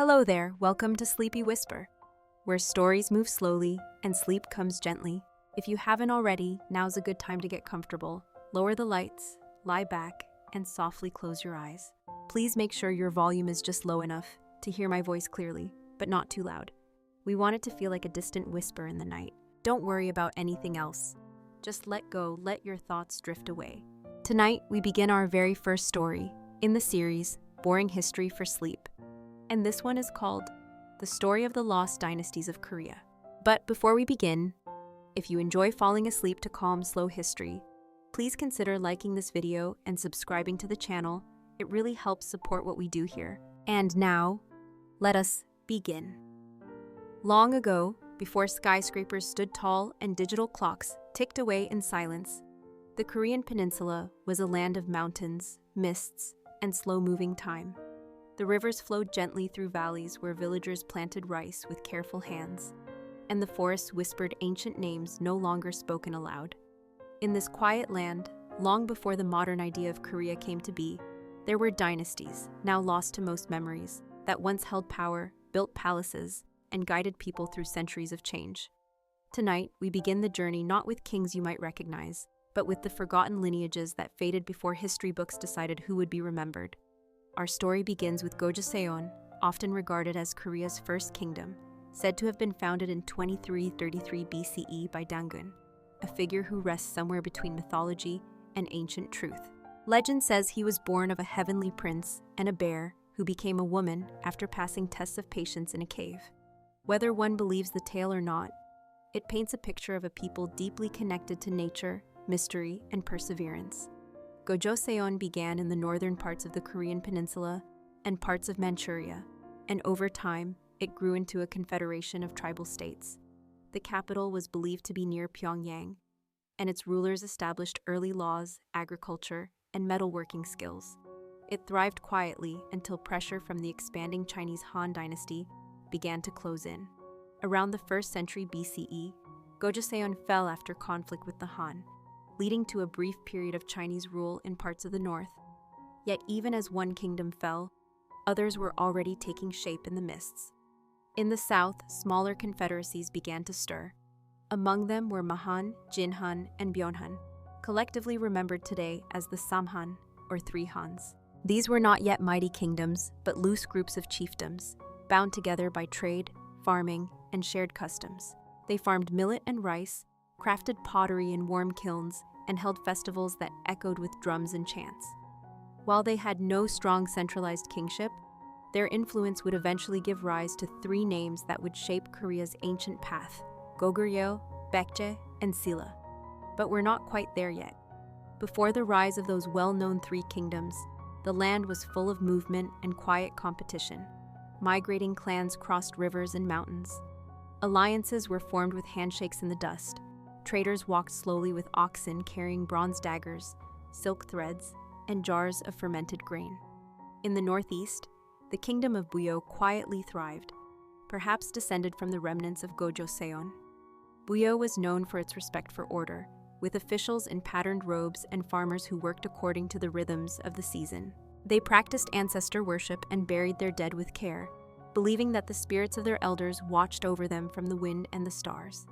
Hello there, welcome to Sleepy Whisper, where stories move slowly and sleep comes gently. If you haven't already, now's a good time to get comfortable. Lower the lights, lie back, and softly close your eyes. Please make sure your volume is just low enough to hear my voice clearly, but not too loud. We want it to feel like a distant whisper in the night. Don't worry about anything else. Just let go, let your thoughts drift away. Tonight, we begin our very first story in the series, Boring History for Sleep. And this one is called The Story of the Lost Dynasties of Korea. But before we begin, if you enjoy falling asleep to calm, slow history, please consider liking this video and subscribing to the channel. It really helps support what we do here. And now, let us begin. Long ago, before skyscrapers stood tall and digital clocks ticked away in silence, the Korean peninsula was a land of mountains, mists, and slow-moving time. The rivers flowed gently through valleys where villagers planted rice with careful hands, and the forests whispered ancient names no longer spoken aloud. In this quiet land, long before the modern idea of Korea came to be, there were dynasties, now lost to most memories, that once held power, built palaces, and guided people through centuries of change. Tonight, we begin the journey not with kings you might recognize, but with the forgotten lineages that faded before history books decided who would be remembered. Our story begins with Gojoseon, often regarded as Korea's first kingdom, said to have been founded in 2333 BCE by Dangun, a figure who rests somewhere between mythology and ancient truth. Legend says he was born of a heavenly prince and a bear who became a woman after passing tests of patience in a cave. Whether one believes the tale or not, it paints a picture of a people deeply connected to nature, mystery, and perseverance. Gojoseon began in the northern parts of the Korean peninsula and parts of Manchuria, and over time, it grew into a confederation of tribal states. The capital was believed to be near Pyongyang, and its rulers established early laws, agriculture, and metalworking skills. It thrived quietly until pressure from the expanding Chinese Han dynasty began to close in. Around the 1st century BCE, Gojoseon fell after conflict with the Han, leading to a brief period of Chinese rule in parts of the north. Yet even as one kingdom fell, others were already taking shape in the mists. In the south, smaller confederacies began to stir. Among them were Mahan, Jinhan, and Byeonhan, collectively remembered today as the Samhan, or Three Hans. These were not yet mighty kingdoms, but loose groups of chiefdoms, bound together by trade, farming, and shared customs. They farmed millet and rice, crafted pottery in warm kilns, and held festivals that echoed with drums and chants. While they had no strong centralized kingship, their influence would eventually give rise to 3 names that would shape Korea's ancient path: Goguryeo, Baekje, and Silla. But we're not quite there yet. Before the rise of those well-known 3 kingdoms, the land was full of movement and quiet competition. Migrating clans crossed rivers and mountains. Alliances were formed with handshakes in the dust. Traders walked slowly with oxen carrying bronze daggers, silk threads, and jars of fermented grain. In the northeast, the kingdom of Buyo quietly thrived, perhaps descended from the remnants of Gojoseon. Buyo was known for its respect for order, with officials in patterned robes and farmers who worked according to the rhythms of the season. They practiced ancestor worship and buried their dead with care, believing that the spirits of their elders watched over them from the wind and the stars.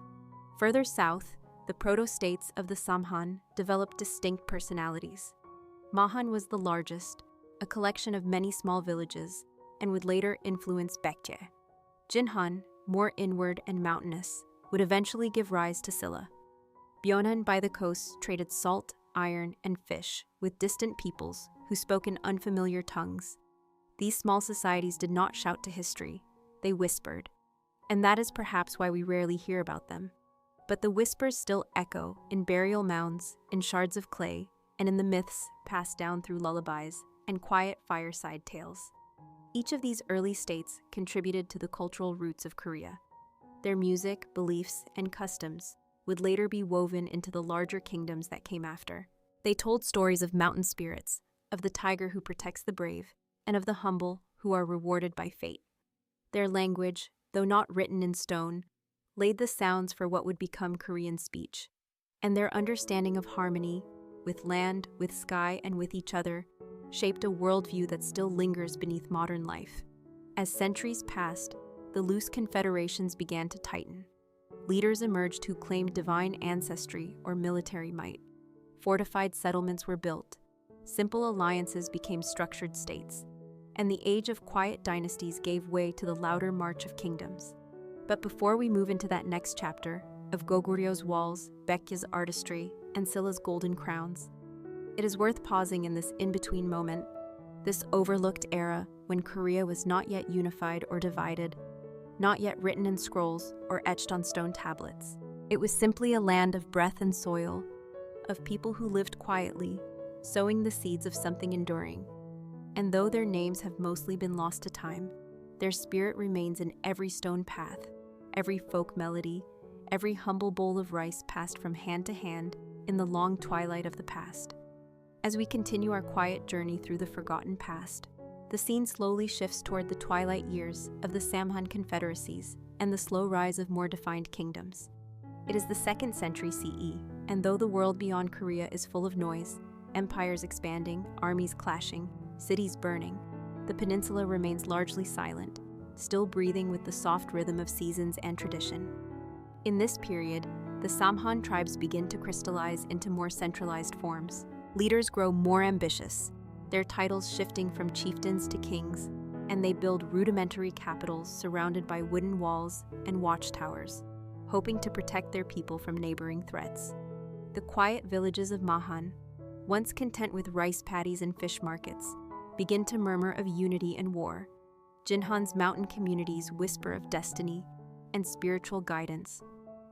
Further south, the proto-states of the Samhan developed distinct personalities. Mahan was the largest, a collection of many small villages, and would later influence Baekje. Jinhan, more inward and mountainous, would eventually give rise to Silla. Byeonhan by the coast traded salt, iron, and fish with distant peoples who spoke in unfamiliar tongues. These small societies did not shout to history, they whispered, and that is perhaps why we rarely hear about them. But the whispers still echo in burial mounds, in shards of clay, and in the myths passed down through lullabies and quiet fireside tales. Each of these early states contributed to the cultural roots of Korea. Their music, beliefs, and customs would later be woven into the larger kingdoms that came after. They told stories of mountain spirits, of the tiger who protects the brave, and of the humble who are rewarded by fate. Their language, though not written in stone, laid the sounds for what would become Korean speech, and their understanding of harmony, with land, with sky, and with each other, shaped a worldview that still lingers beneath modern life. As centuries passed, the loose confederations began to tighten. Leaders emerged who claimed divine ancestry or military might. Fortified settlements were built. Simple alliances became structured states. And the age of quiet dynasties gave way to the louder march of kingdoms. But before we move into that next chapter of Goguryeu's walls, Baekje's artistry, and Scylla's golden crowns, it is worth pausing in this in-between moment, this overlooked era when Korea was not yet unified or divided, not yet written in scrolls or etched on stone tablets. It was simply a land of breath and soil, of people who lived quietly, sowing the seeds of something enduring. And though their names have mostly been lost to time, their spirit remains in every stone path, every folk melody, every humble bowl of rice passed from hand to hand in the long twilight of the past. As we continue our quiet journey through the forgotten past, the scene slowly shifts toward the twilight years of the Samhan confederacies and the slow rise of more defined kingdoms. It is the 2nd century CE, and though the world beyond Korea is full of noise, empires expanding, armies clashing, cities burning, the peninsula remains largely silent, still breathing with the soft rhythm of seasons and tradition. In this period, the Samhan tribes begin to crystallize into more centralized forms. Leaders grow more ambitious, their titles shifting from chieftains to kings, and they build rudimentary capitals surrounded by wooden walls and watchtowers, hoping to protect their people from neighboring threats. The quiet villages of Mahan, once content with rice paddies and fish markets, begin to murmur of unity and war. Jinhan's mountain communities whisper of destiny and spiritual guidance,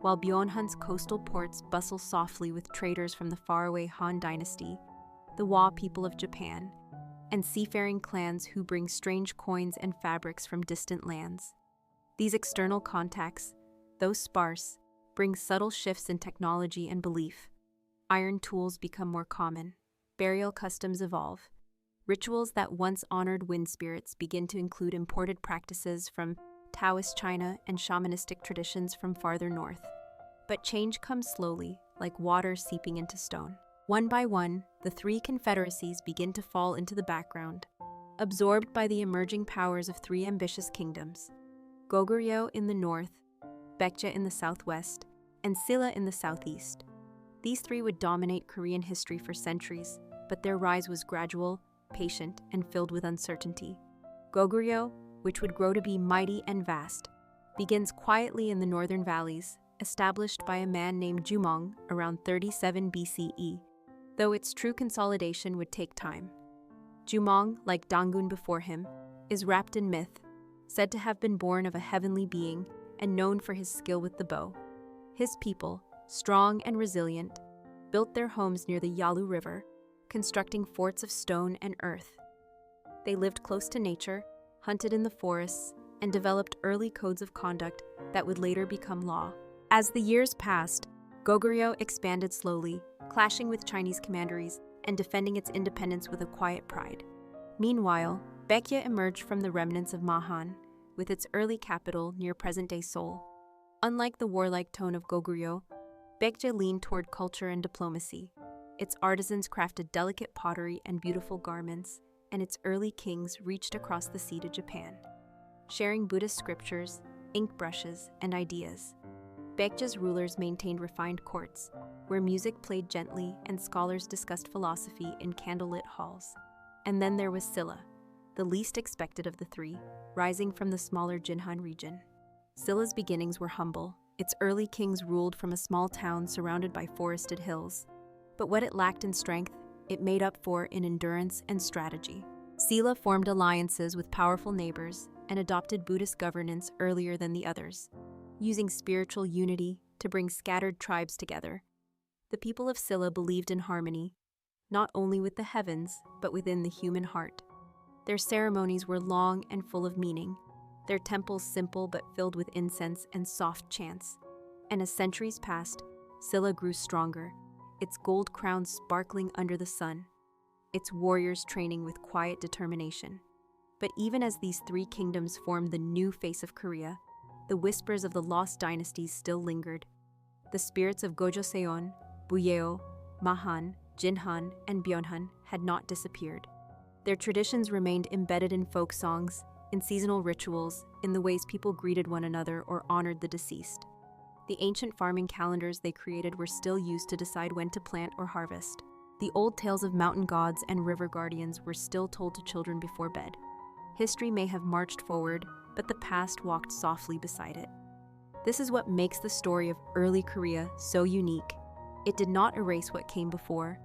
while Byeonhan's coastal ports bustle softly with traders from the faraway Han Dynasty, the Wa people of Japan, and seafaring clans who bring strange coins and fabrics from distant lands. These external contacts, though sparse, bring subtle shifts in technology and belief. Iron tools become more common, burial customs evolve. Rituals that once honored wind spirits begin to include imported practices from Taoist China and shamanistic traditions from farther north. But change comes slowly, like water seeping into stone. One by one, the 3 confederacies begin to fall into the background, absorbed by the emerging powers of 3 ambitious kingdoms: Goguryeo in the north, Baekje in the southwest, and Silla in the southeast. These 3 would dominate Korean history for centuries, but their rise was gradual, patient, and filled with uncertainty. Goguryeo, which would grow to be mighty and vast, begins quietly in the northern valleys, established by a man named Jumong around 37 BCE, though its true consolidation would take time. Jumong, like Dangun before him, is wrapped in myth, said to have been born of a heavenly being and known for his skill with the bow. His people, strong and resilient, built their homes near the Yalu River, constructing forts of stone and earth. They lived close to nature, hunted in the forests, and developed early codes of conduct that would later become law. As the years passed, Goguryeo expanded slowly, clashing with Chinese commanderies and defending its independence with a quiet pride. Meanwhile, Baekje emerged from the remnants of Mahan, with its early capital near present-day Seoul. Unlike the warlike tone of Goguryeo, Baekje leaned toward culture and diplomacy. Its artisans crafted delicate pottery and beautiful garments, and its early kings reached across the sea to Japan, sharing Buddhist scriptures, ink brushes, and ideas. Baekje's rulers maintained refined courts, where music played gently and scholars discussed philosophy in candlelit halls. And then there was Silla, the least expected of the 3, rising from the smaller Jinhan region. Silla's beginnings were humble. Its early kings ruled from a small town surrounded by forested hills. But what it lacked in strength, it made up for in endurance and strategy. Silla formed alliances with powerful neighbors and adopted Buddhist governance earlier than the others, using spiritual unity to bring scattered tribes together. The people of Silla believed in harmony, not only with the heavens, but within the human heart. Their ceremonies were long and full of meaning, their temples simple but filled with incense and soft chants. And as centuries passed, Silla grew stronger, its gold crown sparkling under the sun, its warriors training with quiet determination. But even as these 3 kingdoms formed the new face of Korea, the whispers of the lost dynasties still lingered. The spirits of Gojoseon, Buyeo, Mahan, Jinhan, and Byeonhan had not disappeared. Their traditions remained embedded in folk songs, in seasonal rituals, in the ways people greeted one another or honored the deceased. The ancient farming calendars they created were still used to decide when to plant or harvest. The old tales of mountain gods and river guardians were still told to children before bed. History may have marched forward, but the past walked softly beside it. This is what makes the story of early Korea so unique. It did not erase what came before,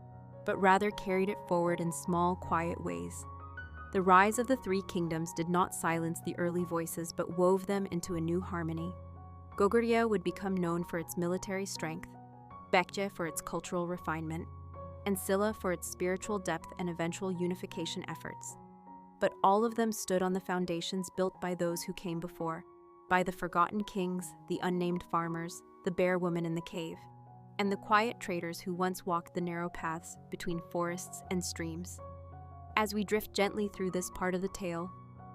but rather carried it forward in small, quiet ways. The rise of the three kingdoms did not silence the early voices, but wove them into a new harmony. Goguryeo would become known for its military strength, Baekje for its cultural refinement, and Silla for its spiritual depth and eventual unification efforts. But all of them stood on the foundations built by those who came before, by the forgotten kings, the unnamed farmers, the bare woman in the cave, and the quiet traders who once walked the narrow paths between forests and streams. As we drift gently through this part of the tale,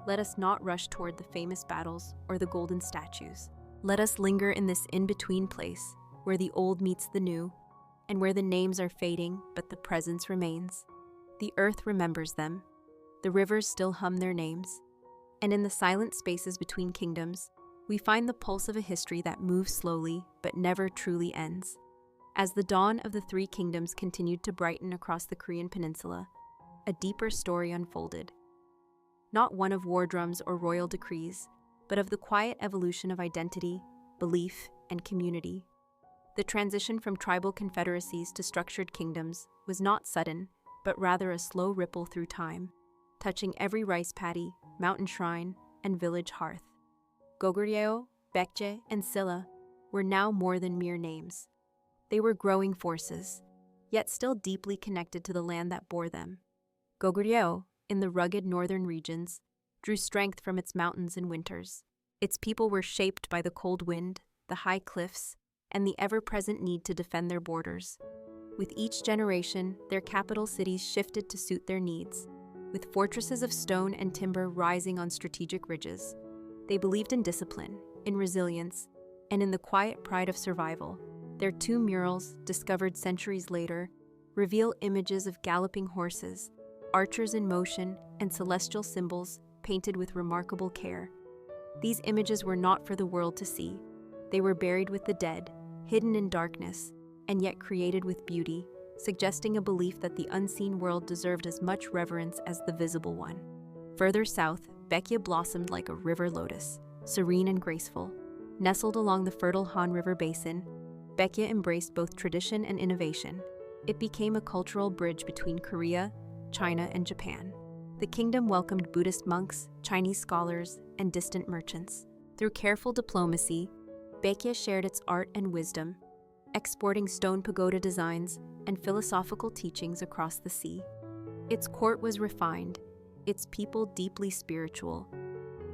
let us not rush toward the famous battles or the golden statues. Let us linger in this in-between place, where the old meets the new, and where the names are fading but the presence remains. The earth remembers them, the rivers still hum their names, and in the silent spaces between kingdoms, we find the pulse of a history that moves slowly but never truly ends. As the dawn of the three kingdoms continued to brighten across the Korean peninsula, a deeper story unfolded. Not one of war drums or royal decrees, but of the quiet evolution of identity, belief, and community. The transition from tribal confederacies to structured kingdoms was not sudden, but rather a slow ripple through time, touching every rice paddy, mountain shrine, and village hearth. Goguryeo, Baekje, and Silla were now more than mere names. They were growing forces, yet still deeply connected to the land that bore them. Goguryeo, in the rugged northern regions, drew strength from its mountains and winters. Its people were shaped by the cold wind, the high cliffs, and the ever-present need to defend their borders. With each generation, their capital cities shifted to suit their needs, with fortresses of stone and timber rising on strategic ridges. They believed in discipline, in resilience, and in the quiet pride of survival. Their two murals, discovered centuries later, reveal images of galloping horses, archers in motion, and celestial symbols painted with remarkable care. These images were not for the world to see. They were buried with the dead, hidden in darkness, and yet created with beauty, suggesting a belief that the unseen world deserved as much reverence as the visible one. Further south, Baekje blossomed like a river lotus, serene and graceful. Nestled along the fertile Han River basin, Baekje embraced both tradition and innovation. It became a cultural bridge between Korea, China, and Japan. The kingdom welcomed Buddhist monks, Chinese scholars, and distant merchants. Through careful diplomacy, Baekje shared its art and wisdom, exporting stone pagoda designs and philosophical teachings across the sea. Its court was refined, its people deeply spiritual.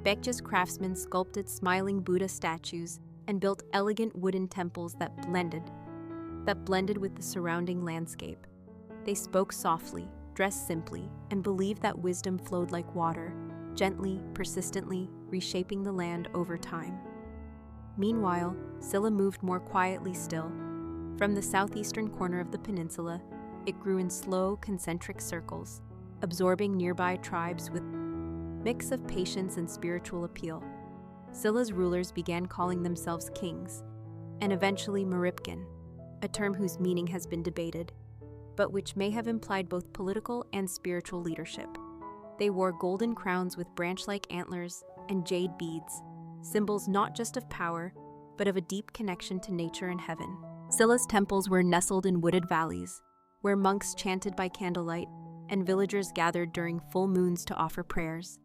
Baekje's craftsmen sculpted smiling Buddha statues and built elegant wooden temples that blended with the surrounding landscape. They spoke softly, dressed simply, and believed that wisdom flowed like water, gently, persistently, reshaping the land over time. Meanwhile, Silla moved more quietly still. From the southeastern corner of the peninsula, it grew in slow, concentric circles, absorbing nearby tribes with a mix of patience and spiritual appeal. Silla's rulers began calling themselves kings, and eventually Maripkin, a term whose meaning has been debated, but which may have implied both political and spiritual leadership. They wore golden crowns with branch-like antlers and jade beads, symbols not just of power, but of a deep connection to nature and heaven. Silla's temples were nestled in wooded valleys, where monks chanted by candlelight and villagers gathered during full moons to offer prayers.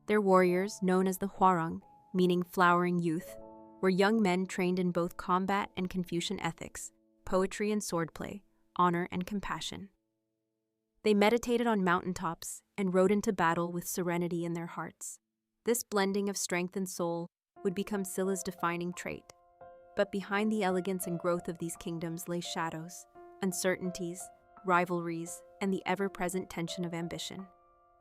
Their warriors, known as the Hwarang, meaning flowering youth, were young men trained in both combat and Confucian ethics, poetry and swordplay, honor and compassion. They meditated on mountaintops and rode into battle with serenity in their hearts. This blending of strength and soul would become Silla's defining trait. But behind the elegance and growth of these kingdoms lay shadows, uncertainties, rivalries, and the ever-present tension of ambition.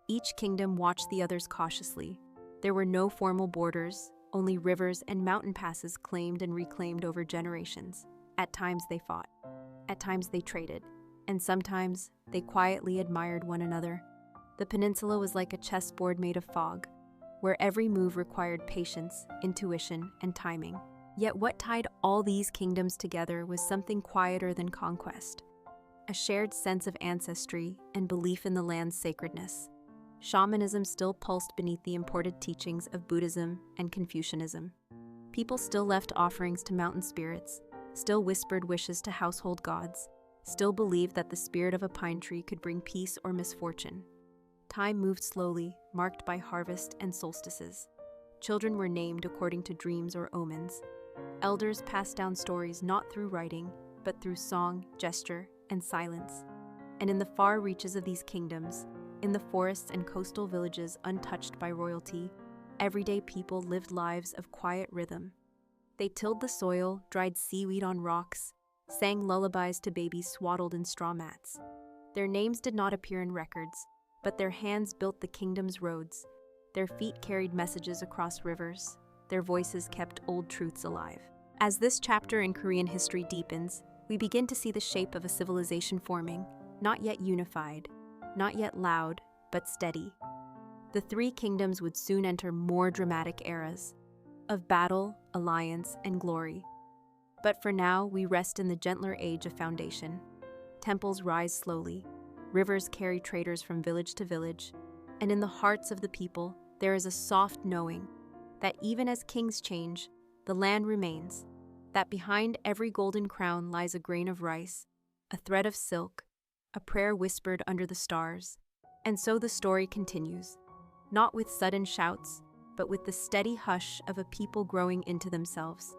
Each kingdom watched the others cautiously. There were no formal borders, only rivers and mountain passes claimed and reclaimed over generations. At times they fought, at times they traded, and sometimes they quietly admired one another. The peninsula was like a chessboard made of fog, where every move required patience, intuition, and timing. Yet what tied all these kingdoms together was something quieter than conquest: a shared sense of ancestry and belief in the land's sacredness. Shamanism still pulsed beneath the imported teachings of Buddhism and Confucianism. People still left offerings to mountain spirits, still whispered wishes to household gods, still believed that the spirit of a pine tree could bring peace or misfortune. Time moved slowly, marked by harvest and solstices. Children were named according to dreams or omens. Elders passed down stories not through writing, but through song, gesture, and silence. And in the far reaches of these kingdoms, in the forests and coastal villages untouched by royalty, everyday people lived lives of quiet rhythm. They tilled the soil, dried seaweed on rocks, sang lullabies to babies swaddled in straw mats. Their names did not appear in records, but their hands built the kingdom's roads. Their feet carried messages across rivers. Their voices kept old truths alive. As this chapter in Korean history deepens, we begin to see the shape of a civilization forming, not yet unified, not yet loud, but steady. The three kingdoms would soon enter more dramatic eras of battle, alliance, and glory. But for now, we rest in the gentler age of foundation. Temples rise slowly, rivers carry traders from village to village, and in the hearts of the people, there is a soft knowing that even as kings change, the land remains, that behind every golden crown lies a grain of rice, a thread of silk, a prayer whispered under the stars. And so the story continues, not with sudden shouts, but with the steady hush of a people growing into themselves.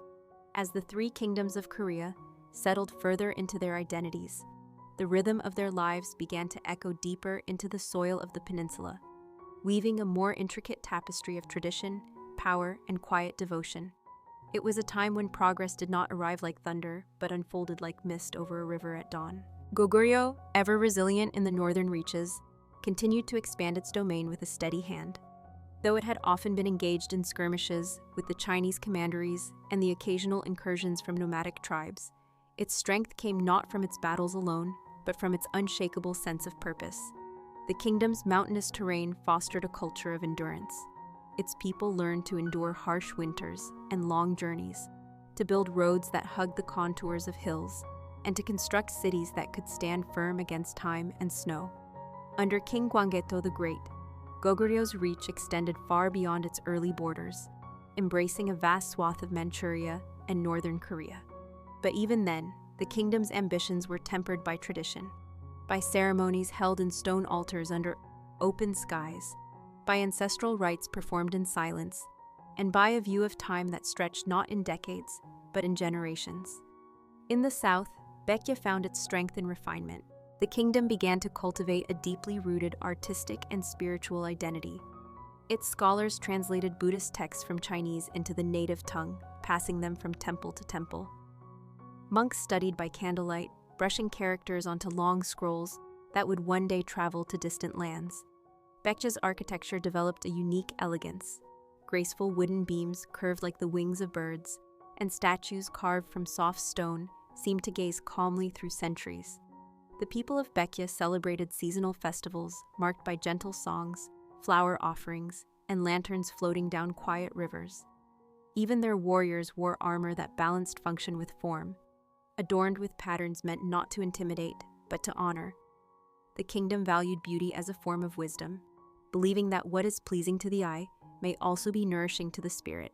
As the three kingdoms of Korea settled further into their identities, the rhythm of their lives began to echo deeper into the soil of the peninsula, weaving a more intricate tapestry of tradition, power, and quiet devotion. It was a time when progress did not arrive like thunder, but unfolded like mist over a river at dawn. Goguryeo, ever resilient in the northern reaches, continued to expand its domain with a steady hand. Though it had often been engaged in skirmishes with the Chinese commanderies and the occasional incursions from nomadic tribes, its strength came not from its battles alone, but from its unshakable sense of purpose. The kingdom's mountainous terrain fostered a culture of endurance. Its people learned to endure harsh winters and long journeys, to build roads that hugged the contours of hills, and to construct cities that could stand firm against time and snow. Under King Gwanggaeto the Great, Goguryeo reach extended far beyond its early borders, embracing a vast swath of Manchuria and northern Korea. But even then, the kingdom's ambitions were tempered by tradition, by ceremonies held in stone altars under open skies, by ancestral rites performed in silence, and by a view of time that stretched not in decades, but in generations. In the south, Baekje found its strength in refinement. The kingdom began to cultivate a deeply rooted artistic and spiritual identity. Its scholars translated Buddhist texts from Chinese into the native tongue, passing them from temple to temple. Monks studied by candlelight, brushing characters onto long scrolls that would one day travel to distant lands. Baekje's architecture developed a unique elegance. Graceful wooden beams curved like the wings of birds, and statues carved from soft stone seemed to gaze calmly through centuries. The people of Baekje celebrated seasonal festivals marked by gentle songs, flower offerings, and lanterns floating down quiet rivers. Even their warriors wore armor that balanced function with form, adorned with patterns meant not to intimidate, but to honor. The kingdom valued beauty as a form of wisdom, believing that what is pleasing to the eye may also be nourishing to the spirit.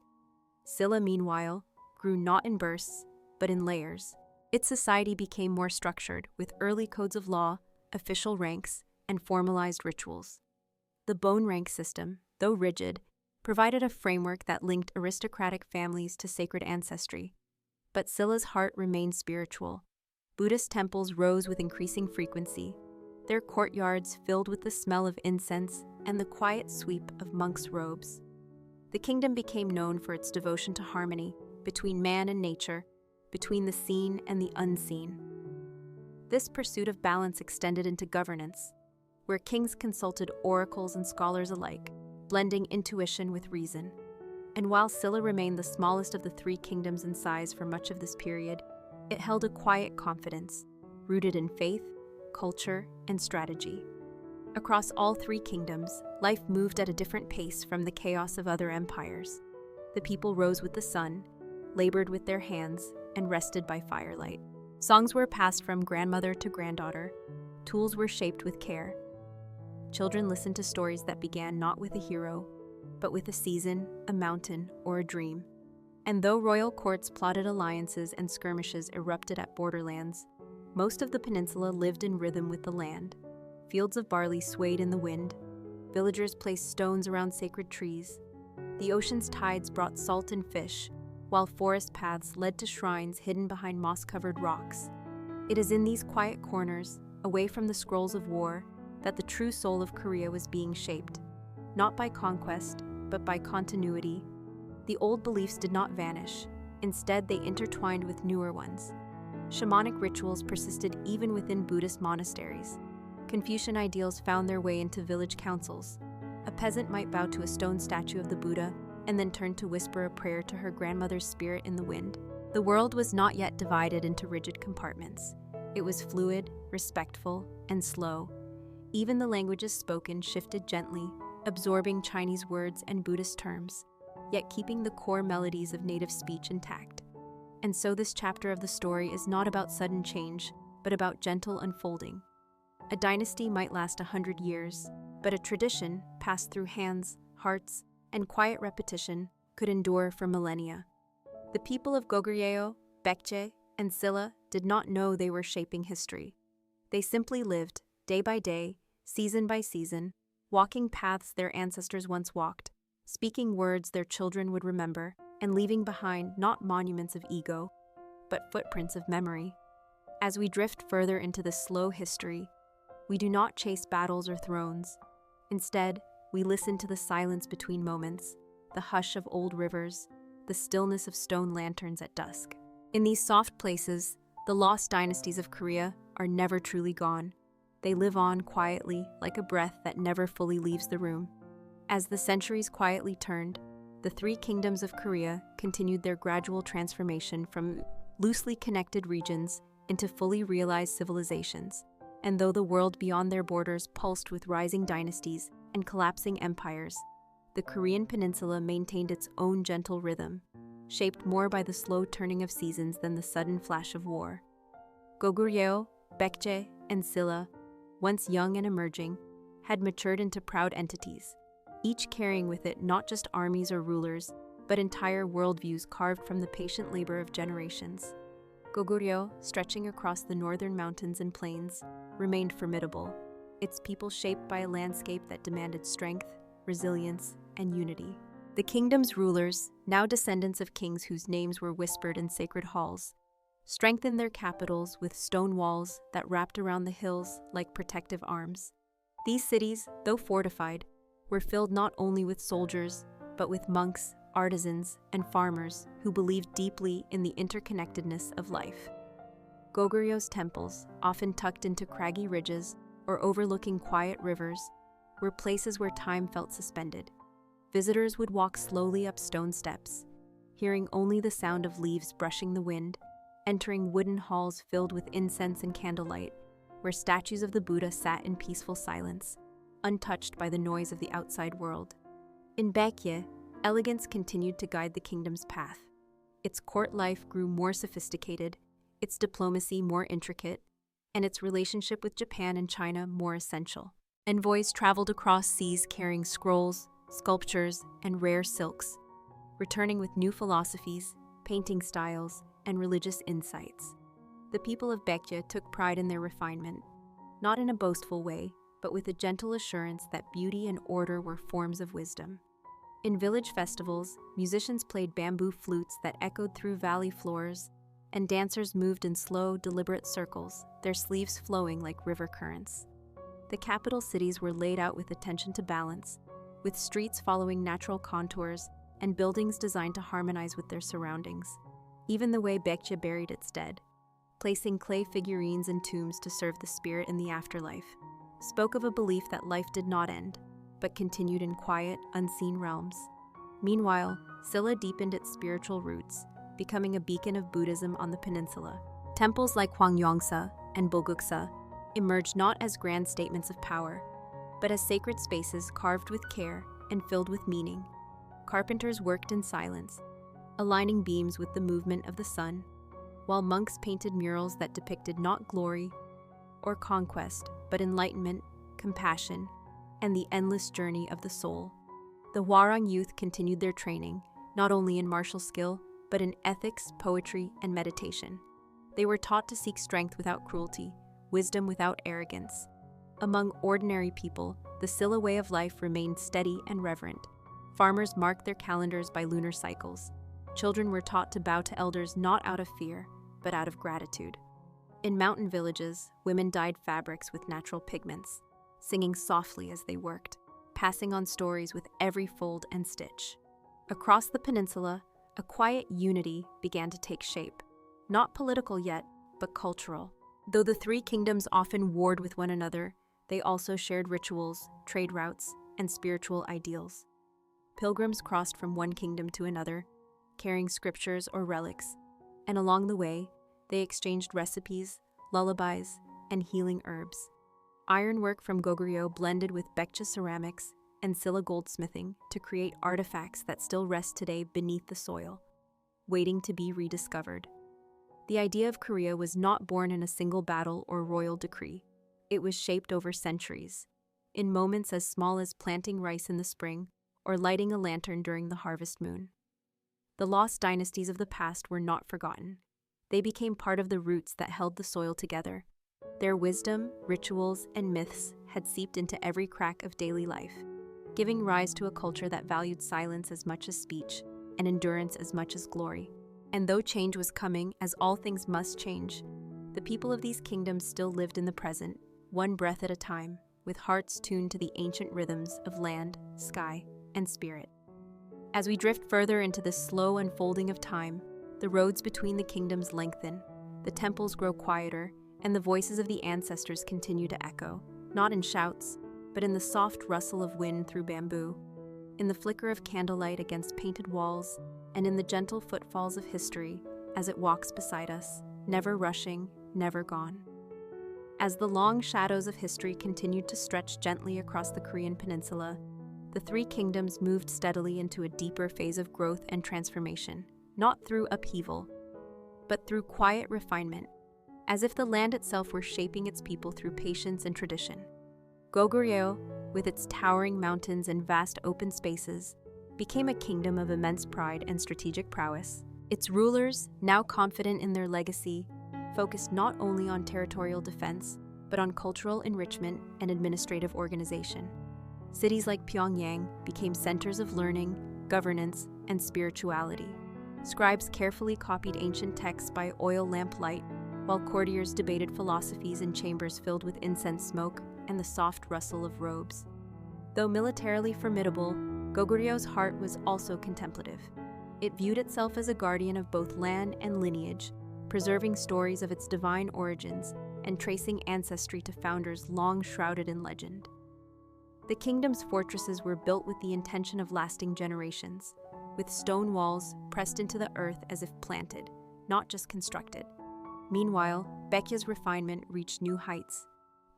Silla, meanwhile, grew not in bursts, but in layers. Its society became more structured, with early codes of law, official ranks, and formalized rituals. The bone rank system, though rigid, provided a framework that linked aristocratic families to sacred ancestry. But Silla's heart remained spiritual. Buddhist temples rose with increasing frequency, their courtyards filled with the smell of incense and the quiet sweep of monks' robes. The kingdom became known for its devotion to harmony between man and nature, between the seen and the unseen. This pursuit of balance extended into governance, where kings consulted oracles and scholars alike, blending intuition with reason. And while Silla remained the smallest of the three kingdoms in size for much of this period, it held a quiet confidence, rooted in faith, culture, and strategy. Across all three kingdoms, life moved at a different pace from the chaos of other empires. The people rose with the sun, labored with their hands, and rested by firelight. Songs were passed from grandmother to granddaughter. Tools were shaped with care. Children listened to stories that began not with a hero, but with a season, a mountain, or a dream. And though royal courts plotted alliances and skirmishes erupted at borderlands, most of the peninsula lived in rhythm with the land. Fields of barley swayed in the wind. Villagers placed stones around sacred trees. The ocean's tides brought salt and fish, while forest paths led to shrines hidden behind moss-covered rocks. It is in these quiet corners, away from the scrolls of war, that the true soul of Korea was being shaped, not by conquest, but by continuity. The old beliefs did not vanish. Instead, they intertwined with newer ones. Shamanic rituals persisted even within Buddhist monasteries. Confucian ideals found their way into village councils. A peasant might bow to a stone statue of the Buddha and then turn to whisper a prayer to her grandmother's spirit in the wind. The world was not yet divided into rigid compartments. It was fluid, respectful, and slow. Even the languages spoken shifted gently, absorbing Chinese words and Buddhist terms, yet keeping the core melodies of native speech intact. And so this chapter of the story is not about sudden change, but about gentle unfolding. A dynasty might last 100 years, but a tradition, passed through hands, hearts, and quiet repetition, could endure for millennia. The people of Goguryeo, Baekje, and Silla did not know they were shaping history. They simply lived, day by day, season by season, walking paths their ancestors once walked, speaking words their children would remember, and leaving behind not monuments of ego, but footprints of memory. As we drift further into this slow history, we do not chase battles or thrones. Instead, we listen to the silence between moments, the hush of old rivers, the stillness of stone lanterns at dusk. In these soft places, the lost dynasties of Korea are never truly gone. They live on quietly, like a breath that never fully leaves the room. As the centuries quietly turned, the three kingdoms of Korea continued their gradual transformation from loosely connected regions into fully realized civilizations. And though the world beyond their borders pulsed with rising dynasties and collapsing empires, the Korean peninsula maintained its own gentle rhythm, shaped more by the slow turning of seasons than the sudden flash of war. Goguryeo, Baekje, and Silla, once young and emerging, had matured into proud entities, each carrying with it not just armies or rulers, but entire worldviews carved from the patient labor of generations. Goguryeo, stretching across the northern mountains and plains, remained formidable, its people shaped by a landscape that demanded strength, resilience, and unity. The kingdom's rulers, now descendants of kings whose names were whispered in sacred halls, strengthened their capitals with stone walls that wrapped around the hills like protective arms. These cities, though fortified, were filled not only with soldiers, but with monks, artisans, and farmers who believed deeply in the interconnectedness of life. Goguryeo's temples, often tucked into craggy ridges or overlooking quiet rivers, were places where time felt suspended. Visitors would walk slowly up stone steps, hearing only the sound of leaves brushing the wind, entering wooden halls filled with incense and candlelight, where statues of the Buddha sat in peaceful silence, untouched by the noise of the outside world. In Baekje, elegance continued to guide the kingdom's path. Its court life grew more sophisticated, its diplomacy more intricate, and its relationship with Japan and China more essential. Envoys traveled across seas carrying scrolls, sculptures, and rare silks, returning with new philosophies, painting styles, and religious insights. The people of Baekje took pride in their refinement, not in a boastful way, but with a gentle assurance that beauty and order were forms of wisdom. In village festivals, musicians played bamboo flutes that echoed through valley floors, and dancers moved in slow, deliberate circles, their sleeves flowing like river currents. The capital cities were laid out with attention to balance, with streets following natural contours and buildings designed to harmonize with their surroundings. Even the way Baekje buried its dead, placing clay figurines in tombs to serve the spirit in the afterlife, spoke of a belief that life did not end, but continued in quiet, unseen realms. Meanwhile, Silla deepened its spiritual roots, becoming a beacon of Buddhism on the peninsula. Temples like Hwangyongsa and Bulguksa emerged not as grand statements of power, but as sacred spaces carved with care and filled with meaning. Carpenters worked in silence, aligning beams with the movement of the sun, while monks painted murals that depicted not glory or conquest, but enlightenment, compassion, and the endless journey of the soul. The Hwarang youth continued their training, not only in martial skill, but in ethics, poetry, and meditation. They were taught to seek strength without cruelty, wisdom without arrogance. Among ordinary people, the Silla way of life remained steady and reverent. Farmers marked their calendars by lunar cycles. Children were taught to bow to elders not out of fear, but out of gratitude. In mountain villages, women dyed fabrics with natural pigments, singing softly as they worked, passing on stories with every fold and stitch. Across the peninsula, a quiet unity began to take shape, not political yet, but cultural. Though the three kingdoms often warred with one another, they also shared rituals, trade routes, and spiritual ideals. Pilgrims crossed from one kingdom to another, carrying scriptures or relics, and along the way, they exchanged recipes, lullabies, and healing herbs. Ironwork from Goguryeo blended with Baekje ceramics and Silla goldsmithing to create artifacts that still rest today beneath the soil, waiting to be rediscovered. The idea of Korea was not born in a single battle or royal decree. It was shaped over centuries, in moments as small as planting rice in the spring or lighting a lantern during the harvest moon. The lost dynasties of the past were not forgotten. They became part of the roots that held the soil together. Their wisdom, rituals, and myths had seeped into every crack of daily life, giving rise to a culture that valued silence as much as speech and endurance as much as glory. And though change was coming, as all things must change, the people of these kingdoms still lived in the present, one breath at a time, with hearts tuned to the ancient rhythms of land, sky, and spirit. As we drift further into this slow unfolding of time, the roads between the kingdoms lengthen, the temples grow quieter, and the voices of the ancestors continue to echo, not in shouts, but in the soft rustle of wind through bamboo, in the flicker of candlelight against painted walls, and in the gentle footfalls of history as it walks beside us, never rushing, never gone. As the long shadows of history continued to stretch gently across the Korean peninsula, the three kingdoms moved steadily into a deeper phase of growth and transformation, not through upheaval, but through quiet refinement, as if the land itself were shaping its people through patience and tradition. Goguryeo, with its towering mountains and vast open spaces, became a kingdom of immense pride and strategic prowess. Its rulers, now confident in their legacy, focused not only on territorial defense, but on cultural enrichment and administrative organization. Cities like Pyongyang became centers of learning, governance, and spirituality. Scribes carefully copied ancient texts by oil lamp light, while courtiers debated philosophies in chambers filled with incense smoke and the soft rustle of robes. Though militarily formidable, Goguryeo heart was also contemplative. It viewed itself as a guardian of both land and lineage, preserving stories of its divine origins and tracing ancestry to founders long shrouded in legend. The kingdom's fortresses were built with the intention of lasting generations, with stone walls pressed into the earth as if planted, not just constructed. Meanwhile, Baekje's refinement reached new heights.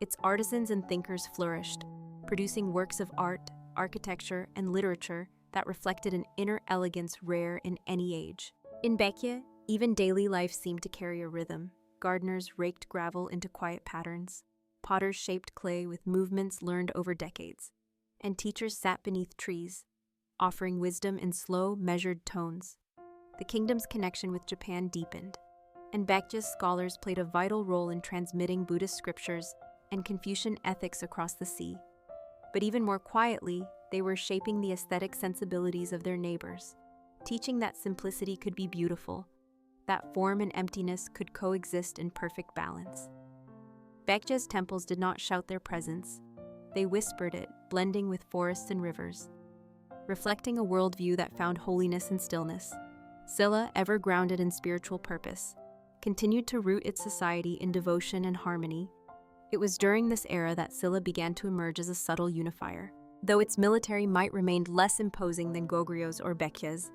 Its artisans and thinkers flourished, producing works of art, architecture, and literature that reflected an inner elegance rare in any age. In Baekje, even daily life seemed to carry a rhythm. Gardeners raked gravel into quiet patterns, potters shaped clay with movements learned over decades, and teachers sat beneath trees, offering wisdom in slow, measured tones. The kingdom's connection with Japan deepened, and Baekje's scholars played a vital role in transmitting Buddhist scriptures and Confucian ethics across the sea. But even more quietly, they were shaping the aesthetic sensibilities of their neighbors, teaching that simplicity could be beautiful, that form and emptiness could coexist in perfect balance. Baekje's temples did not shout their presence. They whispered it, blending with forests and rivers, reflecting a worldview that found holiness in stillness. Silla, ever grounded in spiritual purpose, continued to root its society in devotion and harmony. It was during this era that Silla began to emerge as a subtle unifier. Though its military might remained less imposing than Goguryeo or Baekje's,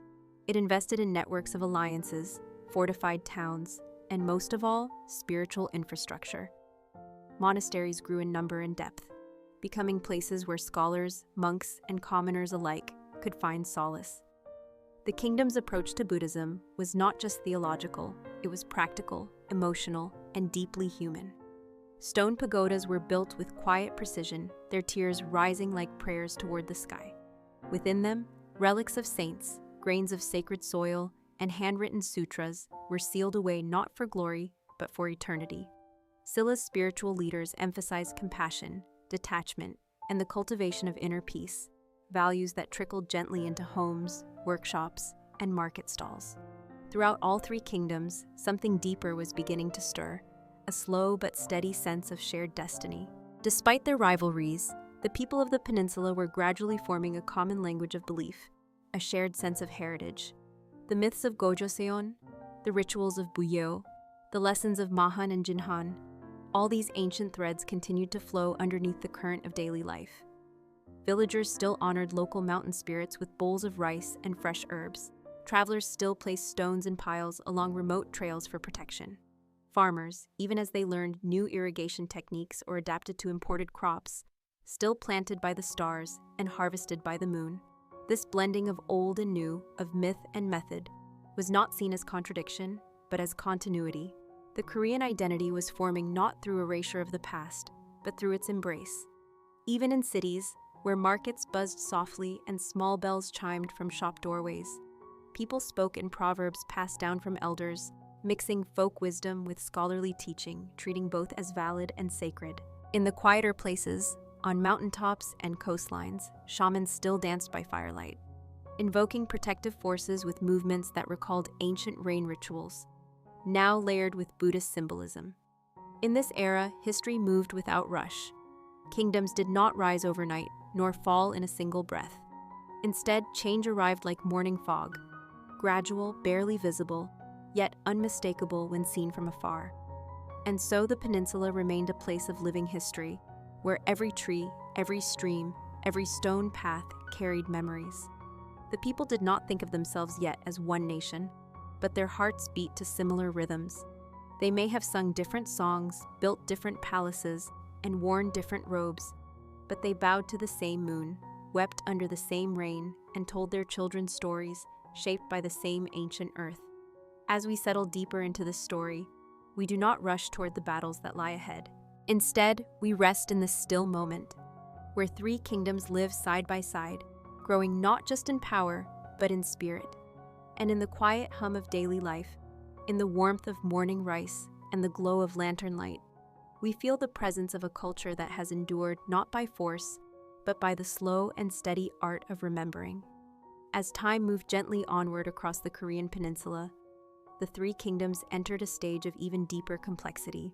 it invested in networks of alliances, fortified towns, and most of all, spiritual infrastructure. Monasteries grew in number and depth, becoming places where scholars, monks, and commoners alike could find solace. The kingdom's approach to Buddhism was not just theological, it was practical, emotional, and deeply human. Stone pagodas were built with quiet precision, their tiers rising like prayers toward the sky. Within them, relics of saints, grains of sacred soil, and handwritten sutras were sealed away not for glory, but for eternity. Sila's spiritual leaders emphasized compassion, detachment, and the cultivation of inner peace, values that trickled gently into homes, workshops, and market stalls. Throughout all three kingdoms, something deeper was beginning to stir, a slow but steady sense of shared destiny. Despite their rivalries, the people of the peninsula were gradually forming a common language of belief, a shared sense of heritage. The myths of Gojoseon, the rituals of Buyeo, the lessons of Mahan and Jinhan, all these ancient threads continued to flow underneath the current of daily life. Villagers still honored local mountain spirits with bowls of rice and fresh herbs. Travelers still placed stones in piles along remote trails for protection. Farmers, even as they learned new irrigation techniques or adapted to imported crops, still planted by the stars and harvested by the moon. This blending of old and new, of myth and method, was not seen as contradiction, but as continuity. The Korean identity was forming not through erasure of the past, but through its embrace. Even in cities, where markets buzzed softly and small bells chimed from shop doorways, people spoke in proverbs passed down from elders, mixing folk wisdom with scholarly teaching, treating both as valid and sacred. In the quieter places, on mountaintops and coastlines, shamans still danced by firelight, invoking protective forces with movements that recalled ancient rain rituals, now layered with Buddhist symbolism. In this era, history moved without rush. Kingdoms did not rise overnight, nor fall in a single breath. Instead, change arrived like morning fog, gradual, barely visible, yet unmistakable when seen from afar. And so the peninsula remained a place of living history, where every tree, every stream, every stone path carried memories. The people did not think of themselves yet as one nation, but their hearts beat to similar rhythms. They may have sung different songs, built different palaces, and worn different robes, but they bowed to the same moon, wept under the same rain, and told their children stories shaped by the same ancient earth. As we settle deeper into this story, we do not rush toward the battles that lie ahead. Instead, we rest in the still moment, where three kingdoms live side by side, growing not just in power, but in spirit. And in the quiet hum of daily life, in the warmth of morning rice and the glow of lantern light, we feel the presence of a culture that has endured not by force, but by the slow and steady art of remembering. As time moved gently onward across the Korean peninsula, the three kingdoms entered a stage of even deeper complexity,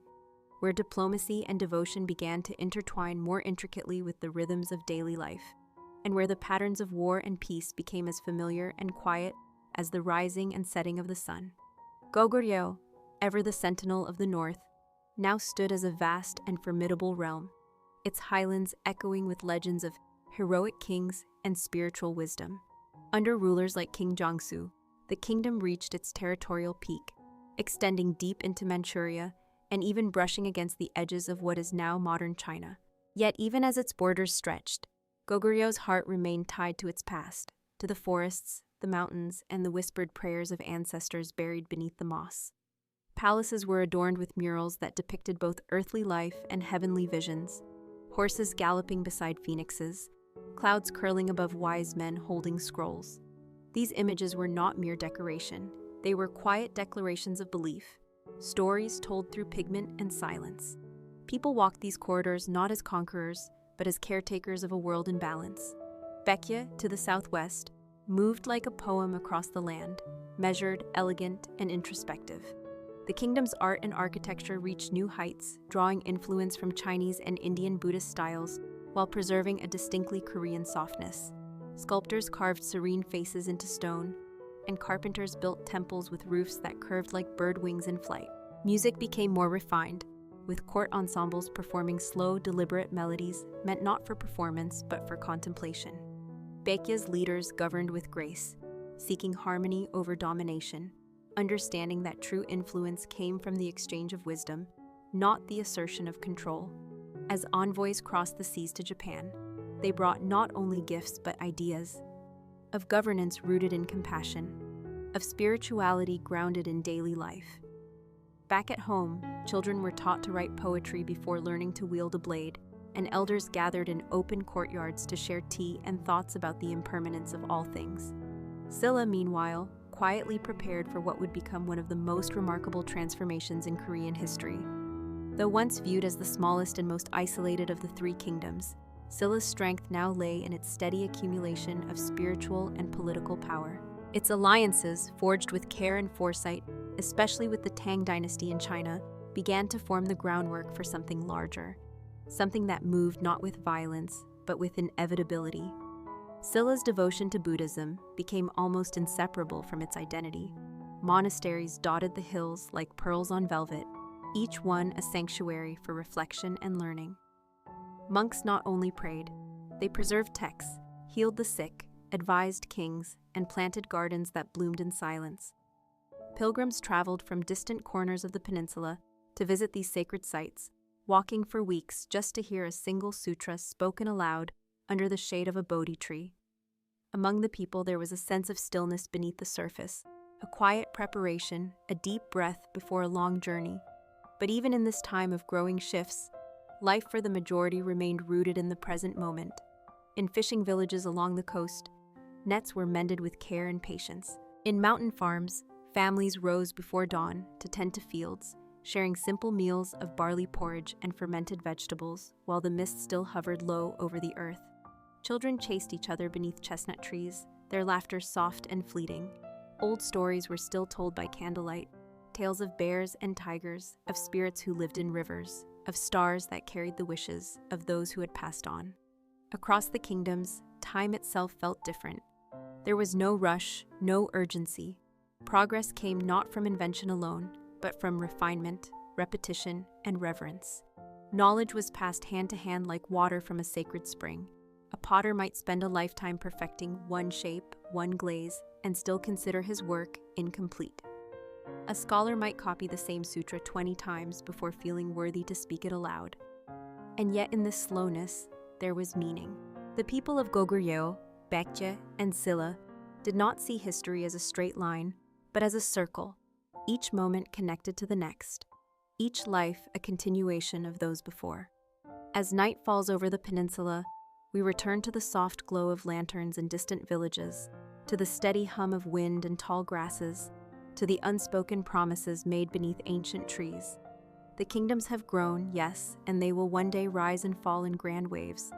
where diplomacy and devotion began to intertwine more intricately with the rhythms of daily life, and where the patterns of war and peace became as familiar and quiet as the rising and setting of the sun. Goguryeo, ever the sentinel of the north, now stood as a vast and formidable realm, its highlands echoing with legends of heroic kings and spiritual wisdom. Under rulers like King Jongsu, the kingdom reached its territorial peak, extending deep into Manchuria and even brushing against the edges of what is now modern China. Yet even as its borders stretched, Goguryeo's heart remained tied to its past, to the forests, the mountains, and the whispered prayers of ancestors buried beneath the moss. Palaces were adorned with murals that depicted both earthly life and heavenly visions, horses galloping beside phoenixes, clouds curling above wise men holding scrolls. These images were not mere decoration, they were quiet declarations of belief, stories told through pigment and silence. People walked these corridors not as conquerors, but as caretakers of a world in balance. Baekje, to the southwest, moved like a poem across the land, measured, elegant, and introspective. The kingdom's art and architecture reached new heights, drawing influence from Chinese and Indian Buddhist styles while preserving a distinctly Korean softness. Sculptors carved serene faces into stone, and carpenters built temples with roofs that curved like bird wings in flight. Music became more refined, with court ensembles performing slow, deliberate melodies meant not for performance but for contemplation. Baekje's leaders governed with grace, seeking harmony over domination, understanding that true influence came from the exchange of wisdom, not the assertion of control. As envoys crossed the seas to Japan, they brought not only gifts but ideas of governance rooted in compassion, of spirituality grounded in daily life. Back at home, children were taught to write poetry before learning to wield a blade, and elders gathered in open courtyards to share tea and thoughts about the impermanence of all things. Silla, meanwhile, quietly prepared for what would become one of the most remarkable transformations in Korean history. Though once viewed as the smallest and most isolated of the three kingdoms, Silla's strength now lay in its steady accumulation of spiritual and political power. Its alliances, forged with care and foresight, especially with the Tang dynasty in China, began to form the groundwork for something larger, something that moved not with violence, but with inevitability. Silla's devotion to Buddhism became almost inseparable from its identity. Monasteries dotted the hills like pearls on velvet, each one a sanctuary for reflection and learning. Monks not only prayed, they preserved texts, healed the sick, advised kings, and planted gardens that bloomed in silence. Pilgrims traveled from distant corners of the peninsula to visit these sacred sites, walking for weeks just to hear a single sutra spoken aloud under the shade of a Bodhi tree. Among the people there was a sense of stillness beneath the surface, a quiet preparation, a deep breath before a long journey. But even in this time of growing shifts, life for the majority remained rooted in the present moment. In fishing villages along the coast, nets were mended with care and patience. In mountain farms, families rose before dawn to tend to fields, sharing simple meals of barley porridge and fermented vegetables while the mist still hovered low over the earth. Children chased each other beneath chestnut trees, their laughter soft and fleeting. Old stories were still told by candlelight, tales of bears and tigers, of spirits who lived in rivers, of stars that carried the wishes of those who had passed on. Across the kingdoms, time itself felt different. There was no rush, no urgency. Progress came not from invention alone, but from refinement, repetition, and reverence. Knowledge was passed hand to hand like water from a sacred spring. A potter might spend a lifetime perfecting one shape, one glaze, and still consider his work incomplete. A scholar might copy the same sutra 20 times before feeling worthy to speak it aloud. And yet in this slowness, there was meaning. The people of Goguryeo, Baekje, and Silla did not see history as a straight line, but as a circle, each moment connected to the next, each life a continuation of those before. As night falls over the peninsula, we return to the soft glow of lanterns in distant villages, to the steady hum of wind and tall grasses, to the unspoken promises made beneath ancient trees. The kingdoms have grown, yes, and they will one day rise and fall in grand waves.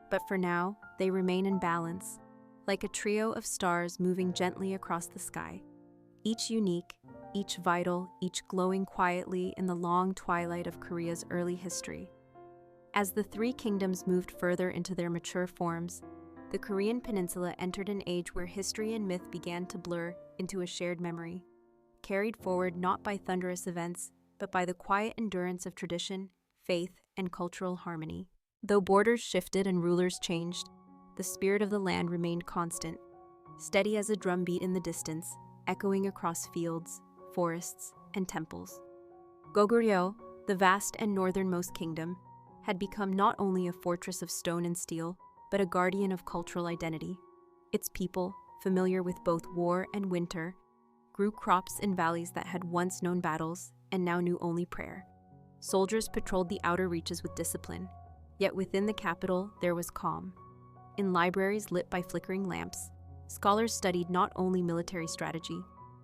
But for now, they remain in balance, like a trio of stars moving gently across the sky, each unique, each vital, each glowing quietly in the long twilight of Korea's early history. As the three kingdoms moved further into their mature forms, the Korean peninsula entered an age where history and myth began to blur into a shared memory, carried forward not by thunderous events, but by the quiet endurance of tradition, faith, and cultural harmony. Though borders shifted and rulers changed, the spirit of the land remained constant, steady as a drumbeat in the distance, echoing across fields, forests, and temples. Goguryeo, the vast and northernmost kingdom, had become not only a fortress of stone and steel, but a guardian of cultural identity. Its people, familiar with both war and winter, grew crops in valleys that had once known battles and now knew only prayer. Soldiers patrolled the outer reaches with discipline, yet within the capital there was calm. In libraries lit by flickering lamps, scholars studied not only military strategy,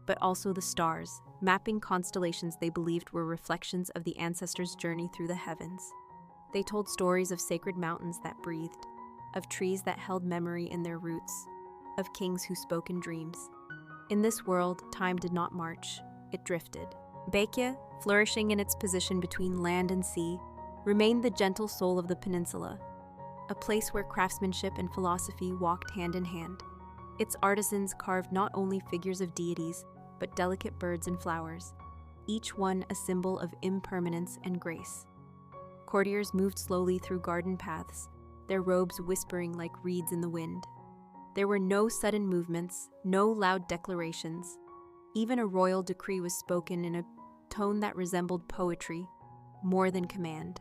but also the stars, mapping constellations they believed were reflections of the ancestors' journey through the heavens. They told stories of sacred mountains that breathed, of trees that held memory in their roots, of kings who spoke in dreams. In this world, time did not march, it drifted. Baekje, flourishing in its position between land and sea, remained the gentle soul of the peninsula, a place where craftsmanship and philosophy walked hand in hand. Its artisans carved not only figures of deities, but delicate birds and flowers, each one a symbol of impermanence and grace. Courtiers moved slowly through garden paths, their robes whispering like reeds in the wind. There were no sudden movements, no loud declarations. Even a royal decree was spoken in a tone that resembled poetry, more than command.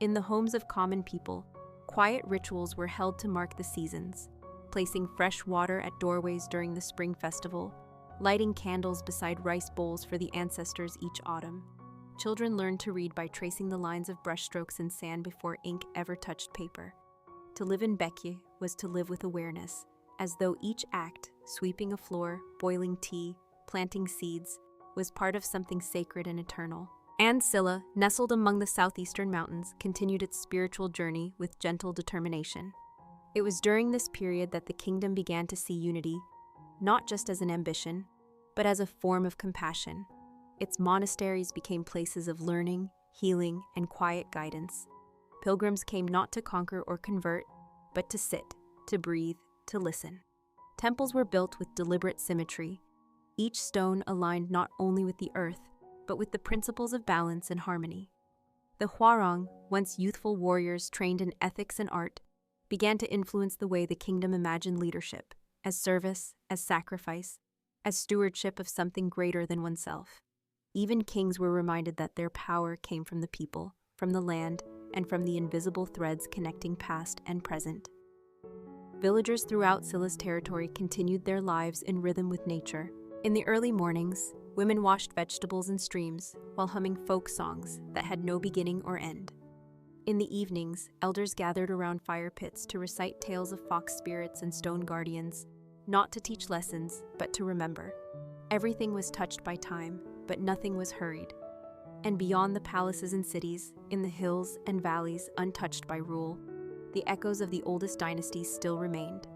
In the homes of common people, quiet rituals were held to mark the seasons, placing fresh water at doorways during the spring festival, lighting candles beside rice bowls for the ancestors each autumn. Children learned to read by tracing the lines of brushstrokes in sand before ink ever touched paper. To live in Bekye was to live with awareness, as though each act, sweeping a floor, boiling tea, planting seeds, was part of something sacred and eternal. And Silla, nestled among the southeastern mountains, continued its spiritual journey with gentle determination. It was during this period that the kingdom began to see unity, not just as an ambition, but as a form of compassion. Its monasteries became places of learning, healing, and quiet guidance. Pilgrims came not to conquer or convert, but to sit, to breathe, to listen. Temples were built with deliberate symmetry, each stone aligned not only with the earth, but with the principles of balance and harmony. The Hwarang, once youthful warriors trained in ethics and art, began to influence the way the kingdom imagined leadership, as service, as sacrifice, as stewardship of something greater than oneself. Even kings were reminded that their power came from the people, from the land, and from the invisible threads connecting past and present. Villagers throughout Silla's territory continued their lives in rhythm with nature. In the early mornings, women washed vegetables in streams while humming folk songs that had no beginning or end. In the evenings, elders gathered around fire pits to recite tales of fox spirits and stone guardians, not to teach lessons, but to remember. Everything was touched by time, but nothing was hurried. And beyond the palaces and cities, in the hills and valleys untouched by rule, the echoes of the oldest dynasties still remained.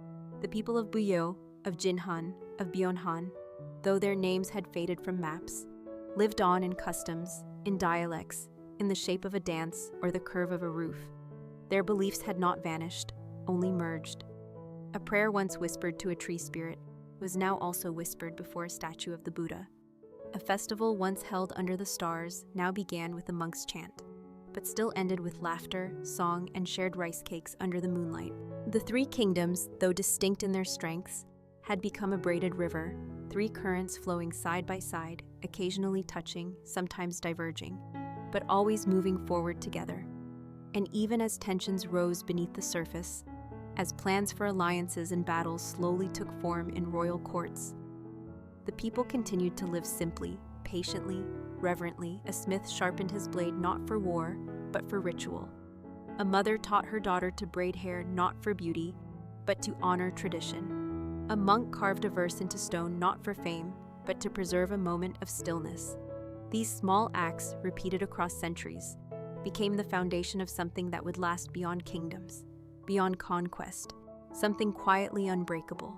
The people of Buyeo, of Jinhan, of Byeonhan, though their names had faded from maps, lived on in customs, in dialects, in the shape of a dance or the curve of a roof. Their beliefs had not vanished, only merged. A prayer once whispered to a tree spirit was now also whispered before a statue of the Buddha. A festival once held under the stars now began with a monk's chant, but still ended with laughter, song, and shared rice cakes under the moonlight. The three kingdoms, though distinct in their strengths, had become a braided river, three currents flowing side by side, occasionally touching, sometimes diverging, but always moving forward together. And even as tensions rose beneath the surface, as plans for alliances and battles slowly took form in royal courts, the people continued to live simply, patiently, reverently. A smith sharpened his blade not for war, but for ritual. A mother taught her daughter to braid hair not for beauty, but to honor tradition. A monk carved a verse into stone not for fame, but to preserve a moment of stillness. These small acts, repeated across centuries, became the foundation of something that would last beyond kingdoms, beyond conquest, something quietly unbreakable.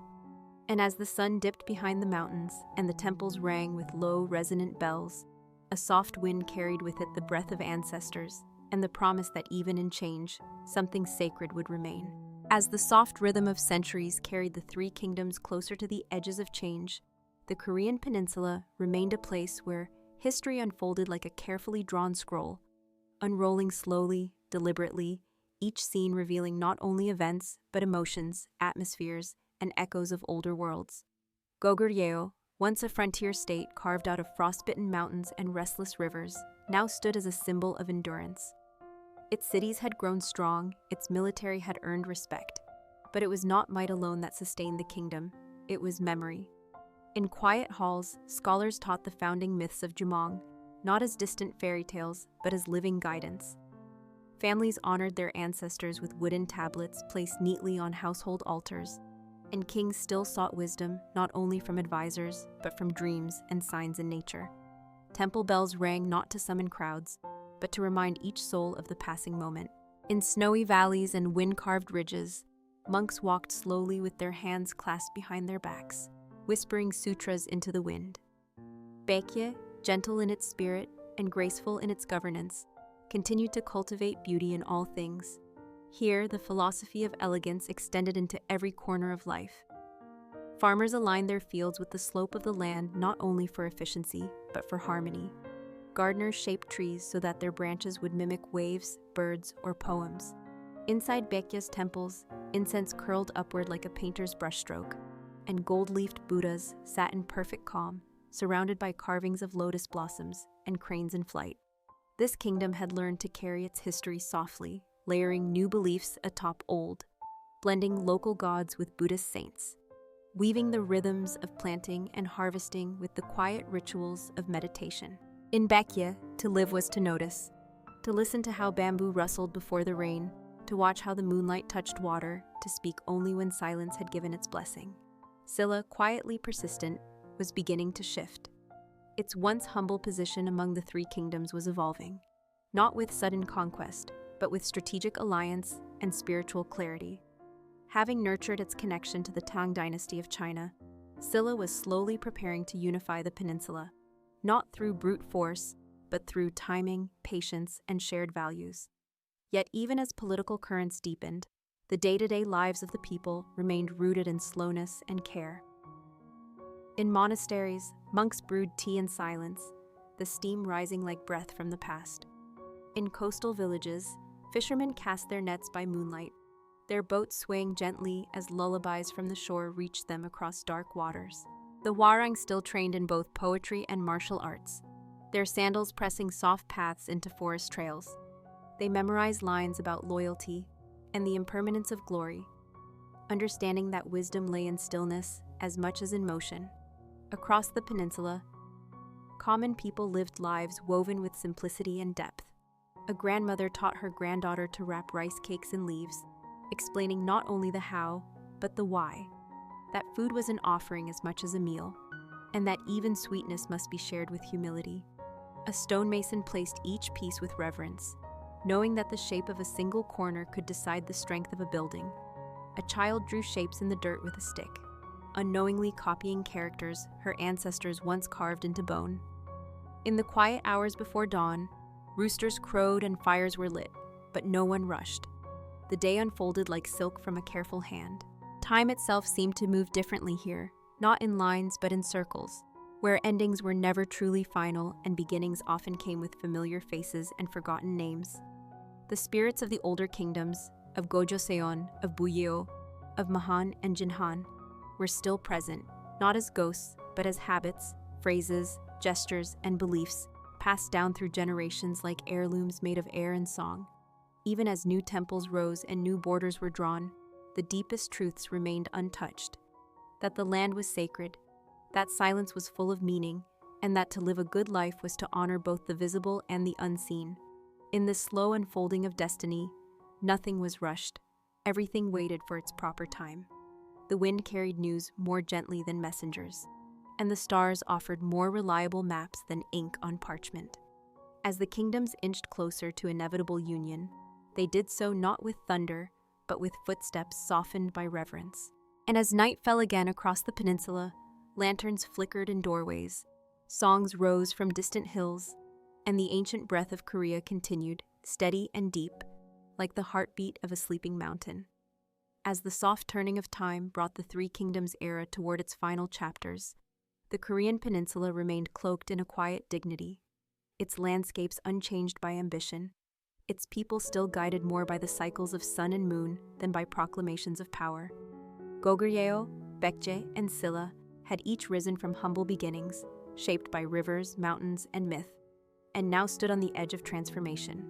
And as the sun dipped behind the mountains and the temples rang with low, resonant bells, a soft wind carried with it the breath of ancestors and the promise that even in change, something sacred would remain. As the soft rhythm of centuries carried the three kingdoms closer to the edges of change, the Korean peninsula remained a place where history unfolded like a carefully drawn scroll, unrolling slowly, deliberately, each scene revealing not only events, but emotions, atmospheres, and echoes of older worlds. Goguryeo, once a frontier state carved out of frostbitten mountains and restless rivers, now stood as a symbol of endurance. Its cities had grown strong, its military had earned respect, but it was not might alone that sustained the kingdom, it was memory. In quiet halls, scholars taught the founding myths of Jumong, not as distant fairy tales, but as living guidance. Families honored their ancestors with wooden tablets placed neatly on household altars, and kings still sought wisdom not only from advisors, but from dreams and signs in nature. Temple bells rang not to summon crowds, but to remind each soul of the passing moment. In snowy valleys and wind-carved ridges, monks walked slowly with their hands clasped behind their backs, whispering sutras into the wind. Baekje, gentle in its spirit and graceful in its governance, continued to cultivate beauty in all things. Here, the philosophy of elegance extended into every corner of life. Farmers aligned their fields with the slope of the land not only for efficiency, but for harmony. Gardeners shaped trees so that their branches would mimic waves, birds, or poems. Inside Baekje's temples, incense curled upward like a painter's brushstroke, and gold-leafed Buddhas sat in perfect calm, surrounded by carvings of lotus blossoms and cranes in flight. This kingdom had learned to carry its history softly, layering new beliefs atop old, blending local gods with Buddhist saints, weaving the rhythms of planting and harvesting with the quiet rituals of meditation. In Baekje, to live was to notice, to listen to how bamboo rustled before the rain, to watch how the moonlight touched water, to speak only when silence had given its blessing. Silla, quietly persistent, was beginning to shift. Its once humble position among the three kingdoms was evolving, not with sudden conquest, but with strategic alliance and spiritual clarity. Having nurtured its connection to the Tang dynasty of China, Silla was slowly preparing to unify the peninsula, not through brute force, but through timing, patience, and shared values. Yet even as political currents deepened, the day-to-day lives of the people remained rooted in slowness and care. In monasteries, monks brewed tea in silence, the steam rising like breath from the past. In coastal villages, fishermen cast their nets by moonlight, their boats swaying gently as lullabies from the shore reached them across dark waters. The Warang still trained in both poetry and martial arts, their sandals pressing soft paths into forest trails. They memorized lines about loyalty and the impermanence of glory, understanding that wisdom lay in stillness as much as in motion. Across the peninsula, common people lived lives woven with simplicity and depth. A grandmother taught her granddaughter to wrap rice cakes in leaves, explaining not only the how, but the why. That food was an offering as much as a meal, and that even sweetness must be shared with humility. A stonemason placed each piece with reverence, knowing that the shape of a single corner could decide the strength of a building. A child drew shapes in the dirt with a stick, unknowingly copying characters her ancestors once carved into bone. In the quiet hours before dawn, roosters crowed and fires were lit, but no one rushed. The day unfolded like silk from a careful hand. Time itself seemed to move differently here, not in lines but in circles, where endings were never truly final and beginnings often came with familiar faces and forgotten names. The spirits of the older kingdoms, of Gojoseon, of Buyeo, of Mahan and Jinhan, were still present, not as ghosts, but as habits, phrases, gestures, and beliefs passed down through generations like heirlooms made of air and song. Even as new temples rose and new borders were drawn, the deepest truths remained untouched. That the land was sacred, that silence was full of meaning, and that to live a good life was to honor both the visible and the unseen. In this slow unfolding of destiny, nothing was rushed. Everything waited for its proper time. The wind carried news more gently than messengers, and the stars offered more reliable maps than ink on parchment. As the kingdoms inched closer to inevitable union, they did so not with thunder, but with footsteps softened by reverence. And as night fell again across the peninsula, lanterns flickered in doorways, songs rose from distant hills, and the ancient breath of Korea continued, steady and deep, like the heartbeat of a sleeping mountain. As the soft turning of time brought the Three Kingdoms era toward its final chapters, the Korean peninsula remained cloaked in a quiet dignity, its landscapes unchanged by ambition, its people still guided more by the cycles of sun and moon than by proclamations of power. Goguryeo, Baekje, and Silla had each risen from humble beginnings, shaped by rivers, mountains, and myth, and now stood on the edge of transformation.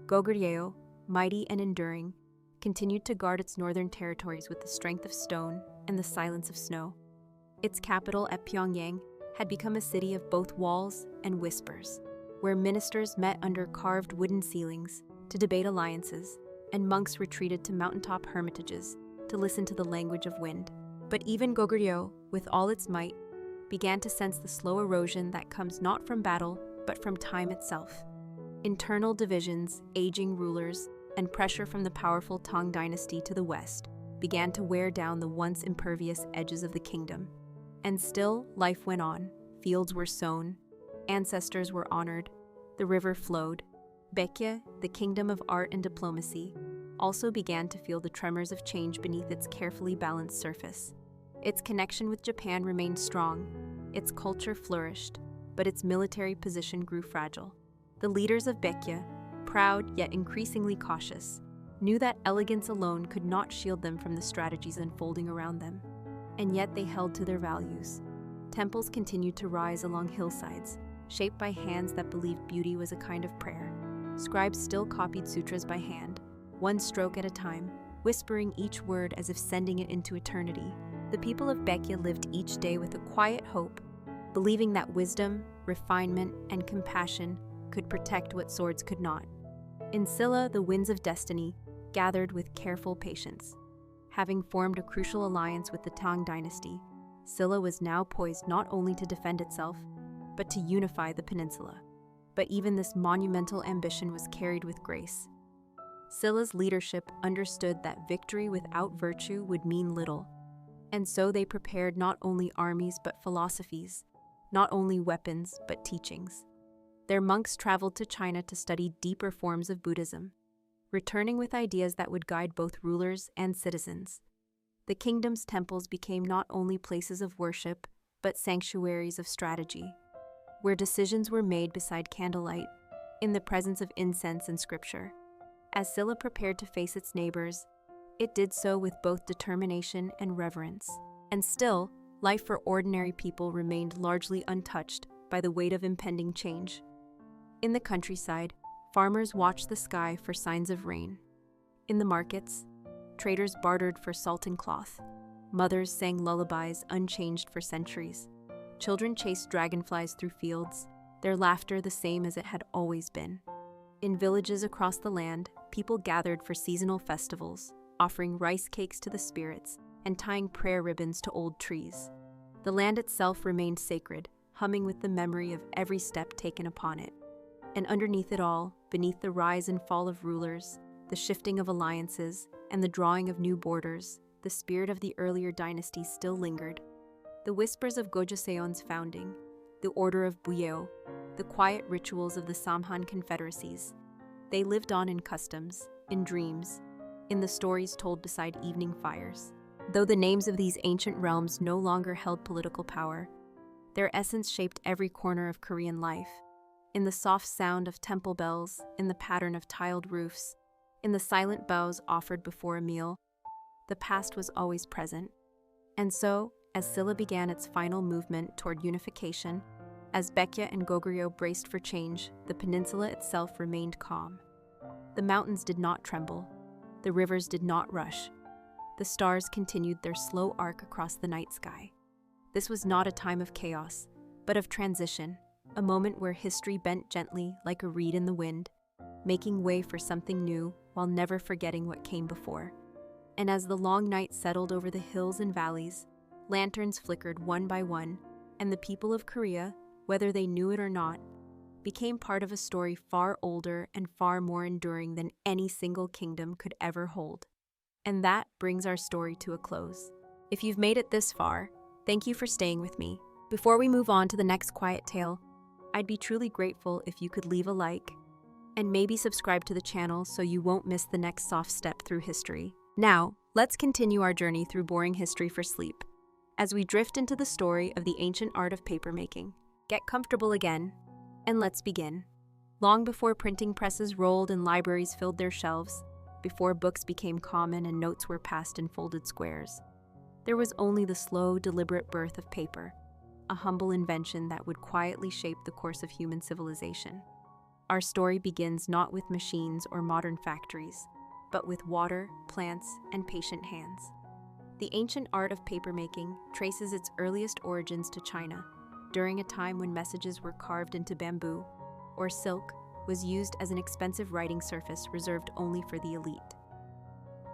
Goguryeo, mighty and enduring, continued to guard its northern territories with the strength of stone and the silence of snow. Its capital at Pyongyang had become a city of both walls and whispers, where ministers met under carved wooden ceilings to debate alliances, and monks retreated to mountaintop hermitages to listen to the language of wind. But even Goguryeo, with all its might, began to sense the slow erosion that comes not from battle, but from time itself. Internal divisions, aging rulers, and pressure from the powerful Tang dynasty to the west began to wear down the once impervious edges of the kingdom. And still, life went on. Fields were sown, ancestors were honored, the river flowed. Baekje, the kingdom of art and diplomacy, also began to feel the tremors of change beneath its carefully balanced surface. Its connection with Japan remained strong, its culture flourished, but its military position grew fragile. The leaders of Baekje, proud yet increasingly cautious, knew that elegance alone could not shield them from the strategies unfolding around them. And yet they held to their values. Temples continued to rise along hillsides, shaped by hands that believed beauty was a kind of prayer. scribes still copied sutras by hand, one stroke at a time, whispering each word as if sending it into eternity. The people of Baekje lived each day with a quiet hope, believing that wisdom, refinement, and compassion could protect what swords could not. In Silla, the winds of destiny gathered with careful patience. Having formed a crucial alliance with the Tang dynasty, Silla was now poised not only to defend itself, but to unify the peninsula. But even this monumental ambition was carried with grace. Silla's leadership understood that victory without virtue would mean little, and so they prepared not only armies but philosophies, not only weapons but teachings. Their monks traveled to China to study deeper forms of Buddhism, returning with ideas that would guide both rulers and citizens. The kingdom's temples became not only places of worship, but sanctuaries of strategy, where decisions were made beside candlelight, in the presence of incense and scripture. As Silla prepared to face its neighbors, it did so with both determination and reverence. And still, life for ordinary people remained largely untouched by the weight of impending change. In the countryside, farmers watched the sky for signs of rain. In the markets, traders bartered for salt and cloth. Mothers sang lullabies unchanged for centuries. Children chased dragonflies through fields, their laughter the same as it had always been. In villages across the land, people gathered for seasonal festivals, offering rice cakes to the spirits and tying prayer ribbons to old trees. The land itself remained sacred, humming with the memory of every step taken upon it. And underneath it all, beneath the rise and fall of rulers, the shifting of alliances, and the drawing of new borders, the spirit of the earlier dynasties still lingered. The whispers of Gojoseon's founding, the order of Buyeo, the quiet rituals of the Samhan confederacies, they lived on in customs, in dreams, in the stories told beside evening fires. Though the names of these ancient realms no longer held political power, their essence shaped every corner of Korean life. In the soft sound of temple bells, in the pattern of tiled roofs, in the silent bows offered before a meal, the past was always present. And so, as Silla began its final movement toward unification, as Baekje and Goguryeo braced for change, the peninsula itself remained calm. The mountains did not tremble. The rivers did not rush. The stars continued their slow arc across the night sky. This was not a time of chaos, but of transition, a moment where history bent gently like a reed in the wind, making way for something new while never forgetting what came before. And as the long night settled over the hills and valleys, lanterns flickered one by one, and the people of Korea, whether they knew it or not, became part of a story far older and far more enduring than any single kingdom could ever hold. And that brings our story to a close. If you've made it this far, thank you for staying with me. Before we move on to the next quiet tale, I'd be truly grateful if you could leave a like and maybe subscribe to the channel so you won't miss the next soft step through history. Now, let's continue our journey through boring history for sleep, as we drift into the story of the ancient art of papermaking. Get comfortable again, and let's begin. Long before printing presses rolled and libraries filled their shelves, before books became common and notes were passed in folded squares, there was only the slow, deliberate birth of paper, a humble invention that would quietly shape the course of human civilization. Our story begins not with machines or modern factories, but with water, plants, and patient hands. The ancient art of papermaking traces its earliest origins to China, during a time when messages were carved into bamboo, or silk was used as an expensive writing surface reserved only for the elite.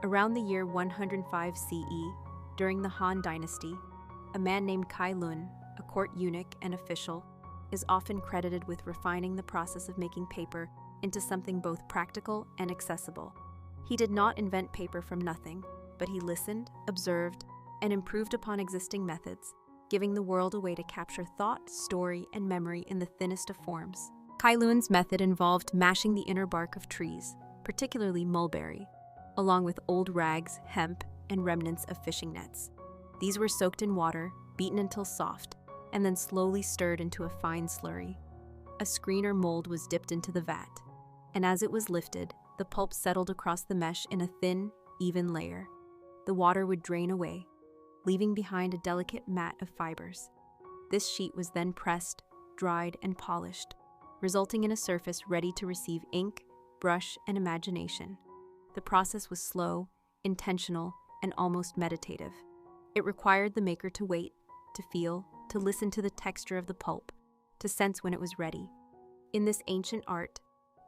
Around the year 105 CE, during the Han Dynasty, a man named Kai Lun, a court eunuch and official, is often credited with refining the process of making paper into something both practical and accessible. He did not invent paper from nothing, but he listened, observed, and improved upon existing methods, giving the world a way to capture thought, story, and memory in the thinnest of forms. Kai Lun's method involved mashing the inner bark of trees, particularly mulberry, along with old rags, hemp, and remnants of fishing nets. These were soaked in water, beaten until soft, and then slowly stirred into a fine slurry. A screen or mold was dipped into the vat, and as it was lifted, the pulp settled across the mesh in a thin, even layer. The water would drain away, leaving behind a delicate mat of fibers. This sheet was then pressed, dried, and polished, resulting in a surface ready to receive ink, brush, and imagination. The process was slow, intentional, and almost meditative. It required the maker to wait, to feel, to listen to the texture of the pulp, to sense when it was ready. In this ancient art,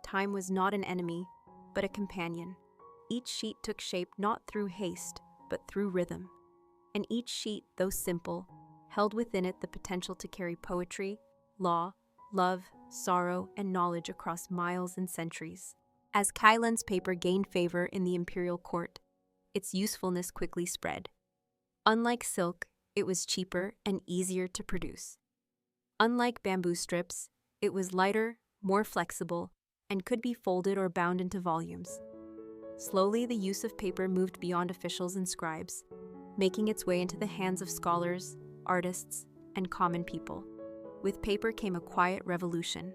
time was not an enemy, but a companion. Each sheet took shape not through haste, but through rhythm. And each sheet, though simple, held within it the potential to carry poetry, law, love, sorrow, and knowledge across miles and centuries. As Kailan's paper gained favor in the imperial court, its usefulness quickly spread. Unlike silk, it was cheaper and easier to produce. Unlike bamboo strips, it was lighter, more flexible, and could be folded or bound into volumes. Slowly, the use of paper moved beyond officials and scribes, making its way into the hands of scholars, artists, and common people. With paper came a quiet revolution,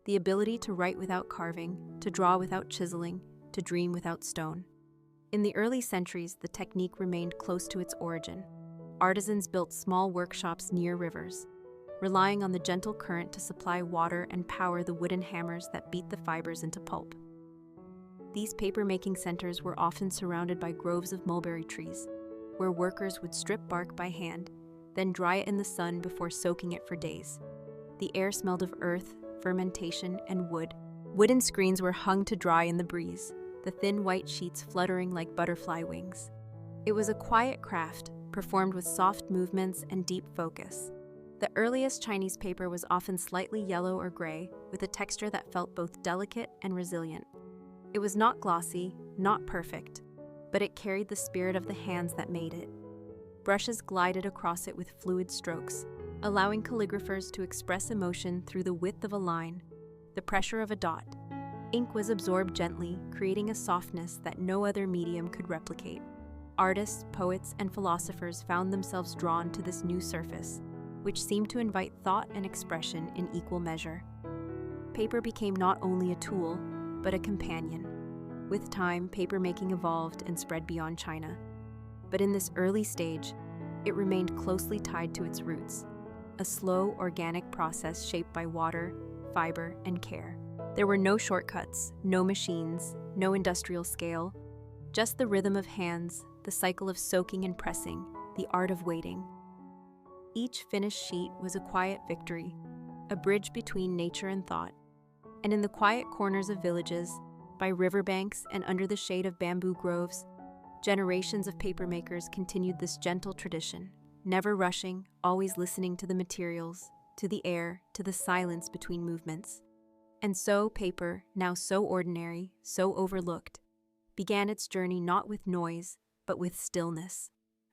the ability to write without carving, to draw without chiseling, to dream without stone. In the early centuries, the technique remained close to its origin. Artisans built small workshops near rivers, relying on the gentle current to supply water and power the wooden hammers that beat the fibers into pulp. These paper-making centers were often surrounded by groves of mulberry trees, where workers would strip bark by hand, then dry it in the sun before soaking it for days. The air smelled of earth, fermentation, and wood. Wooden screens were hung to dry in the breeze, the thin white sheets fluttering like butterfly wings. It was a quiet craft, performed with soft movements and deep focus. The earliest Chinese paper was often slightly yellow or gray, with a texture that felt both delicate and resilient. It was not glossy, not perfect, but it carried the spirit of the hands that made it. Brushes glided across it with fluid strokes, allowing calligraphers to express emotion through the width of a line, the pressure of a dot. Ink was absorbed gently, creating a softness that no other medium could replicate. Artists, poets, and philosophers found themselves drawn to this new surface, which seemed to invite thought and expression in equal measure. Paper became not only a tool, but a companion. With time, papermaking evolved and spread beyond China. But in this early stage, it remained closely tied to its roots, a slow, organic process shaped by water, fiber, and care. There were no shortcuts, no machines, no industrial scale, just the rhythm of hands, the cycle of soaking and pressing, the art of waiting. Each finished sheet was a quiet victory, a bridge between nature and thought. And in the quiet corners of villages, by riverbanks and under the shade of bamboo groves, generations of papermakers continued this gentle tradition, never rushing, always listening to the materials, to the air, to the silence between movements. And so paper, now so ordinary, so overlooked, began its journey not with noise, but with stillness.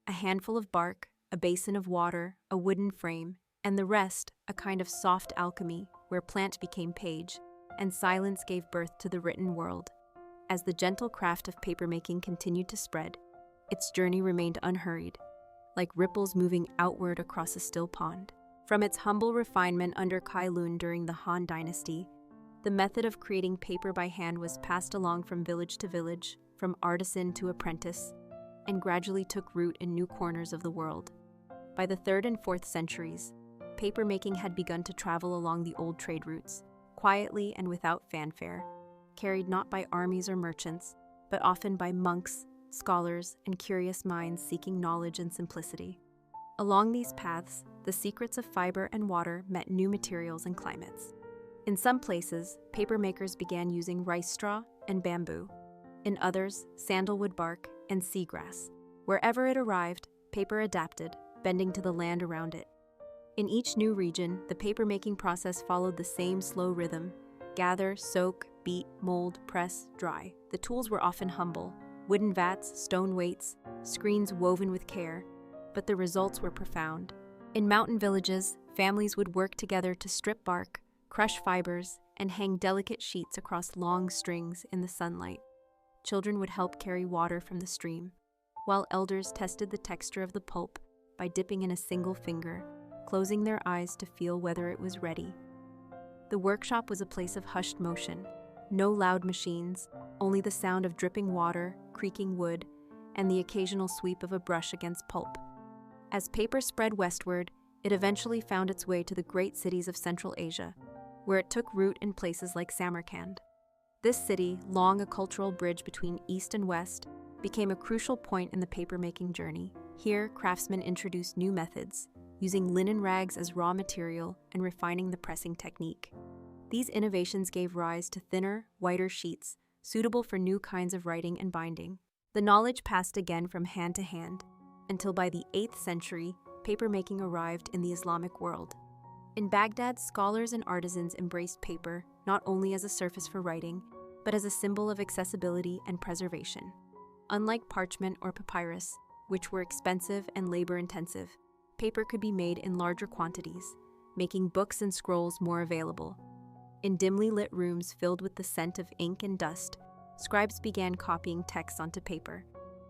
A handful of bark, a basin of water, a wooden frame, and the rest, a kind of soft alchemy where plant became page, and silence gave birth to the written world. As the gentle craft of papermaking continued to spread, its journey remained unhurried, like ripples moving outward across a still pond. From its humble refinement under Kailan during the Han Dynasty, the method of creating paper by hand was passed along from village to village, from artisan to apprentice, and gradually took root in new corners of the world. By the 3rd and 4th centuries, papermaking had begun to travel along the old trade routes, quietly and without fanfare, carried not by armies or merchants, but often by monks, scholars, and curious minds seeking knowledge and simplicity. Along these paths, the secrets of fiber and water met new materials and climates. In some places, papermakers began using rice straw and bamboo. In others, sandalwood bark and seagrass. Wherever it arrived, paper adapted, bending to the land around it. In each new region, the papermaking process followed the same slow rhythm: gather, soak, beat, mold, press, dry. The tools were often humble: wooden vats, stone weights, screens woven with care, but the results were profound. In mountain villages, families would work together to strip bark, crush fibers, and hang delicate sheets across long strings in the sunlight. Children would help carry water from the stream, while elders tested the texture of the pulp by dipping in a single finger, closing their eyes to feel whether it was ready. The workshop was a place of hushed motion. No loud machines, only the sound of dripping water, creaking wood, and the occasional sweep of a brush against pulp. As paper spread westward, it eventually found its way to the great cities of Central Asia, where it took root in places like Samarkand. This city, long a cultural bridge between East and West, became a crucial point in the papermaking journey. Here, craftsmen introduced new methods, using linen rags as raw material and refining the pressing technique. These innovations gave rise to thinner, whiter sheets, suitable for new kinds of writing and binding. The knowledge passed again from hand to hand, until by the 8th century, papermaking arrived in the Islamic world. In Baghdad, scholars and artisans embraced paper not only as a surface for writing, but as a symbol of accessibility and preservation. Unlike parchment or papyrus, which were expensive and labor-intensive, paper could be made in larger quantities, making books and scrolls more available. In dimly lit rooms filled with the scent of ink and dust, scribes began copying texts onto paper.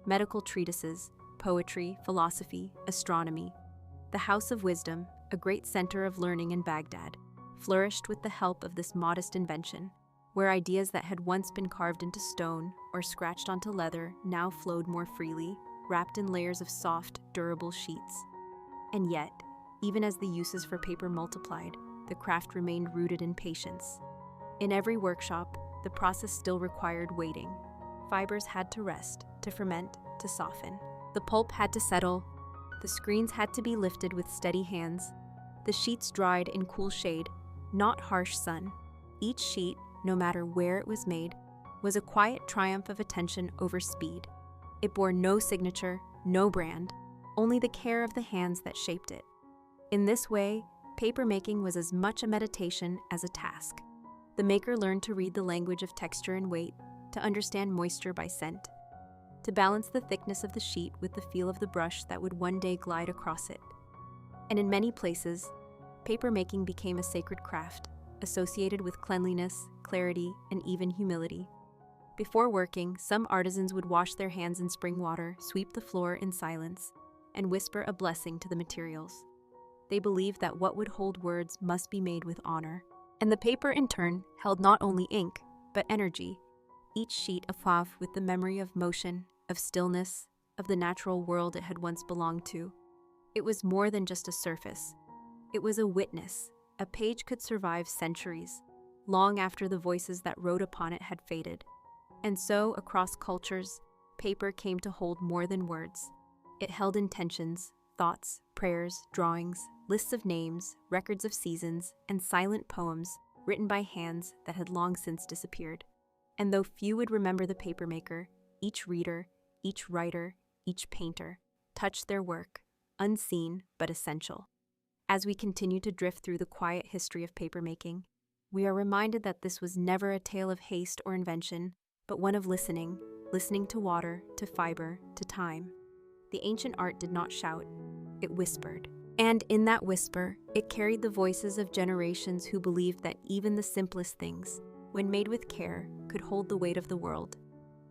Medical treatises, poetry, philosophy, astronomy. The House of Wisdom, a great center of learning in Baghdad, flourished with the help of this modest invention, where ideas that had once been carved into stone or scratched onto leather now flowed more freely, wrapped in layers of soft, durable sheets. And yet, even as the uses for paper multiplied, the craft remained rooted in patience. In every workshop, the process still required waiting. Fibers had to rest, to ferment, to soften. The pulp had to settle. The screens had to be lifted with steady hands. The sheets dried in cool shade, not harsh sun. Each sheet, no matter where it was made, was a quiet triumph of attention over speed. It bore no signature, no brand, only the care of the hands that shaped it. In this way, papermaking was as much a meditation as a task. The maker learned to read the language of texture and weight, to understand moisture by scent, to balance the thickness of the sheet with the feel of the brush that would one day glide across it. And in many places, papermaking became a sacred craft, associated with cleanliness, clarity, and even humility. Before working, some artisans would wash their hands in spring water, sweep the floor in silence, and whisper a blessing to the materials. They believed that what would hold words must be made with honor. And the paper, in turn, held not only ink, but energy, each sheet awash with the memory of motion, of stillness, of the natural world it had once belonged to. It was more than just a surface. It was a witness. A page could survive centuries, long after the voices that wrote upon it had faded. And so, across cultures, paper came to hold more than words. It held intentions, thoughts, prayers, drawings, lists of names, records of seasons, and silent poems written by hands that had long since disappeared. And though few would remember the papermaker, each reader, each writer, each painter touched their work, unseen but essential. As we continue to drift through the quiet history of papermaking, we are reminded that this was never a tale of haste or invention, but one of listening to water, to fiber, to time. The ancient art did not shout, it whispered. And in that whisper, it carried the voices of generations who believed that even the simplest things, when made with care, could hold the weight of the world.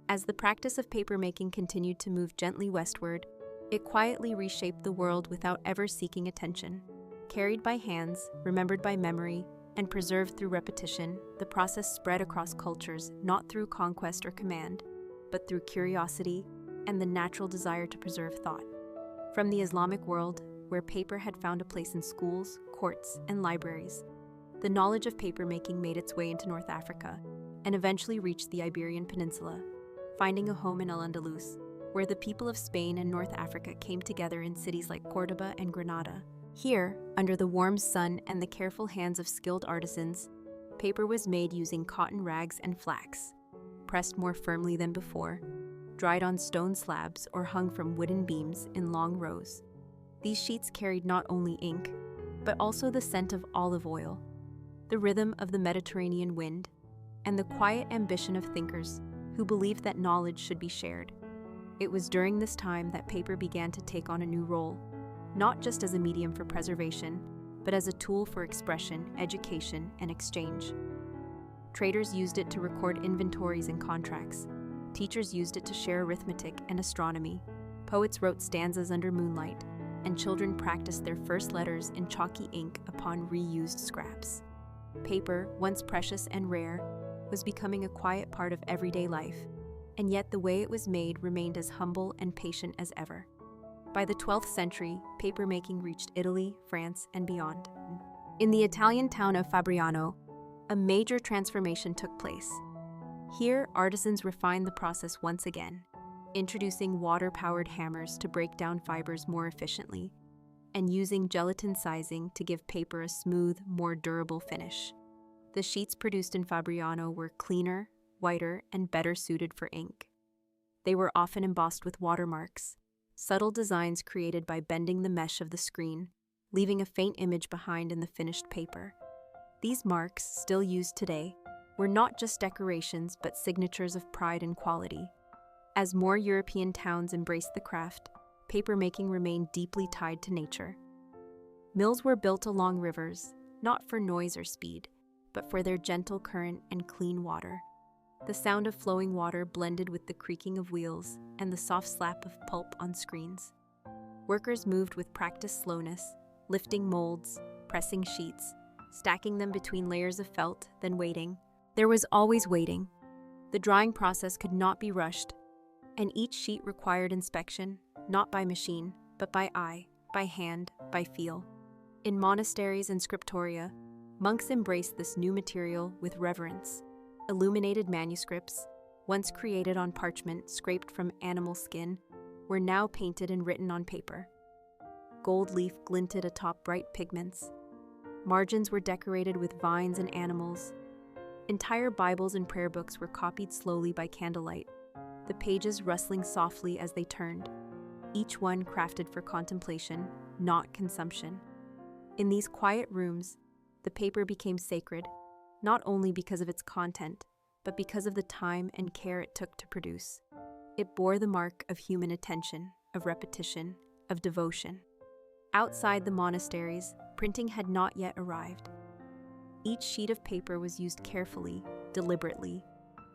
As the practice of papermaking continued to move gently westward, it quietly reshaped the world without ever seeking attention. Carried by hands, remembered by memory, and preserved through repetition, the process spread across cultures not through conquest or command, but through curiosity and the natural desire to preserve thought. From the Islamic world, where paper had found a place in schools, courts, and libraries, the knowledge of papermaking made its way into North Africa and eventually reached the Iberian Peninsula, finding a home in Al-Andalus, where the people of Spain and North Africa came together in cities like Córdoba and Granada. Here, under the warm sun and the careful hands of skilled artisans, paper was made using cotton rags and flax, pressed more firmly than before, dried on stone slabs or hung from wooden beams in long rows. These sheets carried not only ink, but also the scent of olive oil, the rhythm of the Mediterranean wind, and the quiet ambition of thinkers who believed that knowledge should be shared. It was during this time that paper began to take on a new role, not just as a medium for preservation, but as a tool for expression, education, and exchange. Traders used it to record inventories and contracts. Teachers used it to share arithmetic and astronomy. Poets wrote stanzas under moonlight, and children practiced their first letters in chalky ink upon reused scraps. Paper, once precious and rare, was becoming a quiet part of everyday life, and yet the way it was made remained as humble and patient as ever. By the 12th century, papermaking reached Italy, France, and beyond. In the Italian town of Fabriano, a major transformation took place. Here, artisans refined the process once again, introducing water-powered hammers to break down fibers more efficiently, and using gelatin sizing to give paper a smooth, more durable finish. The sheets produced in Fabriano were cleaner, whiter, and better suited for ink. They were often embossed with watermarks, subtle designs created by bending the mesh of the screen, leaving a faint image behind in the finished paper. These marks, still used today, were not just decorations but signatures of pride and quality. As more European towns embraced the craft, papermaking remained deeply tied to nature. Mills were built along rivers, not for noise or speed, but for their gentle current and clean water. The sound of flowing water blended with the creaking of wheels and the soft slap of pulp on screens. Workers moved with practiced slowness, lifting molds, pressing sheets, stacking them between layers of felt, then waiting. There was always waiting. The drying process could not be rushed, and each sheet required inspection, not by machine, but by eye, by hand, by feel. In monasteries and scriptoria, monks embraced this new material with reverence. Illuminated manuscripts, once created on parchment scraped from animal skin, were now painted and written on paper. Gold leaf glinted atop bright pigments. Margins were decorated with vines and animals. Entire Bibles and prayer books were copied slowly by candlelight, the pages rustling softly as they turned, each one crafted for contemplation, not consumption. In these quiet rooms, the paper became sacred, not only because of its content, but because of the time and care it took to produce. It bore the mark of human attention, of repetition, of devotion. Outside the monasteries, printing had not yet arrived. Each sheet of paper was used carefully, deliberately.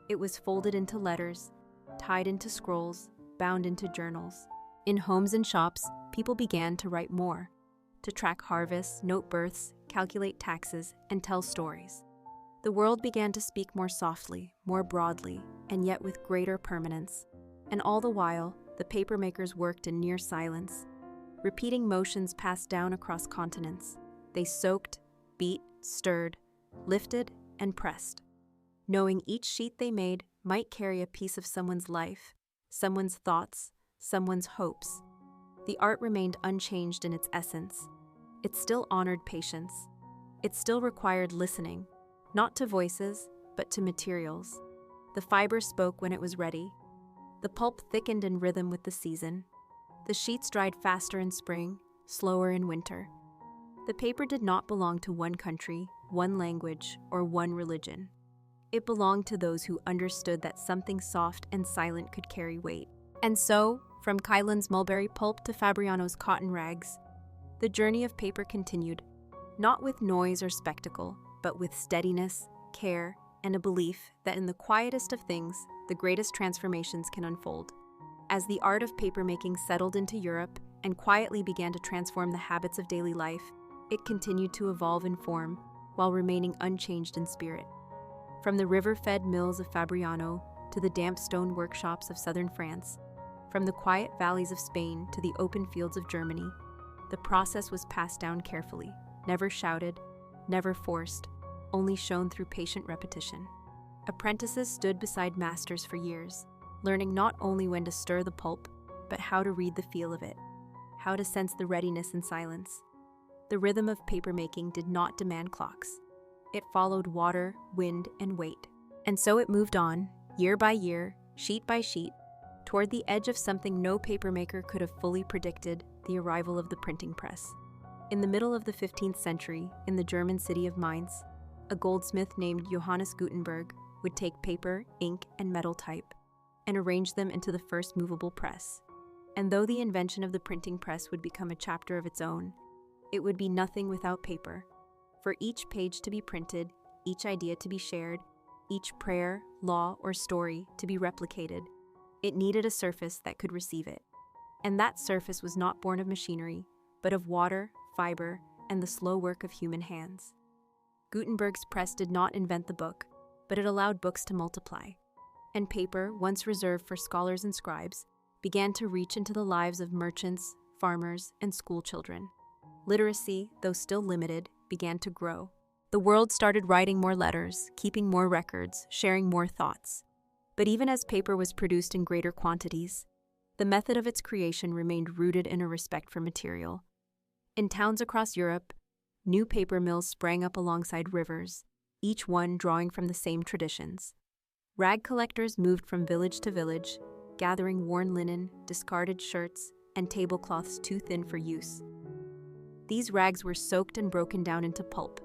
It was folded into letters, tied into scrolls, bound into journals. In homes and shops, people began to write more, to track harvests, note births, calculate taxes, and tell stories. The world began to speak more softly, more broadly, and yet with greater permanence. And all the while, the papermakers worked in near silence. Repeating motions passed down across continents. They soaked, beat, stirred, lifted, and pressed, knowing each sheet they made might carry a piece of someone's life, someone's thoughts, someone's hopes. The art remained unchanged in its essence. It still honored patience. It still required listening, not to voices, but to materials. The fiber spoke when it was ready. The pulp thickened in rhythm with the season. The sheets dried faster in spring, slower in winter. The paper did not belong to one country, one language, or one religion. It belonged to those who understood that something soft and silent could carry weight. And so, from Kylan's mulberry pulp to Fabriano's cotton rags, the journey of paper continued, not with noise or spectacle, but with steadiness, care, and a belief that in the quietest of things, the greatest transformations can unfold. As the art of papermaking settled into Europe and quietly began to transform the habits of daily life, it continued to evolve in form while remaining unchanged in spirit. From the river-fed mills of Fabriano to the damp stone workshops of southern France, from the quiet valleys of Spain to the open fields of Germany, the process was passed down carefully, never shouted, never forced, only shown through patient repetition. Apprentices stood beside masters for years, learning not only when to stir the pulp, but how to read the feel of it, how to sense the readiness in silence. The rhythm of papermaking did not demand clocks. It followed water, wind, and weight. And so it moved on, year by year, sheet by sheet, toward the edge of something no papermaker could have fully predicted, the arrival of the printing press. In the middle of the 15th century, in the German city of Mainz, a goldsmith named Johannes Gutenberg would take paper, ink, and metal type, and arrange them into the first movable press. And though the invention of the printing press would become a chapter of its own, it would be nothing without paper. For each page to be printed, each idea to be shared, each prayer, law, or story to be replicated, it needed a surface that could receive it. And that surface was not born of machinery, but of water, fiber, and the slow work of human hands. Gutenberg's press did not invent the book, but it allowed books to multiply. And paper, once reserved for scholars and scribes, began to reach into the lives of merchants, farmers, and schoolchildren. Literacy, though still limited, began to grow. The world started writing more letters, keeping more records, sharing more thoughts. But even as paper was produced in greater quantities, the method of its creation remained rooted in a respect for material. In towns across Europe, new paper mills sprang up alongside rivers, each one drawing from the same traditions. Rag collectors moved from village to village, gathering worn linen, discarded shirts, and tablecloths too thin for use. These rags were soaked and broken down into pulp,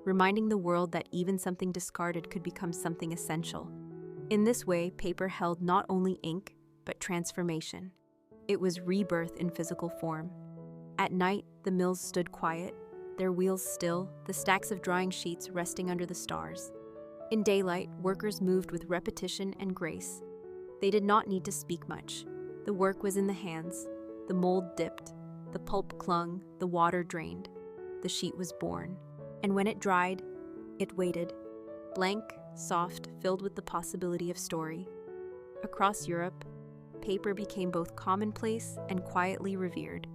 reminding the world that even something discarded could become something essential. In this way, paper held not only ink, but transformation. It was rebirth in physical form. At night, the mills stood quiet, their wheels still, the stacks of drying sheets resting under the stars. In daylight, workers moved with repetition and grace. They did not need to speak much. The work was in the hands, the mold dipped, the pulp clung, the water drained. The sheet was born. And when it dried, it waited, blank, soft, filled with the possibility of story. Across Europe, paper became both commonplace and quietly revered.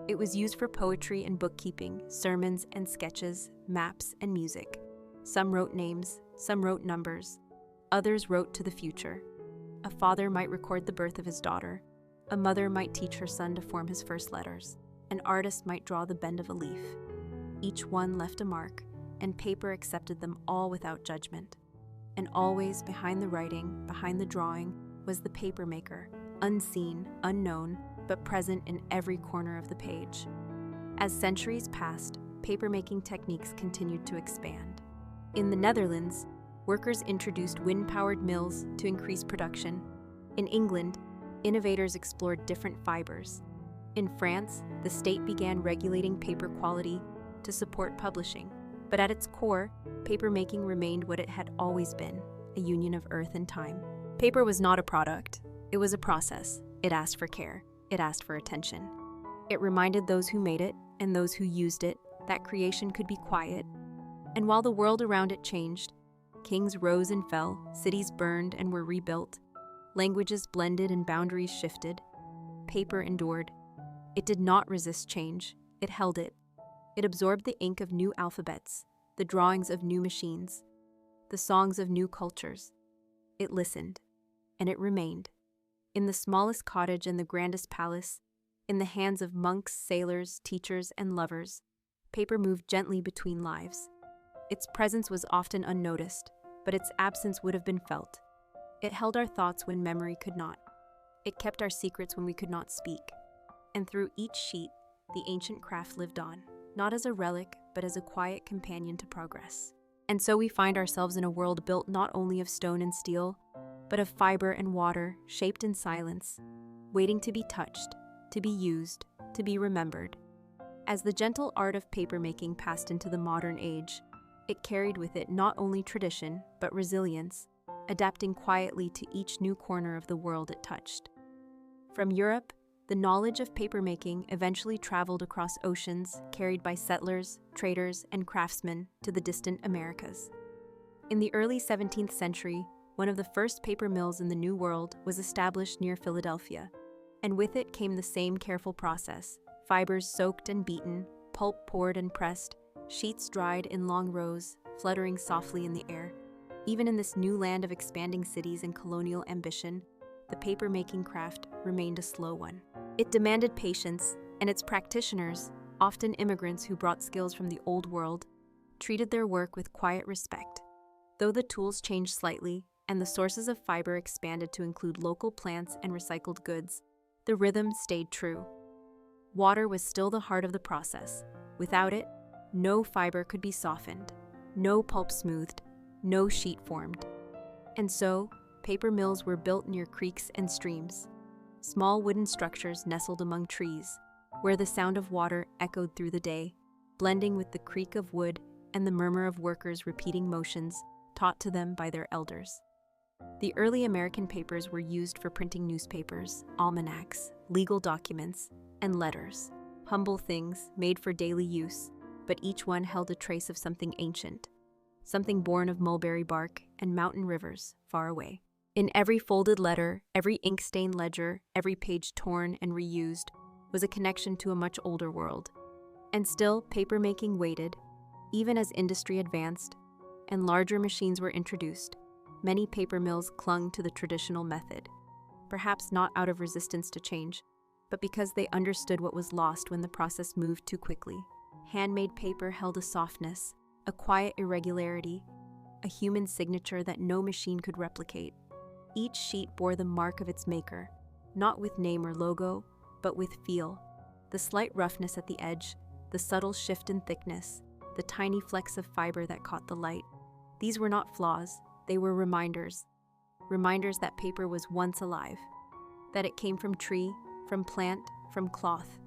It was used for poetry and bookkeeping, sermons and sketches, maps and music. Some wrote names, some wrote numbers, others wrote to the future. A father might record the birth of his daughter, a mother might teach her son to form his first letters, an artist might draw the bend of a leaf. Each one left a mark, and paper accepted them all without judgment. And always behind the writing, behind the drawing, was the paper maker, unseen, unknown, but present in every corner of the page. As centuries passed, paper-making techniques continued to expand. In the Netherlands, workers introduced wind-powered mills to increase production. In England, innovators explored different fibers. In France, the state began regulating paper quality to support publishing. But at its core, paper-making remained what it had always been, a union of earth and time. Paper was not a product. It was a process. It asked for care. It asked for attention. It reminded those who made it and those who used it that creation could be quiet. And while the world around it changed, kings rose and fell, cities burned and were rebuilt, languages blended and boundaries shifted, paper endured. It did not resist change. It held it. It absorbed the ink of new alphabets, the drawings of new machines, the songs of new cultures. It listened, and it remained. In the smallest cottage and the grandest palace, in the hands of monks, sailors, teachers, and lovers, paper moved gently between lives. Its presence was often unnoticed, but its absence would have been felt. It held our thoughts when memory could not. It kept our secrets when we could not speak. And through each sheet, the ancient craft lived on, not as a relic, but as a quiet companion to progress. And so we find ourselves in a world built not only of stone and steel, but of fiber and water, shaped in silence, waiting to be touched, to be used, to be remembered. As the gentle art of papermaking passed into the modern age, it carried with it not only tradition, but resilience, adapting quietly to each new corner of the world it touched. From Europe, the knowledge of papermaking eventually traveled across oceans, carried by settlers, traders, and craftsmen to the distant Americas. In the early 17th century, one of the first paper mills in the New World was established near Philadelphia, and with it came the same careful process: fibers soaked and beaten, pulp poured and pressed, sheets dried in long rows, fluttering softly in the air. Even in this new land of expanding cities and colonial ambition, the paper-making craft remained a slow one. It demanded patience, and its practitioners, often immigrants who brought skills from the old world, treated their work with quiet respect. Though the tools changed slightly, and the sources of fiber expanded to include local plants and recycled goods, the rhythm stayed true. Water was still the heart of the process. Without it, no fiber could be softened, no pulp smoothed, no sheet formed. And so, paper mills were built near creeks and streams, small wooden structures nestled among trees, where the sound of water echoed through the day, blending with the creak of wood and the murmur of workers repeating motions taught to them by their elders. The early American papers were used for printing newspapers, almanacs, legal documents, and letters, humble things made for daily use, but each one held a trace of something ancient, something born of mulberry bark and mountain rivers far away. In every folded letter, every ink-stained ledger, every page torn and reused, was a connection to a much older world. And still, papermaking waited, even as industry advanced and larger machines were introduced. many paper mills clung to the traditional method, perhaps not out of resistance to change, but because they understood what was lost when the process moved too quickly. Handmade paper held a softness, a quiet irregularity, a human signature that no machine could replicate. Each sheet bore the mark of its maker, not with name or logo, but with feel. The slight roughness at the edge, the subtle shift in thickness, the tiny flecks of fiber that caught the light. These were not flaws, they were reminders. Reminders that paper was once alive, that it came from tree, from plant, from cloth,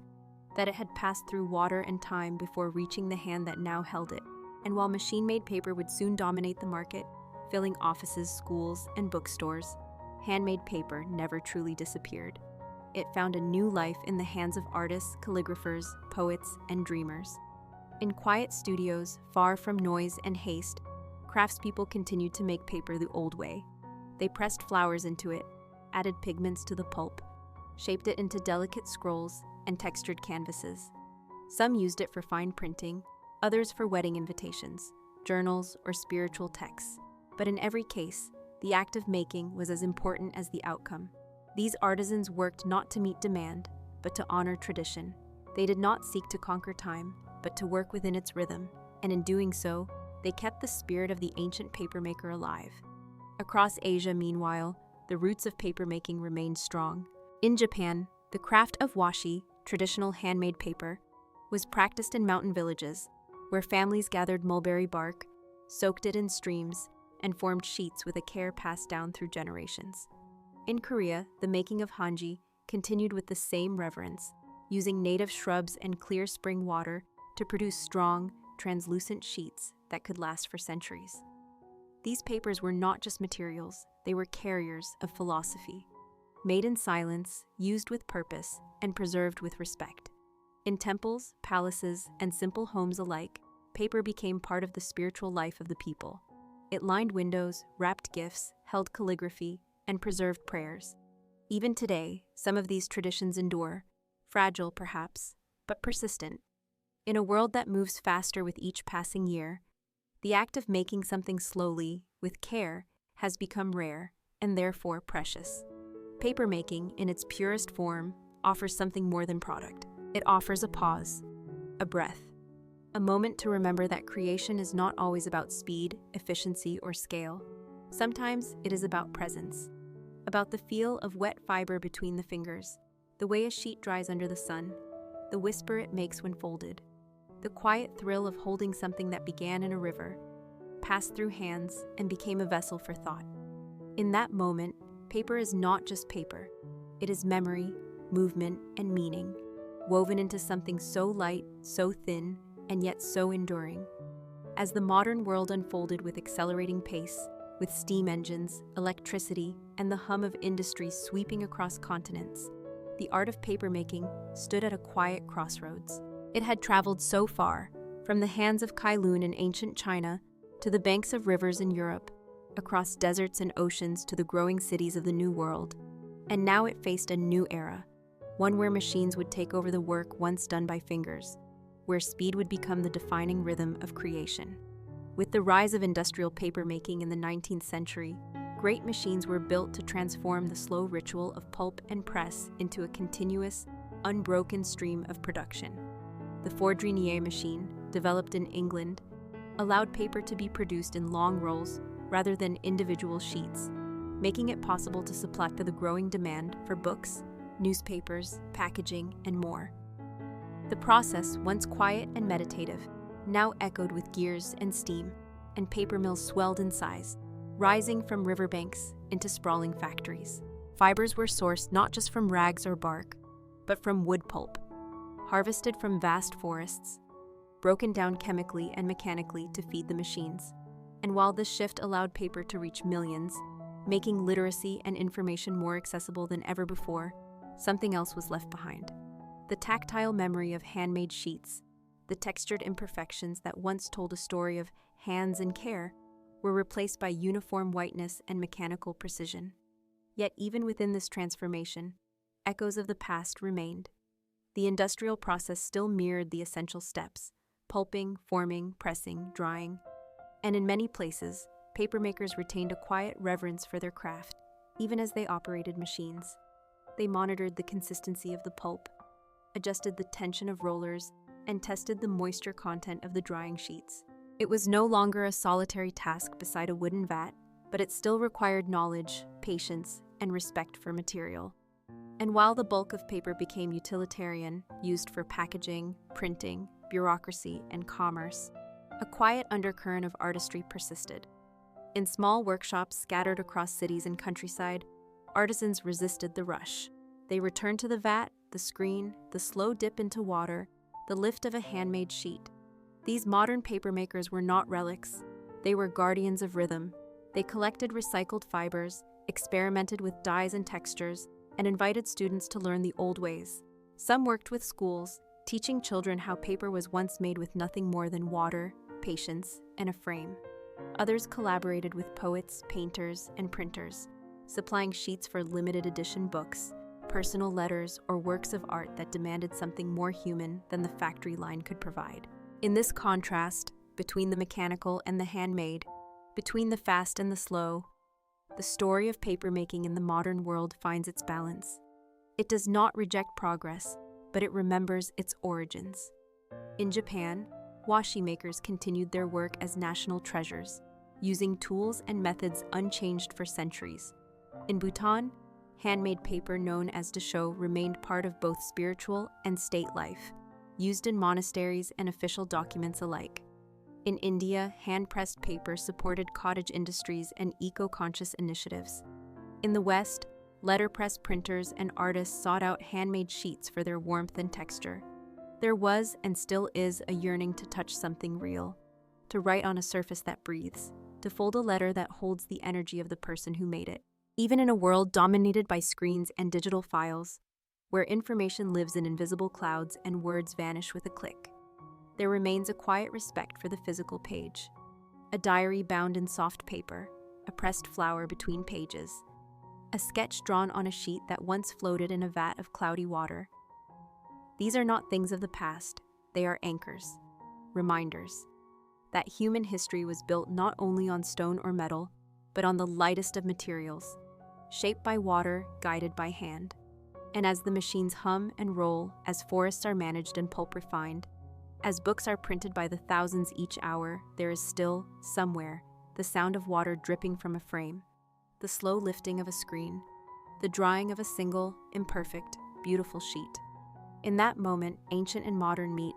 that it had passed through water and time before reaching the hand that now held it. And while machine-made paper would soon dominate the market, filling offices, schools, and bookstores, handmade paper never truly disappeared. It found a new life in the hands of artists, calligraphers, poets, and dreamers. In quiet studios, far from noise and haste, craftspeople continued to make paper the old way. They pressed flowers into it, added pigments to the pulp, shaped it into delicate scrolls and textured canvases. Some used it for fine printing, others for wedding invitations, journals, or spiritual texts. But in every case, the act of making was as important as the outcome. These artisans worked not to meet demand, but to honor tradition. They did not seek to conquer time, but to work within its rhythm, and in doing so, they kept the spirit of the ancient papermaker alive. Across Asia, meanwhile, the roots of papermaking remained strong. In Japan, the craft of washi, traditional handmade paper, was practiced in mountain villages, where families gathered mulberry bark, soaked it in streams, and formed sheets with a care passed down through generations. In Korea, the making of hanji continued with the same reverence, using native shrubs and clear spring water to produce strong, translucent sheets that could last for centuries. These papers were not just materials, they were carriers of philosophy. Made in silence, used with purpose, and preserved with respect. In temples, palaces, and simple homes alike, paper became part of the spiritual life of the people. It lined windows, wrapped gifts, held calligraphy, and preserved prayers. Even today, some of these traditions endure, fragile perhaps, but persistent. In a world that moves faster with each passing year, the act of making something slowly, with care, has become rare, and therefore precious. Papermaking, in its purest form, offers something more than product. It offers a pause, a breath, a moment to remember that creation is not always about speed, efficiency, or scale. Sometimes it is about presence, about the feel of wet fiber between the fingers, the way a sheet dries under the sun, the whisper it makes when folded, the quiet thrill of holding something that began in a river, passed through hands, and became a vessel for thought. In that moment, paper is not just paper. It is memory, movement, and meaning, woven into something so light, so thin, and yet so enduring. As the modern world unfolded with accelerating pace, with steam engines, electricity, and the hum of industry sweeping across continents, the art of papermaking stood at a quiet crossroads. It had traveled so far, from the hands of Kowloon in ancient China to the banks of rivers in Europe, across deserts and oceans to the growing cities of the New World. And now it faced a new era, one where machines would take over the work once done by fingers, where speed would become the defining rhythm of creation. With the rise of industrial papermaking in the 19th century, great machines were built to transform the slow ritual of pulp and press into a continuous, unbroken stream of production. The Fourdrinier machine, developed in England, allowed paper to be produced in long rolls rather than individual sheets, making it possible to supply to the growing demand for books, newspapers, packaging, and more. The process, once quiet and meditative, now echoed with gears and steam, and paper mills swelled in size, rising from riverbanks into sprawling factories. Fibers were sourced not just from rags or bark, but from wood pulp, harvested from vast forests, broken down chemically and mechanically to feed the machines. And while this shift allowed paper to reach millions, making literacy and information more accessible than ever before, something else was left behind. The tactile memory of handmade sheets, the textured imperfections that once told a story of hands and care, were replaced by uniform whiteness and mechanical precision. Yet even within this transformation, echoes of the past remained. The industrial process still mirrored the essential steps: pulping, forming, pressing, drying, and in many places, papermakers retained a quiet reverence for their craft, even as they operated machines. They monitored the consistency of the pulp, adjusted the tension of rollers, and tested the moisture content of the drying sheets. It was no longer a solitary task beside a wooden vat, but it still required knowledge, patience, and respect for material. And while the bulk of paper became utilitarian, used for packaging, printing, bureaucracy, and commerce, a quiet undercurrent of artistry persisted. In small workshops scattered across cities and countryside, artisans resisted the rush. They returned to the vat, the screen, the slow dip into water, the lift of a handmade sheet. These modern papermakers were not relics. They were guardians of rhythm. They collected recycled fibers, experimented with dyes and textures, and invited students to learn the old ways. Some worked with schools, teaching children how paper was once made with nothing more than water, patience, and a frame. Others collaborated with poets, painters, and printers, supplying sheets for limited edition books, personal letters, or works of art that demanded something more human than the factory line could provide. In this contrast, between the mechanical and the handmade, between the fast and the slow, the story of papermaking in the modern world finds its balance. It does not reject progress, but it remembers its origins. In Japan, washi makers continued their work as national treasures, using tools and methods unchanged for centuries. In Bhutan, handmade paper known as dasho remained part of both spiritual and state life, used in monasteries and official documents alike. In India, hand-pressed paper supported cottage industries and eco-conscious initiatives. In the West, letterpress printers and artists sought out handmade sheets for their warmth and texture. There was and still is a yearning to touch something real, to write on a surface that breathes, to fold a letter that holds the energy of the person who made it. Even in a world dominated by screens and digital files, where information lives in invisible clouds and words vanish with a click, there remains a quiet respect for the physical page. A diary bound in soft paper, a pressed flower between pages, a sketch drawn on a sheet that once floated in a vat of cloudy water. These are not things of the past, they are anchors, reminders that human history was built not only on stone or metal, but on the lightest of materials, shaped by water, guided by hand. And as the machines hum and roll, as forests are managed and pulp refined, as books are printed by the thousands each hour, there is still, somewhere, the sound of water dripping from a frame, the slow lifting of a screen, the drying of a single, imperfect, beautiful sheet. In that moment, ancient and modern meet,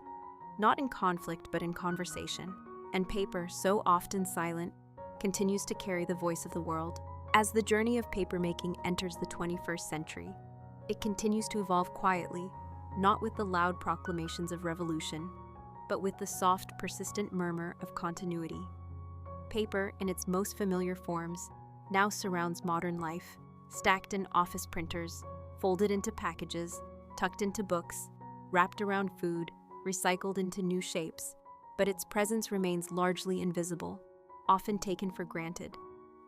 not in conflict but in conversation, and paper, so often silent, continues to carry the voice of the world. As the journey of papermaking enters the 21st century, it continues to evolve quietly, not with the loud proclamations of revolution, but with the soft, persistent murmur of continuity. Paper, in its most familiar forms, now surrounds modern life, stacked in office printers, folded into packages, tucked into books, wrapped around food, recycled into new shapes, but its presence remains largely invisible, often taken for granted,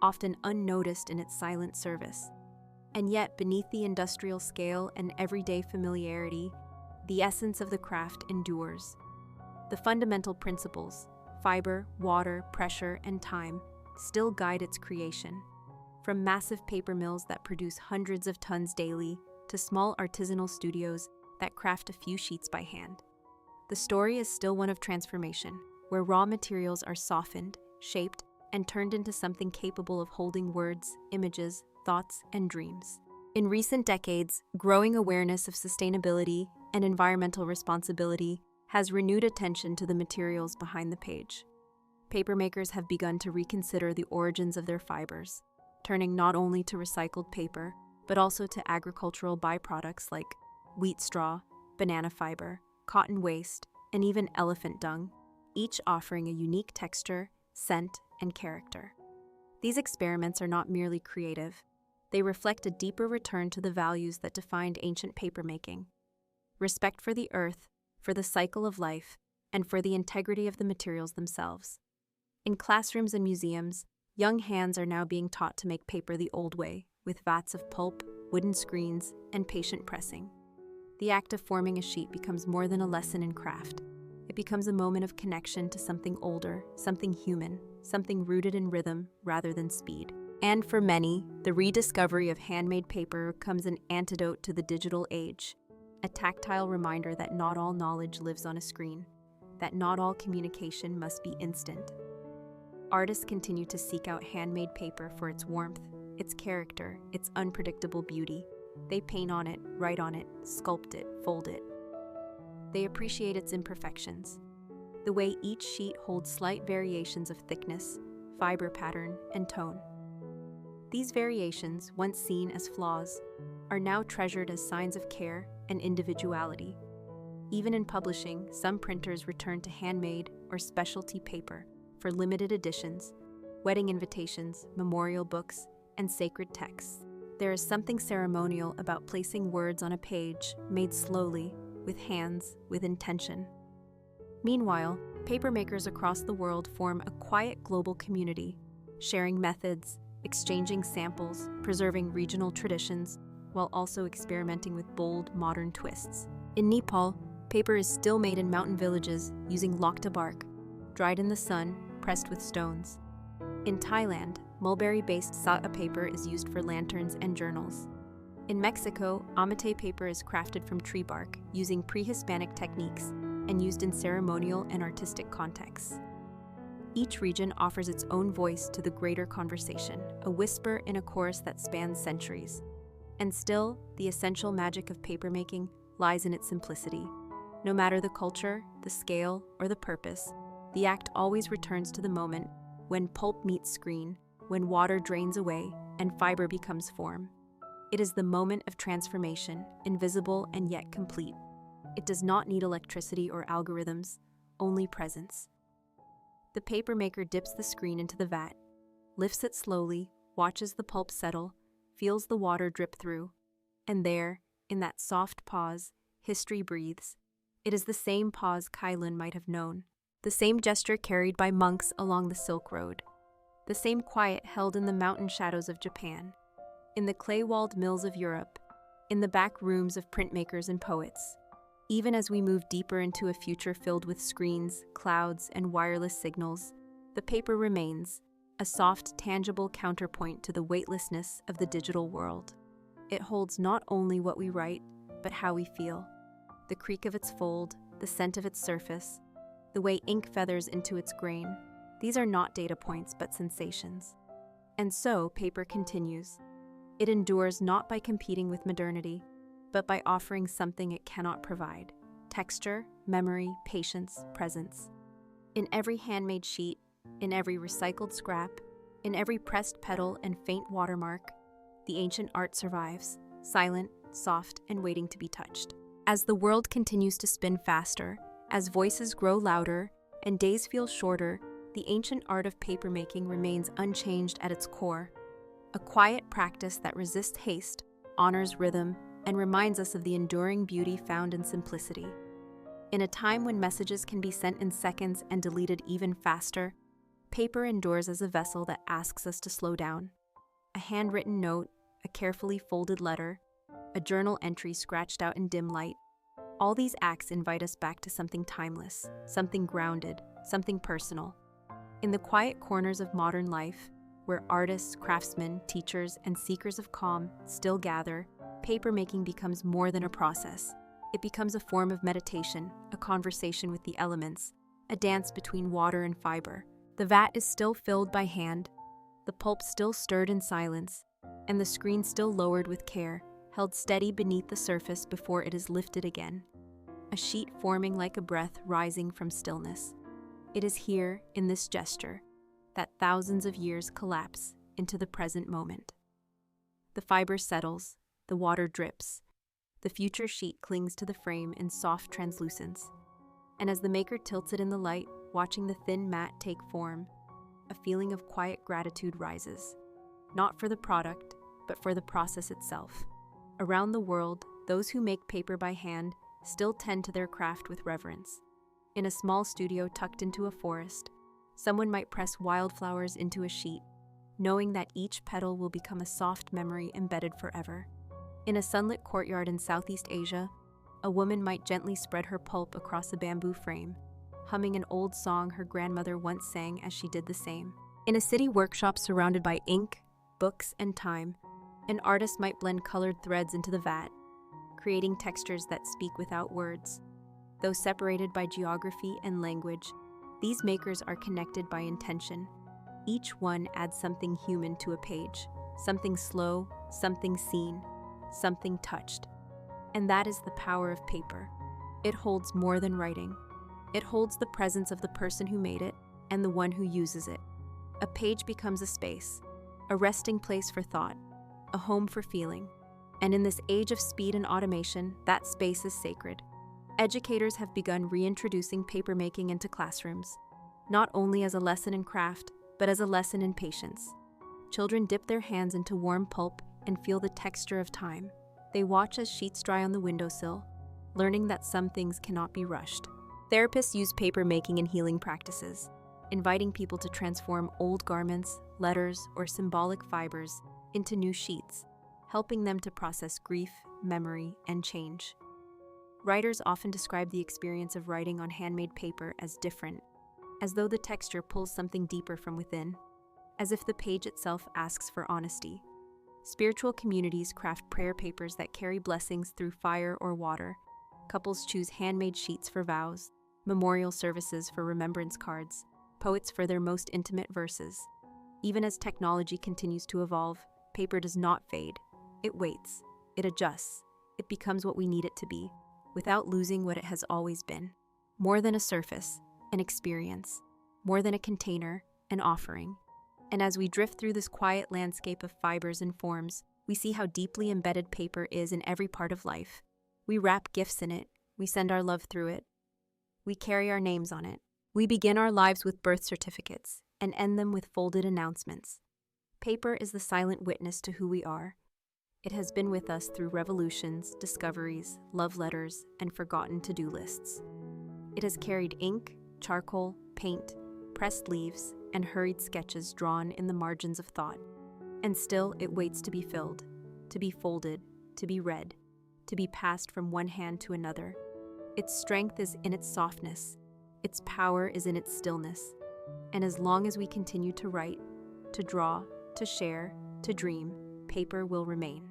often unnoticed in its silent service. And yet, beneath the industrial scale and everyday familiarity, the essence of the craft endures. The fundamental principles, fiber, water, pressure, and time, still guide its creation. From massive paper mills that produce hundreds of tons daily to small artisanal studios that craft a few sheets by hand. The story is still one of transformation, where raw materials are softened, shaped, and turned into something capable of holding words, images, thoughts, and dreams. In recent decades, growing awareness of sustainability and environmental responsibility has renewed attention to the materials behind the page. Papermakers have begun to reconsider the origins of their fibers, turning not only to recycled paper, but also to agricultural byproducts like wheat straw, banana fiber, cotton waste, and even elephant dung, each offering a unique texture, scent, and character. These experiments are not merely creative, they reflect a deeper return to the values that defined ancient papermaking: respect for the earth, for the cycle of life, and for the integrity of the materials themselves. In classrooms and museums, young hands are now being taught to make paper the old way, with vats of pulp, wooden screens, and patient pressing. The act of forming a sheet becomes more than a lesson in craft. It becomes a moment of connection to something older, something human, something rooted in rhythm rather than speed. And for many, the rediscovery of handmade paper becomes an antidote to the digital age, a tactile reminder that not all knowledge lives on a screen, that not all communication must be instant. Artists continue to seek out handmade paper for its warmth, its character, its unpredictable beauty. They paint on it, write on it, sculpt it, fold it. They appreciate its imperfections, the way each sheet holds slight variations of thickness, fiber pattern, and tone. These variations, once seen as flaws, are now treasured as signs of care and individuality. Even in publishing, some printers return to handmade or specialty paper for limited editions, wedding invitations, memorial books, and sacred texts. There is something ceremonial about placing words on a page, made slowly, with hands, with intention. Meanwhile, papermakers across the world form a quiet global community, sharing methods, exchanging samples, preserving regional traditions, while also experimenting with bold, modern twists. In Nepal, paper is still made in mountain villages using lokta bark, dried in the sun, pressed with stones. In Thailand, mulberry-based sata paper is used for lanterns and journals. In Mexico, amate paper is crafted from tree bark, using pre-Hispanic techniques, and used in ceremonial and artistic contexts. Each region offers its own voice to the greater conversation, a whisper in a chorus that spans centuries. And still, the essential magic of papermaking lies in its simplicity. No matter the culture, the scale, or the purpose, the act always returns to the moment when pulp meets screen, when water drains away, and fiber becomes form. It is the moment of transformation, invisible and yet complete. It does not need electricity or algorithms, only presence. The papermaker dips the screen into the vat, lifts it slowly, watches the pulp settle, feels the water drip through, and there, in that soft pause, history breathes. It is the same pause Kylun might have known, the same gesture carried by monks along the Silk Road, the same quiet held in the mountain shadows of Japan, in the clay-walled mills of Europe, in the back rooms of printmakers and poets. Even as we move deeper into a future filled with screens, clouds, and wireless signals, the paper remains, a soft, tangible counterpoint to the weightlessness of the digital world. It holds not only what we write, but how we feel. The creak of its fold, the scent of its surface, the way ink feathers into its grain. These are not data points, but sensations. And so, paper continues. It endures not by competing with modernity, but by offering something it cannot provide: texture, memory, patience, presence. In every handmade sheet, in every recycled scrap, in every pressed petal and faint watermark, the ancient art survives, silent, soft, and waiting to be touched. As the world continues to spin faster, as voices grow louder, and days feel shorter, the ancient art of papermaking remains unchanged at its core. A quiet practice that resists haste, honors rhythm, and reminds us of the enduring beauty found in simplicity. In a time when messages can be sent in seconds and deleted even faster, paper endures as a vessel that asks us to slow down. A handwritten note, a carefully folded letter, a journal entry scratched out in dim light, all these acts invite us back to something timeless, something grounded, something personal. In the quiet corners of modern life, where artists, craftsmen, teachers, and seekers of calm still gather, papermaking becomes more than a process. It becomes a form of meditation, a conversation with the elements, a dance between water and fiber. The vat is still filled by hand, the pulp still stirred in silence, and the screen still lowered with care, held steady beneath the surface before it is lifted again. A sheet forming like a breath rising from stillness. It is here, in this gesture, that thousands of years collapse into the present moment. The fiber settles, the water drips, the future sheet clings to the frame in soft translucence. And as the maker tilts it in the light, watching the thin mat take form, a feeling of quiet gratitude rises, not for the product, but for the process itself. Around the world, those who make paper by hand still tend to their craft with reverence. In a small studio tucked into a forest, someone might press wildflowers into a sheet, knowing that each petal will become a soft memory embedded forever. In a sunlit courtyard in Southeast Asia, a woman might gently spread her pulp across a bamboo frame, humming an old song her grandmother once sang as she did the same. In a city workshop surrounded by ink, books, and time, an artist might blend colored threads into the vat, creating textures that speak without words. Though separated by geography and language, these makers are connected by intention. Each one adds something human to a page, something slow, something seen, something touched. And that is the power of paper. It holds more than writing. It holds the presence of the person who made it and the one who uses it. A page becomes a space, a resting place for thought, a home for feeling. And in this age of speed and automation, that space is sacred. Educators have begun reintroducing papermaking into classrooms, not only as a lesson in craft, but as a lesson in patience. Children dip their hands into warm pulp and feel the texture of time. They watch as sheets dry on the windowsill, learning that some things cannot be rushed. Therapists use papermaking in healing practices, inviting people to transform old garments, letters, or symbolic fibers into new sheets, helping them to process grief, memory, and change. Writers often describe the experience of writing on handmade paper as different, as though the texture pulls something deeper from within, as if the page itself asks for honesty. Spiritual communities craft prayer papers that carry blessings through fire or water. Couples choose handmade sheets for vows, memorial services for remembrance cards, poets for their most intimate verses. Even as technology continues to evolve, paper does not fade. It waits, it adjusts, it becomes what we need it to be, without losing what it has always been. More than a surface, an experience. More than a container, an offering. And as we drift through this quiet landscape of fibers and forms, we see how deeply embedded paper is in every part of life. We wrap gifts in it, we send our love through it, we carry our names on it. We begin our lives with birth certificates and end them with folded announcements. Paper is the silent witness to who we are. It has been with us through revolutions, discoveries, love letters, and forgotten to-do lists. It has carried ink, charcoal, paint, pressed leaves, and hurried sketches drawn in the margins of thought. And still it waits to be filled, to be folded, to be read, to be passed from one hand to another. Its strength is in its softness. Its power is in its stillness. And as long as we continue to write, to draw, to share, to dream, paper will remain.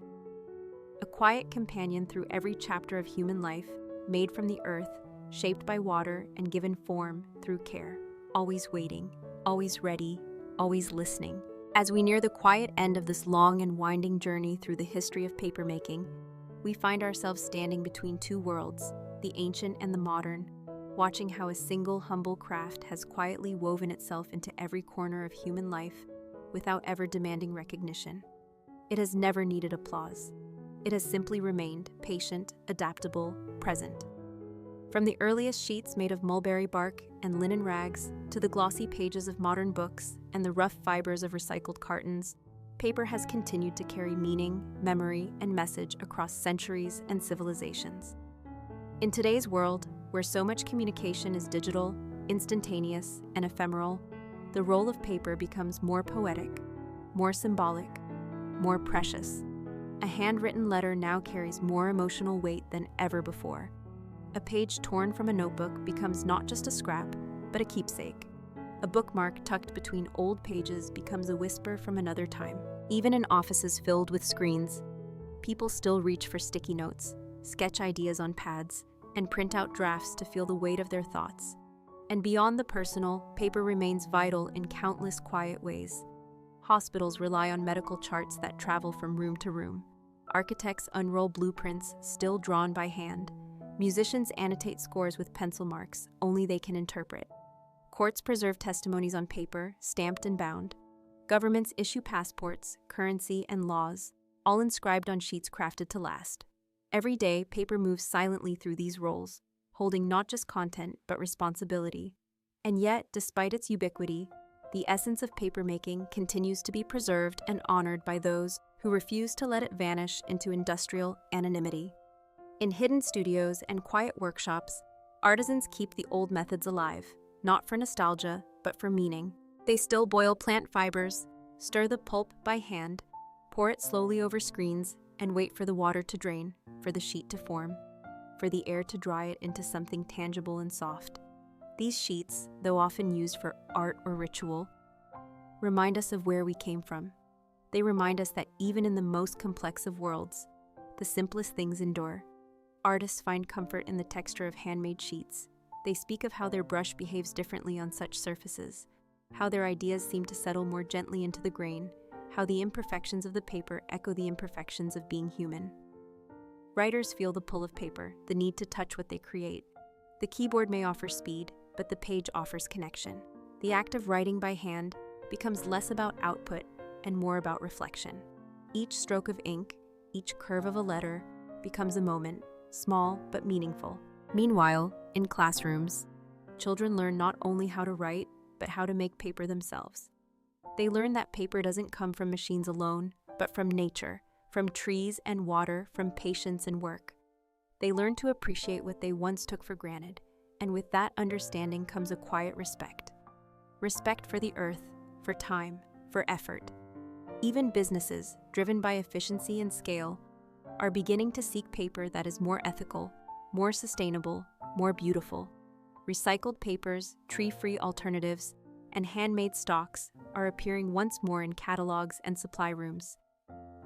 A quiet companion through every chapter of human life, made from the earth, shaped by water and given form through care. Always waiting, always ready, always listening. As we near the quiet end of this long and winding journey through the history of papermaking, we find ourselves standing between two worlds, the ancient and the modern, watching how a single humble craft has quietly woven itself into every corner of human life without ever demanding recognition. It has never needed applause. It has simply remained patient, adaptable, present. From the earliest sheets made of mulberry bark and linen rags to the glossy pages of modern books and the rough fibers of recycled cartons, paper has continued to carry meaning, memory, and message across centuries and civilizations. In today's world, where so much communication is digital, instantaneous, and ephemeral, the role of paper becomes more poetic, more symbolic, more precious. A handwritten letter now carries more emotional weight than ever before. A page torn from a notebook becomes not just a scrap, but a keepsake. A bookmark tucked between old pages becomes a whisper from another time. Even in offices filled with screens, people still reach for sticky notes, sketch ideas on pads, and print out drafts to feel the weight of their thoughts. And beyond the personal, paper remains vital in countless quiet ways. Hospitals rely on medical charts that travel from room to room. Architects unroll blueprints still drawn by hand. Musicians annotate scores with pencil marks only they can interpret. Courts preserve testimonies on paper, stamped and bound. Governments issue passports, currency, and laws, all inscribed on sheets crafted to last. Every day, paper moves silently through these rolls, holding not just content, but responsibility. And yet, despite its ubiquity, the essence of papermaking continues to be preserved and honored by those who refuse to let it vanish into industrial anonymity. In hidden studios and quiet workshops, artisans keep the old methods alive, not for nostalgia, but for meaning. They still boil plant fibers, stir the pulp by hand, pour it slowly over screens, and wait for the water to drain, for the sheet to form, for the air to dry it into something tangible and soft. These sheets, though often used for art or ritual, remind us of where we came from. They remind us that even in the most complex of worlds, the simplest things endure. Artists find comfort in the texture of handmade sheets. They speak of how their brush behaves differently on such surfaces, how their ideas seem to settle more gently into the grain, how the imperfections of the paper echo the imperfections of being human. Writers feel the pull of paper, the need to touch what they create. The keyboard may offer speed, but the page offers connection. The act of writing by hand becomes less about output and more about reflection. Each stroke of ink, each curve of a letter, becomes a moment, small but meaningful. Meanwhile, in classrooms, children learn not only how to write, but how to make paper themselves. They learn that paper doesn't come from machines alone, but from nature, from trees and water, from patience and work. They learn to appreciate what they once took for granted, and with that understanding comes a quiet respect. Respect for the earth, for time, for effort. Even businesses, driven by efficiency and scale, are beginning to seek paper that is more ethical, more sustainable, more beautiful. Recycled papers, tree-free alternatives, and handmade stocks are appearing once more in catalogs and supply rooms,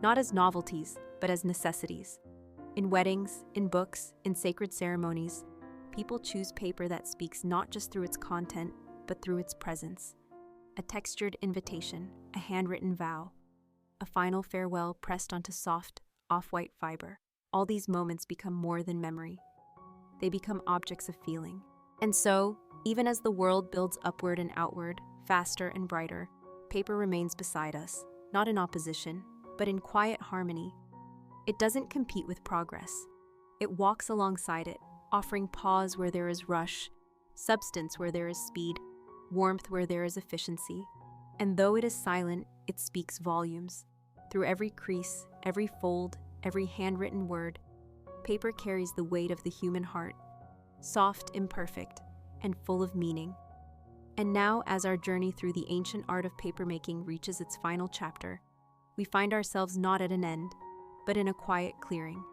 not as novelties, but as necessities. In weddings, in books, in sacred ceremonies, people choose paper that speaks not just through its content, but through its presence. A textured invitation, a handwritten vow, a final farewell pressed onto soft, off-white fiber. All these moments become more than memory. They become objects of feeling. And so, even as the world builds upward and outward, faster and brighter, paper remains beside us, not in opposition, but in quiet harmony. It doesn't compete with progress. It walks alongside it, offering pause where there is rush, substance where there is speed, warmth where there is efficiency. And though it is silent, it speaks volumes. Through every crease, every fold, every handwritten word, paper carries the weight of the human heart, soft, imperfect, and full of meaning. And now, as our journey through the ancient art of papermaking reaches its final chapter, we find ourselves not at an end, but in a quiet clearing,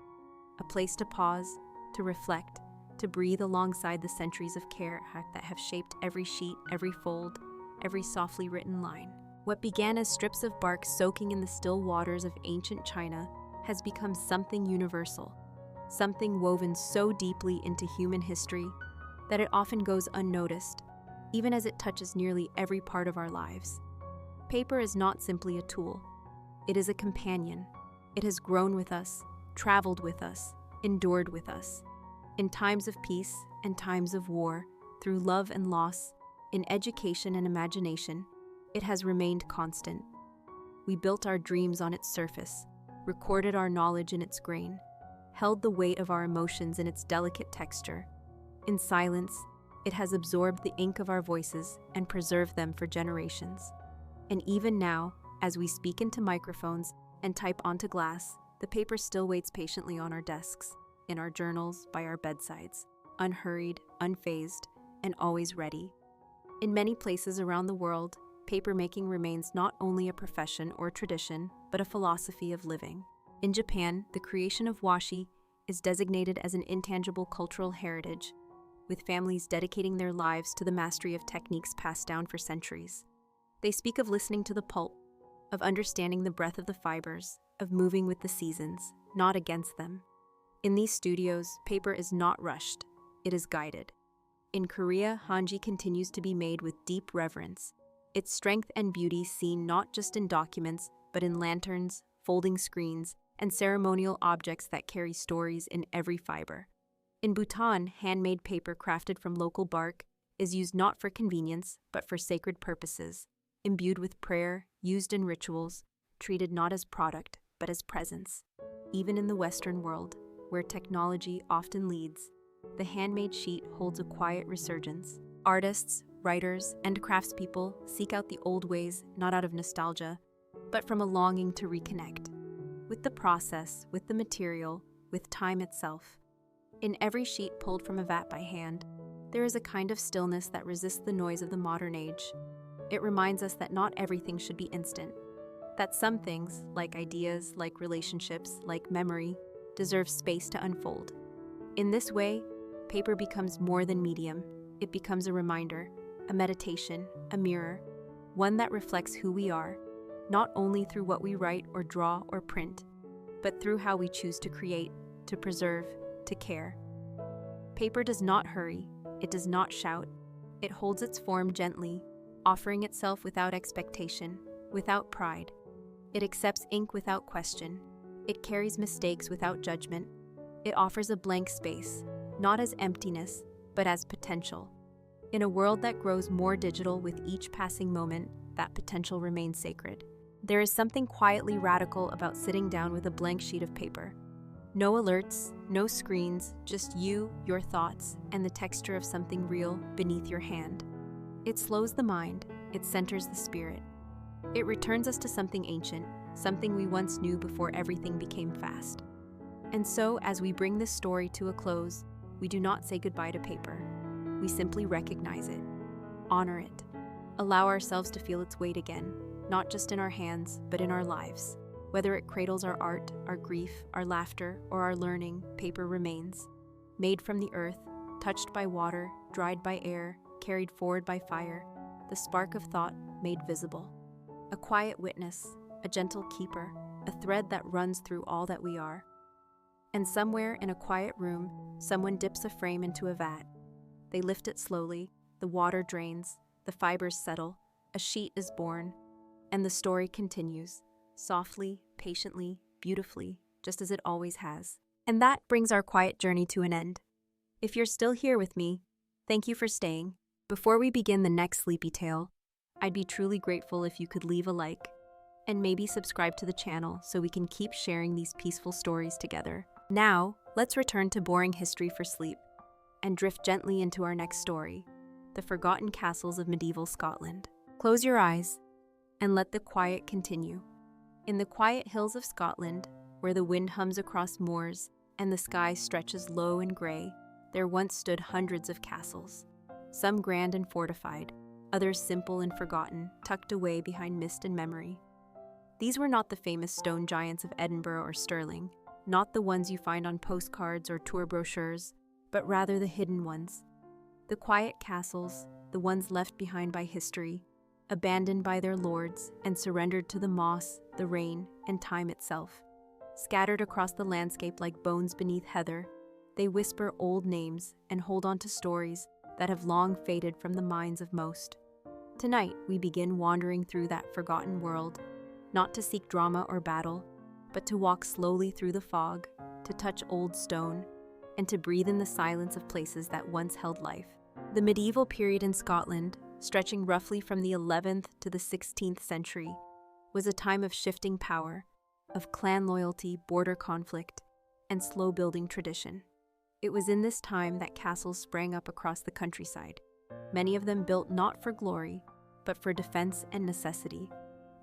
a place to pause, to reflect, to breathe alongside the centuries of care that have shaped every sheet, every fold, every softly written line. What began as strips of bark soaking in the still waters of ancient China has become something universal, something woven so deeply into human history that it often goes unnoticed, even as it touches nearly every part of our lives. Paper is not simply a tool. It is a companion. It has grown with us, traveled with us, endured with us. In times of peace and times of war, through love and loss, in education and imagination, it has remained constant. We built our dreams on its surface, recorded our knowledge in its grain, held the weight of our emotions in its delicate texture. In silence, it has absorbed the ink of our voices and preserved them for generations. And even now, as we speak into microphones and type onto glass, the paper still waits patiently on our desks, in our journals, by our bedsides, unhurried, unfazed, and always ready. In many places around the world, papermaking remains not only a profession or tradition, but a philosophy of living. In Japan, the creation of washi is designated as an intangible cultural heritage, with families dedicating their lives to the mastery of techniques passed down for centuries. They speak of listening to the pulp, of understanding the breath of the fibers, of moving with the seasons, not against them. In these studios, paper is not rushed, it is guided. In Korea, hanji continues to be made with deep reverence, its strength and beauty seen not just in documents, but in lanterns, folding screens, and ceremonial objects that carry stories in every fiber. In Bhutan, handmade paper crafted from local bark is used not for convenience, but for sacred purposes, imbued with prayer, used in rituals, treated not as product, but as presence. Even in the Western world, where technology often leads, the handmade sheet holds a quiet resurgence. Artists, writers, and craftspeople seek out the old ways not out of nostalgia, but from a longing to reconnect. With the process, with the material, with time itself. In every sheet pulled from a vat by hand, there is a kind of stillness that resists the noise of the modern age. It reminds us that not everything should be instant, that some things, like ideas, like relationships, like memory, deserve space to unfold. In this way, paper becomes more than medium. it becomes a reminder, a meditation, a mirror, one that reflects who we are, not only through what we write or draw or print, but through how we choose to create, to preserve, to care. Paper does not hurry, it does not shout, it holds its form gently, offering itself without expectation, without pride. It accepts ink without question, it carries mistakes without judgment, it offers a blank space, not as emptiness, but as potential. In a world that grows more digital with each passing moment, that potential remains sacred. There is something quietly radical about sitting down with a blank sheet of paper. No alerts, no screens, just you, your thoughts, and the texture of something real beneath your hand. It slows the mind, it centers the spirit. It returns us to something ancient, something we once knew before everything became fast. And so, as we bring this story to a close, we do not say goodbye to paper. We simply recognize it, honor it, allow ourselves to feel its weight again, not just in our hands, but in our lives. Whether it cradles our art, our grief, our laughter, or our learning, paper remains. Made from the earth, touched by water, dried by air, carried forward by fire, the spark of thought made visible. A quiet witness, a gentle keeper, a thread that runs through all that we are. And somewhere in a quiet room, someone dips a frame into a vat. They lift it slowly, the water drains, the fibers settle, a sheet is born, and the story continues, softly, patiently, beautifully, just as it always has. And that brings our quiet journey to an end. If you're still here with me, thank you for staying. Before we begin the next sleepy tale, I'd be truly grateful if you could leave a like and maybe subscribe to the channel so we can keep sharing these peaceful stories together. Now, let's return to boring history for sleep and drift gently into our next story, the forgotten castles of medieval Scotland. Close your eyes and let the quiet continue. In the quiet hills of Scotland, where the wind hums across moors and the sky stretches low and gray, there once stood hundreds of castles, some grand and fortified, others simple and forgotten, tucked away behind mist and memory. These were not the famous stone giants of Edinburgh or Stirling, not the ones you find on postcards or tour brochures, but rather the hidden ones. The quiet castles, the ones left behind by history, abandoned by their lords and surrendered to the moss, the rain, and time itself. Scattered across the landscape like bones beneath heather, they whisper old names and hold on to stories that have long faded from the minds of most. Tonight, we begin wandering through that forgotten world, not to seek drama or battle, but to walk slowly through the fog, to touch old stone, and to breathe in the silence of places that once held life. The medieval period in Scotland, stretching roughly from the 11th to the 16th century, was a time of shifting power, of clan loyalty, border conflict, and slow-building tradition. It was in this time that castles sprang up across the countryside, many of them built not for glory, but for defense and necessity.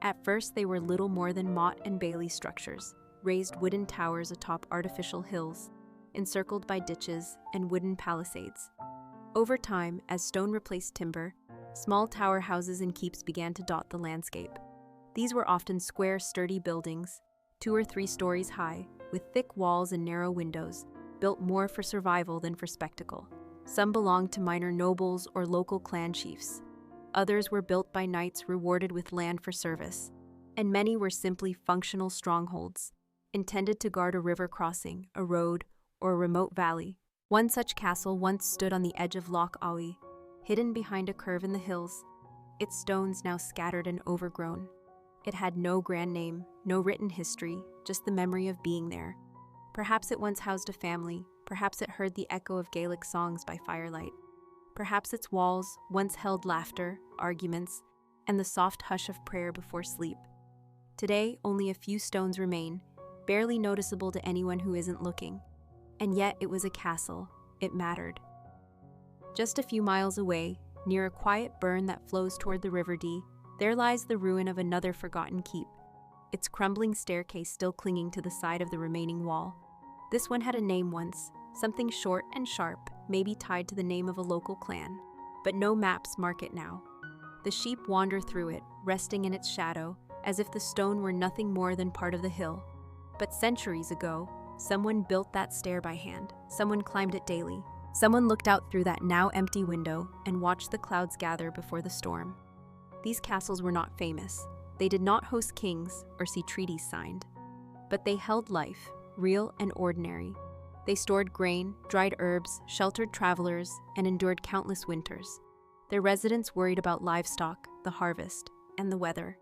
At first, they were little more than motte and bailey structures, raised wooden towers atop artificial hills, encircled by ditches and wooden palisades. Over time, as stone replaced timber, small tower houses and keeps began to dot the landscape. These were often square, sturdy buildings, 2 or 3 stories high, with thick walls and narrow windows, built more for survival than for spectacle. Some belonged to minor nobles or local clan chiefs. Others were built by knights rewarded with land for service, and many were simply functional strongholds, intended to guard a river crossing, a road, or a remote valley. One such castle once stood on the edge of Loch Awe, hidden behind a curve in the hills, its stones now scattered and overgrown. It had no grand name, no written history, just the memory of being there. Perhaps it once housed a family, perhaps it heard the echo of Gaelic songs by firelight. Perhaps its walls once held laughter, arguments, and the soft hush of prayer before sleep. Today, only a few stones remain, barely noticeable to anyone who isn't looking. And yet it was a castle. It mattered. Just a few miles away, near a quiet burn that flows toward the River Dee, there lies the ruin of another forgotten keep, its crumbling staircase still clinging to the side of the remaining wall. This one had a name once, something short and sharp, maybe tied to the name of a local clan, but no maps mark it now. The sheep wander through it, resting in its shadow, as if the stone were nothing more than part of the hill. But centuries ago, someone built that stair by hand. Someone climbed it daily. Someone looked out through that now empty window and watched the clouds gather before the storm. These castles were not famous. They did not host kings or see treaties signed. But they held life, real and ordinary. They stored grain, dried herbs, sheltered travelers, and endured countless winters. Their residents worried about livestock, the harvest, and the weather.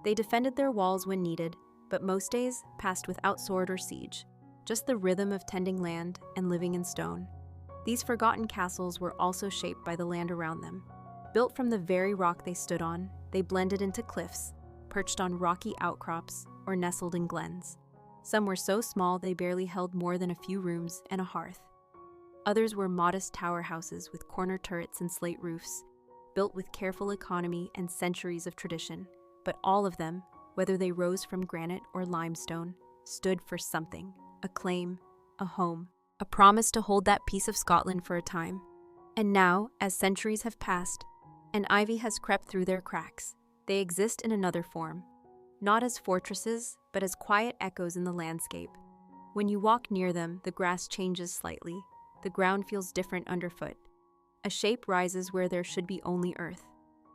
They defended their walls when needed, but most days passed without sword or siege, just the rhythm of tending land and living in stone. These forgotten castles were also shaped by the land around them. Built from the very rock they stood on, they blended into cliffs, perched on rocky outcrops, or nestled in glens. Some were so small they barely held more than a few rooms and a hearth. Others were modest tower houses with corner turrets and slate roofs, built with careful economy and centuries of tradition. But all of them, whether they rose from granite or limestone, stood for something: a claim, a home, a promise to hold that piece of Scotland for a time. And now, as centuries have passed, and ivy has crept through their cracks, they exist in another form. Not as fortresses, but as quiet echoes in the landscape. When you walk near them, the grass changes slightly. The ground feels different underfoot. A shape rises where there should be only earth.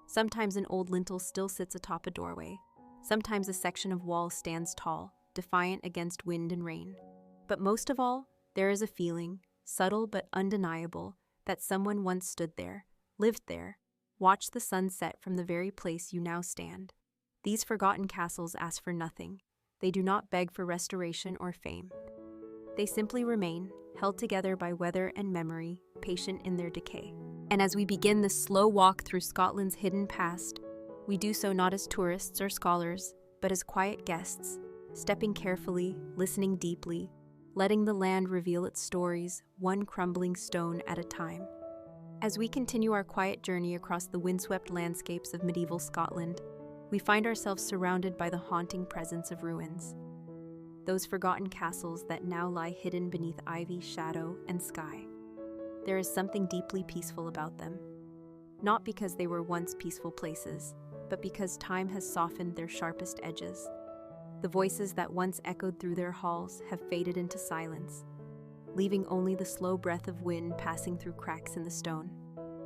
Sometimes an old lintel still sits atop a doorway. Sometimes a section of wall stands tall, defiant against wind and rain. But most of all, there is a feeling, subtle but undeniable, that someone once stood there, lived there, watched the sun set from the very place you now stand. These forgotten castles ask for nothing. They do not beg for restoration or fame. They simply remain, held together by weather and memory, patient in their decay. And as we begin this slow walk through Scotland's hidden past, we do so not as tourists or scholars, but as quiet guests, stepping carefully, listening deeply, letting the land reveal its stories, one crumbling stone at a time. As we continue our quiet journey across the windswept landscapes of medieval Scotland, we find ourselves surrounded by the haunting presence of ruins. Those forgotten castles that now lie hidden beneath ivy, shadow, and sky. There is something deeply peaceful about them. Not because they were once peaceful places, but because time has softened their sharpest edges. The voices that once echoed through their halls have faded into silence, leaving only the slow breath of wind passing through cracks in the stone.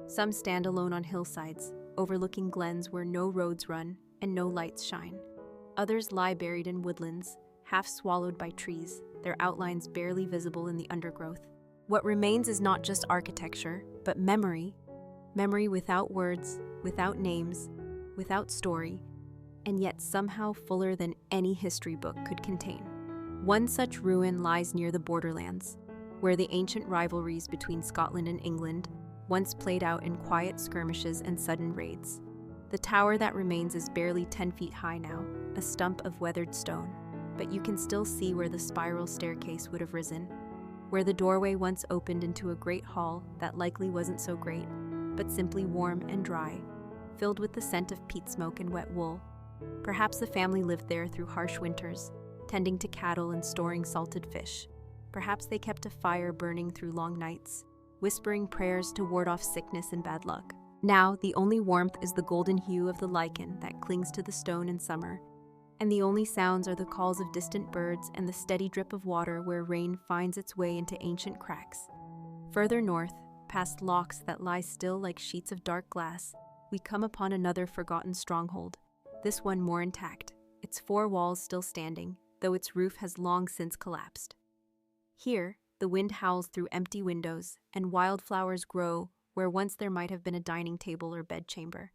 Some stand alone on hillsides, overlooking glens where no roads run and no lights shine. Others lie buried in woodlands, half swallowed by trees, their outlines barely visible in the undergrowth. What remains is not just architecture, but memory. Memory without words, without names, without story, and yet somehow fuller than any history book could contain. One such ruin lies near the borderlands, where the ancient rivalries between Scotland and England once played out in quiet skirmishes and sudden raids. The tower that remains is barely 10 feet high now, a stump of weathered stone, but you can still see where the spiral staircase would have risen, where the doorway once opened into a great hall that likely wasn't so great, but simply warm and dry, filled with the scent of peat smoke and wet wool. Perhaps the family lived there through harsh winters, tending to cattle and storing salted fish. Perhaps they kept a fire burning through long nights, whispering prayers to ward off sickness and bad luck. Now, the only warmth is the golden hue of the lichen that clings to the stone in summer, and the only sounds are the calls of distant birds and the steady drip of water where rain finds its way into ancient cracks. Further north, past locks that lie still like sheets of dark glass, we come upon another forgotten stronghold, this one more intact, its four walls still standing, though its roof has long since collapsed. Here, the wind howls through empty windows, and wildflowers grow where once there might have been a dining table or bedchamber.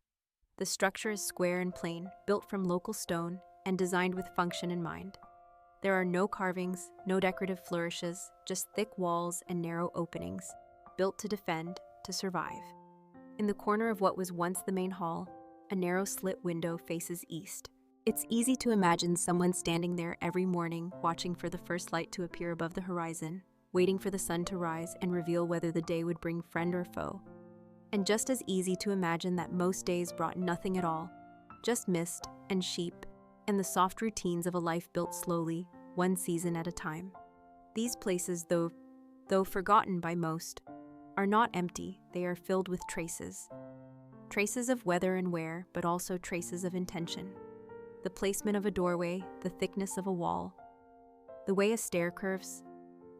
The structure is square and plain, built from local stone, and designed with function in mind. There are no carvings, no decorative flourishes, just thick walls and narrow openings, built to defend, to survive. In the corner of what was once the main hall, a narrow slit window faces east. It's easy to imagine someone standing there every morning, watching for the first light to appear above the horizon, waiting for the sun to rise and reveal whether the day would bring friend or foe. And just as easy to imagine that most days brought nothing at all, just mist and sheep and the soft routines of a life built slowly, one season at a time. These places, though forgotten by most, are not empty. They are filled with traces. Traces of weather and wear, but also traces of intention. The placement of a doorway, the thickness of a wall, the way a stair curves,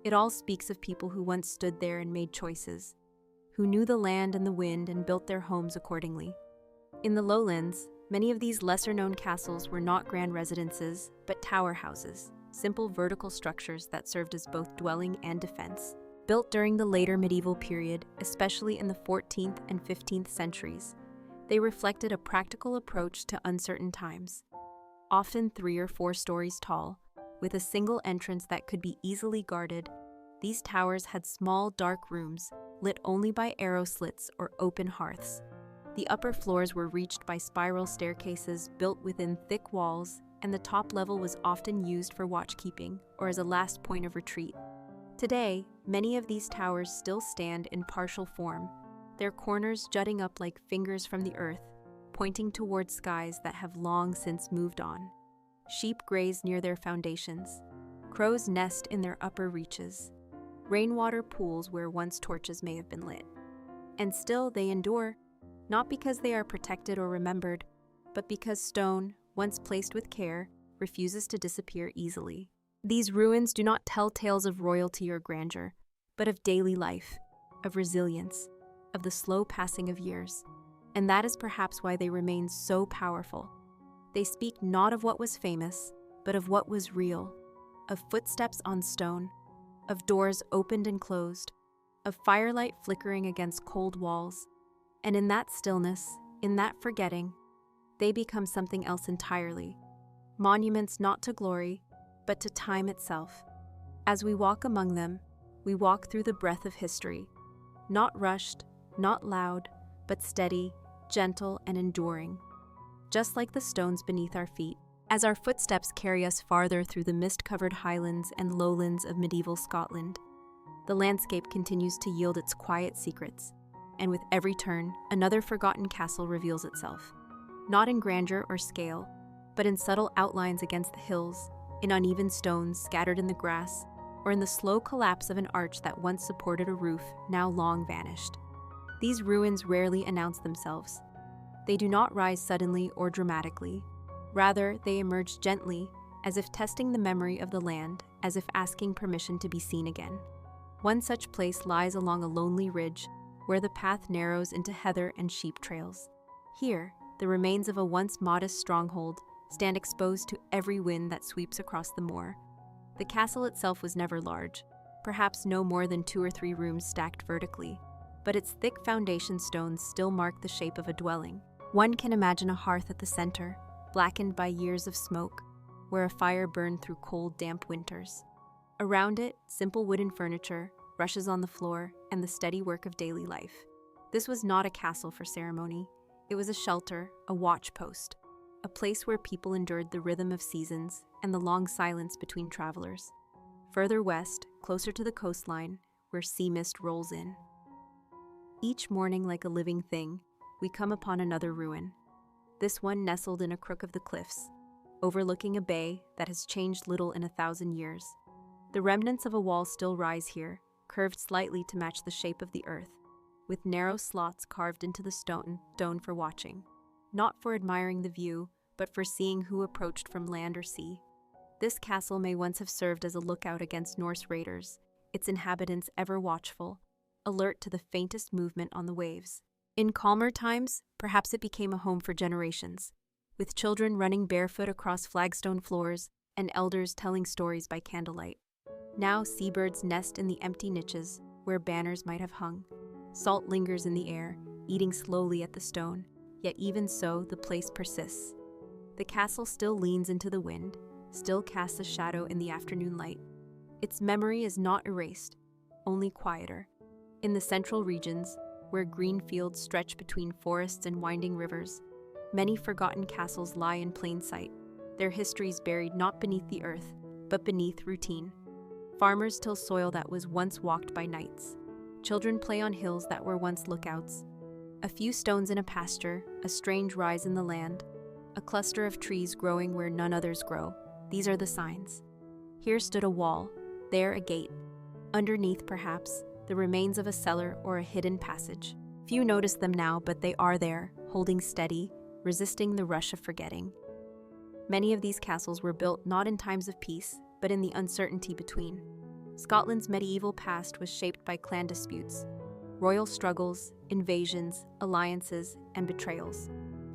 it all speaks of people who once stood there and made choices, who knew the land and the wind and built their homes accordingly. In the lowlands, many of these lesser-known castles were not grand residences, but tower houses, simple vertical structures that served as both dwelling and defense. Built during the later medieval period, especially in the 14th and 15th centuries, they reflected a practical approach to uncertain times. Often 3 or 4 stories tall, with a single entrance that could be easily guarded, these towers had small, dark rooms, lit only by arrow slits or open hearths. The upper floors were reached by spiral staircases built within thick walls, and the top level was often used for watchkeeping or as a last point of retreat. Today, many of these towers still stand in partial form, their corners jutting up like fingers from the earth, pointing toward skies that have long since moved on. Sheep graze near their foundations. Crows nest in their upper reaches. Rainwater pools where once torches may have been lit. And still they endure, not because they are protected or remembered, but because stone, once placed with care, refuses to disappear easily. These ruins do not tell tales of royalty or grandeur, but of daily life, of resilience, of the slow passing of years. And that is perhaps why they remain so powerful. They speak not of what was famous, but of what was real, of footsteps on stone, of doors opened and closed, of firelight flickering against cold walls. And in that stillness, in that forgetting, they become something else entirely. Monuments not to glory, but to time itself. As we walk among them, we walk through the breath of history, not rushed, not loud, but steady, gentle, and enduring. Just like the stones beneath our feet, as our footsteps carry us farther through the mist-covered highlands and lowlands of medieval Scotland, the landscape continues to yield its quiet secrets, and with every turn, another forgotten castle reveals itself, not in grandeur or scale, but in subtle outlines against the hills, in uneven stones scattered in the grass, or in the slow collapse of an arch that once supported a roof now long vanished. These ruins rarely announce themselves. They do not rise suddenly or dramatically. Rather, they emerge gently, as if testing the memory of the land, as if asking permission to be seen again. One such place lies along a lonely ridge, where the path narrows into heather and sheep trails. Here, the remains of a once modest stronghold stand exposed to every wind that sweeps across the moor. The castle itself was never large, perhaps no more than 2 or 3 rooms stacked vertically, but its thick foundation stones still mark the shape of a dwelling. One can imagine a hearth at the center, blackened by years of smoke, where a fire burned through cold, damp winters. Around it, simple wooden furniture, rushes on the floor, and the steady work of daily life. This was not a castle for ceremony. It was a shelter, a watch post, a place where people endured the rhythm of seasons and the long silence between travelers. Further west, closer to the coastline, where sea mist rolls in. Each morning, like a living thing, we come upon another ruin. This one nestled in a crook of the cliffs, overlooking a bay that has changed little in 1,000 years. The remnants of a wall still rise here, curved slightly to match the shape of the earth, with narrow slots carved into the stone for watching. Not for admiring the view, but for seeing who approached from land or sea. This castle may once have served as a lookout against Norse raiders, its inhabitants ever watchful, alert to the faintest movement on the waves. In calmer times, perhaps it became a home for generations, with children running barefoot across flagstone floors and elders telling stories by candlelight. Now seabirds nest in the empty niches where banners might have hung. Salt lingers in the air, eating slowly at the stone, yet even so, the place persists. The castle still leans into the wind, still casts a shadow in the afternoon light. Its memory is not erased, only quieter. In the central regions, where green fields stretch between forests and winding rivers, many forgotten castles lie in plain sight, their histories buried not beneath the earth, but beneath routine. Farmers till soil that was once walked by knights. Children play on hills that were once lookouts. A few stones in a pasture, a strange rise in the land, a cluster of trees growing where none others grow. These are the signs. Here stood a wall, there a gate. Underneath, perhaps, the remains of a cellar or a hidden passage. Few notice them now, but they are there, holding steady, resisting the rush of forgetting. Many of these castles were built not in times of peace, but in the uncertainty between. Scotland's medieval past was shaped by clan disputes. royal struggles, invasions, alliances, and betrayals.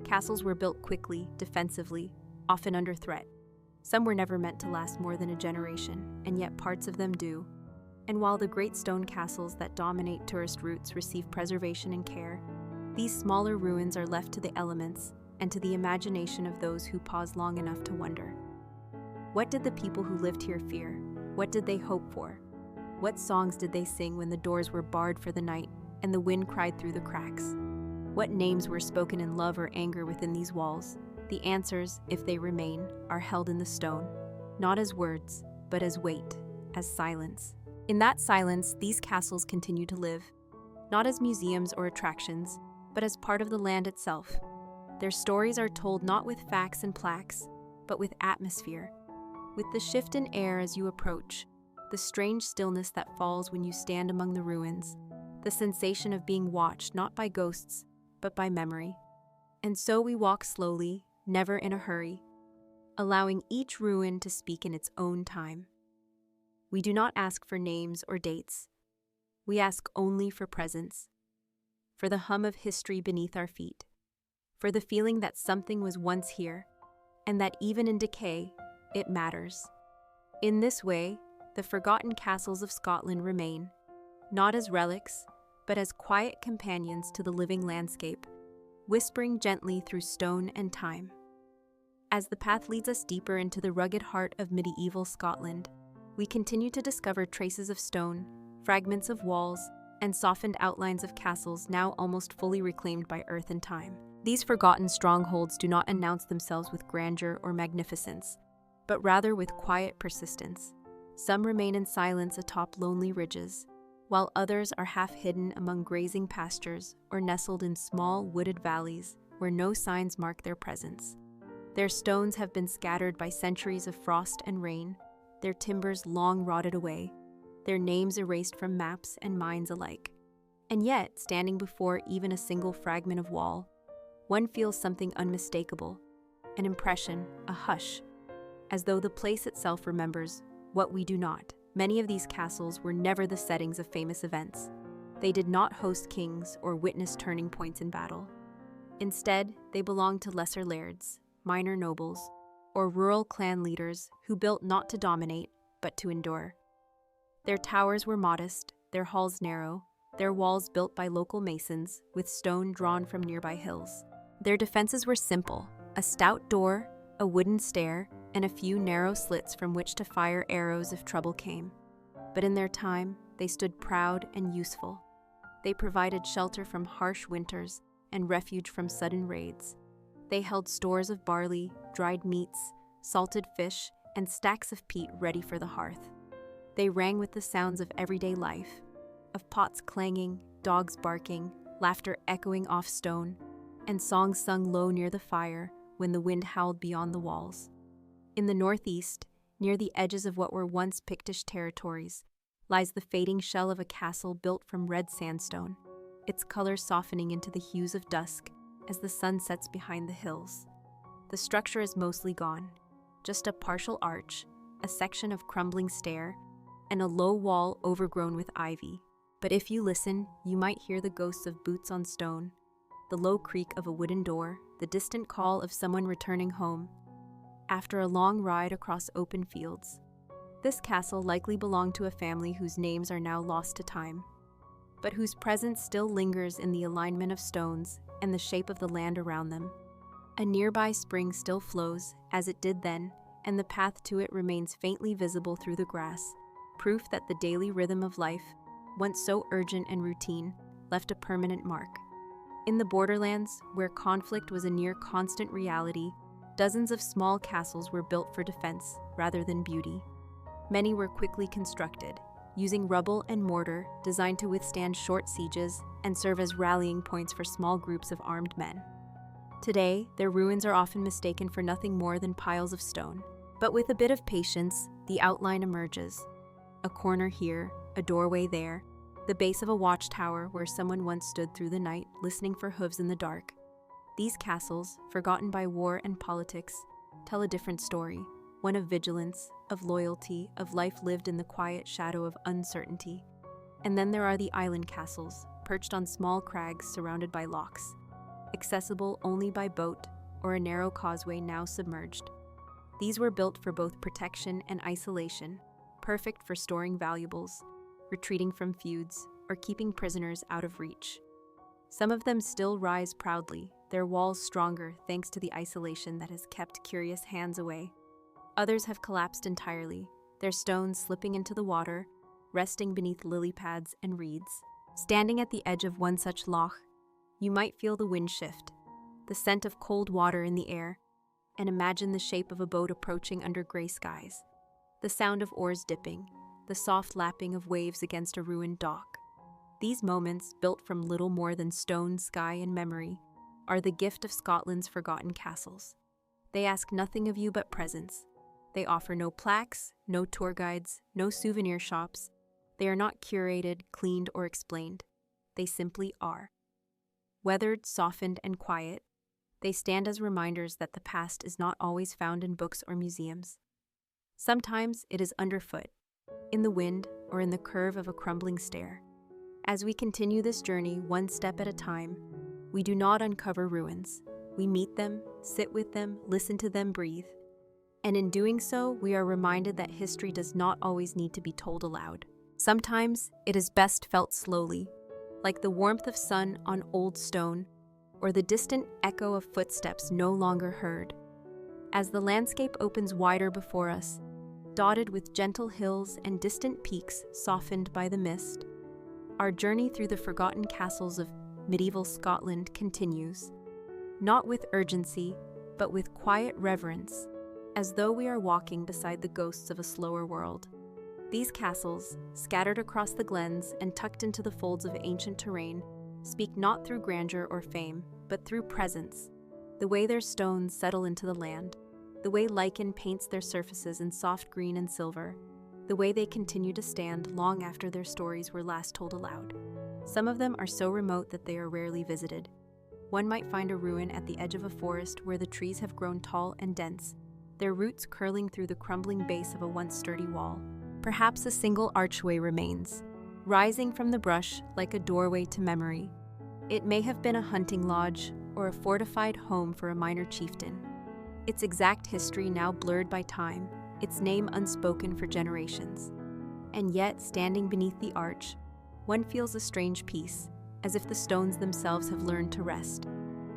Castles were built quickly, defensively, often under threat. Some were never meant to last more than a generation, and yet parts of them do. And while the great stone castles that dominate tourist routes receive preservation and care, these smaller ruins are left to the elements and to the imagination of those who pause long enough to wonder. What did the people who lived here fear? What did they hope for? What songs did they sing when the doors were barred for the night and the wind cried through the cracks? What names were spoken in love or anger within these walls? The answers, if they remain, are held in the stone, not as words, but as weight, as silence. In that silence, these castles continue to live, not as museums or attractions, but as part of the land itself. Their stories are told not with facts and plaques, but with atmosphere, with the shift in air as you approach, the strange stillness that falls when you stand among the ruins, the sensation of being watched not by ghosts, but by memory. And so we walk slowly, never in a hurry, allowing each ruin to speak in its own time. We do not ask for names or dates. We ask only for presence, for the hum of history beneath our feet, for the feeling that something was once here, and that even in decay, it matters. In this way, the forgotten castles of Scotland remain, not as relics, but as quiet companions to the living landscape, whispering gently through stone and time. As the path leads us deeper into the rugged heart of medieval Scotland, we continue to discover traces of stone, fragments of walls, and softened outlines of castles now almost fully reclaimed by earth and time. These forgotten strongholds do not announce themselves with grandeur or magnificence, but rather with quiet persistence. Some remain in silence atop lonely ridges, while others are half hidden among grazing pastures or nestled in small wooded valleys where no signs mark their presence. Their stones have been scattered by centuries of frost and rain, their timbers long rotted away, their names erased from maps and minds alike. And yet, standing before even a single fragment of wall, one feels something unmistakable, an impression, a hush, as though the place itself remembers what we do not. Many of these castles were never the settings of famous events. They did not host kings or witness turning points in battle. Instead, they belonged to lesser lairds, minor nobles, or rural clan leaders who built not to dominate, but to endure. Their towers were modest, their halls narrow, their walls built by local masons with stone drawn from nearby hills. Their defenses were simple: a stout door, a wooden stair, and a few narrow slits from which to fire arrows if trouble came. But in their time, they stood proud and useful. They provided shelter from harsh winters and refuge from sudden raids. They held stores of barley, dried meats, salted fish, and stacks of peat ready for the hearth. They rang with the sounds of everyday life, of pots clanging, dogs barking, laughter echoing off stone, and songs sung low near the fire when the wind howled beyond the walls. In the northeast, near the edges of what were once Pictish territories, lies the fading shell of a castle built from red sandstone, its color softening into the hues of dusk as the sun sets behind the hills. The structure is mostly gone, just a partial arch, a section of crumbling stair, and a low wall overgrown with ivy. But if you listen, you might hear the ghosts of boots on stone, the low creak of a wooden door, the distant call of someone returning home after a long ride across open fields. This castle likely belonged to a family whose names are now lost to time, but whose presence still lingers in the alignment of stones and the shape of the land around them. A nearby spring still flows, as it did then, and the path to it remains faintly visible through the grass, proof that the daily rhythm of life, once so urgent and routine, left a permanent mark. In the borderlands, where conflict was a near constant reality, dozens of small castles were built for defense rather than beauty. Many were quickly constructed, using rubble and mortar designed to withstand short sieges and serve as rallying points for small groups of armed men. Today, their ruins are often mistaken for nothing more than piles of stone. But with a bit of patience, the outline emerges. A corner here, a doorway there, the base of a watchtower where someone once stood through the night listening for hooves in the dark. These castles, forgotten by war and politics, tell a different story, one of vigilance, of loyalty, of life lived in the quiet shadow of uncertainty. And then there are the island castles, perched on small crags surrounded by locks, accessible only by boat or a narrow causeway now submerged. These were built for both protection and isolation, perfect for storing valuables, retreating from feuds, or keeping prisoners out of reach. Some of them still rise proudly, their walls stronger thanks to the isolation that has kept curious hands away. Others have collapsed entirely, their stones slipping into the water, resting beneath lily pads and reeds. Standing at the edge of one such loch, you might feel the wind shift, the scent of cold water in the air, and imagine the shape of a boat approaching under gray skies, the sound of oars dipping, the soft lapping of waves against a ruined dock. These moments, built from little more than stone, sky, and memory, are the gift of Scotland's forgotten castles. They ask nothing of you but presence. They offer no plaques, no tour guides, no souvenir shops. They are not curated, cleaned, or explained. They simply are. Weathered, softened, and quiet, they stand as reminders that the past is not always found in books or museums. Sometimes it is underfoot, in the wind, or in the curve of a crumbling stair. As we continue this journey one step at a time, we do not uncover ruins. We meet them, sit with them, listen to them breathe. And in doing so, we are reminded that history does not always need to be told aloud. Sometimes it is best felt slowly, like the warmth of sun on old stone, or the distant echo of footsteps no longer heard. As the landscape opens wider before us, dotted with gentle hills and distant peaks softened by the mist, our journey through the forgotten castles of medieval Scotland continues, not with urgency, but with quiet reverence, as though we are walking beside the ghosts of a slower world. These castles, scattered across the glens and tucked into the folds of ancient terrain, speak not through grandeur or fame, but through presence, the way their stones settle into the land, the way lichen paints their surfaces in soft green and silver, the way they continue to stand long after their stories were last told aloud. Some of them are so remote that they are rarely visited. One might find a ruin at the edge of a forest where the trees have grown tall and dense, their roots curling through the crumbling base of a once sturdy wall. Perhaps a single archway remains, rising from the brush like a doorway to memory. It may have been a hunting lodge or a fortified home for a minor chieftain. Its exact history now blurred by time, its name unspoken for generations. And yet, standing beneath the arch, one feels a strange peace, as if the stones themselves have learned to rest.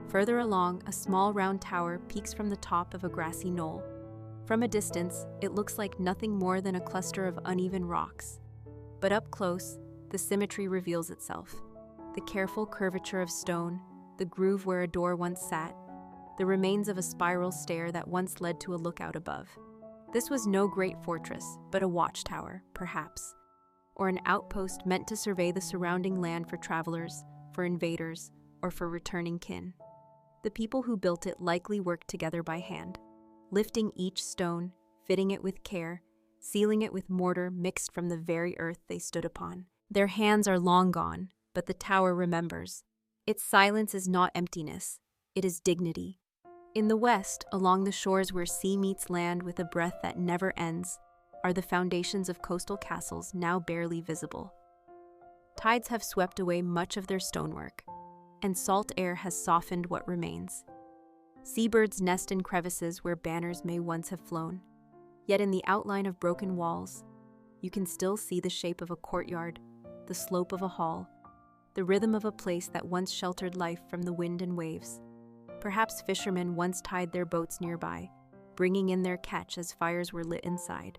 Further along, a small round tower peeks from the top of a grassy knoll. From a distance, it looks like nothing more than a cluster of uneven rocks. But up close, the symmetry reveals itself. The careful curvature of stone, the groove where a door once sat, the remains of a spiral stair that once led to a lookout above. This was no great fortress, but a watchtower, perhaps, or an outpost meant to survey the surrounding land for travelers, for invaders, or for returning kin. The people who built it likely worked together by hand, lifting each stone, fitting it with care, sealing it with mortar mixed from the very earth they stood upon. Their hands are long gone, but the tower remembers. Its silence is not emptiness, it is dignity. In the west, along the shores where sea meets land with a breath that never ends, are the foundations of coastal castles now barely visible. Tides have swept away much of their stonework, and salt air has softened what remains. Seabirds nest in crevices where banners may once have flown. Yet in the outline of broken walls, you can still see the shape of a courtyard, the slope of a hall, the rhythm of a place that once sheltered life from the wind and waves. Perhaps fishermen once tied their boats nearby, bringing in their catch as fires were lit inside.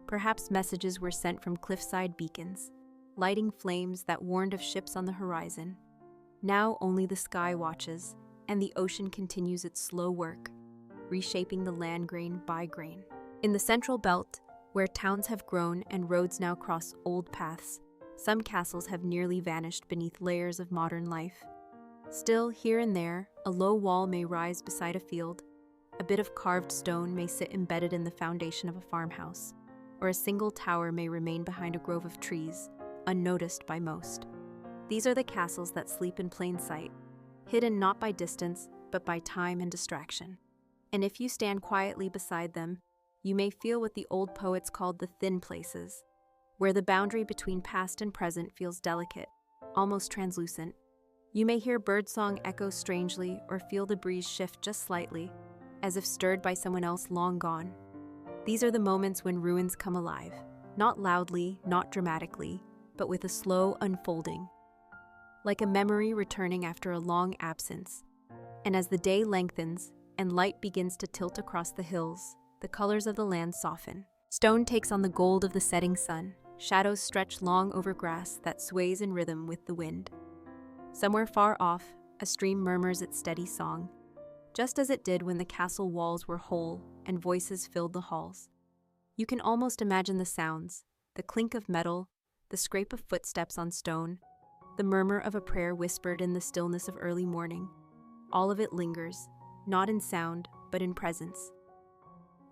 Perhaps messages were sent from cliffside beacons, lighting flames that warned of ships on the horizon. Now only the sky watches, and the ocean continues its slow work, reshaping the land grain by grain. In the central belt, where towns have grown and roads now cross old paths, some castles have nearly vanished beneath layers of modern life. Still, here and there, a low wall may rise beside a field, a bit of carved stone may sit embedded in the foundation of a farmhouse, or a single tower may remain behind a grove of trees, unnoticed by most. These are the castles that sleep in plain sight, hidden not by distance, but by time and distraction. And if you stand quietly beside them, you may feel what the old poets called the thin places, where the boundary between past and present feels delicate, almost translucent. You may hear birdsong echo strangely or feel the breeze shift just slightly, as if stirred by someone else long gone. These are the moments when ruins come alive, not loudly, not dramatically, but with a slow unfolding, like a memory returning after a long absence. And as the day lengthens and light begins to tilt across the hills, the colors of the land soften. Stone takes on the gold of the setting sun. Shadows stretch long over grass that sways in rhythm with the wind. Somewhere far off, a stream murmurs its steady song, just as it did when the castle walls were whole and voices filled the halls. You can almost imagine the sounds, the clink of metal, the scrape of footsteps on stone, the murmur of a prayer whispered in the stillness of early morning. All of it lingers, not in sound, but in presence.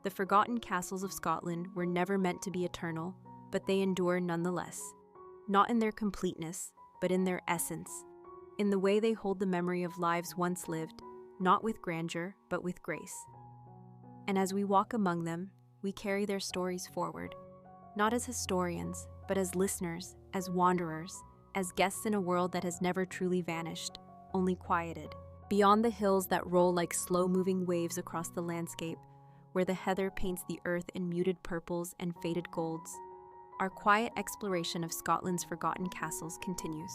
The forgotten castles of Scotland were never meant to be eternal, but they endure nonetheless, not in their completeness, but in their essence, in the way they hold the memory of lives once lived, not with grandeur, but with grace. And as we walk among them, we carry their stories forward, not as historians, but as listeners, as wanderers, as guests in a world that has never truly vanished, only quieted. Beyond the hills that roll like slow-moving waves across the landscape, where the heather paints the earth in muted purples and faded golds, our quiet exploration of Scotland's forgotten castles continues.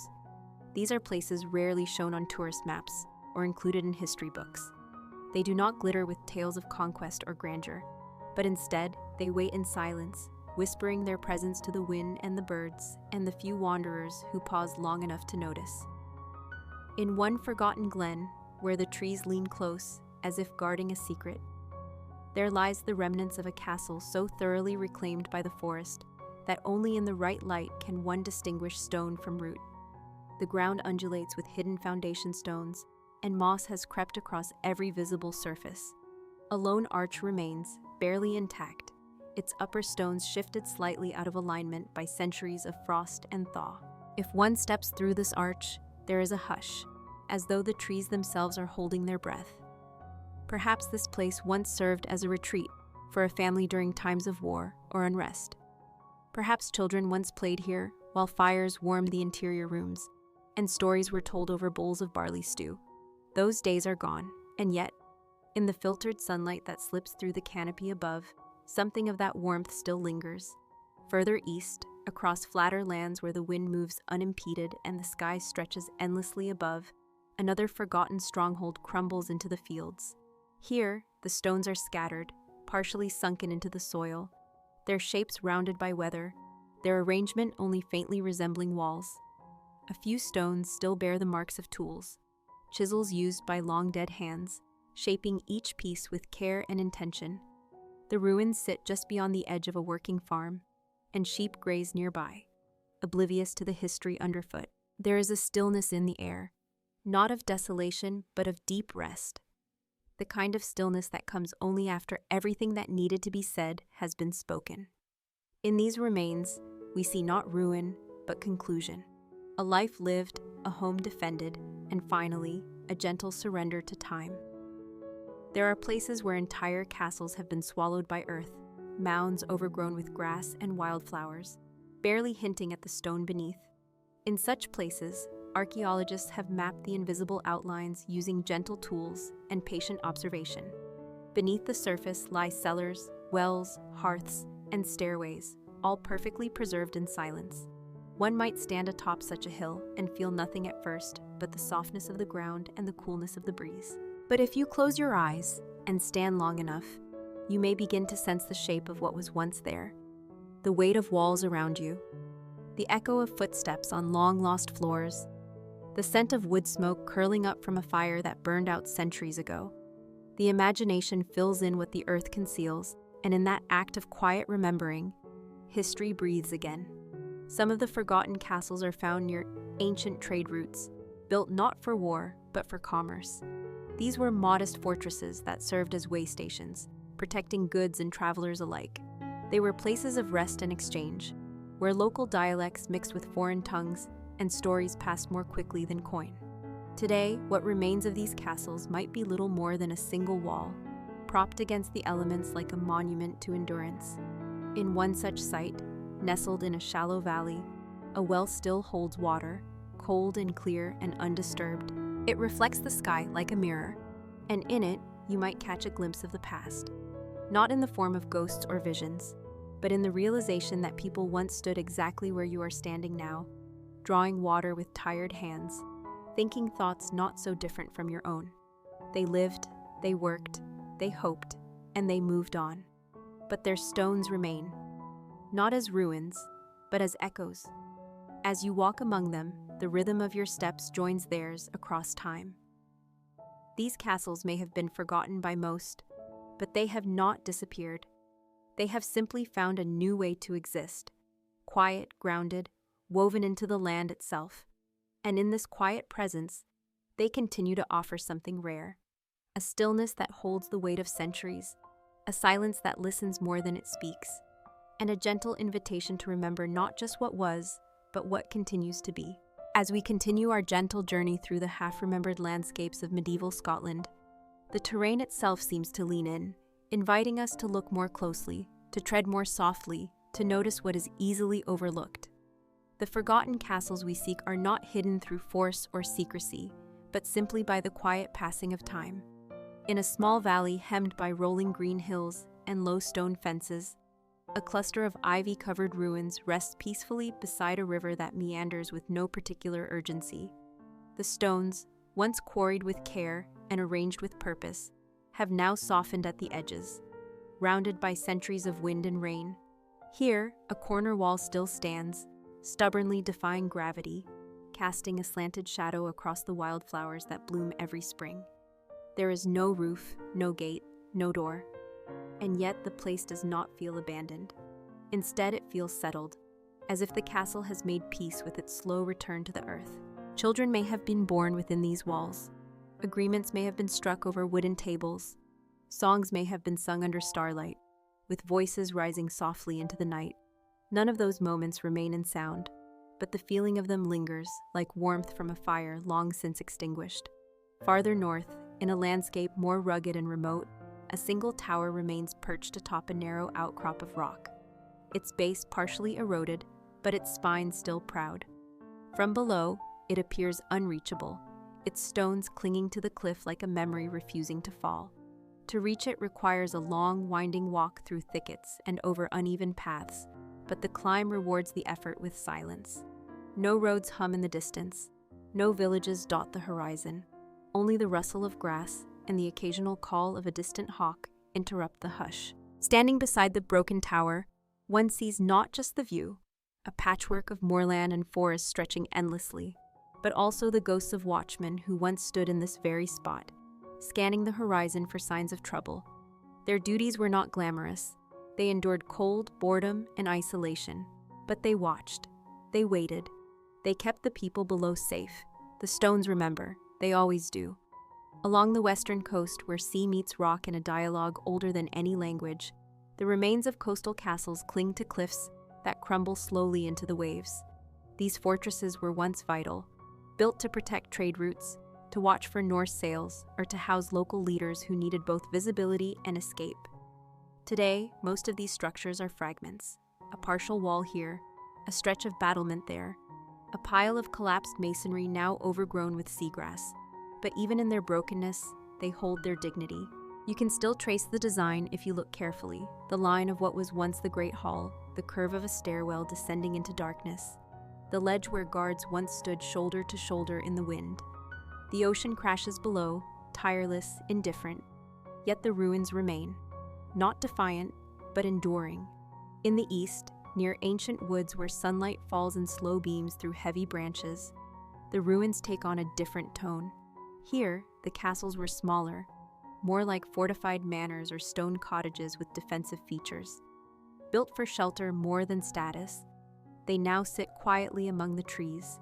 These are places rarely shown on tourist maps or included in history books. They do not glitter with tales of conquest or grandeur, but instead, they wait in silence, whispering their presence to the wind and the birds and the few wanderers who pause long enough to notice. In one forgotten glen, where the trees lean close, as if guarding a secret, there lies the remnants of a castle so thoroughly reclaimed by the forest that only in the right light can one distinguish stone from root. The ground undulates with hidden foundation stones, and moss has crept across every visible surface. A lone arch remains, barely intact, its upper stones shifted slightly out of alignment by centuries of frost and thaw. If one steps through this arch, there is a hush, as though the trees themselves are holding their breath. Perhaps this place once served as a retreat for a family during times of war or unrest. Perhaps children once played here while fires warmed the interior rooms, and stories were told over bowls of barley stew. Those days are gone, and yet, in the filtered sunlight that slips through the canopy above, something of that warmth still lingers. Further east, across flatter lands where the wind moves unimpeded and the sky stretches endlessly above, another forgotten stronghold crumbles into the fields. Here, the stones are scattered, partially sunken into the soil, their shapes rounded by weather, their arrangement only faintly resembling walls. A few stones still bear the marks of tools, chisels used by long-dead hands, shaping each piece with care and intention. The ruins sit just beyond the edge of a working farm, and sheep graze nearby, oblivious to the history underfoot. There is a stillness in the air, not of desolation, but of deep rest, the kind of stillness that comes only after everything that needed to be said has been spoken. In these remains, we see not ruin, but conclusion. A life lived, a home defended, and finally, a gentle surrender to time. There are places where entire castles have been swallowed by earth, mounds overgrown with grass and wildflowers, barely hinting at the stone beneath. In such places, archaeologists have mapped the invisible outlines using gentle tools and patient observation. Beneath the surface lie cellars, wells, hearths, and stairways, all perfectly preserved in silence. One might stand atop such a hill and feel nothing at first but the softness of the ground and the coolness of the breeze. But if you close your eyes and stand long enough, you may begin to sense the shape of what was once there, the weight of walls around you, the echo of footsteps on long-lost floors, the scent of wood smoke curling up from a fire that burned out centuries ago. The imagination fills in what the earth conceals, and in that act of quiet remembering, history breathes again. Some of the forgotten castles are found near ancient trade routes, built not for war, but for commerce. These were modest fortresses that served as way stations, protecting goods and travelers alike. They were places of rest and exchange, where local dialects mixed with foreign tongues and stories passed more quickly than coin. Today, what remains of these castles might be little more than a single wall, propped against the elements like a monument to endurance. In one such site, nestled in a shallow valley, a well still holds water, cold and clear and undisturbed. It reflects the sky like a mirror, and in it, you might catch a glimpse of the past. Not in the form of ghosts or visions, but in the realization that people once stood exactly where you are standing now, drawing water with tired hands, thinking thoughts not so different from your own. They lived, they worked, they hoped, and they moved on. But their stones remain, not as ruins, but as echoes. As you walk among them, the rhythm of your steps joins theirs across time. These castles may have been forgotten by most, but they have not disappeared. They have simply found a new way to exist, quiet, grounded, woven into the land itself. And in this quiet presence, they continue to offer something rare, a stillness that holds the weight of centuries, a silence that listens more than it speaks, and a gentle invitation to remember not just what was, but what continues to be. As we continue our gentle journey through the half-remembered landscapes of medieval Scotland, the terrain itself seems to lean in, inviting us to look more closely, to tread more softly, to notice what is easily overlooked. The forgotten castles we seek are not hidden through force or secrecy, but simply by the quiet passing of time. In a small valley hemmed by rolling green hills and low stone fences, a cluster of ivy-covered ruins rests peacefully beside a river that meanders with no particular urgency. The stones, once quarried with care and arranged with purpose, have now softened at the edges, rounded by centuries of wind and rain. Here, a corner wall still stands, stubbornly defying gravity, casting a slanted shadow across the wildflowers that bloom every spring. There is no roof, no gate, no door, and yet the place does not feel abandoned. Instead, it feels settled, as if the castle has made peace with its slow return to the earth. Children may have been born within these walls. Agreements may have been struck over wooden tables. Songs may have been sung under starlight, with voices rising softly into the night. None of those moments remain in sound, but the feeling of them lingers like warmth from a fire long since extinguished. Farther north, in a landscape more rugged and remote, a single tower remains perched atop a narrow outcrop of rock. Its base partially eroded, but its spine still proud. From below, it appears unreachable, its stones clinging to the cliff like a memory refusing to fall. To reach it requires a long, winding walk through thickets and over uneven paths, but the climb rewards the effort with silence. No roads hum in the distance, no villages dot the horizon. Only the rustle of grass and the occasional call of a distant hawk interrupt the hush. Standing beside the broken tower, one sees not just the view, a patchwork of moorland and forest stretching endlessly, but also the ghosts of watchmen who once stood in this very spot, scanning the horizon for signs of trouble. Their duties were not glamorous. They endured cold, boredom, and isolation, but they watched. They waited. They kept the people below safe. The stones remember. They always do. Along the western coast, where sea meets rock in a dialogue older than any language, the remains of coastal castles cling to cliffs that crumble slowly into the waves. These fortresses were once vital, built to protect trade routes, to watch for Norse sails, or to house local leaders who needed both visibility and escape. Today, most of these structures are fragments. A partial wall here, a stretch of battlement there, a pile of collapsed masonry now overgrown with seagrass. But even in their brokenness, they hold their dignity. You can still trace the design if you look carefully, the line of what was once the Great Hall, the curve of a stairwell descending into darkness, the ledge where guards once stood shoulder to shoulder in the wind. The ocean crashes below, tireless, indifferent, yet the ruins remain, not defiant, but enduring. In the east, near ancient woods where sunlight falls in slow beams through heavy branches, the ruins take on a different tone. Here, the castles were smaller, more like fortified manors or stone cottages with defensive features. Built for shelter more than status, they now sit quietly among the trees,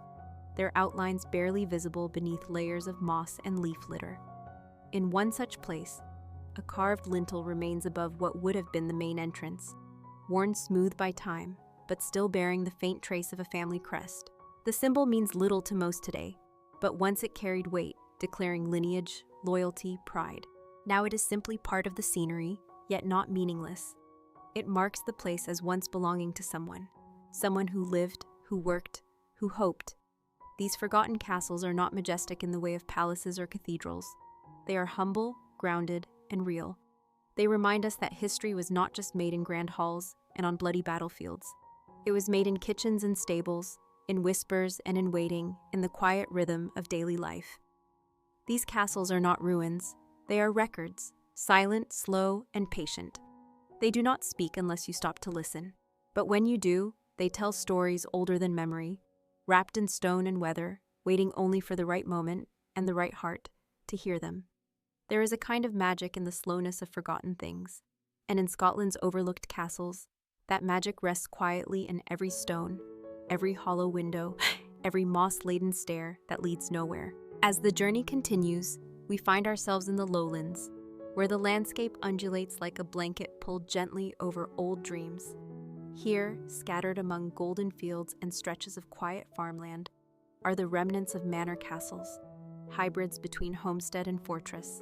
their outlines barely visible beneath layers of moss and leaf litter. In one such place, a carved lintel remains above what would have been the main entrance, worn smooth by time, but still bearing the faint trace of a family crest. The symbol means little to most today, but once it carried weight, declaring lineage, loyalty, pride. Now it is simply part of the scenery, yet not meaningless. It marks the place as once belonging to someone who lived, who worked, who hoped. these forgotten castles are not majestic in the way of palaces or cathedrals. They are humble, grounded, and real. They remind us that history was not just made in grand halls and on bloody battlefields. It was made in kitchens and stables, in whispers and in waiting, in the quiet rhythm of daily life. These castles are not ruins. They are records, silent, slow, and patient. They do not speak unless you stop to listen. But when you do, they tell stories older than memory, wrapped in stone and weather, waiting only for the right moment and the right heart to hear them. There is a kind of magic in the slowness of forgotten things, and in Scotland's overlooked castles, that magic rests quietly in every stone, every hollow window, every moss-laden stair that leads nowhere. As the journey continues, we find ourselves in the lowlands, where the landscape undulates like a blanket pulled gently over old dreams. Here, scattered among golden fields and stretches of quiet farmland, are the remnants of manor castles, hybrids between homestead and fortress,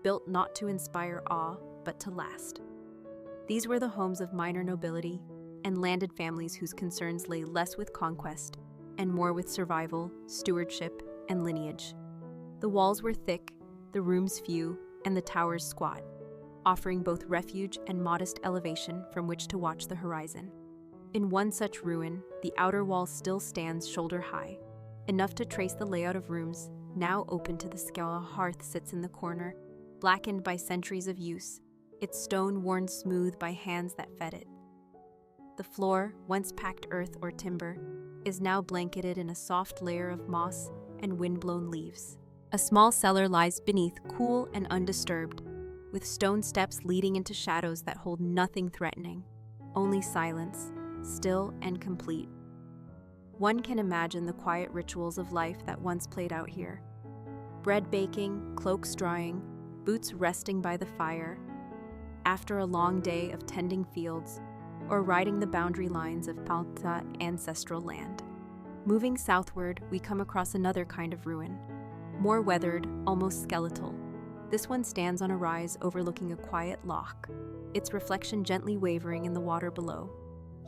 built not to inspire awe, but to last. These were the homes of minor nobility and landed families whose concerns lay less with conquest and more with survival, stewardship, and lineage. The walls were thick, the rooms few, and the towers squat, offering both refuge and modest elevation from which to watch the horizon. In one such ruin, the outer wall still stands shoulder high, enough to trace the layout of rooms now open to the sky. A hearth sits in the corner, blackened by centuries of use, its stone worn smooth by hands that fed it. The floor, once packed earth or timber, is now blanketed in a soft layer of moss and wind-blown leaves. A small cellar lies beneath, cool and undisturbed, with stone steps leading into shadows that hold nothing threatening, only silence, still and complete. One can imagine the quiet rituals of life that once played out here. Bread baking, cloaks drying, boots resting by the fire, after a long day of tending fields, or riding the boundary lines of Palta ancestral land. Moving southward, we come across another kind of ruin, more weathered, almost skeletal. This one stands on a rise overlooking a quiet loch, its reflection gently wavering in the water below.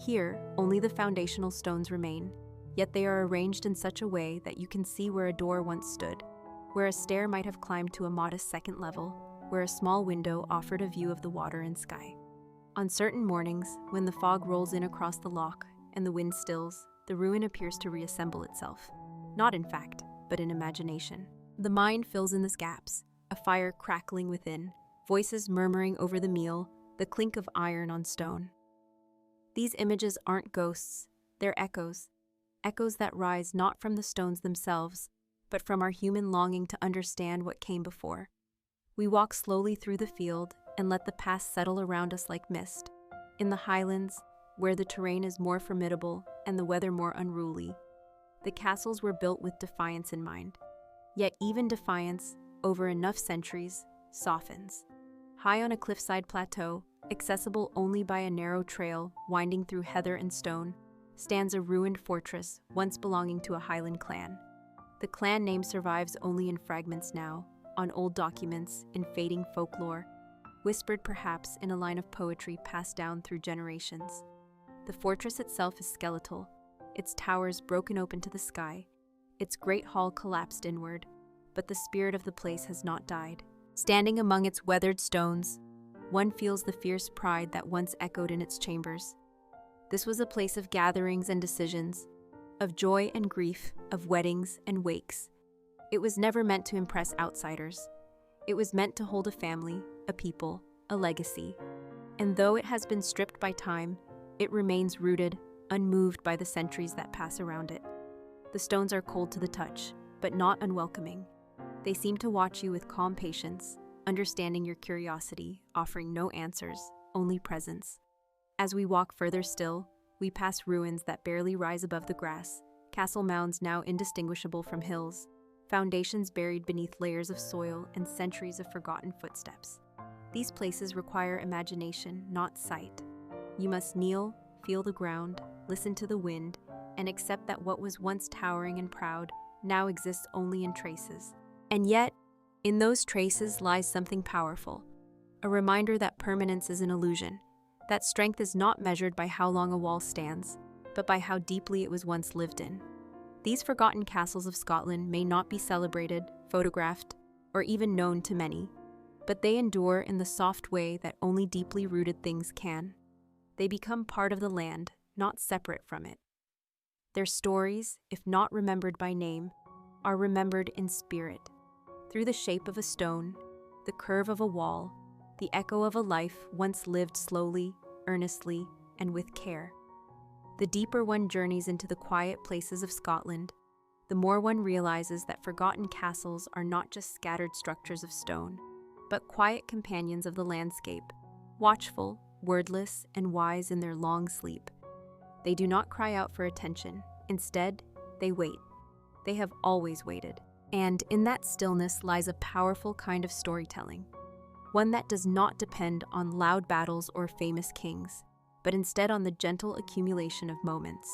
Here, only the foundational stones remain, yet they are arranged in such a way that you can see where a door once stood, where a stair might have climbed to a modest second level, where a small window offered a view of the water and sky. On certain mornings, when the fog rolls in across the loch and the wind stills, the ruin appears to reassemble itself. Not in fact, but in imagination. The mind fills in the gaps, a fire crackling within, voices murmuring over the meal, the clink of iron on stone. These images aren't ghosts, they're echoes. Echoes that rise not from the stones themselves, but from our human longing to understand what came before. We walk slowly through the field and let the past settle around us like mist. In the highlands, where the terrain is more formidable and the weather more unruly, the castles were built with defiance in mind. Yet even defiance, over enough centuries, softens. High on a cliffside plateau, accessible only by a narrow trail winding through heather and stone, stands a ruined fortress once belonging to a Highland clan. The clan name survives only in fragments now, on old documents, in fading folklore, whispered perhaps in a line of poetry passed down through generations. The fortress itself is skeletal, its towers broken open to the sky, its great hall collapsed inward, but the spirit of the place has not died. Standing among its weathered stones, one feels the fierce pride that once echoed in its chambers. This was a place of gatherings and decisions, of joy and grief, of weddings and wakes. It was never meant to impress outsiders. It was meant to hold a family, a people, a legacy. And though it has been stripped by time, it remains rooted, unmoved by the centuries that pass around it. The stones are cold to the touch, but not unwelcoming. They seem to watch you with calm patience, understanding your curiosity, offering no answers, only presence. As we walk further still, we pass ruins that barely rise above the grass, castle mounds now indistinguishable from hills, foundations buried beneath layers of soil and centuries of forgotten footsteps. These places require imagination, not sight. You must kneel, feel the ground, listen to the wind, and accept that what was once towering and proud now exists only in traces. And yet, in those traces lies something powerful, a reminder that permanence is an illusion, that strength is not measured by how long a wall stands, but by how deeply it was once lived in. These forgotten castles of Scotland may not be celebrated, photographed, or even known to many, but they endure in the soft way that only deeply rooted things can. They become part of the land, not separate from it. Their stories, if not remembered by name, are remembered in spirit, through the shape of a stone, the curve of a wall, the echo of a life once lived slowly, earnestly, and with care. The deeper one journeys into the quiet places of Scotland, the more one realizes that forgotten castles are not just scattered structures of stone, but quiet companions of the landscape, watchful, wordless, and wise in their long sleep. They do not cry out for attention. Instead, they wait. They have always waited. And in that stillness lies a powerful kind of storytelling, one that does not depend on loud battles or famous kings, but instead on the gentle accumulation of moments,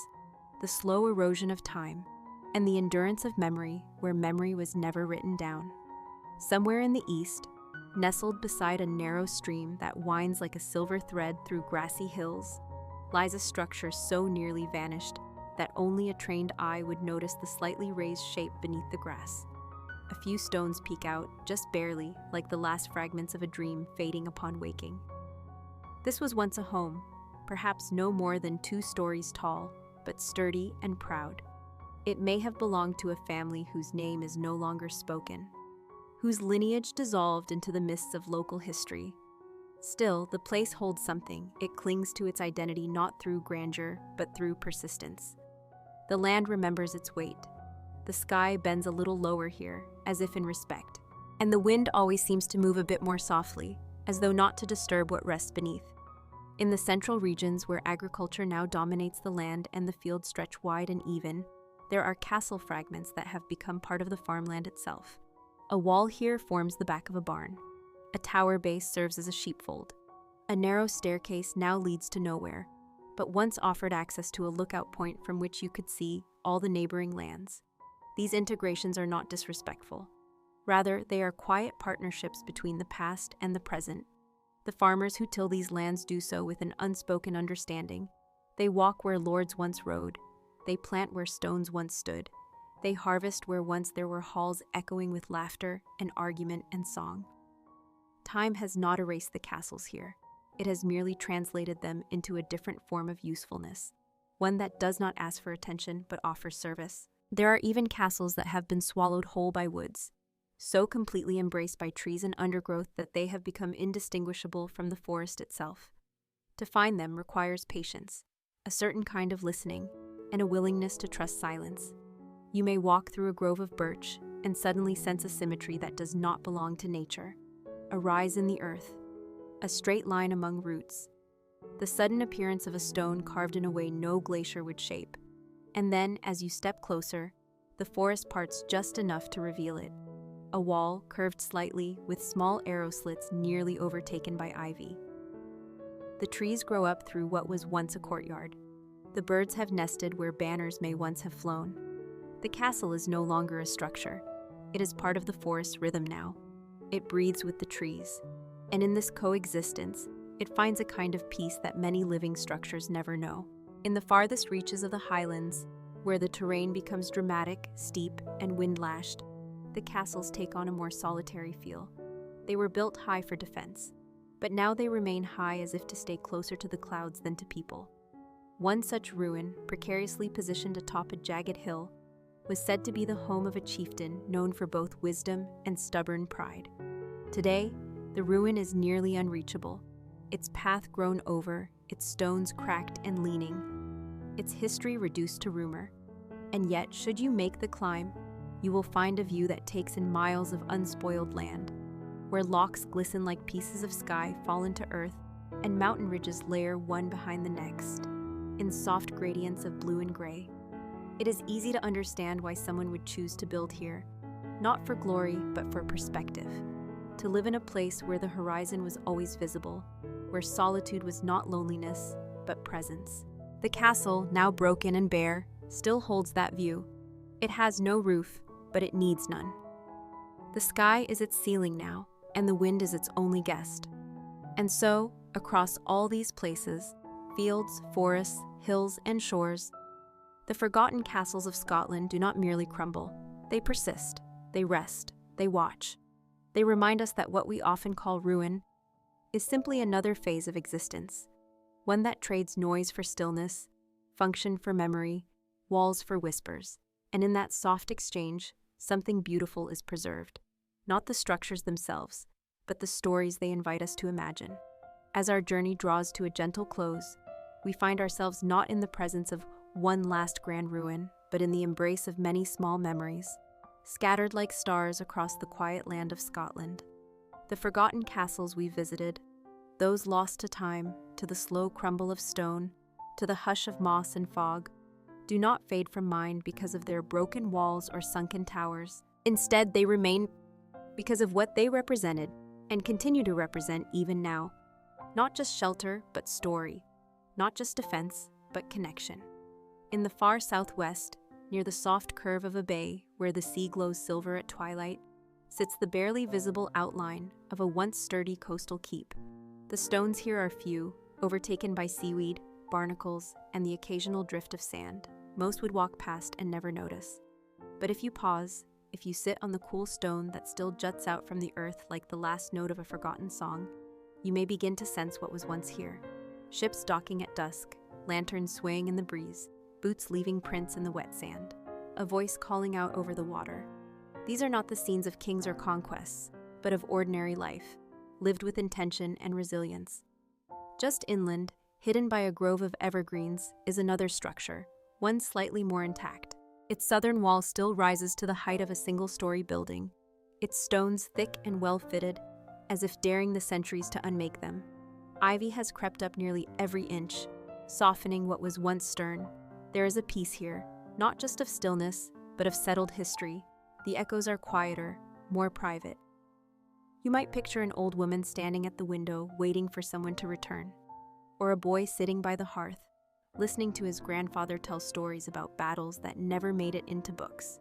the slow erosion of time, and the endurance of memory where memory was never written down. Somewhere in the east, nestled beside a narrow stream that winds like a silver thread through grassy hills, lies a structure so nearly vanished that only a trained eye would notice the slightly raised shape beneath the grass. A few stones peek out, just barely, like the last fragments of a dream fading upon waking. This was once a home, perhaps no more than 2 stories tall, but sturdy and proud. It may have belonged to a family whose name is no longer spoken, whose lineage dissolved into the mists of local history. Still, the place holds something. It clings to its identity not through grandeur, but through persistence. The land remembers its weight. The sky bends a little lower here, as if in respect, and the wind always seems to move a bit more softly, as though not to disturb what rests beneath. In the central regions where agriculture now dominates the land and the fields stretch wide and even, there are castle fragments that have become part of the farmland itself. A wall here forms the back of a barn. A tower base serves as a sheepfold. A narrow staircase now leads to nowhere, but once offered access to a lookout point from which you could see all the neighboring lands. These integrations are not disrespectful. Rather, they are quiet partnerships between the past and the present. The farmers who till these lands do so with an unspoken understanding. They walk where lords once rode. They plant where stones once stood. They harvest where once there were halls echoing with laughter and argument and song. Time has not erased the castles here. It has merely translated them into a different form of usefulness, one that does not ask for attention but offers service. There are even castles that have been swallowed whole by woods, so completely embraced by trees and undergrowth that they have become indistinguishable from the forest itself. To find them requires patience, a certain kind of listening, and a willingness to trust silence. You may walk through a grove of birch and suddenly sense a symmetry that does not belong to nature, a rise in the earth, a straight line among roots, the sudden appearance of a stone carved in a way no glacier would shape. And then, as you step closer, the forest parts just enough to reveal it. A wall curved slightly with small arrow slits nearly overtaken by ivy. The trees grow up through what was once a courtyard. The birds have nested where banners may once have flown. The castle is no longer a structure. It is part of the forest's rhythm now. It breathes with the trees. And in this coexistence, it finds a kind of peace that many living structures never know. In the farthest reaches of the highlands, where the terrain becomes dramatic, steep, and wind-lashed, the castles take on a more solitary feel. They were built high for defense, but now they remain high as if to stay closer to the clouds than to people. One such ruin, precariously positioned atop a jagged hill, was said to be the home of a chieftain known for both wisdom and stubborn pride. Today, the ruin is nearly unreachable, its path grown over, its stones cracked and leaning, its history reduced to rumor. And yet, should you make the climb, you will find a view that takes in miles of unspoiled land, where lochs glisten like pieces of sky fallen to earth, and mountain ridges layer one behind the next, in soft gradients of blue and gray. It is easy to understand why someone would choose to build here, not for glory, but for perspective. To live in a place where the horizon was always visible, where solitude was not loneliness, but presence. The castle, now broken and bare, still holds that view. It has no roof, but it needs none. The sky is its ceiling now, and the wind is its only guest. And so, across all these places, fields, forests, hills, and shores, The forgotten castles of Scotland do not merely crumble. They persist, they rest, they watch. They remind us that what we often call ruin is simply another phase of existence, one that trades noise for stillness, function for memory, walls for whispers. And in that soft exchange, something beautiful is preserved. Not the structures themselves, but the stories they invite us to imagine. As our journey draws to a gentle close, we find ourselves not in the presence of one last grand ruin, but in the embrace of many small memories, scattered like stars across the quiet land of Scotland. The forgotten castles we visited, those lost to time, to the slow crumble of stone, to the hush of moss and fog, do not fade from mind because of their broken walls or sunken towers. Instead, they remain because of what they represented and continue to represent even now. Not just shelter, but story. Not just defense, but connection. In the far southwest, near the soft curve of a bay where the sea glows silver at twilight, sits the barely visible outline of a once sturdy coastal keep. The stones here are few, overtaken by seaweed, barnacles, and the occasional drift of sand. Most would walk past and never notice. But if you pause, if you sit on the cool stone that still juts out from the earth like the last note of a forgotten song, you may begin to sense what was once here. Ships docking at dusk, lanterns swaying in the breeze, boots leaving prints in the wet sand, a voice calling out over the water. These are not the scenes of kings or conquests, but of ordinary life, lived with intention and resilience. Just inland, hidden by a grove of evergreens, is another structure, one slightly more intact. Its southern wall still rises to the height of a single-story building, its stones thick and well-fitted, as if daring the centuries to unmake them. Ivy has crept up nearly every inch, softening what was once stern. There is a peace here, not just of stillness, but of settled history. The echoes are quieter, more private. You might picture an old woman standing at the window, waiting for someone to return, or a boy sitting by the hearth, listening to his grandfather tell stories about battles that never made it into books.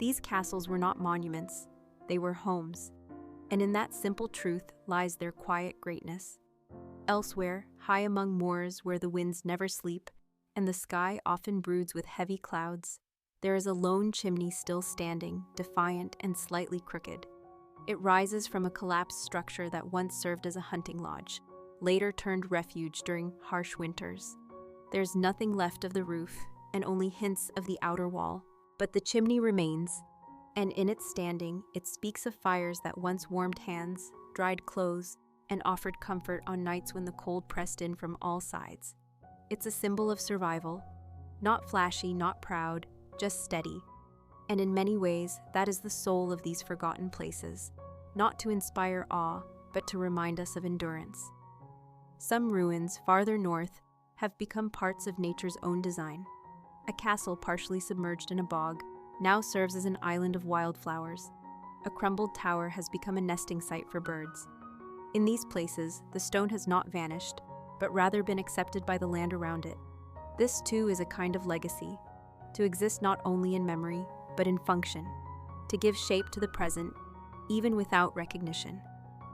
These castles were not monuments, they were homes, and in that simple truth lies their quiet greatness. Elsewhere, high among moors where the winds never sleep, and the sky often broods with heavy clouds, there is a lone chimney still standing, defiant and slightly crooked. It rises from a collapsed structure that once served as a hunting lodge, later turned refuge during harsh winters. There's nothing left of the roof, and only hints of the outer wall, but the chimney remains, and in its standing, it speaks of fires that once warmed hands, dried clothes, and offered comfort on nights when the cold pressed in from all sides. It's a symbol of survival, not flashy, not proud, just steady. And in many ways, that is the soul of these forgotten places, not to inspire awe, but to remind us of endurance. Some ruins farther north have become parts of nature's own design. A castle partially submerged in a bog now serves as an island of wildflowers. A crumbled tower has become a nesting site for birds. In these places, the stone has not vanished, but rather been accepted by the land around it. This too is a kind of legacy, to exist not only in memory, but in function, to give shape to the present, even without recognition.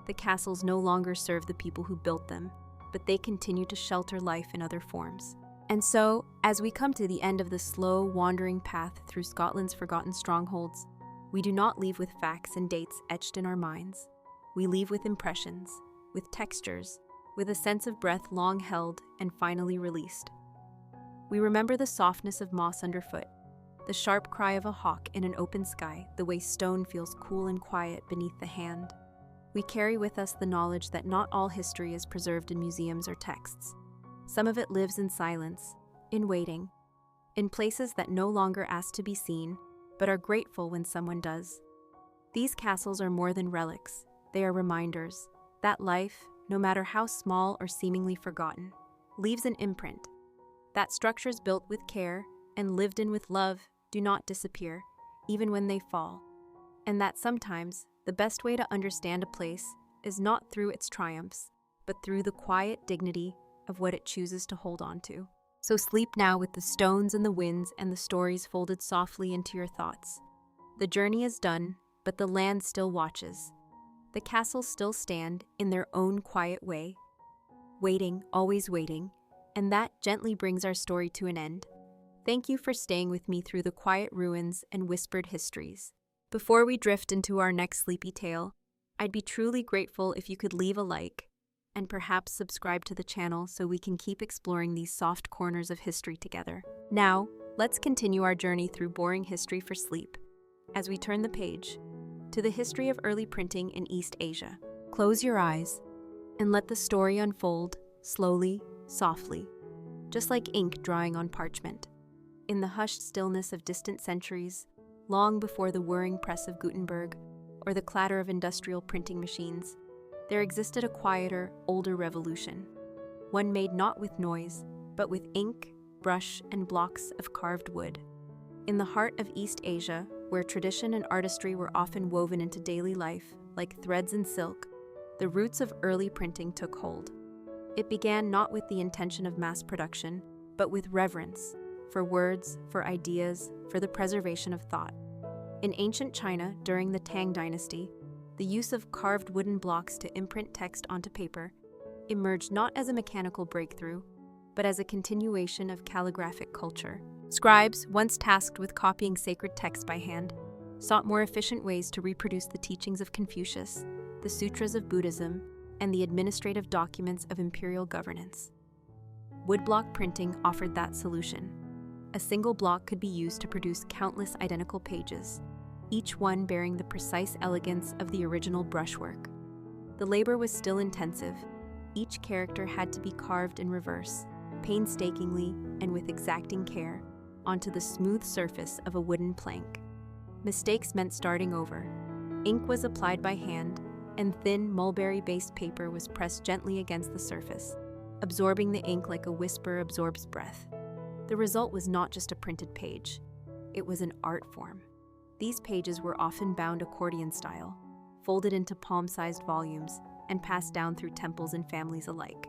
The castles no longer serve the people who built them, but they continue to shelter life in other forms. And so, as we come to the end of the slow, wandering path through Scotland's forgotten strongholds, we do not leave with facts and dates etched in our minds. We leave with impressions, with textures, with a sense of breath long held and finally released. We remember the softness of moss underfoot, the sharp cry of a hawk in an open sky, the way stone feels cool and quiet beneath the hand. We carry with us the knowledge that not all history is preserved in museums or texts. Some of it lives in silence, in waiting, in places that no longer ask to be seen, but are grateful when someone does. These castles are more than relics. They are reminders that life, no matter how small or seemingly forgotten, leaves an imprint. That structures built with care and lived in with love do not disappear, even when they fall. And that sometimes the best way to understand a place is not through its triumphs, but through the quiet dignity of what it chooses to hold on to. So sleep now with the stones and the winds and the stories folded softly into your thoughts. The journey is done, but the land still watches. The castles still stand in their own quiet way, waiting, always waiting, and that gently brings our story to an end. Thank you for staying with me through the quiet ruins and whispered histories. Before we drift into our next sleepy tale, I'd be truly grateful if you could leave a like and perhaps subscribe to the channel so we can keep exploring these soft corners of history together. Now, let's continue our journey through boring history for sleep as we turn the page to the history of early printing in East Asia. Close your eyes and let the story unfold slowly, softly, just like ink drying on parchment. In the hushed stillness of distant centuries, long before the whirring press of Gutenberg or the clatter of industrial printing machines, there existed a quieter, older revolution, one made not with noise, but with ink, brush, and blocks of carved wood. In the heart of East Asia, where tradition and artistry were often woven into daily life, like threads in silk, the roots of early printing took hold. It began not with the intention of mass production, but with reverence for words, for ideas, for the preservation of thought. In ancient China, during the Tang Dynasty, the use of carved wooden blocks to imprint text onto paper emerged not as a mechanical breakthrough, but as a continuation of calligraphic culture. Scribes, once tasked with copying sacred text by hand, sought more efficient ways to reproduce the teachings of Confucius, the sutras of Buddhism, and the administrative documents of imperial governance. Woodblock printing offered that solution. A single block could be used to produce countless identical pages, each one bearing the precise elegance of the original brushwork. The labor was still intensive. Each character had to be carved in reverse, painstakingly and with exacting care, onto the smooth surface of a wooden plank. Mistakes meant starting over. Ink was applied by hand, and thin mulberry-based paper was pressed gently against the surface, absorbing the ink like a whisper absorbs breath. The result was not just a printed page. It was an art form. These pages were often bound accordion style, folded into palm-sized volumes, and passed down through temples and families alike.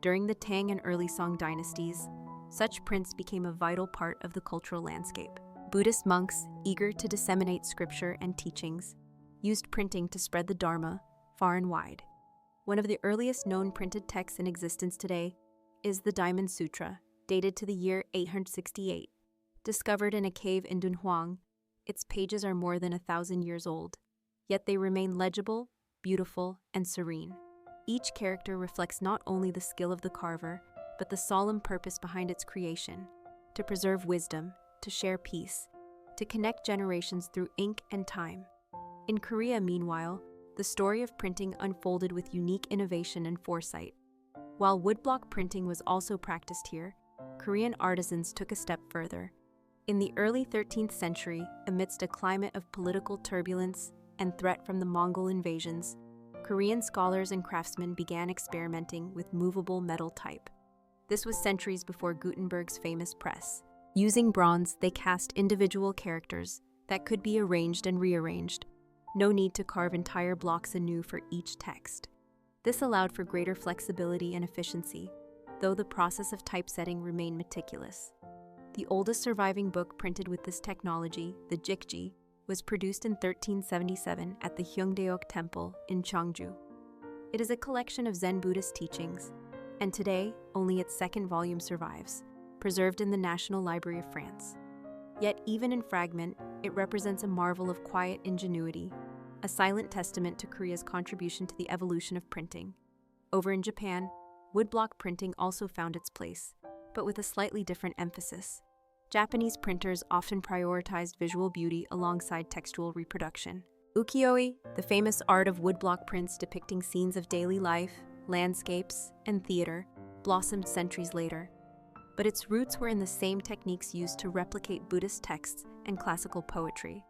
During the Tang and early Song dynasties, such prints became a vital part of the cultural landscape. Buddhist monks, eager to disseminate scripture and teachings, used printing to spread the Dharma far and wide. One of the earliest known printed texts in existence today is the Diamond Sutra, dated to the year 868. Discovered in a cave in Dunhuang, its pages are more than 1,000 years old, yet they remain legible, beautiful, and serene. Each character reflects not only the skill of the carver, but the solemn purpose behind its creation: to preserve wisdom, to share peace, to connect generations through ink and time. In Korea, meanwhile, the story of printing unfolded with unique innovation and foresight. While woodblock printing was also practiced here, Korean artisans took a step further. In the early 13th century, amidst a climate of political turbulence and threat from the Mongol invasions, Korean scholars and craftsmen began experimenting with movable metal type. This was centuries before Gutenberg's famous press. Using bronze, they cast individual characters that could be arranged and rearranged. No need to carve entire blocks anew for each text. This allowed for greater flexibility and efficiency, though the process of typesetting remained meticulous. The oldest surviving book printed with this technology, the Jikji, was produced in 1377 at the Hyungdaeok Temple in Cheongju. It is a collection of Zen Buddhist teachings, and today only its second volume survives, preserved in the National Library of France. Yet even in fragment, it represents a marvel of quiet ingenuity, a silent testament to Korea's contribution to the evolution of printing. Over in Japan, woodblock printing also found its place, but with a slightly different emphasis. Japanese printers often prioritized visual beauty alongside textual reproduction. Ukiyo-e, the famous art of woodblock prints depicting scenes of daily life, landscapes, and theater, blossomed centuries later. But its roots were in the same techniques used to replicate Buddhist texts and classical poetry.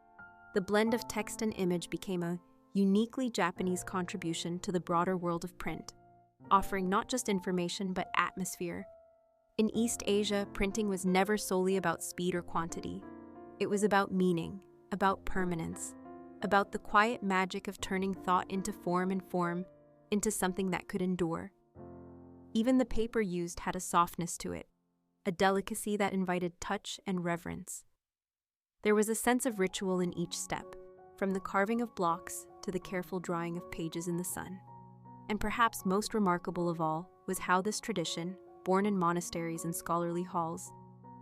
The blend of text and image became a uniquely Japanese contribution to the broader world of print, offering not just information but atmosphere. In East Asia, printing was never solely about speed or quantity. It was about meaning, about permanence, about the quiet magic of turning thought into form and form into something that could endure. Even the paper used had a softness to it, a delicacy that invited touch and reverence. There was a sense of ritual in each step, from the carving of blocks to the careful drying of pages in the sun. And perhaps most remarkable of all was how this tradition, born in monasteries and scholarly halls,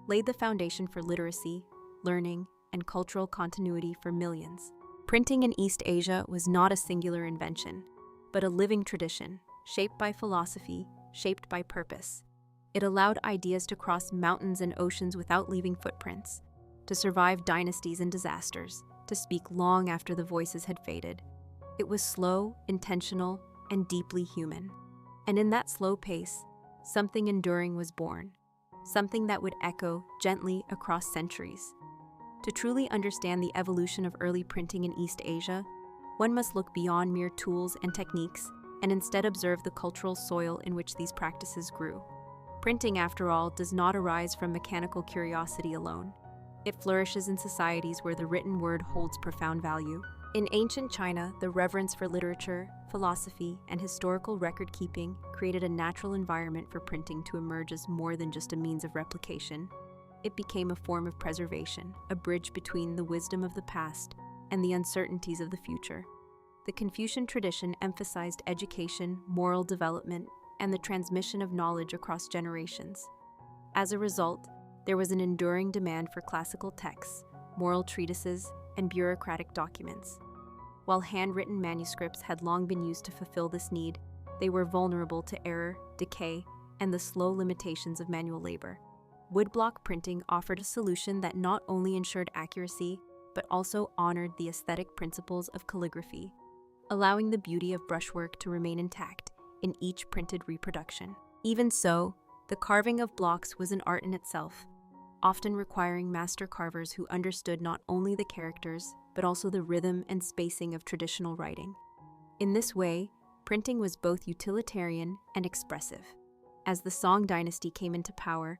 laid the foundation for literacy, learning, and cultural continuity for millions. Printing in East Asia was not a singular invention, but a living tradition, shaped by philosophy, shaped by purpose. It allowed ideas to cross mountains and oceans without leaving footprints, to survive dynasties and disasters, to speak long after the voices had faded. It was slow, intentional, and deeply human. And in that slow pace, something enduring was born, something that would echo gently across centuries. To truly understand the evolution of early printing in East Asia, one must look beyond mere tools and techniques and instead observe the cultural soil in which these practices grew. Printing, after all, does not arise from mechanical curiosity alone. It flourishes in societies where the written word holds profound value. In ancient China, the reverence for literature, philosophy, and historical record-keeping created a natural environment for printing to emerge as more than just a means of replication. It became a form of preservation, a bridge between the wisdom of the past and the uncertainties of the future. The Confucian tradition emphasized education, moral development, and the transmission of knowledge across generations. As a result, there was an enduring demand for classical texts, moral treatises, and bureaucratic documents. While handwritten manuscripts had long been used to fulfill this need, they were vulnerable to error, decay, and the slow limitations of manual labor. Woodblock printing offered a solution that not only ensured accuracy, but also honored the aesthetic principles of calligraphy, allowing the beauty of brushwork to remain intact in each printed reproduction. Even so, the carving of blocks was an art in itself, often requiring master carvers who understood not only the characters, but also the rhythm and spacing of traditional writing. In this way, printing was both utilitarian and expressive. As the Song dynasty came into power,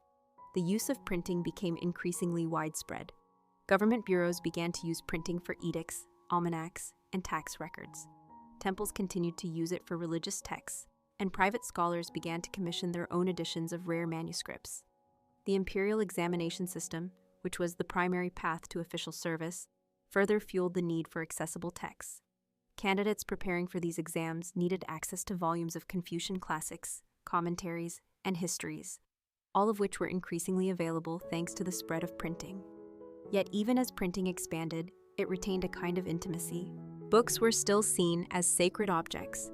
the use of printing became increasingly widespread. Government bureaus began to use printing for edicts, almanacs, and tax records. Temples continued to use it for religious texts, and private scholars began to commission their own editions of rare manuscripts. The imperial examination system, which was the primary path to official service, further fueled the need for accessible texts. Candidates preparing for these exams needed access to volumes of Confucian classics, commentaries, and histories, all of which were increasingly available thanks to the spread of printing. Yet even as printing expanded, it retained a kind of intimacy. Books were still seen as sacred objects,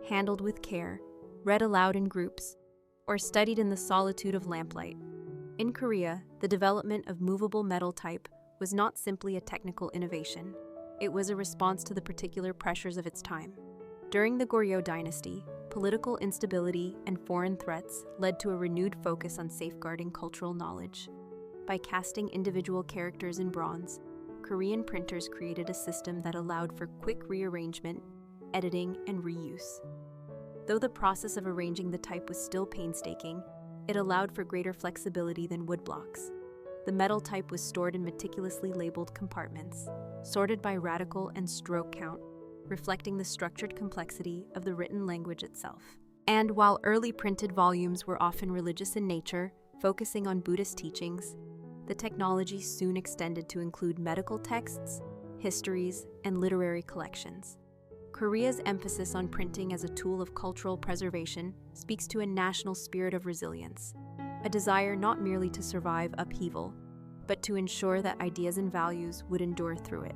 handled with care, read aloud in groups, or studied in the solitude of lamplight. In Korea, the development of movable metal type was not simply a technical innovation. It was a response to the particular pressures of its time. During the Goryeo dynasty, political instability and foreign threats led to a renewed focus on safeguarding cultural knowledge. By casting individual characters in bronze, Korean printers created a system that allowed for quick rearrangement, editing, and reuse. Though the process of arranging the type was still painstaking, it allowed for greater flexibility than woodblocks. The metal type was stored in meticulously labeled compartments, sorted by radical and stroke count, reflecting the structured complexity of the written language itself. And while early printed volumes were often religious in nature, focusing on Buddhist teachings, the technology soon extended to include medical texts, histories, and literary collections. Korea's emphasis on printing as a tool of cultural preservation speaks to a national spirit of resilience, a desire not merely to survive upheaval, but to ensure that ideas and values would endure through it.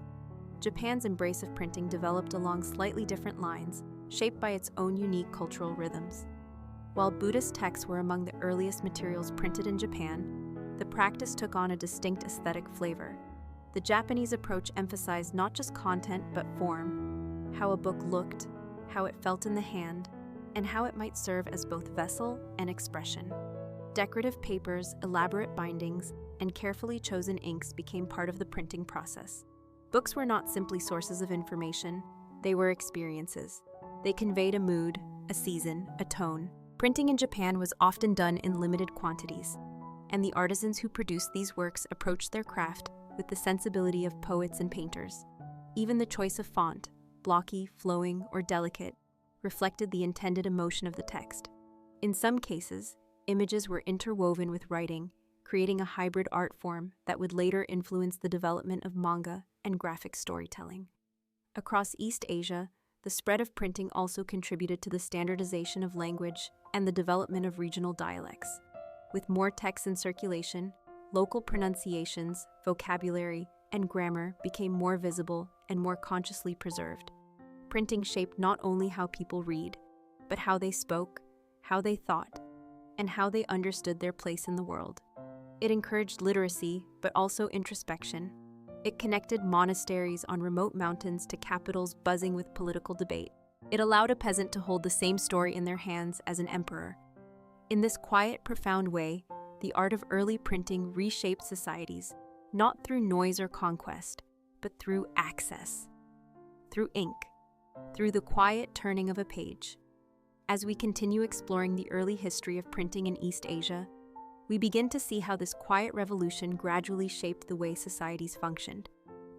Japan's embrace of printing developed along slightly different lines, shaped by its own unique cultural rhythms. While Buddhist texts were among the earliest materials printed in Japan, the practice took on a distinct aesthetic flavor. The Japanese approach emphasized not just content but form, how a book looked, how it felt in the hand, and how it might serve as both vessel and expression. Decorative papers, elaborate bindings, and carefully chosen inks became part of the printing process. Books were not simply sources of information, they were experiences. They conveyed a mood, a season, a tone. Printing in Japan was often done in limited quantities, and the artisans who produced these works approached their craft with the sensibility of poets and painters. Even the choice of font, blocky, flowing, or delicate, reflected the intended emotion of the text. In some cases, images were interwoven with writing, creating a hybrid art form that would later influence the development of manga and graphic storytelling. Across East Asia, the spread of printing also contributed to the standardization of language and the development of regional dialects. With more texts in circulation, local pronunciations, vocabulary, and grammar became more visible and more consciously preserved. Printing shaped not only how people read, but how they spoke, how they thought, and how they understood their place in the world. It encouraged literacy, but also introspection. It connected monasteries on remote mountains to capitals buzzing with political debate. It allowed a peasant to hold the same story in their hands as an emperor. In this quiet, profound way, the art of early printing reshaped societies, not through noise or conquest, but through access, through ink, through the quiet turning of a page. As we continue exploring the early history of printing in East Asia, we begin to see how this quiet revolution gradually shaped the way societies functioned,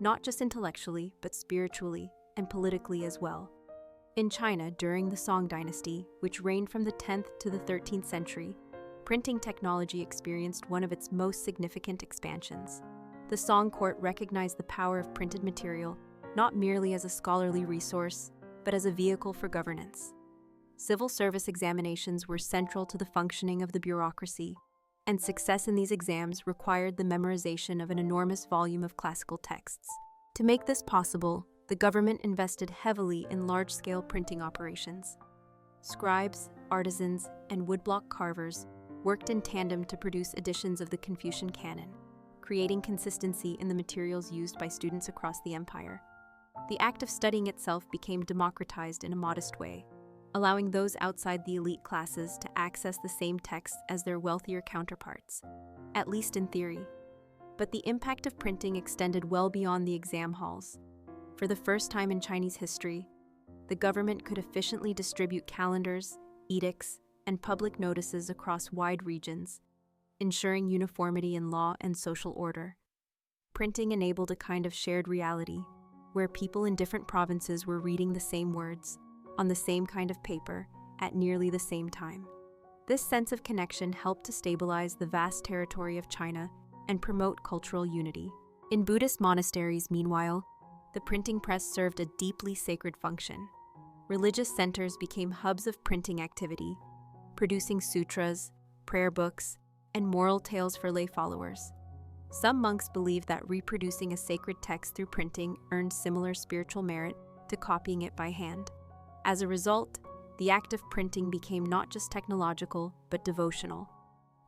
not just intellectually, but spiritually and politically as well. In China, during the Song dynasty, which reigned from the 10th to the 13th century, printing technology experienced one of its most significant expansions. The Song court recognized the power of printed material not merely as a scholarly resource, but as a vehicle for governance. Civil service examinations were central to the functioning of the bureaucracy, and success in these exams required the memorization of an enormous volume of classical texts. To make this possible, the government invested heavily in large-scale printing operations. Scribes, artisans, and woodblock carvers worked in tandem to produce editions of the Confucian canon, creating consistency in the materials used by students across the empire. The act of studying itself became democratized in a modest way, allowing those outside the elite classes to access the same texts as their wealthier counterparts, at least in theory. But the impact of printing extended well beyond the exam halls. For the first time in Chinese history, the government could efficiently distribute calendars, edicts, and public notices across wide regions, ensuring uniformity in law and social order. Printing enabled a kind of shared reality, where people in different provinces were reading the same words, on the same kind of paper, at nearly the same time. This sense of connection helped to stabilize the vast territory of China and promote cultural unity. In Buddhist monasteries, meanwhile, the printing press served a deeply sacred function. Religious centers became hubs of printing activity, producing sutras, prayer books, and moral tales for lay followers. Some monks believed that reproducing a sacred text through printing earned similar spiritual merit to copying it by hand. As a result, the act of printing became not just technological, but devotional.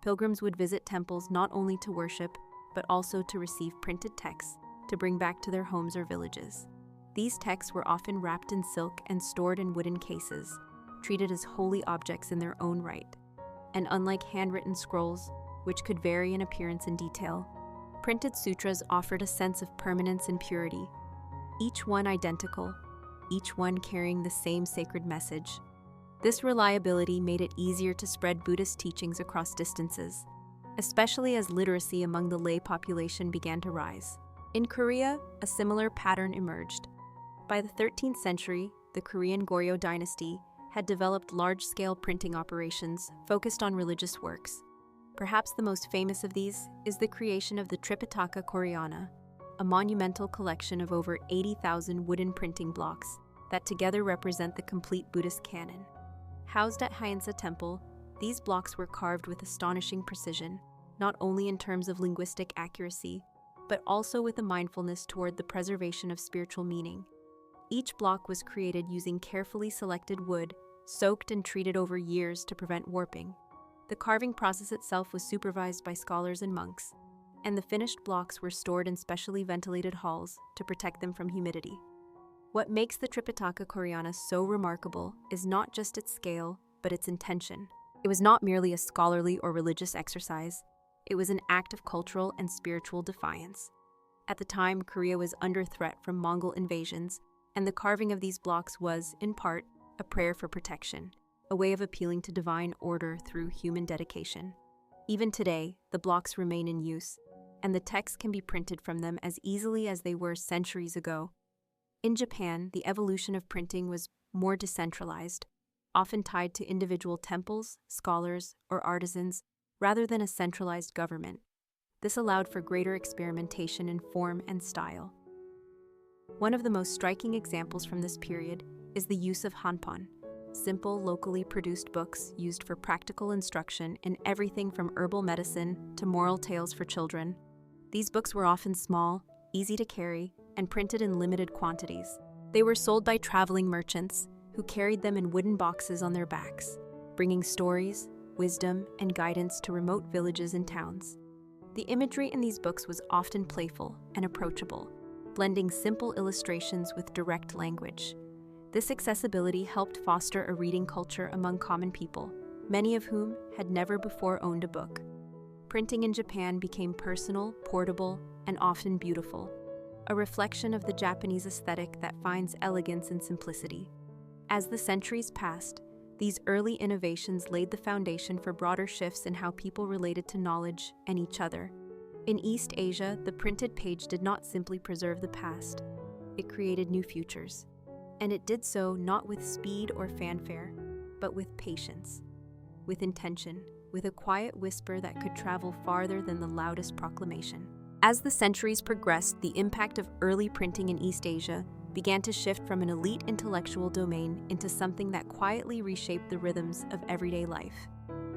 Pilgrims would visit temples not only to worship, but also to receive printed texts to bring back to their homes or villages. These texts were often wrapped in silk and stored in wooden cases, treated as holy objects in their own right. And unlike handwritten scrolls, which could vary in appearance and detail, printed sutras offered a sense of permanence and purity, each one identical, each one carrying the same sacred message. This reliability made it easier to spread Buddhist teachings across distances, especially as literacy among the lay population began to rise. In Korea, a similar pattern emerged. By the 13th century, the Korean Goryeo dynasty had developed large-scale printing operations focused on religious works. Perhaps the most famous of these is the creation of the Tripitaka Koreana, a monumental collection of over 80,000 wooden printing blocks that together represent the complete Buddhist canon. Housed at Hyensa Temple, these blocks were carved with astonishing precision, not only in terms of linguistic accuracy, but also with a mindfulness toward the preservation of spiritual meaning. Each block was created using carefully selected wood, soaked and treated over years to prevent warping. The carving process itself was supervised by scholars and monks, and the finished blocks were stored in specially ventilated halls to protect them from humidity. What makes the Tripitaka Koreana so remarkable is not just its scale, but its intention. It was not merely a scholarly or religious exercise, it was an act of cultural and spiritual defiance. At the time, Korea was under threat from Mongol invasions, and the carving of these blocks was, in part, a prayer for protection, a way of appealing to divine order through human dedication. Even today, the blocks remain in use, and the text can be printed from them as easily as they were centuries ago. In Japan, the evolution of printing was more decentralized, often tied to individual temples, scholars, or artisans, rather than a centralized government. This allowed for greater experimentation in form and style. One of the most striking examples from this period is the use of hanpan, simple, locally produced books used for practical instruction in everything from herbal medicine to moral tales for children. These books were often small, easy to carry, and printed in limited quantities. They were sold by traveling merchants who carried them in wooden boxes on their backs, bringing stories, wisdom, and guidance to remote villages and towns. The imagery in these books was often playful and approachable, blending simple illustrations with direct language. This accessibility helped foster a reading culture among common people, many of whom had never before owned a book. Printing in Japan became personal, portable, and often beautiful, a reflection of the Japanese aesthetic that finds elegance in simplicity. As the centuries passed, these early innovations laid the foundation for broader shifts in how people related to knowledge and each other. In East Asia, the printed page did not simply preserve the past, it created new futures. And it did so not with speed or fanfare, but with patience, with intention, with a quiet whisper that could travel farther than the loudest proclamation. As the centuries progressed, the impact of early printing in East Asia began to shift from an elite intellectual domain into something that quietly reshaped the rhythms of everyday life.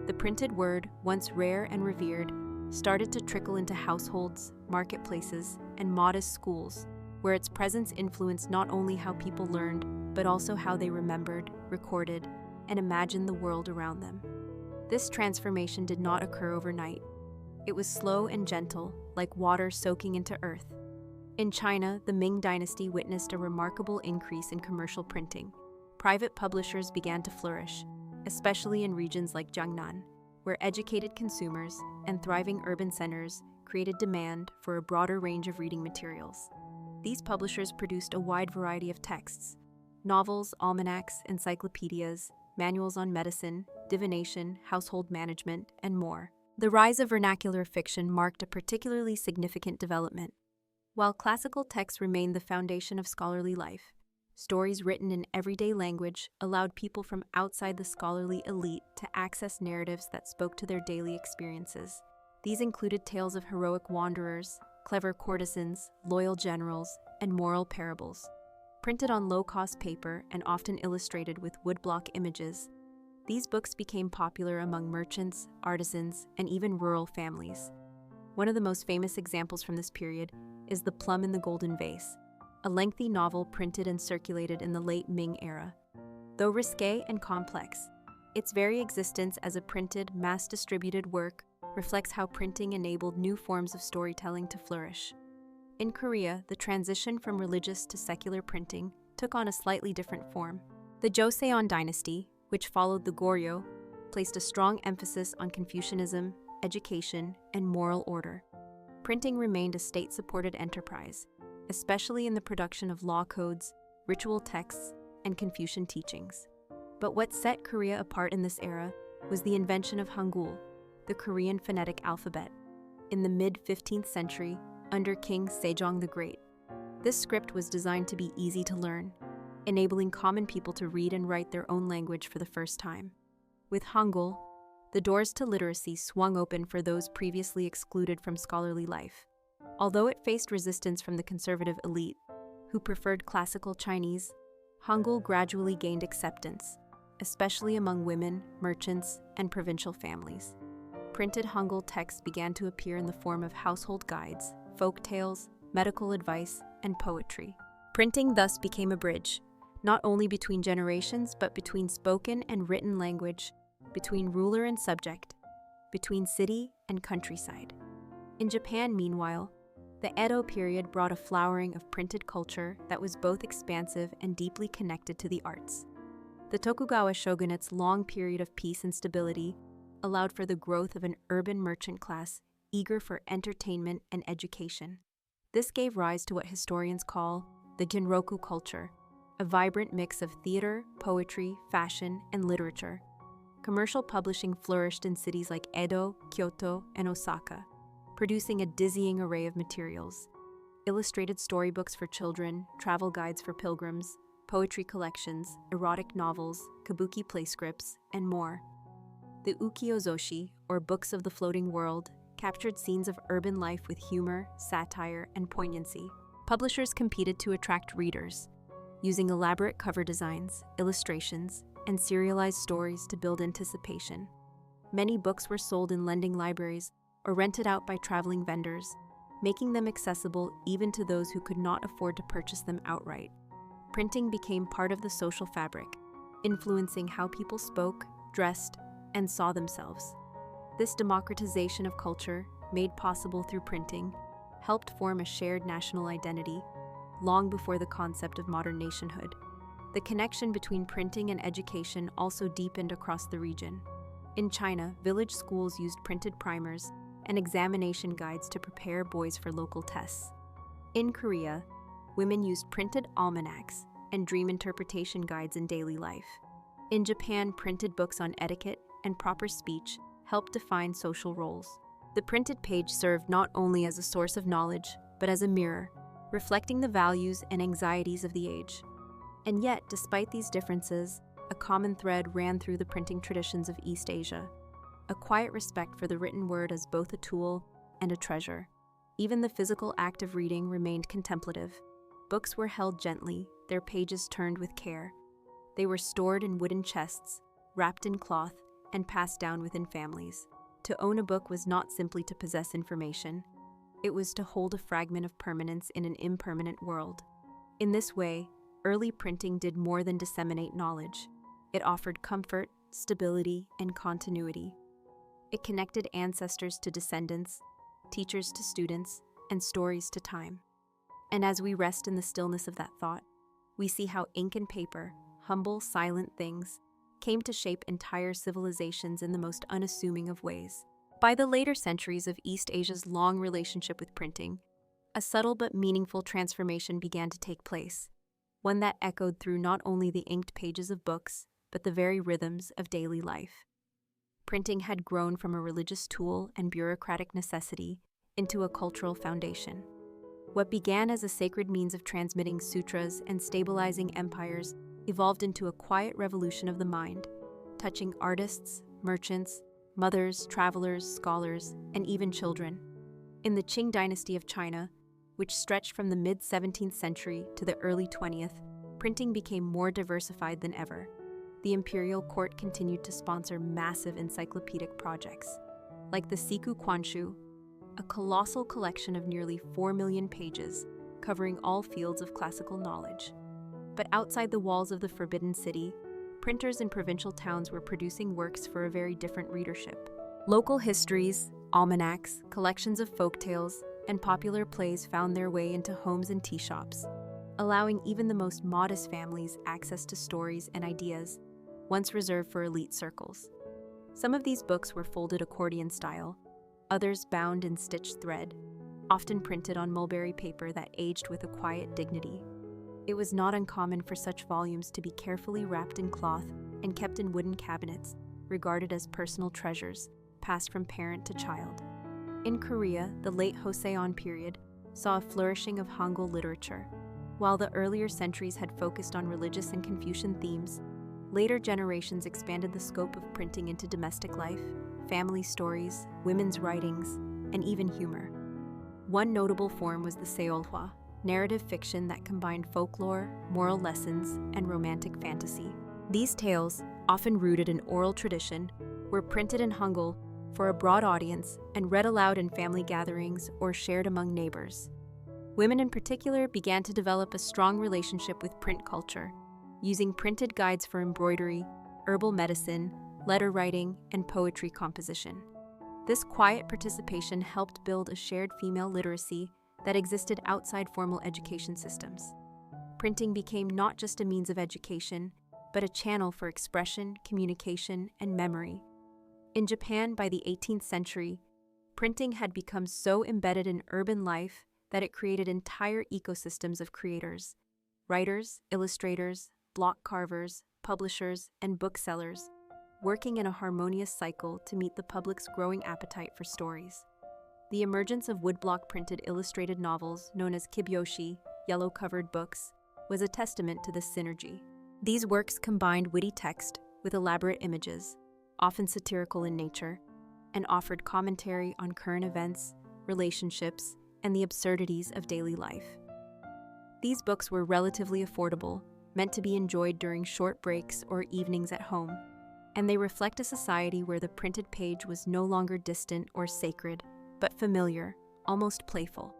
The printed word, once rare and revered, started to trickle into households, marketplaces, and modest schools, where its presence influenced not only how people learned, but also how they remembered, recorded, and imagined the world around them. This transformation did not occur overnight. It was slow and gentle, like water soaking into earth. In China, the Ming Dynasty witnessed a remarkable increase in commercial printing. Private publishers began to flourish, especially in regions like Jiangnan, where educated consumers and thriving urban centers created demand for a broader range of reading materials. These publishers produced a wide variety of texts: novels, almanacs, encyclopedias, manuals on medicine, divination, household management, and more. The rise of vernacular fiction marked a particularly significant development. While classical texts remained the foundation of scholarly life, stories written in everyday language allowed people from outside the scholarly elite to access narratives that spoke to their daily experiences. These included tales of heroic wanderers, clever courtesans, loyal generals, and moral parables. Printed on low-cost paper and often illustrated with woodblock images, these books became popular among merchants, artisans, and even rural families. One of the most famous examples from this period is The Plum in the Golden Vase, a lengthy novel printed and circulated in the late Ming era. Though risque and complex, its very existence as a printed, mass-distributed work reflects how printing enabled new forms of storytelling to flourish. In Korea, the transition from religious to secular printing took on a slightly different form. The Joseon dynasty, which followed the Goryeo, placed a strong emphasis on Confucianism, education, and moral order. Printing remained a state-supported enterprise, especially in the production of law codes, ritual texts, and Confucian teachings. But what set Korea apart in this era was the invention of Hangul, the Korean phonetic alphabet, in the mid-15th century under King Sejong the Great. This script was designed to be easy to learn, enabling common people to read and write their own language for the first time. With Hangul, the doors to literacy swung open for those previously excluded from scholarly life. Although it faced resistance from the conservative elite, who preferred classical Chinese, Hangul gradually gained acceptance, especially among women, merchants, and provincial families. Printed Hangul texts began to appear in the form of household guides, folk tales, medical advice, and poetry. Printing thus became a bridge, not only between generations, but between spoken and written language, between ruler and subject, between city and countryside. In Japan, meanwhile, the Edo period brought a flowering of printed culture that was both expansive and deeply connected to the arts. The Tokugawa shogunate's long period of peace and stability allowed for the growth of an urban merchant class eager for entertainment and education. This gave rise to what historians call the Genroku culture, a vibrant mix of theater, poetry, fashion, and literature. Commercial publishing flourished in cities like Edo, Kyoto, and Osaka, producing a dizzying array of materials: illustrated storybooks for children, travel guides for pilgrims, poetry collections, erotic novels, kabuki play scripts, and more. The ukiyo-zoshi, or books of the floating world, captured scenes of urban life with humor, satire, and poignancy. Publishers competed to attract readers, using elaborate cover designs, illustrations, and serialized stories to build anticipation. Many books were sold in lending libraries or rented out by traveling vendors, making them accessible even to those who could not afford to purchase them outright. Printing became part of the social fabric, influencing how people spoke, dressed, and saw themselves. This democratization of culture, made possible through printing, helped form a shared national identity long before the concept of modern nationhood. The connection between printing and education also deepened across the region. In China, village schools used printed primers and examination guides to prepare boys for local tests. In Korea, women used printed almanacs and dream interpretation guides in daily life. In Japan, printed books on etiquette and proper speech helped define social roles. The printed page served not only as a source of knowledge, but as a mirror, reflecting the values and anxieties of the age. And yet, despite these differences, a common thread ran through the printing traditions of East Asia, a quiet respect for the written word as both a tool and a treasure. Even the physical act of reading remained contemplative. Books were held gently, their pages turned with care. They were stored in wooden chests, wrapped in cloth, and passed down within families. To own a book was not simply to possess information. It was to hold a fragment of permanence in an impermanent world. In this way, early printing did more than disseminate knowledge. It offered comfort, stability, and continuity. It connected ancestors to descendants, teachers to students, and stories to time. And as we rest in the stillness of that thought, we see how ink and paper, humble, silent things, came to shape entire civilizations in the most unassuming of ways. By the later centuries of East Asia's long relationship with printing, a subtle but meaningful transformation began to take place, one that echoed through not only the inked pages of books, but the very rhythms of daily life. Printing had grown from a religious tool and bureaucratic necessity into a cultural foundation. What began as a sacred means of transmitting sutras and stabilizing empires evolved into a quiet revolution of the mind, touching artists, merchants, mothers, travelers, scholars, and even children. In the Qing dynasty of China, which stretched from the mid-17th century to the early 20th, printing became more diversified than ever. The imperial court continued to sponsor massive encyclopedic projects, like the Siku Kwanshu, a colossal collection of nearly 4 million pages covering all fields of classical knowledge. But outside the walls of the Forbidden City, printers in provincial towns were producing works for a very different readership. Local histories, almanacs, collections of folk tales, and popular plays found their way into homes and tea shops, allowing even the most modest families access to stories and ideas once reserved for elite circles. Some of these books were folded accordion style, others bound in stitched thread, often printed on mulberry paper that aged with a quiet dignity. It was not uncommon for such volumes to be carefully wrapped in cloth and kept in wooden cabinets, regarded as personal treasures, passed from parent to child. In Korea, the late Joseon period saw a flourishing of Hangul literature. While the earlier centuries had focused on religious and Confucian themes, later generations expanded the scope of printing into domestic life, family stories, women's writings, and even humor. One notable form was the seolhwa, narrative fiction that combined folklore, moral lessons, and romantic fantasy. These tales, often rooted in oral tradition, were printed in Hangul for a broad audience and read aloud in family gatherings or shared among neighbors. Women in particular began to develop a strong relationship with print culture, using printed guides for embroidery, herbal medicine, letter writing, and poetry composition. This quiet participation helped build a shared female literacy that existed outside formal education systems. Printing became not just a means of education, but a channel for expression, communication, and memory. In Japan, by the 18th century, printing had become so embedded in urban life that it created entire ecosystems of creators, writers, illustrators, block carvers, publishers, and booksellers, working in a harmonious cycle to meet the public's growing appetite for stories. The emergence of woodblock printed illustrated novels, known as kibyoshi, yellow-covered books, was a testament to this synergy. These works combined witty text with elaborate images, often satirical in nature, and offered commentary on current events, relationships, and the absurdities of daily life. These books were relatively affordable, meant to be enjoyed during short breaks or evenings at home, and they reflect a society where the printed page was no longer distant or sacred, but familiar, almost playful.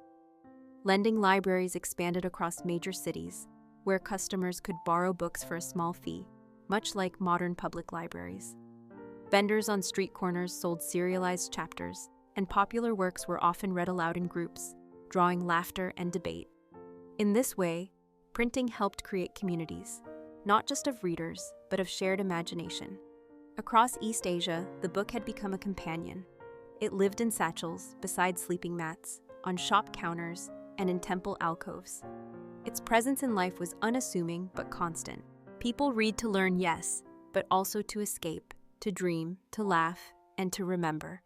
Lending libraries expanded across major cities, where customers could borrow books for a small fee, much like modern public libraries. Vendors on street corners sold serialized chapters, and popular works were often read aloud in groups, drawing laughter and debate. In this way, printing helped create communities, not just of readers, but of shared imagination. Across East Asia, the book had become a companion. It lived in satchels, beside sleeping mats, on shop counters, and in temple alcoves. Its presence in life was unassuming but constant. People read to learn, yes, but also to escape, to dream, to laugh, and to remember.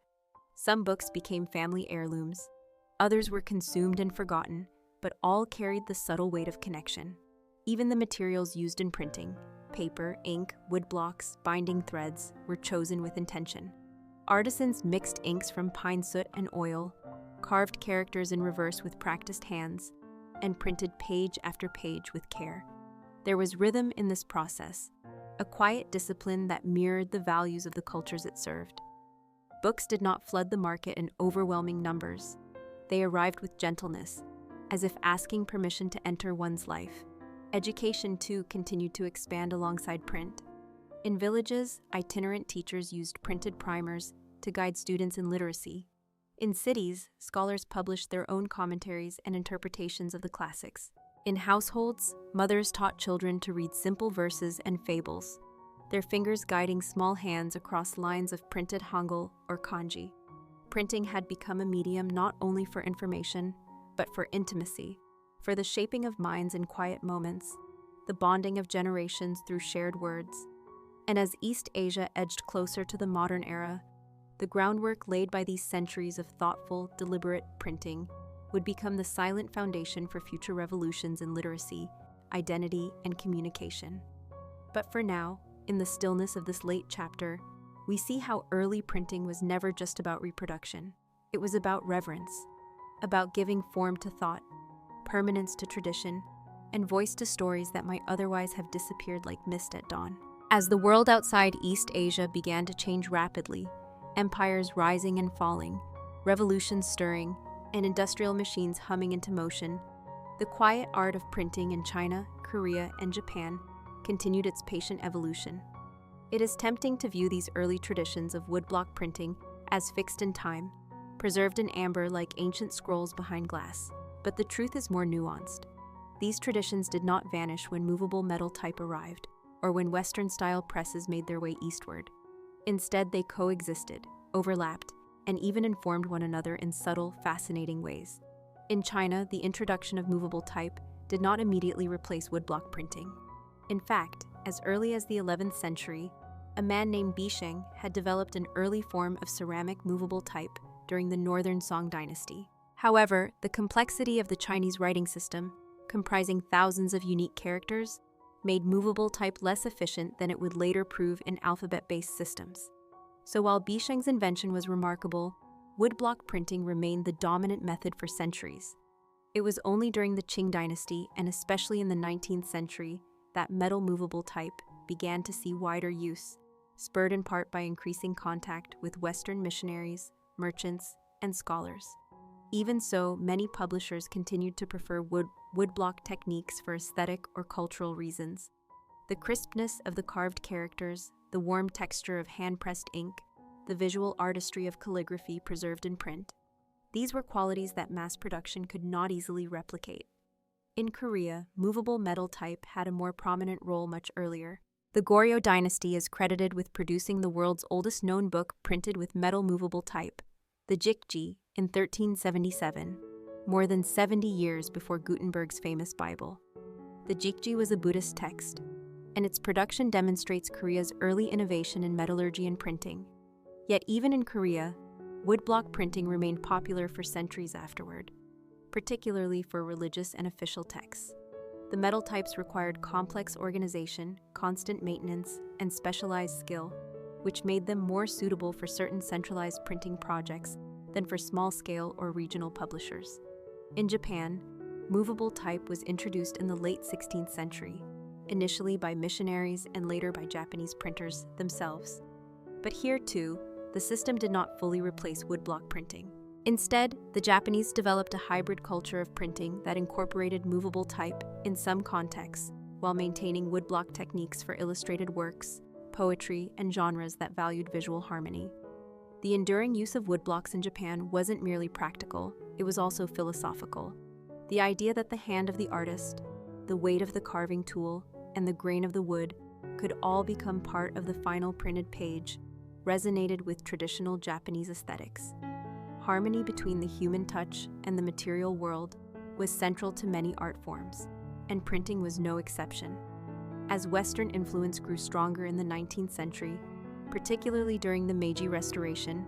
Some books became family heirlooms. Others were consumed and forgotten, but all carried the subtle weight of connection. Even the materials used in printing, paper, ink, woodblocks, binding threads, were chosen with intention. Artisans mixed inks from pine soot and oil, carved characters in reverse with practiced hands, and printed page after page with care. There was rhythm in this process, a quiet discipline that mirrored the values of the cultures it served. Books did not flood the market in overwhelming numbers. They arrived with gentleness, as if asking permission to enter one's life. Education, too, continued to expand alongside print. In villages, itinerant teachers used printed primers to guide students in literacy. In cities, scholars published their own commentaries and interpretations of the classics. In households, mothers taught children to read simple verses and fables, their fingers guiding small hands across lines of printed Hangul or kanji. Printing had become a medium not only for information, but for intimacy, for the shaping of minds in quiet moments, the bonding of generations through shared words. And as East Asia edged closer to the modern era, the groundwork laid by these centuries of thoughtful, deliberate printing would become the silent foundation for future revolutions in literacy, identity, and communication. But for now, in the stillness of this late chapter, we see how early printing was never just about reproduction. It was about reverence, about giving form to thought, permanence to tradition, and voice to stories that might otherwise have disappeared like mist at dawn. As the world outside East Asia began to change rapidly, empires rising and falling, revolutions stirring, and industrial machines humming into motion, the quiet art of printing in China, Korea, and Japan continued its patient evolution. It is tempting to view these early traditions of woodblock printing as fixed in time, preserved in amber like ancient scrolls behind glass. But the truth is more nuanced. These traditions did not vanish when movable metal type arrived, or when Western-style presses made their way eastward. Instead, they coexisted, overlapped, and even informed one another in subtle, fascinating ways. In China, the introduction of movable type did not immediately replace woodblock printing. In fact, as early as the 11th century, a man named Bisheng had developed an early form of ceramic movable type during the Northern Song dynasty. However, the complexity of the Chinese writing system, comprising thousands of unique characters, made movable type less efficient than it would later prove in alphabet-based systems. So while Bisheng's invention was remarkable, woodblock printing remained the dominant method for centuries. It was only during the Qing dynasty, and especially in the 19th century, that metal movable type began to see wider use, spurred in part by increasing contact with Western missionaries, merchants, and scholars. Even so, many publishers continued to prefer woodblock techniques for aesthetic or cultural reasons. The crispness of the carved characters, the warm texture of hand-pressed ink, the visual artistry of calligraphy preserved in print. These were qualities that mass production could not easily replicate. In Korea, movable metal type had a more prominent role much earlier. The Goryeo dynasty is credited with producing the world's oldest known book printed with metal movable type, the Jikji, in 1377, more than 70 years before Gutenberg's famous Bible. The Jikji was a Buddhist text, and its production demonstrates Korea's early innovation in metallurgy and printing. Yet even in Korea, woodblock printing remained popular for centuries afterward, particularly for religious and official texts. The metal types required complex organization, constant maintenance, and specialized skill, which made them more suitable for certain centralized printing projects than for small-scale or regional publishers. In Japan, movable type was introduced in the late 16th century, initially by missionaries and later by Japanese printers themselves. But here, too, the system did not fully replace woodblock printing. Instead, the Japanese developed a hybrid culture of printing that incorporated movable type in some contexts, while maintaining woodblock techniques for illustrated works, poetry, and genres that valued visual harmony. The enduring use of woodblocks in Japan wasn't merely practical, it was also philosophical. The idea that the hand of the artist, the weight of the carving tool, and the grain of the wood could all become part of the final printed page resonated with traditional Japanese aesthetics. Harmony between the human touch and the material world was central to many art forms, and printing was no exception. As Western influence grew stronger in the 19th century, particularly during the Meiji Restoration,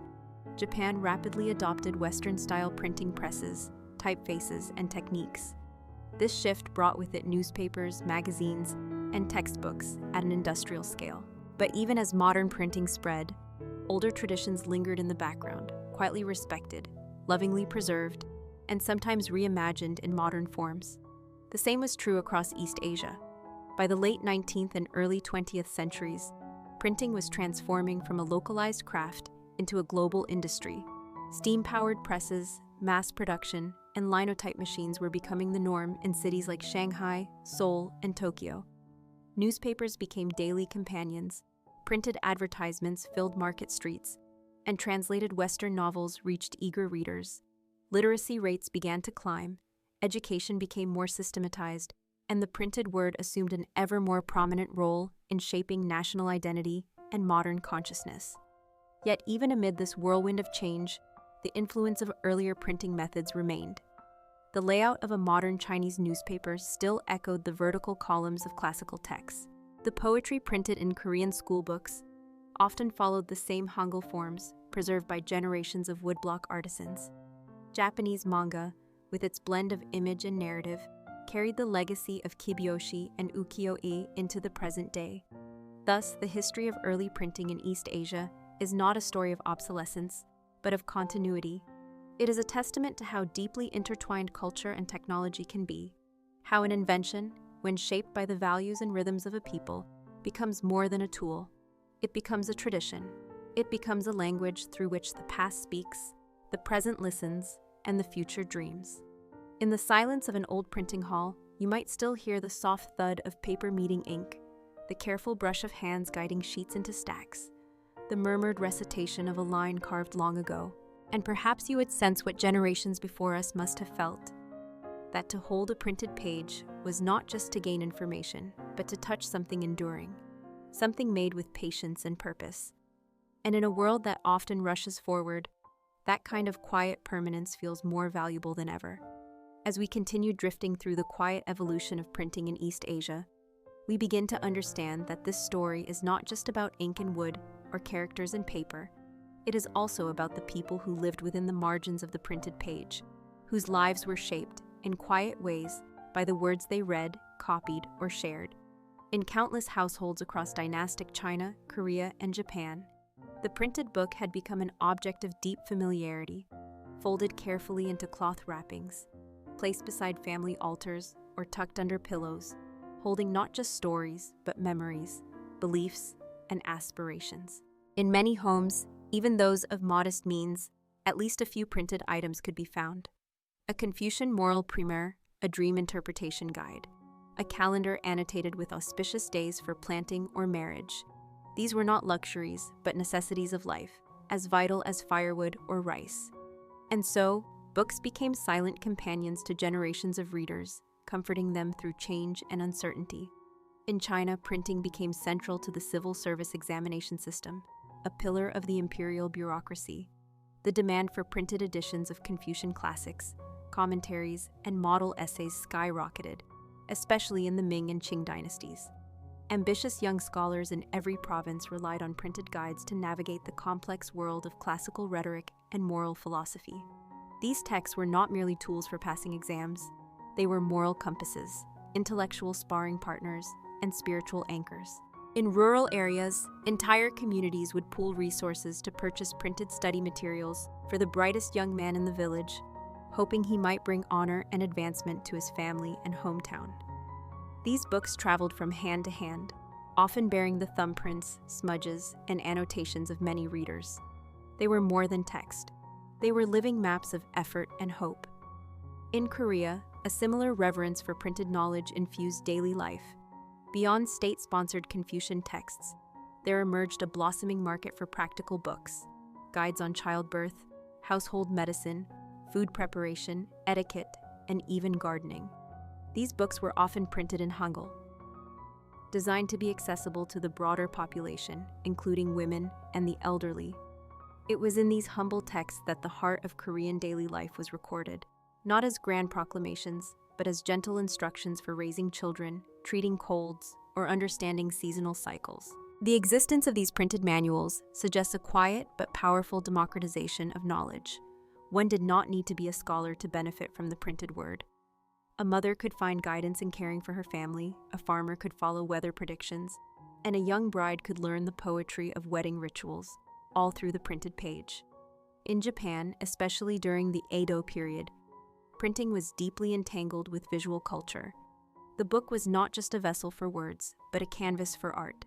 Japan rapidly adopted Western-style printing presses, typefaces, and techniques. This shift brought with it newspapers, magazines, and textbooks at an industrial scale. But even as modern printing spread, older traditions lingered in the background, quietly respected, lovingly preserved, and sometimes reimagined in modern forms. The same was true across East Asia. By the late 19th and early 20th centuries, printing was transforming from a localized craft into a global industry. Steam-powered presses, mass production, and linotype machines were becoming the norm in cities like Shanghai, Seoul, and Tokyo. Newspapers became daily companions, printed advertisements filled market streets, and translated Western novels reached eager readers. Literacy rates began to climb, education became more systematized, and the printed word assumed an ever more prominent role in shaping national identity and modern consciousness. Yet even amid this whirlwind of change, the influence of earlier printing methods remained. The layout of a modern Chinese newspaper still echoed the vertical columns of classical texts. The poetry printed in Korean schoolbooks often followed the same Hangul forms preserved by generations of woodblock artisans. Japanese manga, with its blend of image and narrative, carried the legacy of kibyōshi and ukiyo-e into the present day. Thus, the history of early printing in East Asia is not a story of obsolescence, but of continuity. It is a testament to how deeply intertwined culture and technology can be, how an invention, when shaped by the values and rhythms of a people, becomes more than a tool. It becomes a tradition. It becomes a language through which the past speaks, the present listens, and the future dreams. In the silence of an old printing hall, you might still hear the soft thud of paper meeting ink, the careful brush of hands guiding sheets into stacks, the murmured recitation of a line carved long ago, and perhaps you would sense what generations before us must have felt, that to hold a printed page was not just to gain information, but to touch something enduring, something made with patience and purpose. And in a world that often rushes forward, that kind of quiet permanence feels more valuable than ever. As we continue drifting through the quiet evolution of printing in East Asia, we begin to understand that this story is not just about ink and wood or characters and paper. It is also about the people who lived within the margins of the printed page, whose lives were shaped in quiet ways by the words they read, copied, or shared. In countless households across dynastic China, Korea, and Japan, the printed book had become an object of deep familiarity, folded carefully into cloth wrappings, placed beside family altars, or tucked under pillows, holding not just stories, but memories, beliefs, and aspirations. In many homes, even those of modest means, at least a few printed items could be found. A Confucian moral primer, a dream interpretation guide, a calendar annotated with auspicious days for planting or marriage. These were not luxuries, but necessities of life, as vital as firewood or rice. And so, books became silent companions to generations of readers, comforting them through change and uncertainty. In China, printing became central to the civil service examination system, a pillar of the imperial bureaucracy. The demand for printed editions of Confucian classics, commentaries, and model essays skyrocketed, especially in the Ming and Qing dynasties. Ambitious young scholars in every province relied on printed guides to navigate the complex world of classical rhetoric and moral philosophy. These texts were not merely tools for passing exams, they were moral compasses, intellectual sparring partners, and spiritual anchors. In rural areas, entire communities would pool resources to purchase printed study materials for the brightest young man in the village, hoping he might bring honor and advancement to his family and hometown. These books traveled from hand to hand, often bearing the thumbprints, smudges, and annotations of many readers. They were more than text. They were living maps of effort and hope. In Korea, a similar reverence for printed knowledge infused daily life. Beyond state-sponsored Confucian texts, there emerged a blossoming market for practical books, guides on childbirth, household medicine, food preparation, etiquette, and even gardening. These books were often printed in Hangul, designed to be accessible to the broader population, including women and the elderly. It was in these humble texts that the heart of Korean daily life was recorded, not as grand proclamations, but as gentle instructions for raising children, treating colds, or understanding seasonal cycles. The existence of these printed manuals suggests a quiet but powerful democratization of knowledge. One did not need to be a scholar to benefit from the printed word. A mother could find guidance in caring for her family, a farmer could follow weather predictions, and a young bride could learn the poetry of wedding rituals, all through the printed page. In Japan, especially during the Edo period, printing was deeply entangled with visual culture. The book was not just a vessel for words, but a canvas for art.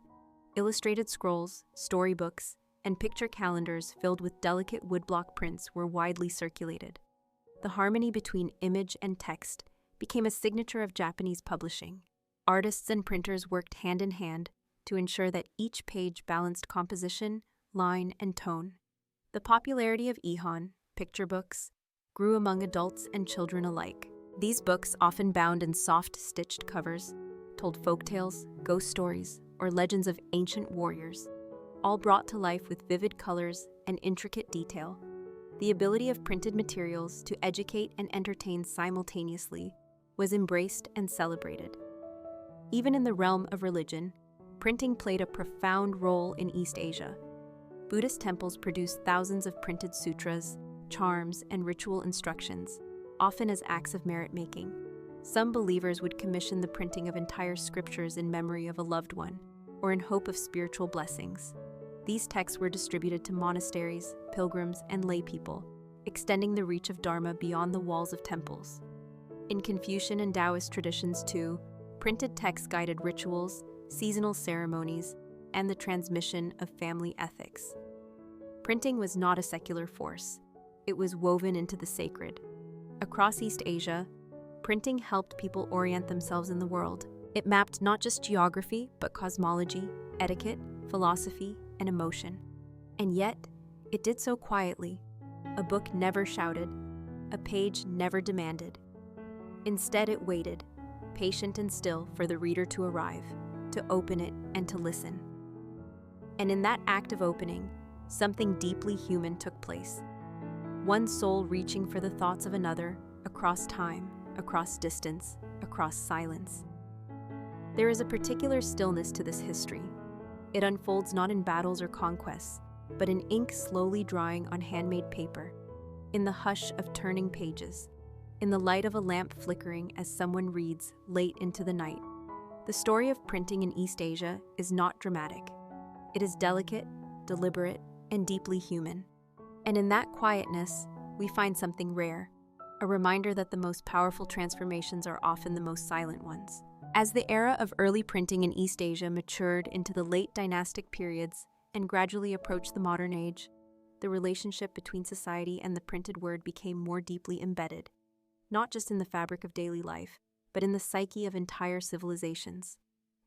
Illustrated scrolls, storybooks, and picture calendars filled with delicate woodblock prints were widely circulated. The harmony between image and text became a signature of Japanese publishing. Artists and printers worked hand in hand to ensure that each page balanced composition, line, and tone. The popularity of Ihon, picture books, grew among adults and children alike. These books, often bound in soft, stitched covers, told folktales, ghost stories, or legends of ancient warriors, all brought to life with vivid colors and intricate detail. The ability of printed materials to educate and entertain simultaneously was embraced and celebrated. Even in the realm of religion, printing played a profound role in East Asia. Buddhist temples produced thousands of printed sutras, charms, and ritual instructions, often as acts of merit-making. Some believers would commission the printing of entire scriptures in memory of a loved one, or in hope of spiritual blessings. These texts were distributed to monasteries, pilgrims, and laypeople, extending the reach of Dharma beyond the walls of temples. In Confucian and Taoist traditions, too, printed texts guided rituals, seasonal ceremonies, and the transmission of family ethics. Printing was not a secular force. It was woven into the sacred. Across East Asia, printing helped people orient themselves in the world. It mapped not just geography, but cosmology, etiquette, philosophy, and emotion. And yet, it did so quietly. A book never shouted. A page never demanded. Instead, it waited, patient and still, for the reader to arrive, to open it, and to listen. And in that act of opening, something deeply human took place. One soul reaching for the thoughts of another, across time, across distance, across silence. There is a particular stillness to this history. It unfolds not in battles or conquests, but in ink slowly drying on handmade paper, in the hush of turning pages, in the light of a lamp flickering as someone reads late into the night. The story of printing in East Asia is not dramatic. It is delicate, deliberate, and deeply human. And in that quietness, we find something rare, a reminder that the most powerful transformations are often the most silent ones. As the era of early printing in East Asia matured into the late dynastic periods and gradually approached the modern age, the relationship between society and the printed word became more deeply embedded, not just in the fabric of daily life, but in the psyche of entire civilizations.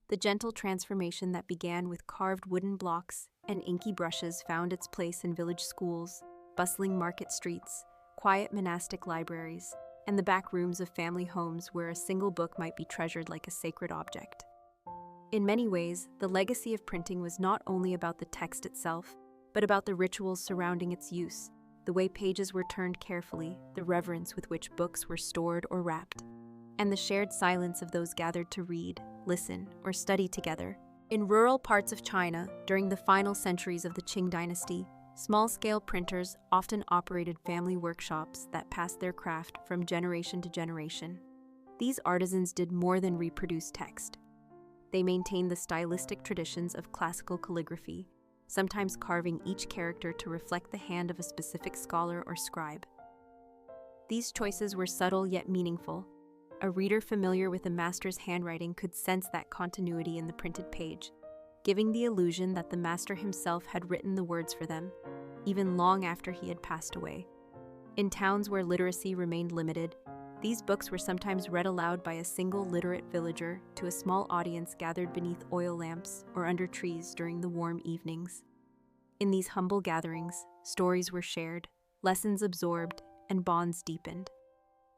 The gentle transformation that began with carved wooden blocks and inky brushes found its place in village schools, bustling market streets, quiet monastic libraries, and the back rooms of family homes where a single book might be treasured like a sacred object. In many ways, the legacy of printing was not only about the text itself, but about the rituals surrounding its use, the way pages were turned carefully, the reverence with which books were stored or wrapped, and the shared silence of those gathered to read, listen, or study together. In rural parts of China, during the final centuries of the Qing dynasty, small-scale printers often operated family workshops that passed their craft from generation to generation. These artisans did more than reproduce text. They maintained the stylistic traditions of classical calligraphy, sometimes carving each character to reflect the hand of a specific scholar or scribe. These choices were subtle yet meaningful, A reader familiar with the master's handwriting could sense that continuity in the printed page, giving the illusion that the master himself had written the words for them, even long after he had passed away. In towns where literacy remained limited, these books were sometimes read aloud by a single literate villager to a small audience gathered beneath oil lamps or under trees during the warm evenings. In these humble gatherings, stories were shared, lessons absorbed, and bonds deepened.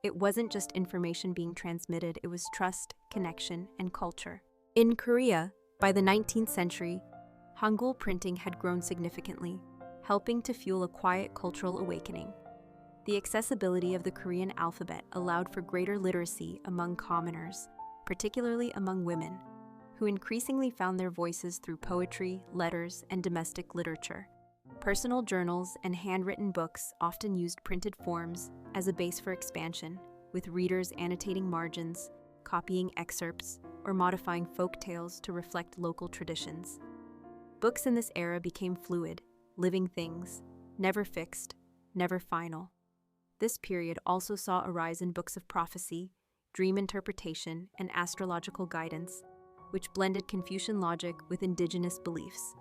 It wasn't just information being transmitted, it was trust, connection, and culture. In Korea, by the 19th century, Hangul printing had grown significantly, helping to fuel a quiet cultural awakening. The accessibility of the Korean alphabet allowed for greater literacy among commoners, particularly among women, who increasingly found their voices through poetry, letters, and domestic literature. Personal journals and handwritten books often used printed forms as a base for expansion, with readers annotating margins, copying excerpts, or modifying folk tales to reflect local traditions. Books in this era became fluid, living things, never fixed, never final. This period also saw a rise in books of prophecy, dream interpretation, and astrological guidance, which blended Confucian logic with indigenous beliefs.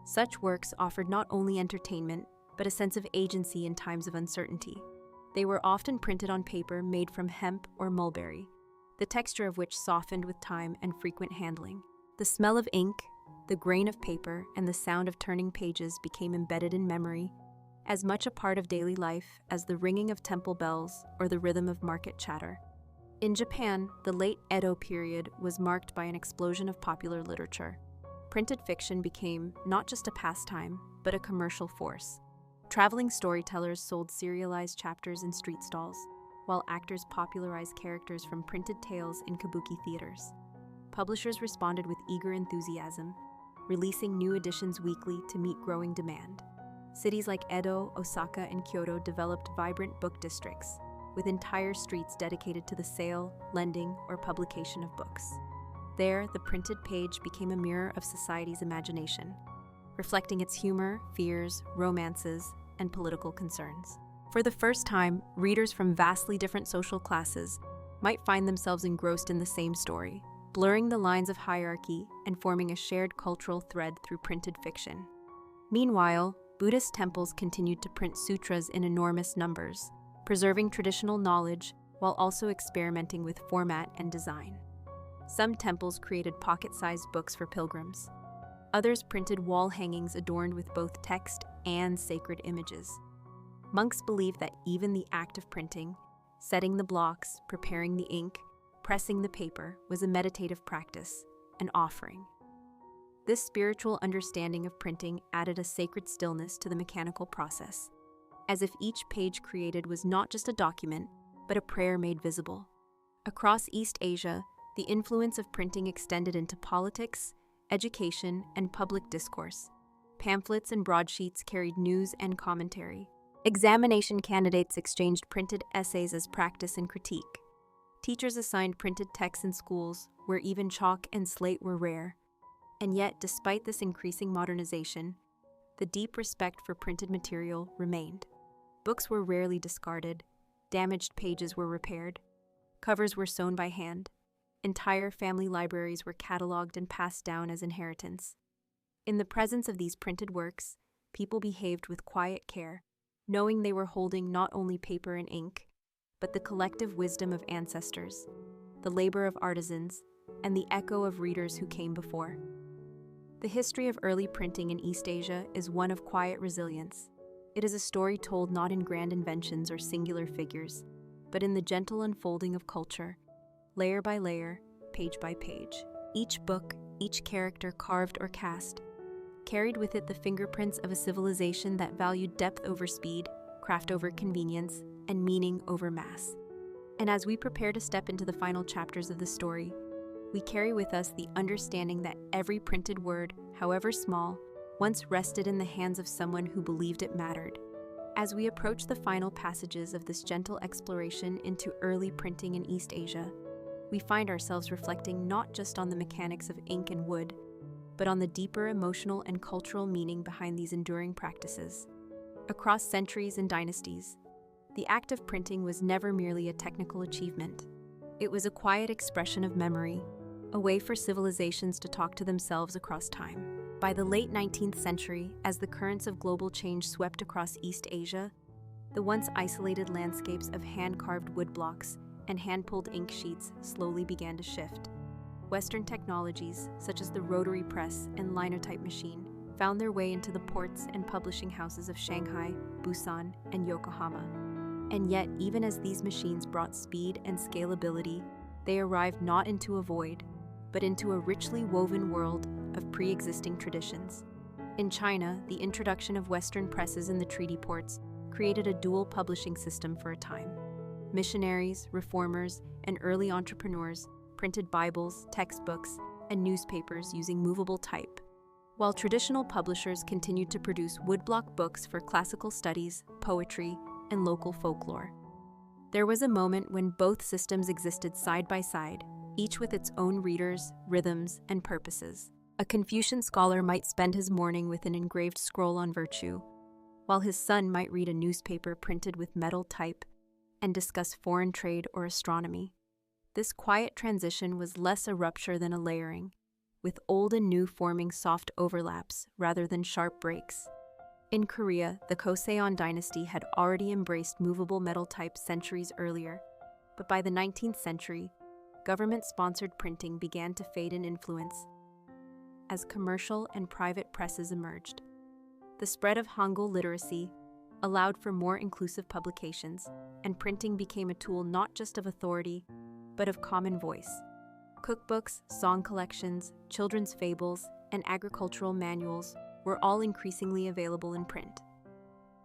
Such works offered not only entertainment, but a sense of agency in times of uncertainty. They were often printed on paper made from hemp or mulberry, the texture of which softened with time and frequent handling. The smell of ink, the grain of paper, and the sound of turning pages became embedded in memory, as much a part of daily life as the ringing of temple bells or the rhythm of market chatter. In Japan, the late Edo period was marked by an explosion of popular literature. Printed fiction became not just a pastime, but a commercial force. Traveling storytellers sold serialized chapters in street stalls, while actors popularized characters from printed tales in kabuki theaters. Publishers responded with eager enthusiasm, releasing new editions weekly to meet growing demand. Cities like Edo, Osaka, and Kyoto developed vibrant book districts, with entire streets dedicated to the sale, lending, or publication of books. There, the printed page became a mirror of society's imagination, reflecting its humor, fears, romances, and political concerns. For the first time, readers from vastly different social classes might find themselves engrossed in the same story, blurring the lines of hierarchy and forming a shared cultural thread through printed fiction. Meanwhile, Buddhist temples continued to print sutras in enormous numbers, preserving traditional knowledge while also experimenting with format and design. Some temples created pocket-sized books for pilgrims. Others printed wall hangings adorned with both text and sacred images. Monks believed that even the act of printing, setting the blocks, preparing the ink, pressing the paper, was a meditative practice, an offering. This spiritual understanding of printing added a sacred stillness to the mechanical process, as if each page created was not just a document, but a prayer made visible. Across East Asia, the influence of printing extended into politics, education, and public discourse. Pamphlets and broadsheets carried news and commentary. Examination candidates exchanged printed essays as practice and critique. Teachers assigned printed texts in schools, where even chalk and slate were rare. And yet, despite this increasing modernization, the deep respect for printed material remained. Books were rarely discarded, damaged pages were repaired, covers were sewn by hand, entire family libraries were cataloged and passed down as inheritance. In the presence of these printed works, people behaved with quiet care, knowing they were holding not only paper and ink, but the collective wisdom of ancestors, the labor of artisans, and the echo of readers who came before. The history of early printing in East Asia is one of quiet resilience. It is a story told not in grand inventions or singular figures, but in the gentle unfolding of culture, layer by layer, page by page. Each book, each character carved or cast, carried with it the fingerprints of a civilization that valued depth over speed, craft over convenience, and meaning over mass. And as we prepare to step into the final chapters of the story, we carry with us the understanding that every printed word, however small, once rested in the hands of someone who believed it mattered. As we approach the final passages of this gentle exploration into early printing in East Asia, we find ourselves reflecting not just on the mechanics of ink and wood, but on the deeper emotional and cultural meaning behind these enduring practices. Across centuries and dynasties, the act of printing was never merely a technical achievement. It was a quiet expression of memory, a way for civilizations to talk to themselves across time. By the late 19th century, as the currents of global change swept across East Asia, the once isolated landscapes of hand-carved wood blocks and hand-pulled ink sheets slowly began to shift. Western technologies, such as the rotary press and linotype machine, found their way into the ports and publishing houses of Shanghai, Busan, and Yokohama. And yet, even as these machines brought speed and scalability, they arrived not into a void, but into a richly woven world of pre-existing traditions. In China, the introduction of Western presses in the treaty ports created a dual publishing system for a time. Missionaries, reformers, and early entrepreneurs printed Bibles, textbooks, and newspapers using movable type, while traditional publishers continued to produce woodblock books for classical studies, poetry, and local folklore. There was a moment when both systems existed side by side, each with its own readers, rhythms, and purposes. A Confucian scholar might spend his morning with an engraved scroll on virtue, while his son might read a newspaper printed with metal type and discuss foreign trade or astronomy. This quiet transition was less a rupture than a layering, with old and new forming soft overlaps rather than sharp breaks. In Korea, the Joseon dynasty had already embraced movable metal type centuries earlier, but by the 19th century, government-sponsored printing began to fade in influence as commercial and private presses emerged. The spread of Hangul literacy allowed for more inclusive publications, and printing became a tool not just of authority, but of common voice. Cookbooks, song collections, children's fables, and agricultural manuals were all increasingly available in print.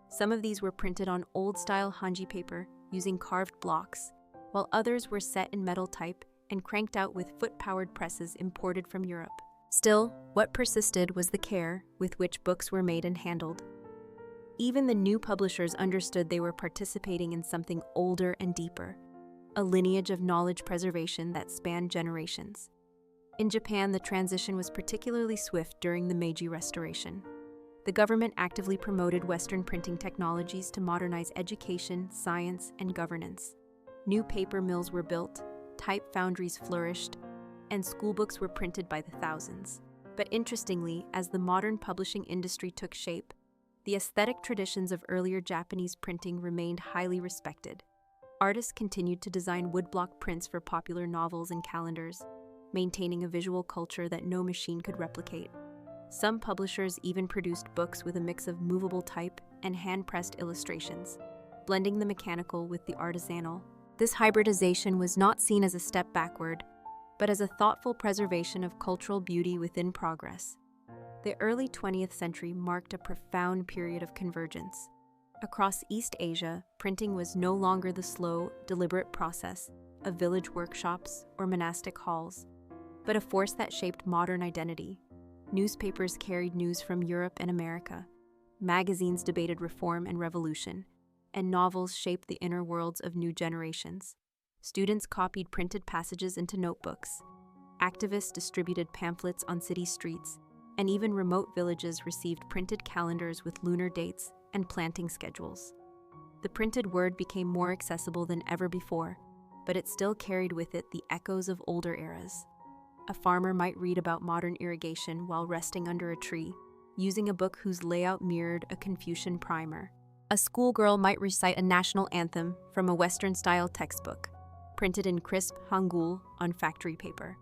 Some of these were printed on old-style hanji paper using carved blocks, while others were set in metal type and cranked out with foot-powered presses imported from Europe. Still, what persisted was the care with which books were made and handled. Even the new publishers understood they were participating in something older and deeper, a lineage of knowledge preservation that spanned generations. In Japan, the transition was particularly swift during the Meiji Restoration. The government actively promoted Western printing technologies to modernize education, science, and governance. New paper mills were built, type foundries flourished, and schoolbooks were printed by the thousands. But interestingly, as the modern publishing industry took shape, the aesthetic traditions of earlier Japanese printing remained highly respected. Artists continued to design woodblock prints for popular novels and calendars, maintaining a visual culture that no machine could replicate. Some publishers even produced books with a mix of movable type and hand-pressed illustrations, blending the mechanical with the artisanal. This hybridization was not seen as a step backward, but as a thoughtful preservation of cultural beauty within progress. The early 20th century marked a profound period of convergence. Across East Asia, printing was no longer the slow, deliberate process of village workshops or monastic halls, but a force that shaped modern identity. Newspapers carried news from Europe and America, magazines debated reform and revolution, and novels shaped the inner worlds of new generations. Students copied printed passages into notebooks, activists distributed pamphlets on city streets, and even remote villages received printed calendars with lunar dates and planting schedules. The printed word became more accessible than ever before, but it still carried with it the echoes of older eras. A farmer might read about modern irrigation while resting under a tree, using a book whose layout mirrored a Confucian primer. A schoolgirl might recite a national anthem from a Western-style textbook, printed in crisp Hangul on factory paper.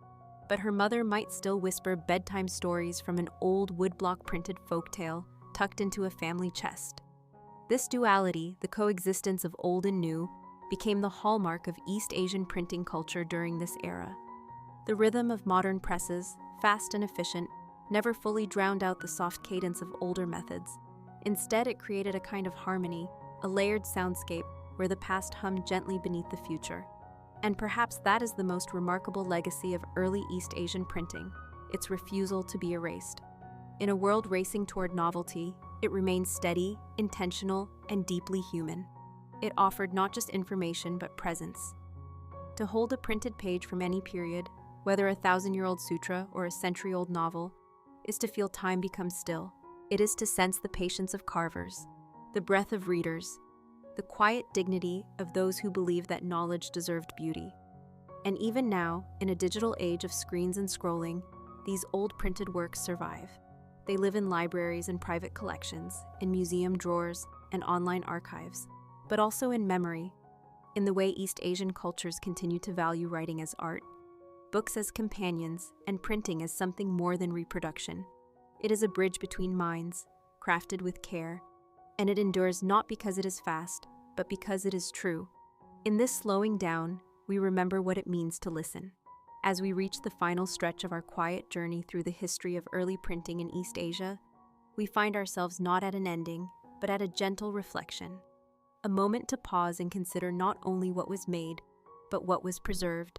But her mother might still whisper bedtime stories from an old woodblock printed folktale tucked into a family chest. This duality, the coexistence of old and new, became the hallmark of East Asian printing culture during this era. The rhythm of modern presses, fast and efficient, never fully drowned out the soft cadence of older methods. Instead, it created a kind of harmony, a layered soundscape where the past hummed gently beneath the future. And perhaps that is the most remarkable legacy of early East Asian printing, its refusal to be erased. In a world racing toward novelty, it remained steady, intentional, and deeply human. It offered not just information, but presence. To hold a printed page from any period, whether a 1,000-year-old sutra or a century-old novel, is to feel time become still. It is to sense the patience of carvers, the breath of readers, the quiet dignity of those who believed that knowledge deserved beauty. And even now, in a digital age of screens and scrolling, these old printed works survive. They live in libraries and private collections, in museum drawers and online archives, but also in memory, in the way East Asian cultures continue to value writing as art, books as companions, and printing as something more than reproduction. It is a bridge between minds, crafted with care, and it endures not because it is fast, but because it is true. In this slowing down, we remember what it means to listen. As we reach the final stretch of our quiet journey through the history of early printing in East Asia, we find ourselves not at an ending, but at a gentle reflection. A moment to pause and consider not only what was made, but what was preserved,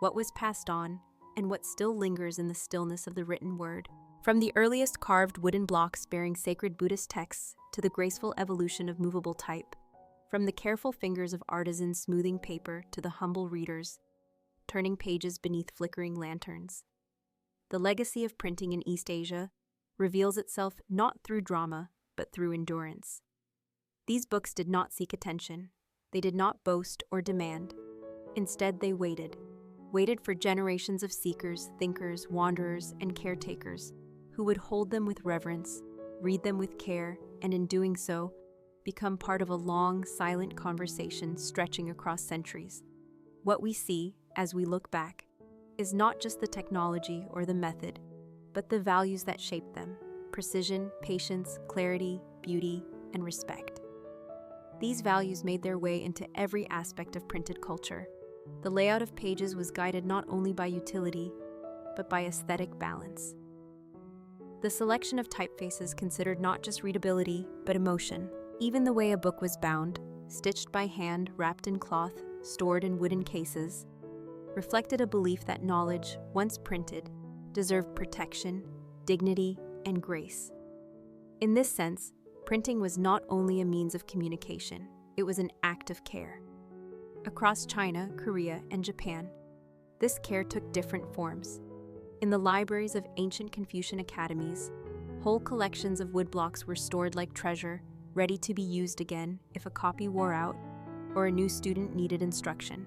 what was passed on, and what still lingers in the stillness of the written word. From the earliest carved wooden blocks bearing sacred Buddhist texts to the graceful evolution of movable type, from the careful fingers of artisans smoothing paper to the humble readers, turning pages beneath flickering lanterns. The legacy of printing in East Asia reveals itself not through drama, but through endurance. These books did not seek attention. They did not boast or demand. Instead, they waited for generations of seekers, thinkers, wanderers, and caretakers who would hold them with reverence, read them with care, and in doing so, become part of a long, silent conversation stretching across centuries. What we see, as we look back, is not just the technology or the method, but the values that shaped them: precision, patience, clarity, beauty, and respect. These values made their way into every aspect of printed culture. The layout of pages was guided not only by utility, but by aesthetic balance. The selection of typefaces considered not just readability, but emotion. Even the way a book was bound, stitched by hand, wrapped in cloth, stored in wooden cases, reflected a belief that knowledge, once printed, deserved protection, dignity, and grace. In this sense, printing was not only a means of communication, it was an act of care. Across China, Korea, and Japan, this care took different forms. In the libraries of ancient Confucian academies, whole collections of woodblocks were stored like treasure, ready to be used again if a copy wore out or a new student needed instruction.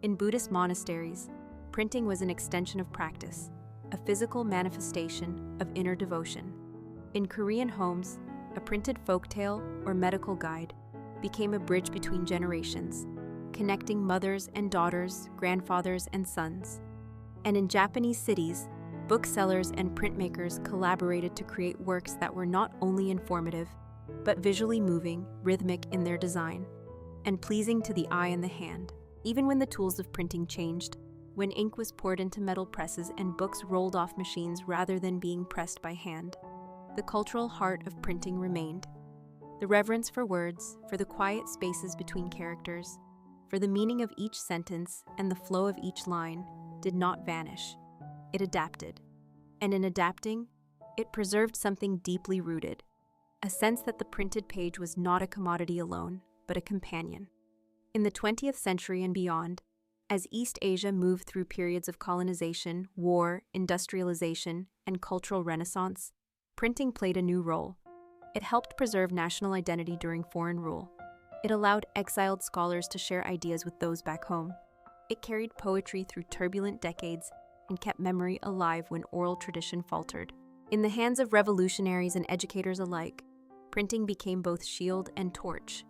In Buddhist monasteries, printing was an extension of practice, a physical manifestation of inner devotion. In Korean homes, a printed folktale or medical guide became a bridge between generations, connecting mothers and daughters, grandfathers and sons. And in Japanese cities, booksellers and printmakers collaborated to create works that were not only informative, but visually moving, rhythmic in their design, and pleasing to the eye and the hand. Even when the tools of printing changed, when ink was poured into metal presses and books rolled off machines rather than being pressed by hand, the cultural heart of printing remained. The reverence for words, for the quiet spaces between characters, for the meaning of each sentence and the flow of each line did not vanish. It adapted. And in adapting, it preserved something deeply rooted, a sense that the printed page was not a commodity alone, but a companion. In the 20th century and beyond, as East Asia moved through periods of colonization, war, industrialization, and cultural renaissance, printing played a new role. It helped preserve national identity during foreign rule. It allowed exiled scholars to share ideas with those back home. It carried poetry through turbulent decades and kept memory alive when oral tradition faltered. In the hands of revolutionaries and educators alike, printing became both shield and torch,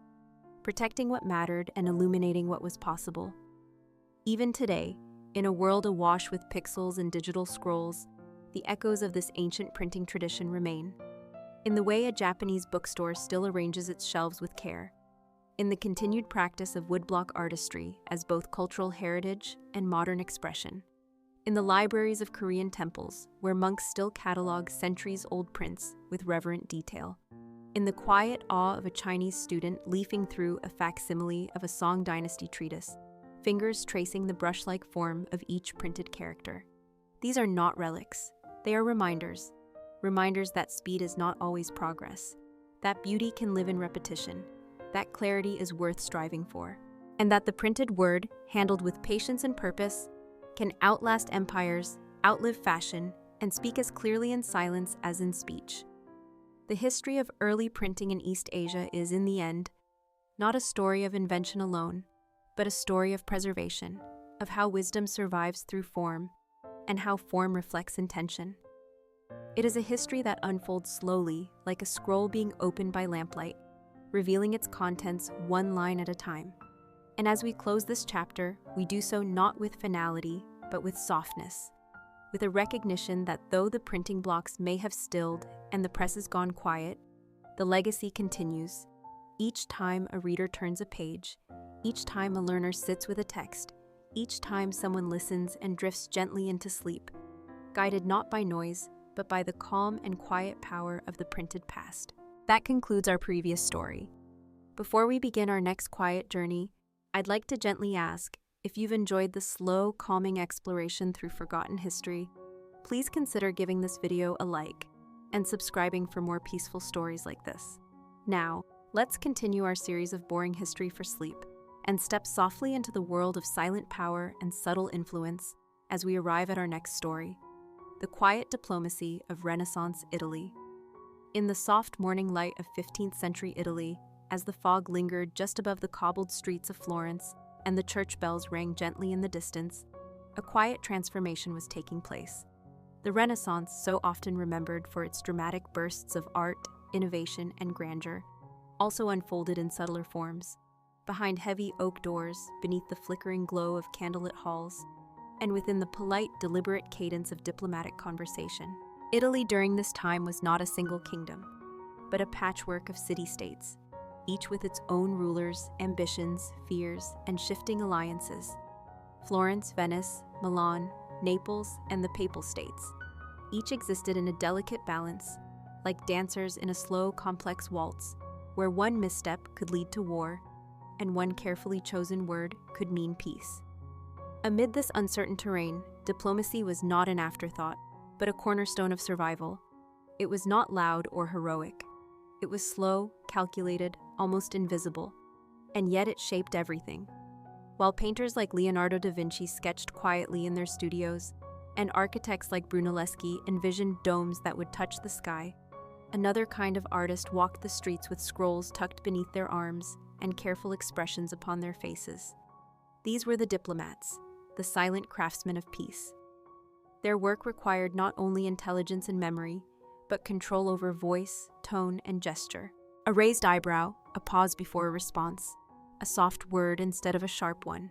protecting what mattered and illuminating what was possible. Even today, in a world awash with pixels and digital scrolls, the echoes of this ancient printing tradition remain. In the way a Japanese bookstore still arranges its shelves with care, in the continued practice of woodblock artistry as both cultural heritage and modern expression, in the libraries of Korean temples where monks still catalog centuries-old prints with reverent detail, in the quiet awe of a Chinese student leafing through a facsimile of a Song Dynasty treatise, fingers tracing the brush-like form of each printed character. These are not relics, they are reminders that speed is not always progress, that beauty can live in repetition, that clarity is worth striving for, and that the printed word, handled with patience and purpose, can outlast empires, outlive fashion, and speak as clearly in silence as in speech. The history of early printing in East Asia is, in the end, not a story of invention alone, but a story of preservation, of how wisdom survives through form and how form reflects intention. It is a history that unfolds slowly, like a scroll being opened by lamplight, revealing its contents one line at a time. And as we close this chapter, we do so not with finality, but with softness, with a recognition that though the printing blocks may have stilled and the press has gone quiet, the legacy continues. Each time a reader turns a page, each time a learner sits with a text, each time someone listens and drifts gently into sleep, guided not by noise, but by the calm and quiet power of the printed past. That concludes our previous story. Before we begin our next quiet journey, I'd like to gently ask, if you've enjoyed the slow, calming exploration through forgotten history, please consider giving this video a like and subscribing for more peaceful stories like this. Now, let's continue our series of boring history for sleep and step softly into the world of silent power and subtle influence as we arrive at our next story, the quiet diplomacy of Renaissance Italy. In the soft morning light of 15th century Italy, as the fog lingered just above the cobbled streets of Florence and the church bells rang gently in the distance, a quiet transformation was taking place. The Renaissance, so often remembered for its dramatic bursts of art, innovation, and grandeur, also unfolded in subtler forms, behind heavy oak doors, beneath the flickering glow of candlelit halls, and within the polite, deliberate cadence of diplomatic conversation. Italy during this time was not a single kingdom, but a patchwork of city-states, each with its own rulers, ambitions, fears, and shifting alliances. Florence, Venice, Milan, Naples, and the Papal States. Each existed in a delicate balance, like dancers in a slow, complex waltz, where one misstep could lead to war, and one carefully chosen word could mean peace. Amid this uncertain terrain, diplomacy was not an afterthought, but a cornerstone of survival. It was not loud or heroic. It was slow, calculated, almost invisible, and yet it shaped everything. While painters like Leonardo da Vinci sketched quietly in their studios, and architects like Brunelleschi envisioned domes that would touch the sky, another kind of artist walked the streets with scrolls tucked beneath their arms and careful expressions upon their faces. These were the diplomats, the silent craftsmen of peace. Their work required not only intelligence and memory, but control over voice, tone, and gesture. A raised eyebrow, a pause before a response, a soft word instead of a sharp one.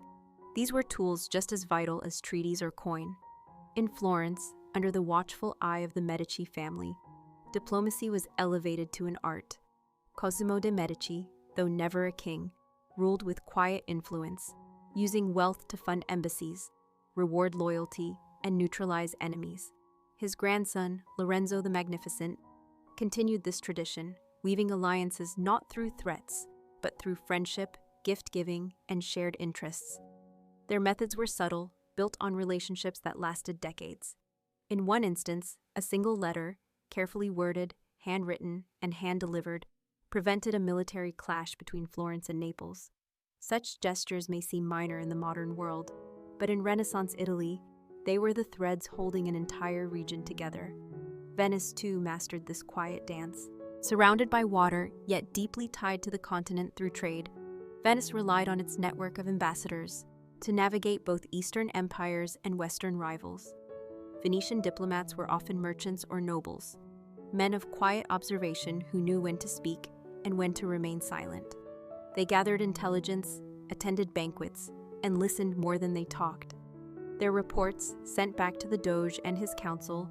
These were tools just as vital as treaties or coin. In Florence, under the watchful eye of the Medici family, diplomacy was elevated to an art. Cosimo de' Medici, though never a king, ruled with quiet influence, using wealth to fund embassies, reward loyalty, and neutralize enemies. His grandson, Lorenzo the Magnificent, continued this tradition, weaving alliances not through threats, but through friendship, gift-giving, and shared interests. Their methods were subtle, built on relationships that lasted decades. In one instance, a single letter, carefully worded, handwritten, and hand-delivered, prevented a military clash between Florence and Naples. Such gestures may seem minor in the modern world, but in Renaissance Italy, they were the threads holding an entire region together. Venice, too, mastered this quiet dance. Surrounded by water, yet deeply tied to the continent through trade, Venice relied on its network of ambassadors to navigate both Eastern empires and Western rivals. Venetian diplomats were often merchants or nobles, men of quiet observation who knew when to speak and when to remain silent. They gathered intelligence, attended banquets, and listened more than they talked. Their reports, sent back to the Doge and his council,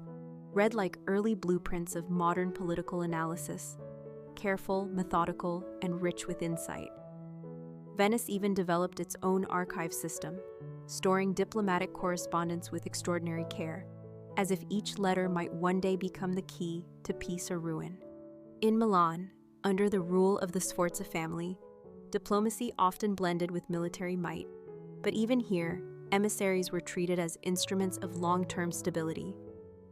read like early blueprints of modern political analysis, careful, methodical, and rich with insight. Venice even developed its own archive system, storing diplomatic correspondence with extraordinary care, as if each letter might one day become the key to peace or ruin. In Milan, under the rule of the Sforza family, diplomacy often blended with military might, but even here, emissaries were treated as instruments of long-term stability.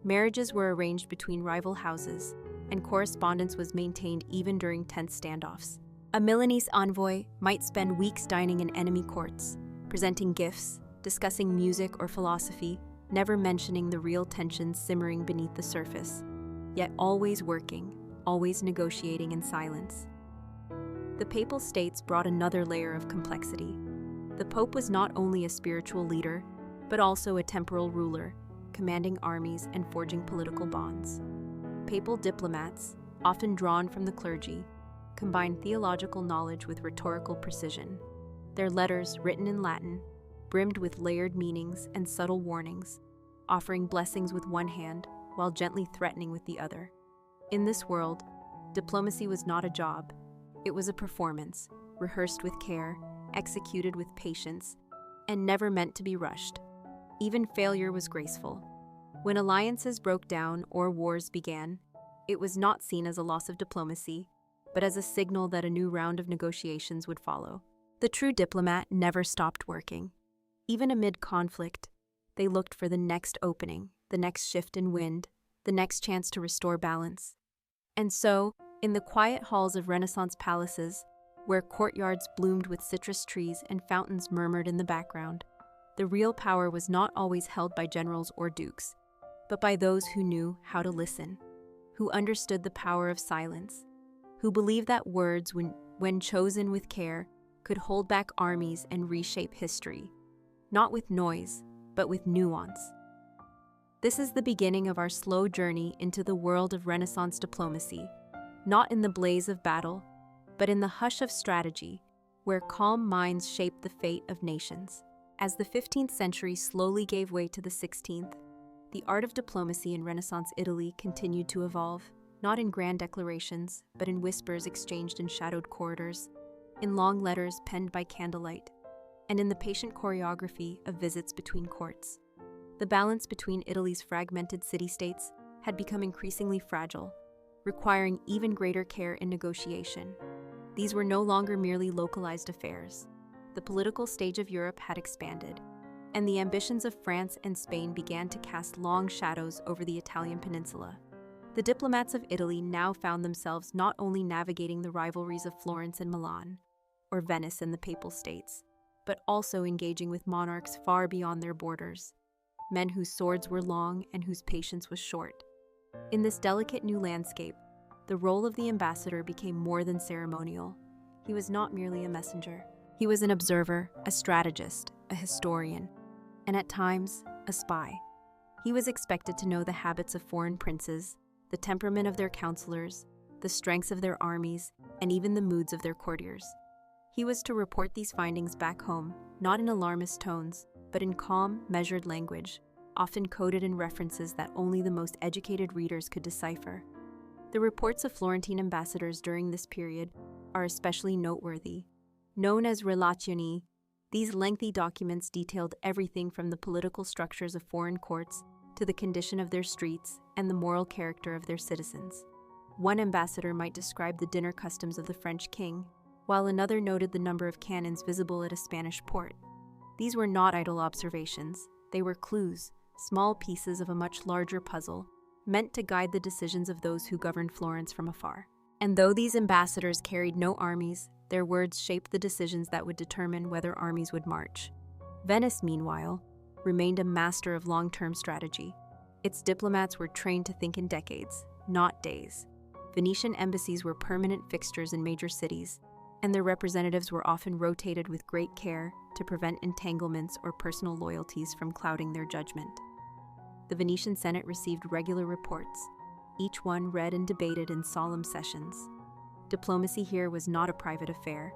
Marriages were arranged between rival houses, and correspondence was maintained even during tense standoffs. A Milanese envoy might spend weeks dining in enemy courts, presenting gifts, discussing music or philosophy, never mentioning the real tensions simmering beneath the surface, yet always working, always negotiating in silence. The Papal States brought another layer of complexity. The Pope was not only a spiritual leader, but also a temporal ruler, commanding armies and forging political bonds. Papal diplomats, often drawn from the clergy, combined theological knowledge with rhetorical precision. Their letters, written in Latin, brimmed with layered meanings and subtle warnings, offering blessings with one hand while gently threatening with the other. In this world, diplomacy was not a job. It was a performance, rehearsed with care, executed with patience, and never meant to be rushed. Even failure was graceful. When alliances broke down or wars began, it was not seen as a loss of diplomacy, but as a signal that a new round of negotiations would follow. The true diplomat never stopped working. Even amid conflict, they looked for the next opening, the next shift in wind, the next chance to restore balance. And so, in the quiet halls of Renaissance palaces, where courtyards bloomed with citrus trees and fountains murmured in the background, the real power was not always held by generals or dukes, but by those who knew how to listen, who understood the power of silence, who believed that words, when chosen with care, could hold back armies and reshape history, not with noise, but with nuance. This is the beginning of our slow journey into the world of Renaissance diplomacy, not in the blaze of battle, but in the hush of strategy, where calm minds shape the fate of nations. As the 15th century slowly gave way to the 16th, the art of diplomacy in Renaissance Italy continued to evolve, not in grand declarations, but in whispers exchanged in shadowed corridors, in long letters penned by candlelight, and in the patient choreography of visits between courts. The balance between Italy's fragmented city-states had become increasingly fragile, requiring even greater care in negotiation. These were no longer merely localized affairs. The political stage of Europe had expanded, and the ambitions of France and Spain began to cast long shadows over the Italian peninsula. The diplomats of Italy now found themselves not only navigating the rivalries of Florence and Milan, or Venice and the Papal States, but also engaging with monarchs far beyond their borders, men whose swords were long and whose patience was short. In this delicate new landscape, the role of the ambassador became more than ceremonial. He was not merely a messenger. He was an observer, a strategist, a historian, and at times, a spy. He was expected to know the habits of foreign princes, the temperament of their counselors, the strengths of their armies, and even the moods of their courtiers. He was to report these findings back home, not in alarmist tones, but in calm, measured language, often coded in references that only the most educated readers could decipher. The reports of Florentine ambassadors during this period are especially noteworthy. Known as relazioni, these lengthy documents detailed everything from the political structures of foreign courts to the condition of their streets and the moral character of their citizens. One ambassador might describe the dinner customs of the French king, while another noted the number of cannons visible at a Spanish port. These were not idle observations. They were clues, small pieces of a much larger puzzle, meant to guide the decisions of those who governed Florence from afar. And though these ambassadors carried no armies, their words shaped the decisions that would determine whether armies would march. Venice, meanwhile, remained a master of long-term strategy. Its diplomats were trained to think in decades, not days. Venetian embassies were permanent fixtures in major cities, and their representatives were often rotated with great care to prevent entanglements or personal loyalties from clouding their judgment. The Venetian Senate received regular reports, each one read and debated in solemn sessions. Diplomacy here was not a private affair.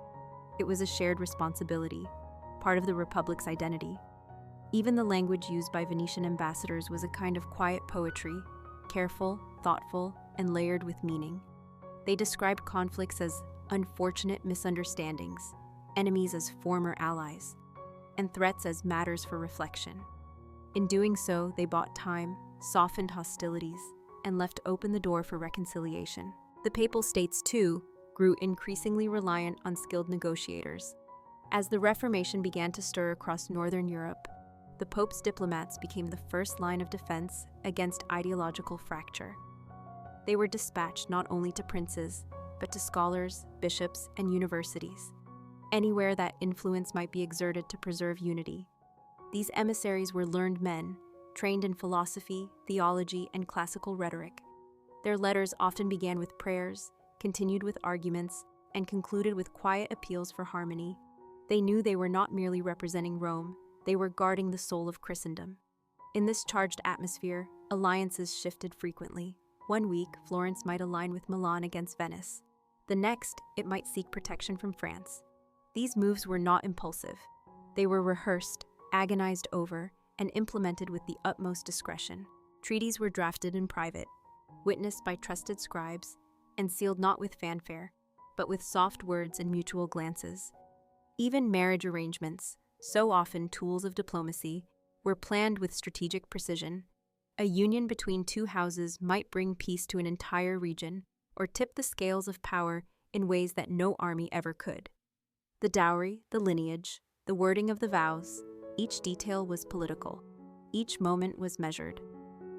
It was a shared responsibility, part of the Republic's identity. Even the language used by Venetian ambassadors was a kind of quiet poetry, careful, thoughtful, and layered with meaning. They described conflicts as unfortunate misunderstandings, enemies as former allies, and threats as matters for reflection. In doing so, they bought time, softened hostilities, and left open the door for reconciliation. The Papal States, too, grew increasingly reliant on skilled negotiators. As the Reformation began to stir across Northern Europe, the Pope's diplomats became the first line of defense against ideological fracture. They were dispatched not only to princes, but to scholars, bishops, and universities, anywhere that influence might be exerted to preserve unity. These emissaries were learned men, trained in philosophy, theology, and classical rhetoric. Their letters often began with prayers, continued with arguments, and concluded with quiet appeals for harmony. They knew they were not merely representing Rome, they were guarding the soul of Christendom. In this charged atmosphere, alliances shifted frequently. One week, Florence might align with Milan against Venice. The next, it might seek protection from France. These moves were not impulsive. They were rehearsed, agonized over, and implemented with the utmost discretion. Treaties were drafted in private, witnessed by trusted scribes, and sealed not with fanfare, but with soft words and mutual glances. Even marriage arrangements, so often tools of diplomacy, were planned with strategic precision. A union between two houses might bring peace to an entire region, or tip the scales of power in ways that no army ever could. The dowry, the lineage, the wording of the vows, each detail was political. Each moment was measured.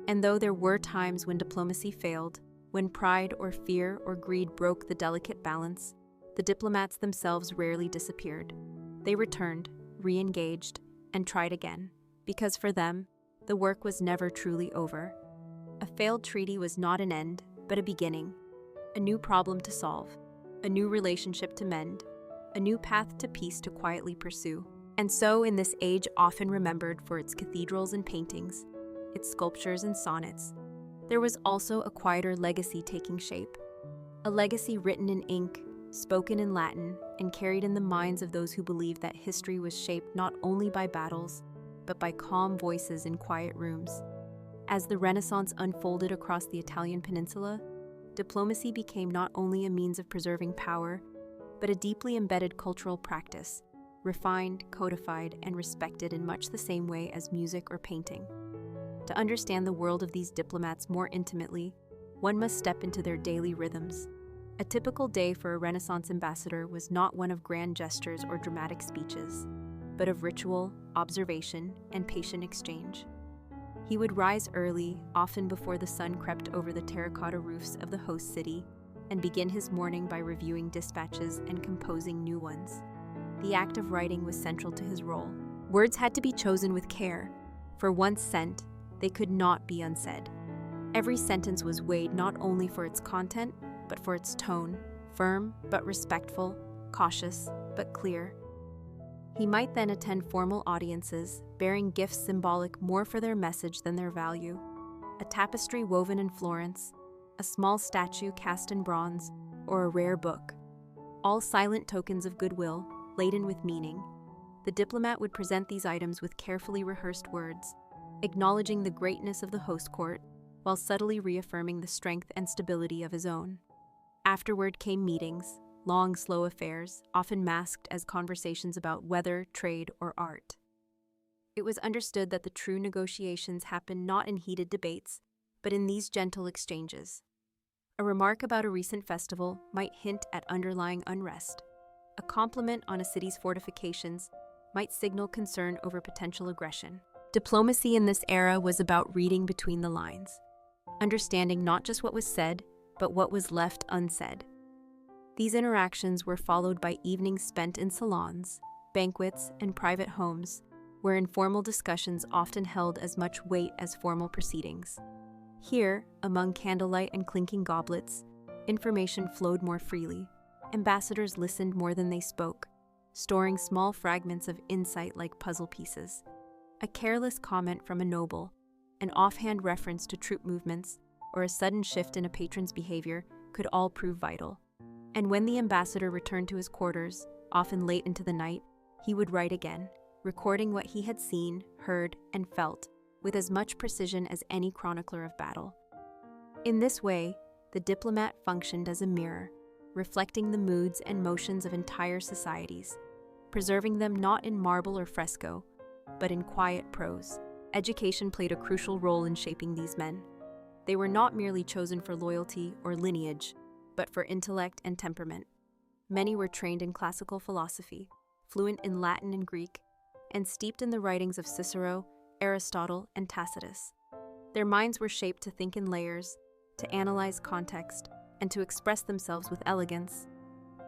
And though there were times when diplomacy failed, when pride or fear or greed broke the delicate balance, the diplomats themselves rarely disappeared. They returned, re-engaged, and tried again, because for them, the work was never truly over. A failed treaty was not an end, but a beginning. A new problem to solve, a new relationship to mend, a new path to peace to quietly pursue. And so, in this age often remembered for its cathedrals and paintings, its sculptures and sonnets, there was also a quieter legacy taking shape. A legacy written in ink, spoken in Latin, and carried in the minds of those who believed that history was shaped not only by battles, but by calm voices in quiet rooms. As the Renaissance unfolded across the Italian peninsula, diplomacy became not only a means of preserving power, but a deeply embedded cultural practice, refined, codified, and respected in much the same way as music or painting. To understand the world of these diplomats more intimately, one must step into their daily rhythms. A typical day for a Renaissance ambassador was not one of grand gestures or dramatic speeches, but of ritual, observation, and patient exchange. He would rise early, often before the sun crept over the terracotta roofs of the host city, and begin his morning by reviewing dispatches and composing new ones. The act of writing was central to his role. Words had to be chosen with care, for once sent, they could not be unsaid. Every sentence was weighed not only for its content, but for its tone, firm but respectful, cautious but clear. He might then attend formal audiences, bearing gifts symbolic more for their message than their value. A tapestry woven in Florence, a small statue cast in bronze, or a rare book. All silent tokens of goodwill, laden with meaning. The diplomat would present these items with carefully rehearsed words, acknowledging the greatness of the host court, while subtly reaffirming the strength and stability of his own. Afterward came meetings, long, slow affairs, often masked as conversations about weather, trade, or art. It was understood that the true negotiations happened not in heated debates, but in these gentle exchanges. A remark about a recent festival might hint at underlying unrest. A compliment on a city's fortifications might signal concern over potential aggression. Diplomacy in this era was about reading between the lines, understanding not just what was said, but what was left unsaid. These interactions were followed by evenings spent in salons, banquets, and private homes, where informal discussions often held as much weight as formal proceedings. Here, among candlelight and clinking goblets, information flowed more freely. Ambassadors listened more than they spoke, storing small fragments of insight like puzzle pieces. A careless comment from a noble, an offhand reference to troop movements, or a sudden shift in a patron's behavior could all prove vital. And when the ambassador returned to his quarters, often late into the night, he would write again, recording what he had seen, heard, and felt, with as much precision as any chronicler of battle. In this way, the diplomat functioned as a mirror, reflecting the moods and motions of entire societies, preserving them not in marble or fresco, but in quiet prose. Education played a crucial role in shaping these men. They were not merely chosen for loyalty or lineage, but for intellect and temperament. Many were trained in classical philosophy, fluent in Latin and Greek, and steeped in the writings of Cicero, Aristotle, and Tacitus. Their minds were shaped to think in layers, to analyze context, and to express themselves with elegance.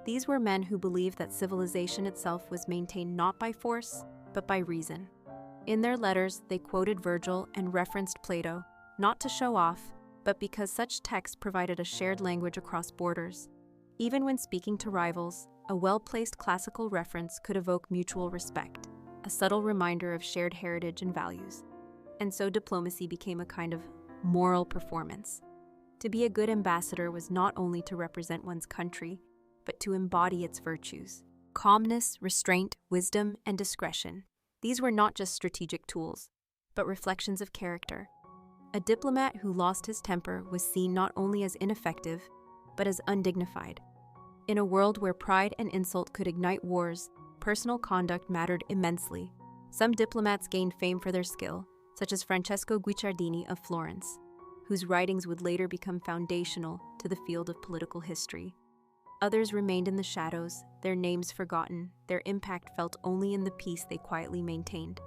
These were men who believed that civilization itself was maintained not by force, but by reason. In their letters, they quoted Virgil and referenced Plato, not to show off, but because such texts provided a shared language across borders. Even when speaking to rivals, A well-placed classical reference could evoke mutual respect, a subtle reminder of shared heritage and values. And so diplomacy became a kind of moral performance. To be a good ambassador was not only to represent one's country, but to embody its virtues. Calmness, restraint, wisdom, and discretion. These were not just strategic tools, but reflections of character. A diplomat who lost his temper was seen not only as ineffective, but as undignified. In a world where pride and insult could ignite wars, personal conduct mattered immensely. Some diplomats gained fame for their skill, such as Francesco Guicciardini of Florence, whose writings would later become foundational to the field of political history. Others remained in the shadows, their names forgotten, their impact felt only in the peace they quietly maintained.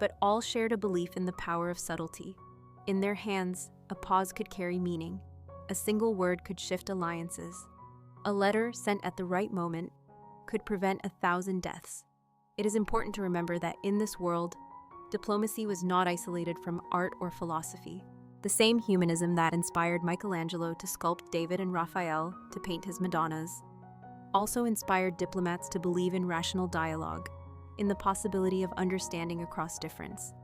But all shared a belief in the power of subtlety. In their hands, a pause could carry meaning. A single word could shift alliances. A letter sent at the right moment could prevent 1,000 deaths. It is important to remember that in this world, diplomacy was not isolated from art or philosophy. The same humanism that inspired Michelangelo to sculpt David and Raphael to paint his Madonnas also inspired diplomats to believe in rational dialogue, in the possibility of understanding across difference.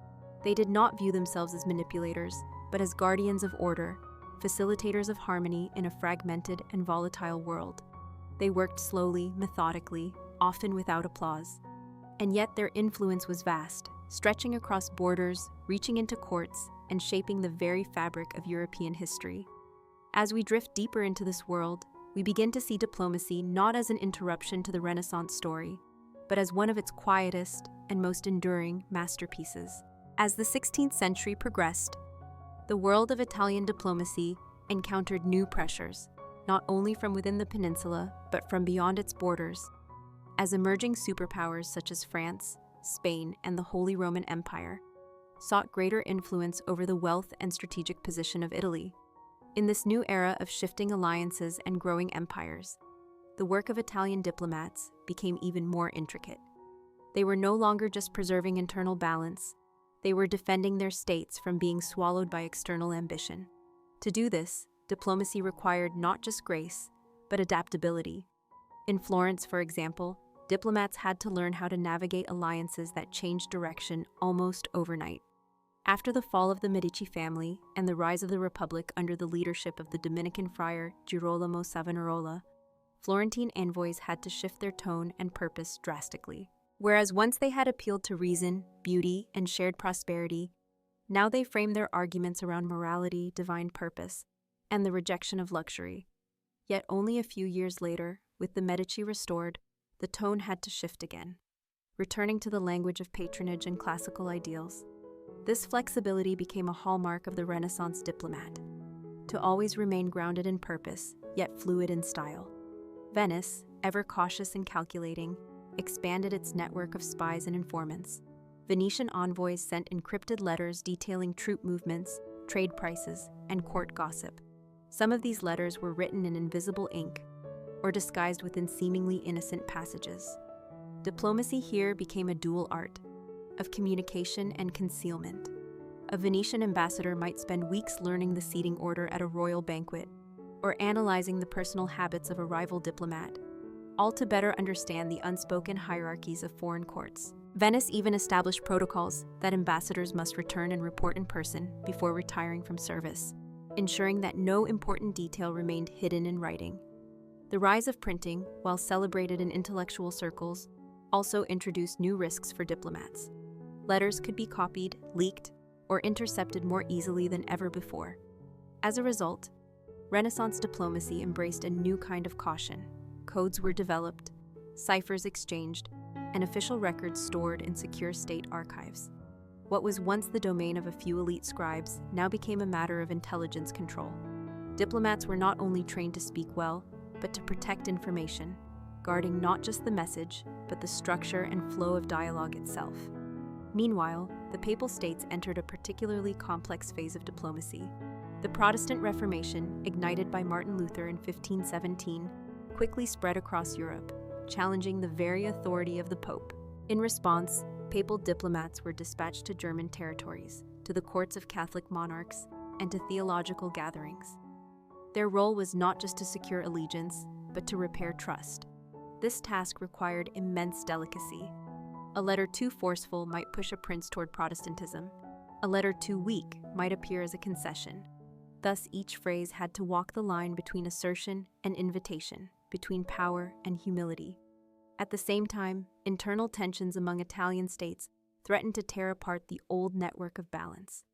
They did not view themselves as manipulators, but as guardians of order, facilitators of harmony in a fragmented and volatile world. They worked slowly, methodically, often without applause. And yet their influence was vast, stretching across borders, reaching into courts, and shaping the very fabric of European history. As we drift deeper into this world, we begin to see diplomacy not as an interruption to the Renaissance story, but as one of its quietest and most enduring masterpieces. As the 16th century progressed, the world of Italian diplomacy encountered new pressures, not only from within the peninsula, but from beyond its borders, as emerging superpowers such as France, Spain, and the Holy Roman Empire sought greater influence over the wealth and strategic position of Italy. In this new era of shifting alliances and growing empires, the work of Italian diplomats became even more intricate. They were no longer just preserving internal balance, they were defending their states from being swallowed by external ambition. To do this, diplomacy required not just grace, but adaptability. In Florence, for example, diplomats had to learn how to navigate alliances that changed direction almost overnight. After the fall of the Medici family and the rise of the Republic under the leadership of the Dominican friar Girolamo Savonarola, Florentine envoys had to shift their tone and purpose drastically. Whereas once they had appealed to reason, beauty, and shared prosperity, now they framed their arguments around morality, divine purpose, and the rejection of luxury. Yet only a few years later, with the Medici restored, the tone had to shift again, returning to the language of patronage and classical ideals. This flexibility became a hallmark of the Renaissance diplomat, to always remain grounded in purpose, yet fluid in style. Venice, ever cautious and calculating, expanded its network of spies and informants. Venetian envoys sent encrypted letters detailing troop movements, trade prices, and court gossip. Some of these letters were written in invisible ink, or disguised within seemingly innocent passages. Diplomacy here became a dual art, of communication and concealment. A Venetian ambassador might spend weeks learning the seating order at a royal banquet, or analyzing the personal habits of a rival diplomat, all to better understand the unspoken hierarchies of foreign courts. Venice even established protocols that ambassadors must return and report in person before retiring from service, ensuring that no important detail remained hidden in writing. The rise of printing, while celebrated in intellectual circles, also introduced new risks for diplomats. Letters could be copied, leaked, or intercepted more easily than ever before. As a result, Renaissance diplomacy embraced a new kind of caution. Codes were developed, ciphers exchanged, and official records stored in secure state archives. What was once the domain of a few elite scribes now became a matter of intelligence control. Diplomats were not only trained to speak well, but to protect information, guarding not just the message, but the structure and flow of dialogue itself. Meanwhile, the Papal States entered a particularly complex phase of diplomacy. The Protestant Reformation, ignited by Martin Luther in 1517, quickly spread across Europe, challenging the very authority of the Pope. In response, papal diplomats were dispatched to German territories, to the courts of Catholic monarchs, and to theological gatherings. Their role was not just to secure allegiance, but to repair trust. This task required immense delicacy. A letter too forceful might push a prince toward Protestantism. A letter too weak might appear as a concession. Thus, each phrase had to walk the line between assertion and invitation, between power and humility. At the same time, internal tensions among Italian states threatened to tear apart the old network of balance.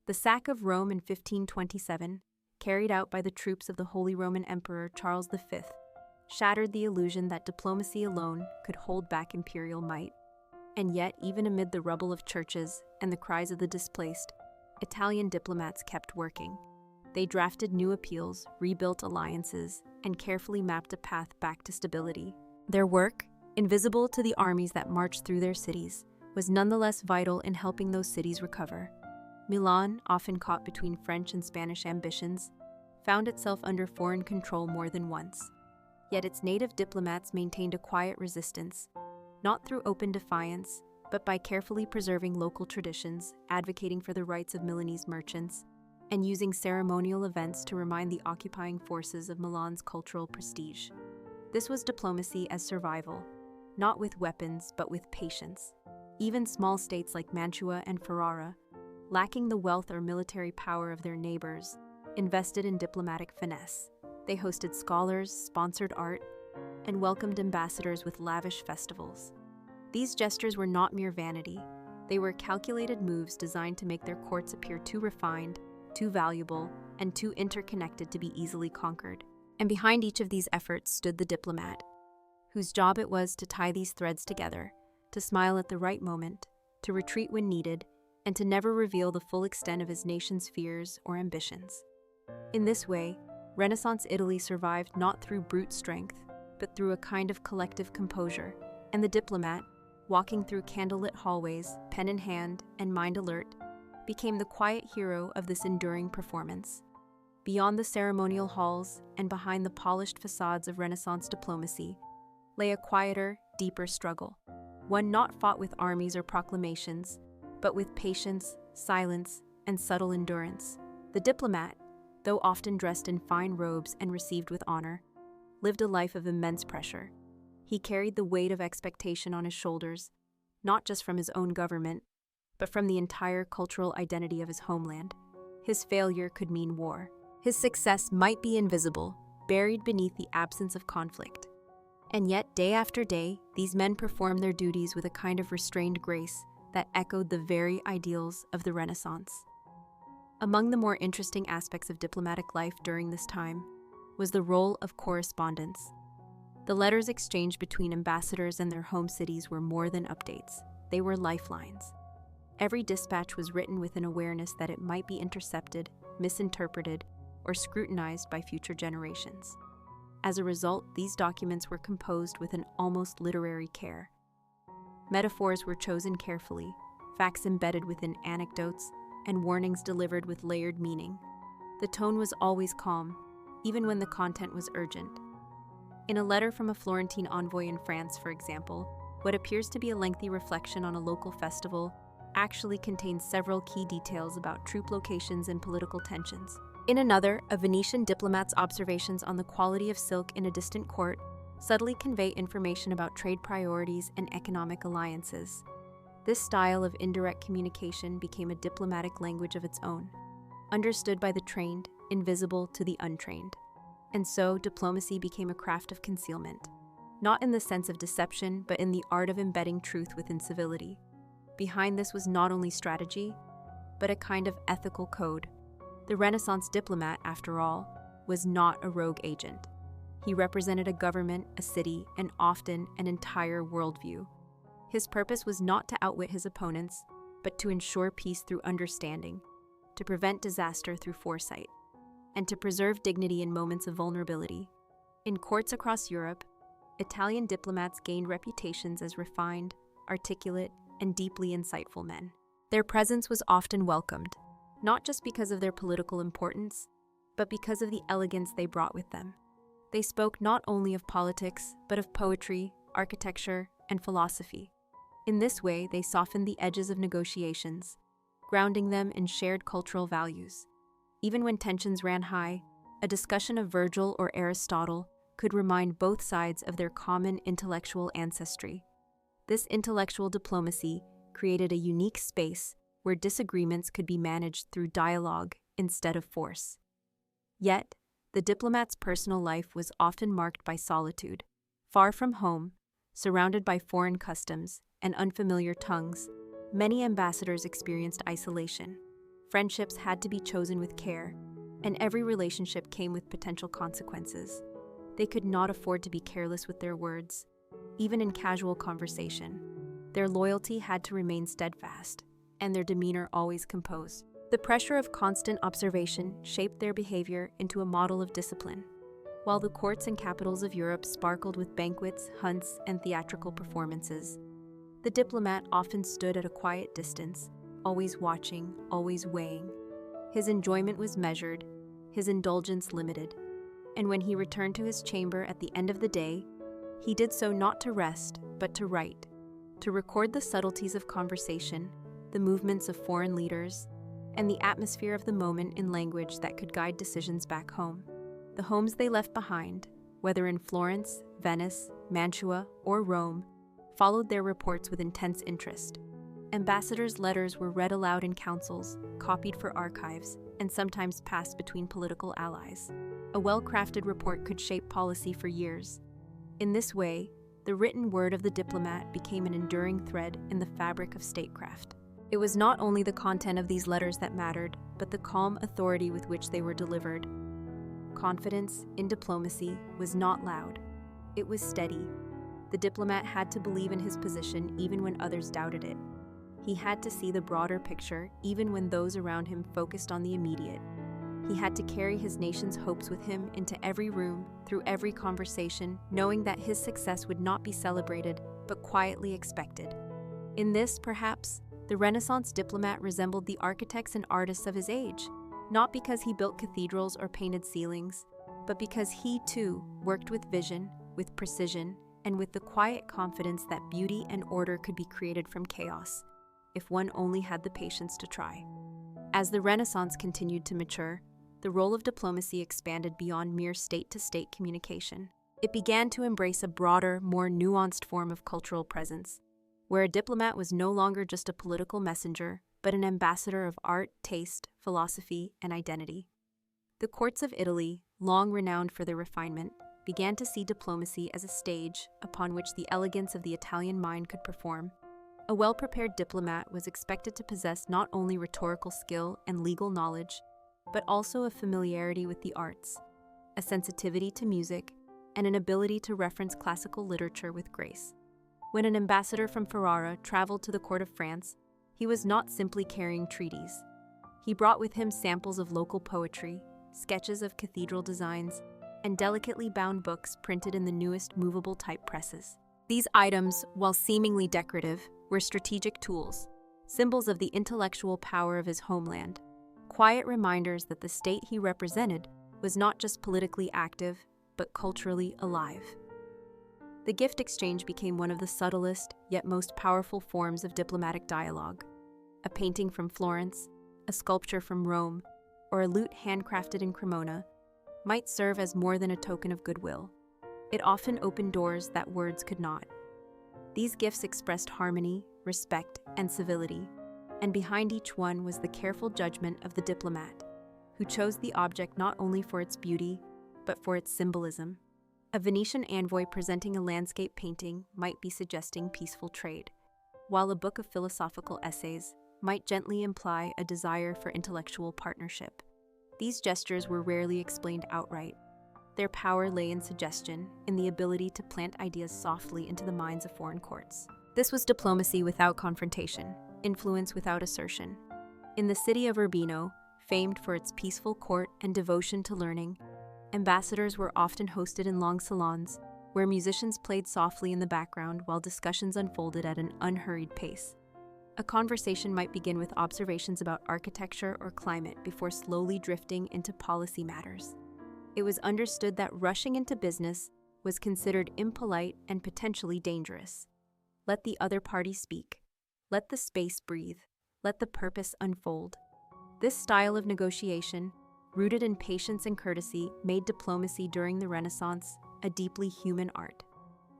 The sack of Rome in 1527, carried out by the troops of the Holy Roman Emperor Charles V, shattered the illusion that diplomacy alone could hold back imperial might. And yet, even amid the rubble of churches and the cries of the displaced, Italian diplomats kept working. They drafted new appeals, rebuilt alliances, and carefully mapped a path back to stability. Their work, invisible to the armies that marched through their cities, was nonetheless vital in helping those cities recover. Milan, often caught between French and Spanish ambitions, found itself under foreign control more than once. Yet its native diplomats maintained a quiet resistance, not through open defiance, but by carefully preserving local traditions, advocating for the rights of Milanese merchants, and using ceremonial events to remind the occupying forces of Milan's cultural prestige. This was diplomacy as survival, not with weapons, but with patience. Even small states like Mantua and Ferrara, lacking the wealth or military power of their neighbors, invested in diplomatic finesse. They hosted scholars, sponsored art, and welcomed ambassadors with lavish festivals. These gestures were not mere vanity. They were calculated moves designed to make their courts appear too refined, too valuable, and too interconnected to be easily conquered. And behind each of these efforts stood the diplomat, whose job it was to tie these threads together, to smile at the right moment, to retreat when needed, and to never reveal the full extent of his nation's fears or ambitions. In this way, Renaissance Italy survived not through brute strength, but through a kind of collective composure, and the diplomat, walking through candlelit hallways, pen in hand and mind alert, became the quiet hero of this enduring performance. Beyond the ceremonial halls and behind the polished facades of Renaissance diplomacy lay a quieter, deeper struggle, one not fought with armies or proclamations, but with patience, silence, and subtle endurance. The diplomat, though often dressed in fine robes and received with honor, lived a life of immense pressure. He carried the weight of expectation on his shoulders, not just from his own government, but from the entire cultural identity of his homeland. His failure could mean war. His success might be invisible, buried beneath the absence of conflict. And yet, day after day, these men performed their duties with a kind of restrained grace that echoed the very ideals of the Renaissance. Among the more interesting aspects of diplomatic life during this time was the role of correspondence. The letters exchanged between ambassadors and their home cities were more than updates. They were lifelines. Every dispatch was written with an awareness that it might be intercepted, misinterpreted, or scrutinized by future generations. As a result, these documents were composed with an almost literary care. Metaphors were chosen carefully, facts embedded within anecdotes, and warnings delivered with layered meaning. The tone was always calm, even when the content was urgent. In a letter from a Florentine envoy in France, for example, what appears to be a lengthy reflection on a local festival actually contains several key details about troop locations and political tensions. In another, a Venetian diplomat's observations on the quality of silk in a distant court subtly convey information about trade priorities and economic alliances. This style of indirect communication became a diplomatic language of its own, understood by the trained, invisible to the untrained. And so, diplomacy became a craft of concealment, not in the sense of deception, but in the art of embedding truth within civility. Behind this was not only strategy, but a kind of ethical code. The Renaissance diplomat, after all, was not a rogue agent. He represented a government, a city, and often an entire worldview. His purpose was not to outwit his opponents, but to ensure peace through understanding, to prevent disaster through foresight, and to preserve dignity in moments of vulnerability. In courts across Europe, Italian diplomats gained reputations as refined, articulate, and deeply insightful men. Their presence was often welcomed, not just because of their political importance, but because of the elegance they brought with them. They spoke not only of politics, but of poetry, architecture, and philosophy. In this way, they softened the edges of negotiations, grounding them in shared cultural values. Even when tensions ran high, a discussion of Virgil or Aristotle could remind both sides of their common intellectual ancestry. This intellectual diplomacy created a unique space where disagreements could be managed through dialogue instead of force. Yet, the diplomat's personal life was often marked by solitude. Far from home, surrounded by foreign customs and unfamiliar tongues, many ambassadors experienced isolation. Friendships had to be chosen with care, and every relationship came with potential consequences. They could not afford to be careless with their words, even in casual conversation. Their loyalty had to remain steadfast, and their demeanor always composed. The pressure of constant observation shaped their behavior into a model of discipline. While the courts and capitals of Europe sparkled with banquets, hunts, and theatrical performances, the diplomat often stood at a quiet distance, always watching, always weighing. His enjoyment was measured, his indulgence limited, and when he returned to his chamber at the end of the day, he did so not to rest, but to write, to record the subtleties of conversation, the movements of foreign leaders, and the atmosphere of the moment in language that could guide decisions back home. The homes they left behind, whether in Florence, Venice, Mantua, or Rome, followed their reports with intense interest. Ambassadors' letters were read aloud in councils, copied for archives, and sometimes passed between political allies. A well-crafted report could shape policy for years. In this way, the written word of the diplomat became an enduring thread in the fabric of statecraft. It was not only the content of these letters that mattered, but the calm authority with which they were delivered. Confidence in diplomacy was not loud. It was steady. The diplomat had to believe in his position even when others doubted it. He had to see the broader picture even when those around him focused on the immediate. He had to carry his nation's hopes with him into every room, through every conversation, knowing that his success would not be celebrated, but quietly expected. In this, perhaps, the Renaissance diplomat resembled the architects and artists of his age, not because he built cathedrals or painted ceilings, but because he, too, worked with vision, with precision, and with the quiet confidence that beauty and order could be created from chaos, if one only had the patience to try. As the Renaissance continued to mature, the role of diplomacy expanded beyond mere state-to-state communication. It began to embrace a broader, more nuanced form of cultural presence, where a diplomat was no longer just a political messenger, but an ambassador of art, taste, philosophy, and identity. The courts of Italy, long renowned for their refinement, began to see diplomacy as a stage upon which the elegance of the Italian mind could perform. A well-prepared diplomat was expected to possess not only rhetorical skill and legal knowledge, but also a familiarity with the arts, a sensitivity to music, and an ability to reference classical literature with grace. When an ambassador from Ferrara traveled to the court of France, he was not simply carrying treaties. He brought with him samples of local poetry, sketches of cathedral designs, and delicately bound books printed in the newest movable type presses. These items, while seemingly decorative, were strategic tools, symbols of the intellectual power of his homeland, quiet reminders that the state he represented was not just politically active, but culturally alive. The gift exchange became one of the subtlest, yet most powerful forms of diplomatic dialogue. A painting from Florence, a sculpture from Rome, or a lute handcrafted in Cremona might serve as more than a token of goodwill. It often opened doors that words could not. These gifts expressed harmony, respect, and civility, and behind each one was the careful judgment of the diplomat, who chose the object not only for its beauty, but for its symbolism. A Venetian envoy presenting a landscape painting might be suggesting peaceful trade, while a book of philosophical essays might gently imply a desire for intellectual partnership. These gestures were rarely explained outright. Their power lay in suggestion, in the ability to plant ideas softly into the minds of foreign courts. This was diplomacy without confrontation, influence without assertion. In the city of Urbino, famed for its peaceful court and devotion to learning, ambassadors were often hosted in long salons, where musicians played softly in the background while discussions unfolded at an unhurried pace. A conversation might begin with observations about architecture or climate before slowly drifting into policy matters. It was understood that rushing into business was considered impolite and potentially dangerous. Let the other party speak. Let the space breathe. Let the purpose unfold. This style of negotiation, rooted in patience and courtesy, made diplomacy during the Renaissance a deeply human art.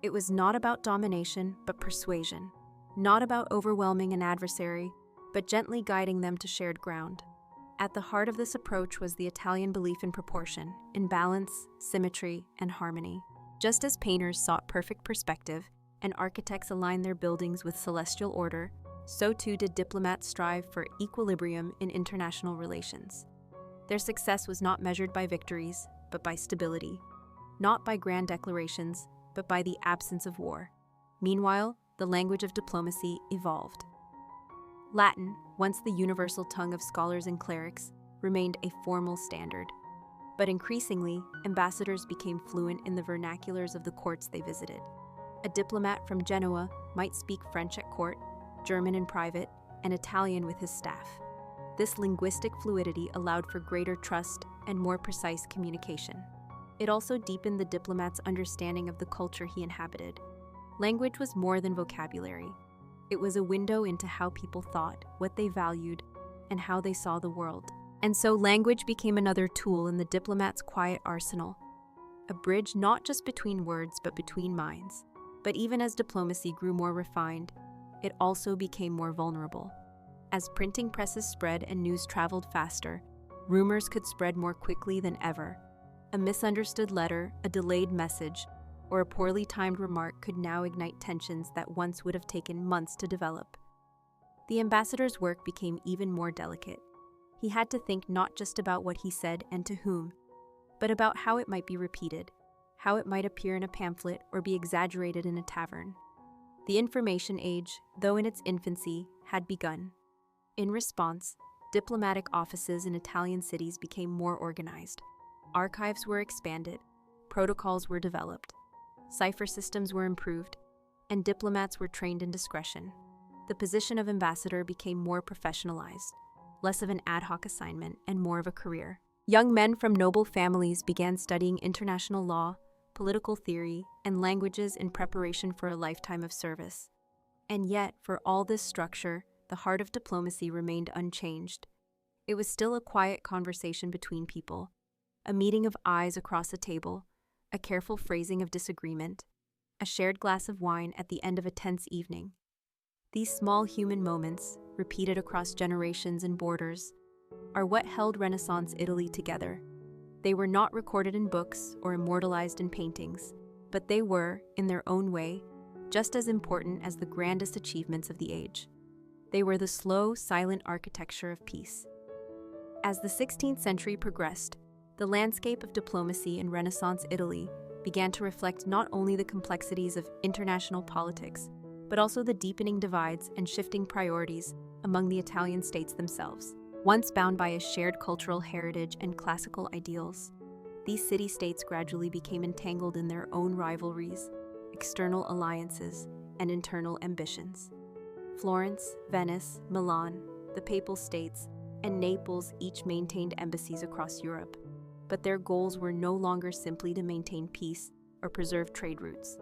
It was not about domination, but persuasion. Not about overwhelming an adversary, but gently guiding them to shared ground. At the heart of this approach was the Italian belief in proportion, in balance, symmetry, and harmony. Just as painters sought perfect perspective and architects aligned their buildings with celestial order, so too did diplomats strive for equilibrium in international relations. Their success was not measured by victories, but by stability. Not by grand declarations, but by the absence of war. Meanwhile, the language of diplomacy evolved. Latin, once the universal tongue of scholars and clerics, remained a formal standard. But increasingly, ambassadors became fluent in the vernaculars of the courts they visited. A diplomat from Genoa might speak French at court, German in private, and Italian with his staff. This linguistic fluidity allowed for greater trust and more precise communication. It also deepened the diplomat's understanding of the culture he inhabited. Language was more than vocabulary. It was a window into how people thought, what they valued, and how they saw the world. And so language became another tool in the diplomat's quiet arsenal, a bridge not just between words but between minds. But even as diplomacy grew more refined, it also became more vulnerable. As printing presses spread and news traveled faster, rumors could spread more quickly than ever. A misunderstood letter, a delayed message, or a poorly timed remark could now ignite tensions that once would have taken months to develop. The ambassador's work became even more delicate. He had to think not just about what he said and to whom, but about how it might be repeated, how it might appear in a pamphlet or be exaggerated in a tavern. The information age, though in its infancy, had begun. In response, diplomatic offices in Italian cities became more organized. Archives were expanded, protocols were developed, cipher systems were improved, and diplomats were trained in discretion. The position of ambassador became more professionalized, less of an ad hoc assignment and more of a career. Young men from noble families began studying international law, political theory, and languages in preparation for a lifetime of service. And yet, for all this structure, the heart of diplomacy remained unchanged. It was still a quiet conversation between people, a meeting of eyes across a table, a careful phrasing of disagreement, a shared glass of wine at the end of a tense evening. These small human moments, repeated across generations and borders, are what held Renaissance Italy together. They were not recorded in books or immortalized in paintings, but they were, in their own way, just as important as the grandest achievements of the age. They were the slow, silent architecture of peace. As the 16th century progressed, the landscape of diplomacy in Renaissance Italy began to reflect not only the complexities of international politics, but also the deepening divides and shifting priorities among the Italian states themselves. Once bound by a shared cultural heritage and classical ideals, these city-states gradually became entangled in their own rivalries, external alliances, and internal ambitions. Florence, Venice, Milan, the Papal States, and Naples each maintained embassies across Europe, but their goals were no longer simply to maintain peace or preserve trade routes.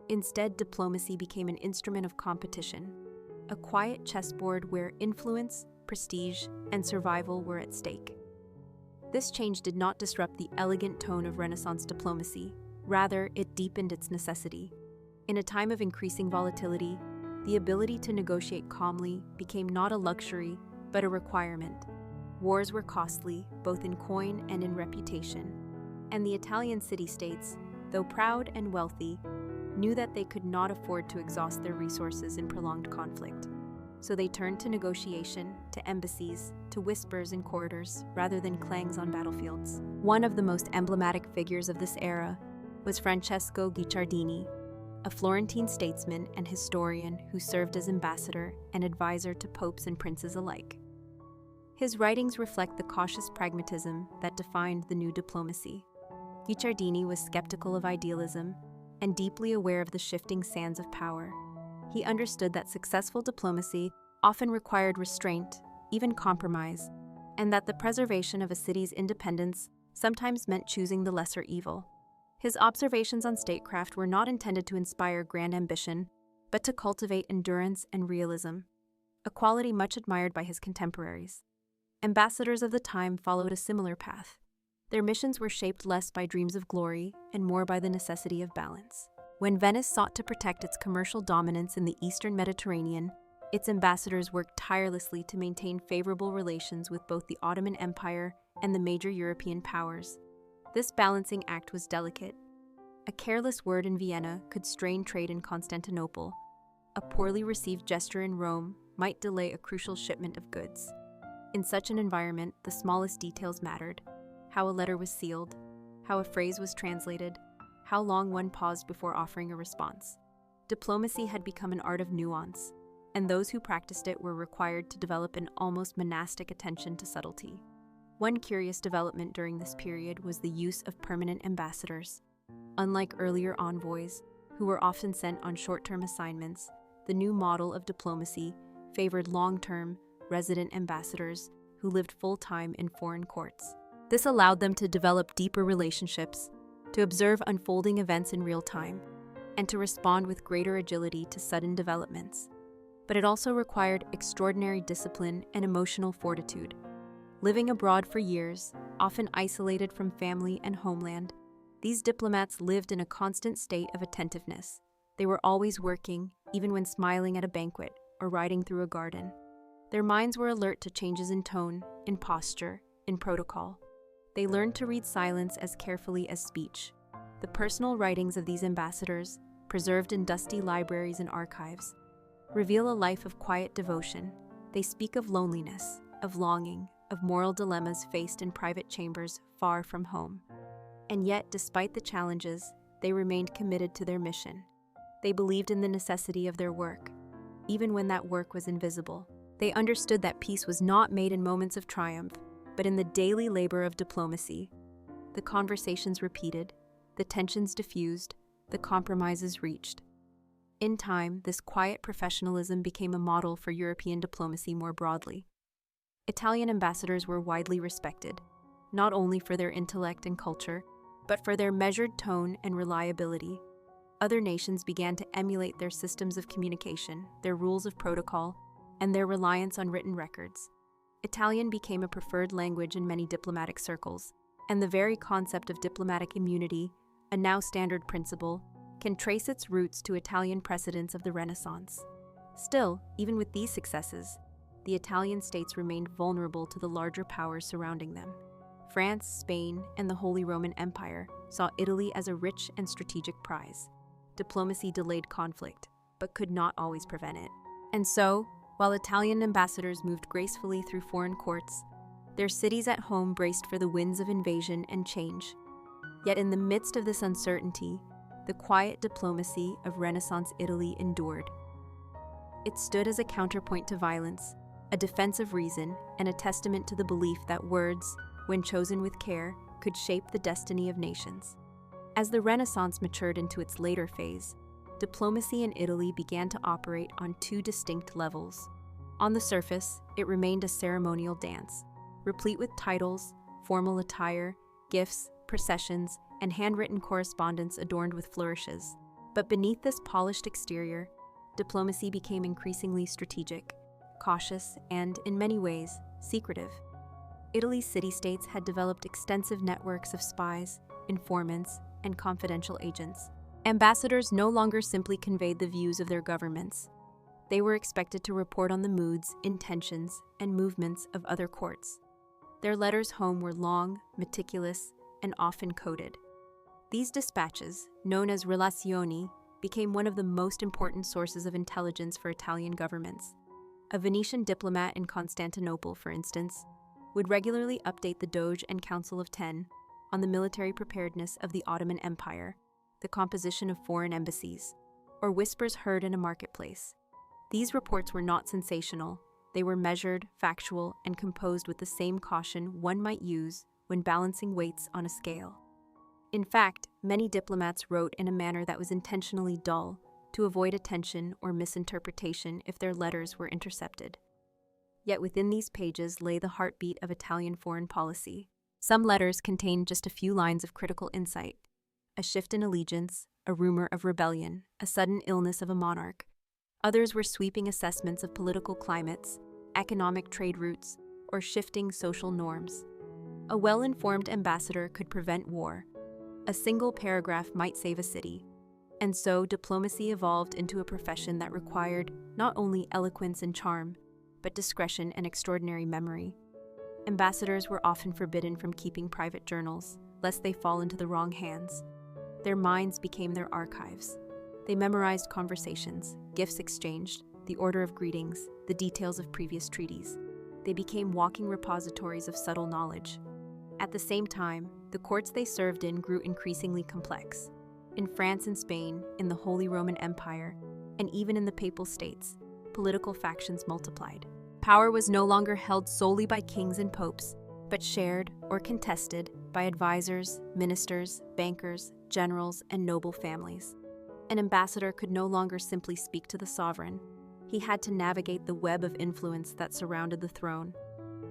Instead, diplomacy became an instrument of competition, a quiet chessboard where influence, prestige, and survival were at stake. This change did not disrupt the elegant tone of Renaissance diplomacy. Rather, it deepened its necessity. In a time of increasing volatility, the ability to negotiate calmly became not a luxury, but a requirement. Wars were costly, both in coin and in reputation, and the Italian city-states, though proud and wealthy, knew that they could not afford to exhaust their resources in prolonged conflict. So they turned to negotiation, to embassies, to whispers in corridors, rather than clangs on battlefields. One of the most emblematic figures of this era was Francesco Guicciardini, a Florentine statesman and historian who served as ambassador and advisor to popes and princes alike. His writings reflect the cautious pragmatism that defined the new diplomacy. Guicciardini was skeptical of idealism and deeply aware of the shifting sands of power. He understood that successful diplomacy often required restraint, even compromise, and that the preservation of a city's independence sometimes meant choosing the lesser evil. His observations on statecraft were not intended to inspire grand ambition, but to cultivate endurance and realism, a quality much admired by his contemporaries. Ambassadors of the time followed a similar path. Their missions were shaped less by dreams of glory and more by the necessity of balance. When Venice sought to protect its commercial dominance in the Eastern Mediterranean, its ambassadors worked tirelessly to maintain favorable relations with both the Ottoman Empire and the major European powers. This balancing act was delicate. A careless word in Vienna could strain trade in Constantinople. A poorly received gesture in Rome might delay a crucial shipment of goods. In such an environment, the smallest details mattered: how a letter was sealed, how a phrase was translated, how long one paused before offering a response. Diplomacy had become an art of nuance, and those who practiced it were required to develop an almost monastic attention to subtlety. One curious development during this period was the use of permanent ambassadors. Unlike earlier envoys, who were often sent on short-term assignments, the new model of diplomacy favored long-term, resident ambassadors who lived full-time in foreign courts. This allowed them to develop deeper relationships, to observe unfolding events in real time, and to respond with greater agility to sudden developments. But it also required extraordinary discipline and emotional fortitude. Living abroad for years, often isolated from family and homeland, these diplomats lived in a constant state of attentiveness. They were always working, even when smiling at a banquet or riding through a garden. Their minds were alert to changes in tone, in posture, in protocol. They learned to read silence as carefully as speech. The personal writings of these ambassadors, preserved in dusty libraries and archives, reveal a life of quiet devotion. They speak of loneliness, of longing, of moral dilemmas faced in private chambers far from home. And yet, despite the challenges, they remained committed to their mission. They believed in the necessity of their work, even when that work was invisible. They understood that peace was not made in moments of triumph, but in the daily labor of diplomacy. The conversations repeated, the tensions diffused, the compromises reached. In time, this quiet professionalism became a model for European diplomacy more broadly. Italian ambassadors were widely respected, not only for their intellect and culture, but for their measured tone and reliability. Other nations began to emulate their systems of communication, their rules of protocol, and their reliance on written records. Italian became a preferred language in many diplomatic circles, and the very concept of diplomatic immunity, a now standard principle, can trace its roots to Italian precedents of the Renaissance. Still, even with these successes, the Italian states remained vulnerable to the larger powers surrounding them. France, Spain, and the Holy Roman Empire saw Italy as a rich and strategic prize. Diplomacy delayed conflict, but could not always prevent it. And so, while Italian ambassadors moved gracefully through foreign courts, their cities at home braced for the winds of invasion and change. Yet in the midst of this uncertainty, the quiet diplomacy of Renaissance Italy endured. It stood as a counterpoint to violence, a defense of reason, and a testament to the belief that words, when chosen with care, could shape the destiny of nations. As the Renaissance matured into its later phase, diplomacy in Italy began to operate on two distinct levels. On the surface, it remained a ceremonial dance, replete with titles, formal attire, gifts, processions, and handwritten correspondence adorned with flourishes. But beneath this polished exterior, diplomacy became increasingly strategic, cautious, and, in many ways, secretive. Italy's city-states had developed extensive networks of spies, informants, and confidential agents. Ambassadors no longer simply conveyed the views of their governments. They were expected to report on the moods, intentions, and movements of other courts. Their letters home were long, meticulous, and often coded. These dispatches, known as relazioni, became one of the most important sources of intelligence for Italian governments. A Venetian diplomat in Constantinople, for instance, would regularly update the Doge and Council of Ten on the military preparedness of the Ottoman Empire, the composition of foreign embassies, or whispers heard in a marketplace. These reports were not sensational. They were measured, factual, and composed with the same caution one might use when balancing weights on a scale. In fact, many diplomats wrote in a manner that was intentionally dull to avoid attention or misinterpretation if their letters were intercepted. Yet within these pages lay the heartbeat of Italian foreign policy. Some letters contained just a few lines of critical insight: a shift in allegiance, a rumor of rebellion, a sudden illness of a monarch. Others were sweeping assessments of political climates, economic trade routes, or shifting social norms. A well-informed ambassador could prevent war. A single paragraph might save a city. And so diplomacy evolved into a profession that required not only eloquence and charm, but discretion and extraordinary memory. Ambassadors were often forbidden from keeping private journals, lest they fall into the wrong hands. Their minds became their archives. They memorized conversations, gifts exchanged, the order of greetings, the details of previous treaties. They became walking repositories of subtle knowledge. At the same time, the courts they served in grew increasingly complex. In France and Spain, in the Holy Roman Empire, and even in the Papal States, political factions multiplied. Power was no longer held solely by kings and popes, but shared or contested by advisors, ministers, bankers, generals, and noble families. An ambassador could no longer simply speak to the sovereign. He had to navigate the web of influence that surrounded the throne.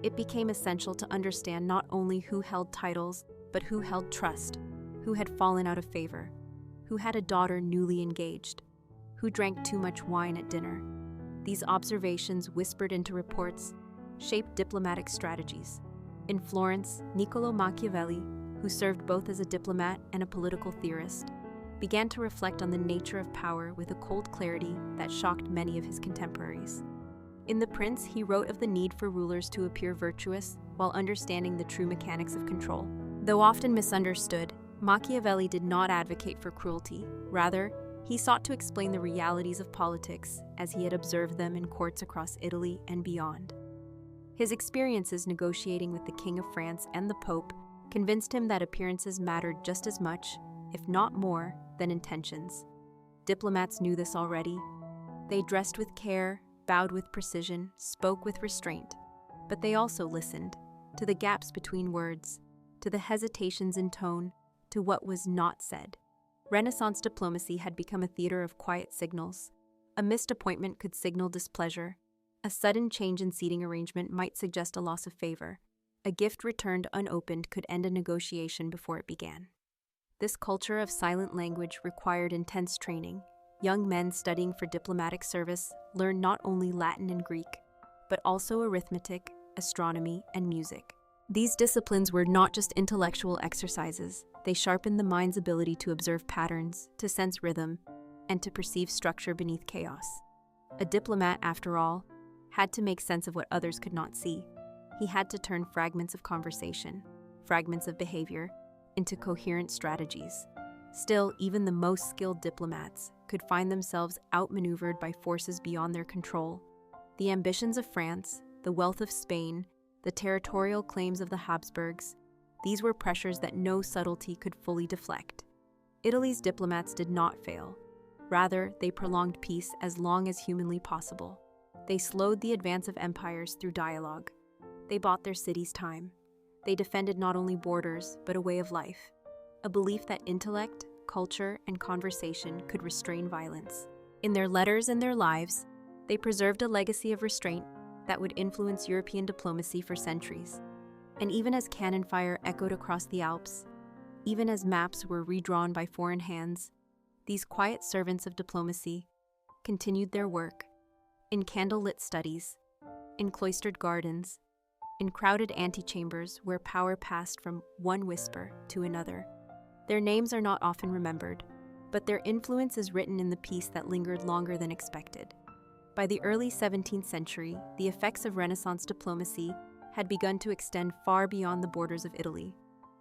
It became essential to understand not only who held titles, but who held trust, who had fallen out of favor, who had a daughter newly engaged, who drank too much wine at dinner. These observations, whispered into reports, shaped diplomatic strategies. In Florence, Niccolò Machiavelli, who served both as a diplomat and a political theorist, began to reflect on the nature of power with a cold clarity that shocked many of his contemporaries. In The Prince, he wrote of the need for rulers to appear virtuous while understanding the true mechanics of control. Though often misunderstood, Machiavelli did not advocate for cruelty. Rather, he sought to explain the realities of politics as he had observed them in courts across Italy and beyond. His experiences negotiating with the King of France and the Pope convinced him that appearances mattered just as much, if not more, than intentions. Diplomats knew this already. They dressed with care, bowed with precision, spoke with restraint. But they also listened to the gaps between words, to the hesitations in tone, to what was not said. Renaissance diplomacy had become a theater of quiet signals. A missed appointment could signal displeasure. A sudden change in seating arrangement might suggest a loss of favor. A gift returned unopened could end a negotiation before it began. This culture of silent language required intense training. Young men studying for diplomatic service learned not only Latin and Greek, but also arithmetic, astronomy, and music. These disciplines were not just intellectual exercises. They sharpened the mind's ability to observe patterns, to sense rhythm, and to perceive structure beneath chaos. A diplomat, after all, had to make sense of what others could not see. He had to turn fragments of conversation, fragments of behavior, into coherent strategies. Still, even the most skilled diplomats could find themselves outmaneuvered by forces beyond their control. The ambitions of France, the wealth of Spain, the territorial claims of the Habsburgs, these were pressures that no subtlety could fully deflect. Italy's diplomats did not fail. Rather, they prolonged peace as long as humanly possible. They slowed the advance of empires through dialogue. They bought their cities time. They defended not only borders, but a way of life, a belief that intellect, culture, and conversation could restrain violence. In their letters and their lives, they preserved a legacy of restraint that would influence European diplomacy for centuries. And even as cannon fire echoed across the Alps, even as maps were redrawn by foreign hands, these quiet servants of diplomacy continued their work in candlelit studies, in cloistered gardens, in crowded antechambers where power passed from one whisper to another. Their names are not often remembered, but their influence is written in the peace that lingered longer than expected. By the early 17th century, the effects of Renaissance diplomacy had begun to extend far beyond the borders of Italy.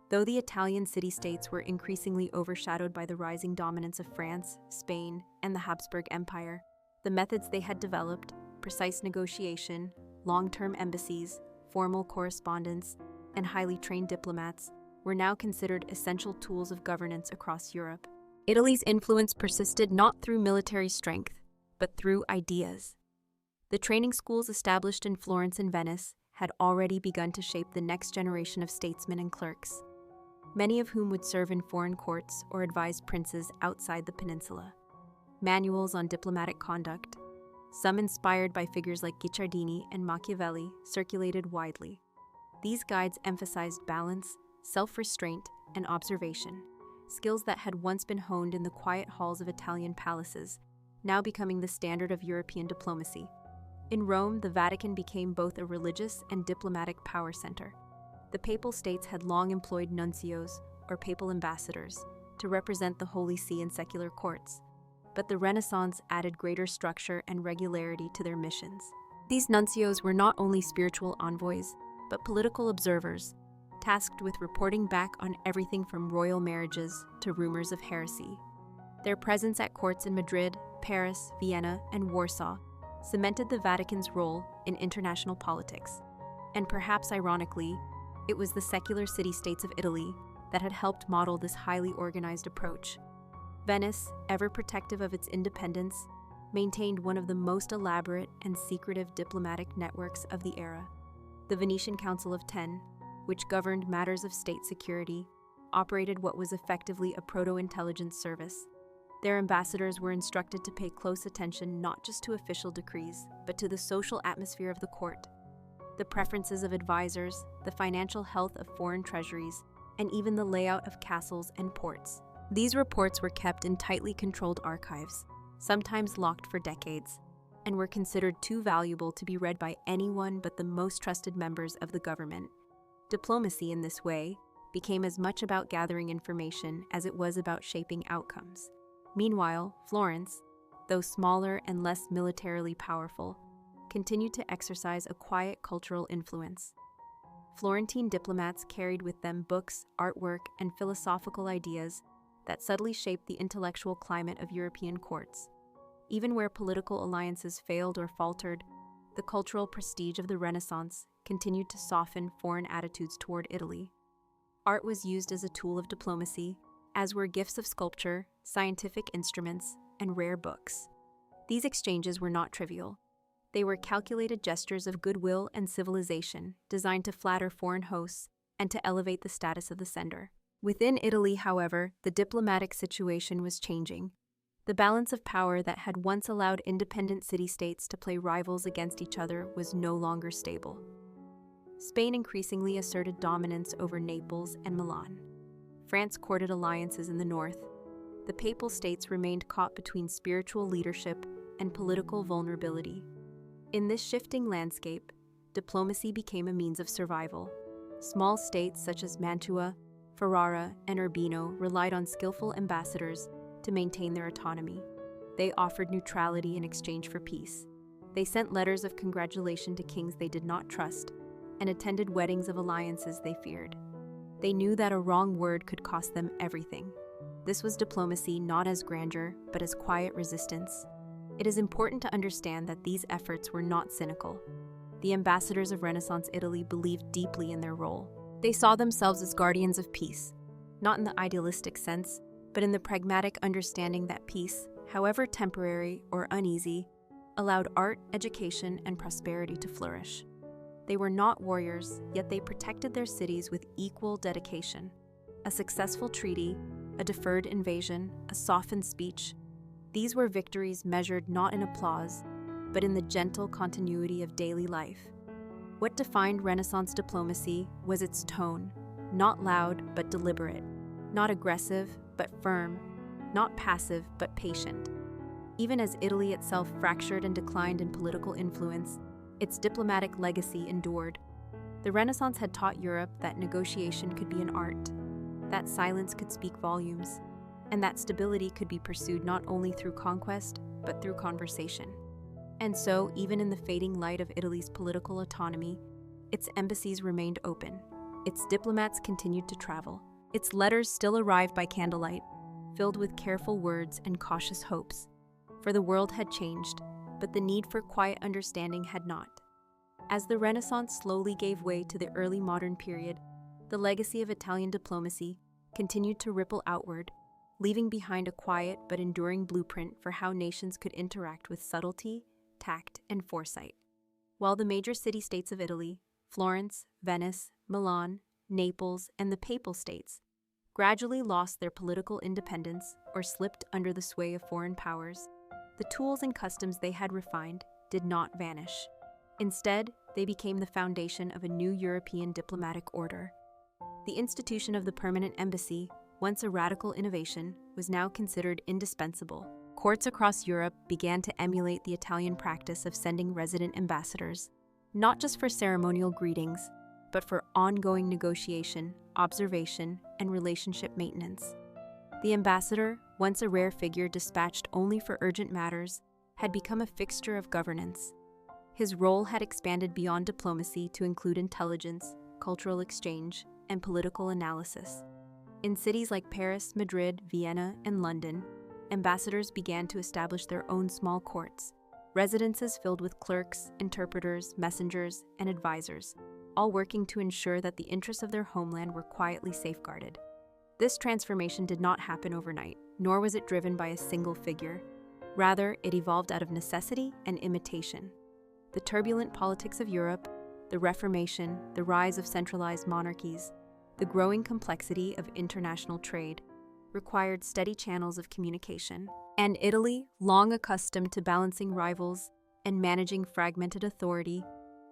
Though the Italian city-states were increasingly overshadowed by the rising dominance of France, Spain, and the Habsburg Empire, the methods they had developed, precise negotiation, long-term embassies, formal correspondence, and highly trained diplomats, were now considered essential tools of governance across Europe. Italy's influence persisted not through military strength, but through ideas. The training schools established in Florence and Venice had already begun to shape the next generation of statesmen and clerks, many of whom would serve in foreign courts or advise princes outside the peninsula. Manuals on diplomatic conduct, some inspired by figures like Guicciardini and Machiavelli, circulated widely. These guides emphasized balance, self-restraint, and observation, skills that had once been honed in the quiet halls of Italian palaces, now becoming the standard of European diplomacy. In Rome, the Vatican became both a religious and diplomatic power center. The Papal States had long employed nuncios, or papal ambassadors, to represent the Holy See in secular courts, but the Renaissance added greater structure and regularity to their missions. These nuncios were not only spiritual envoys, but political observers, tasked with reporting back on everything from royal marriages to rumors of heresy. Their presence at courts in Madrid, Paris, Vienna, and Warsaw cemented the Vatican's role in international politics. And perhaps ironically, it was the secular city-states of Italy that had helped model this highly organized approach. Venice, ever protective of its independence, maintained one of the most elaborate and secretive diplomatic networks of the era. The Venetian Council of Ten, which governed matters of state security, operated what was effectively a proto-intelligence service. Their ambassadors were instructed to pay close attention not just to official decrees, but to the social atmosphere of the court, the preferences of advisors, the financial health of foreign treasuries, and even the layout of castles and ports. These reports were kept in tightly controlled archives, sometimes locked for decades, and were considered too valuable to be read by anyone but the most trusted members of the government. Diplomacy, in this way, became as much about gathering information as it was about shaping outcomes. Meanwhile, Florence, though smaller and less militarily powerful, continued to exercise a quiet cultural influence. Florentine diplomats carried with them books, artwork, and philosophical ideas that subtly shaped the intellectual climate of European courts. Even where political alliances failed or faltered, the cultural prestige of the Renaissance continued to soften foreign attitudes toward Italy. Art was used as a tool of diplomacy, as were gifts of sculpture, scientific instruments, and rare books. These exchanges were not trivial. They were calculated gestures of goodwill and civilization, designed to flatter foreign hosts and to elevate the status of the sender. Within Italy, however, the diplomatic situation was changing. The balance of power that had once allowed independent city-states to play rivals against each other was no longer stable. Spain increasingly asserted dominance over Naples and Milan. France courted alliances in the north. The Papal States remained caught between spiritual leadership and political vulnerability. In this shifting landscape, diplomacy became a means of survival. Small states such as Mantua, Ferrara, and Urbino relied on skillful ambassadors to maintain their autonomy. They offered neutrality in exchange for peace. They sent letters of congratulation to kings they did not trust and attended weddings of alliances they feared. They knew that a wrong word could cost them everything. This was diplomacy not as grandeur, but as quiet resistance. It is important to understand that these efforts were not cynical. The ambassadors of Renaissance Italy believed deeply in their role. They saw themselves as guardians of peace, not in the idealistic sense, but in the pragmatic understanding that peace, however temporary or uneasy, allowed art, education, and prosperity to flourish. They were not warriors, yet they protected their cities with equal dedication. A successful treaty, a deferred invasion, a softened speech. These were victories measured not in applause, but in the gentle continuity of daily life. What defined Renaissance diplomacy was its tone, not loud but deliberate, not aggressive but firm, not passive but patient. Even as Italy itself fractured and declined in political influence, its diplomatic legacy endured. The Renaissance had taught Europe that negotiation could be an art, that silence could speak volumes, and that stability could be pursued not only through conquest, but through conversation. And so, even in the fading light of Italy's political autonomy, its embassies remained open. Its diplomats continued to travel. Its letters still arrived by candlelight, filled with careful words and cautious hopes. For the world had changed, but the need for quiet understanding had not. As the Renaissance slowly gave way to the early modern period, the legacy of Italian diplomacy continued to ripple outward, leaving behind a quiet but enduring blueprint for how nations could interact with subtlety, tact, and foresight. While the major city-states of Italy, Florence, Venice, Milan, Naples, and the Papal States, gradually lost their political independence or slipped under the sway of foreign powers, the tools and customs they had refined did not vanish. Instead, they became the foundation of a new European diplomatic order. The institution of the permanent embassy, once a radical innovation, was now considered indispensable. Courts across Europe began to emulate the Italian practice of sending resident ambassadors, not just for ceremonial greetings, but for ongoing negotiation, observation, and relationship maintenance. The ambassador, once a rare figure dispatched only for urgent matters, had become a fixture of governance. His role had expanded beyond diplomacy to include intelligence, cultural exchange, and political analysis. In cities like Paris, Madrid, Vienna, and London, ambassadors began to establish their own small courts, residences filled with clerks, interpreters, messengers, and advisors, all working to ensure that the interests of their homeland were quietly safeguarded. This transformation did not happen overnight, nor was it driven by a single figure. Rather, it evolved out of necessity and imitation. The turbulent politics of Europe, the Reformation, the rise of centralized monarchies, the growing complexity of international trade required steady channels of communication. And Italy, long accustomed to balancing rivals and managing fragmented authority,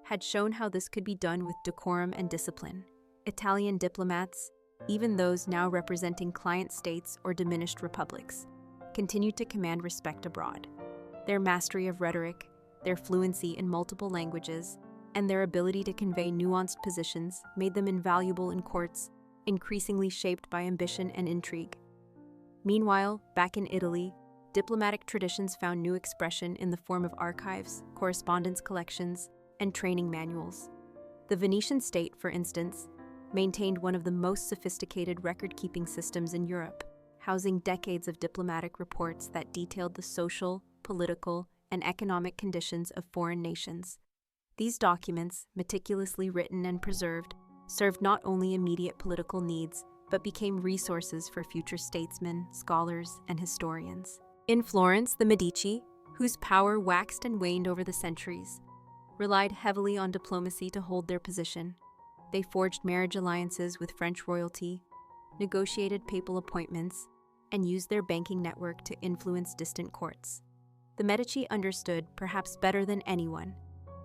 had shown how this could be done with decorum and discipline. Italian diplomats, even those now representing client states or diminished republics, continued to command respect abroad. Their mastery of rhetoric, their fluency in multiple languages, and their ability to convey nuanced positions made them invaluable in courts, increasingly shaped by ambition and intrigue. Meanwhile, back in Italy, diplomatic traditions found new expression in the form of archives, correspondence collections, and training manuals. The Venetian state, for instance, maintained one of the most sophisticated record-keeping systems in Europe, housing decades of diplomatic reports that detailed the social, political, and economic conditions of foreign nations. These documents, meticulously written and preserved, served not only immediate political needs, but became resources for future statesmen, scholars, and historians. In Florence, the Medici, whose power waxed and waned over the centuries, relied heavily on diplomacy to hold their position. They forged marriage alliances with French royalty, negotiated papal appointments, and used their banking network to influence distant courts. The Medici understood, perhaps better than anyone,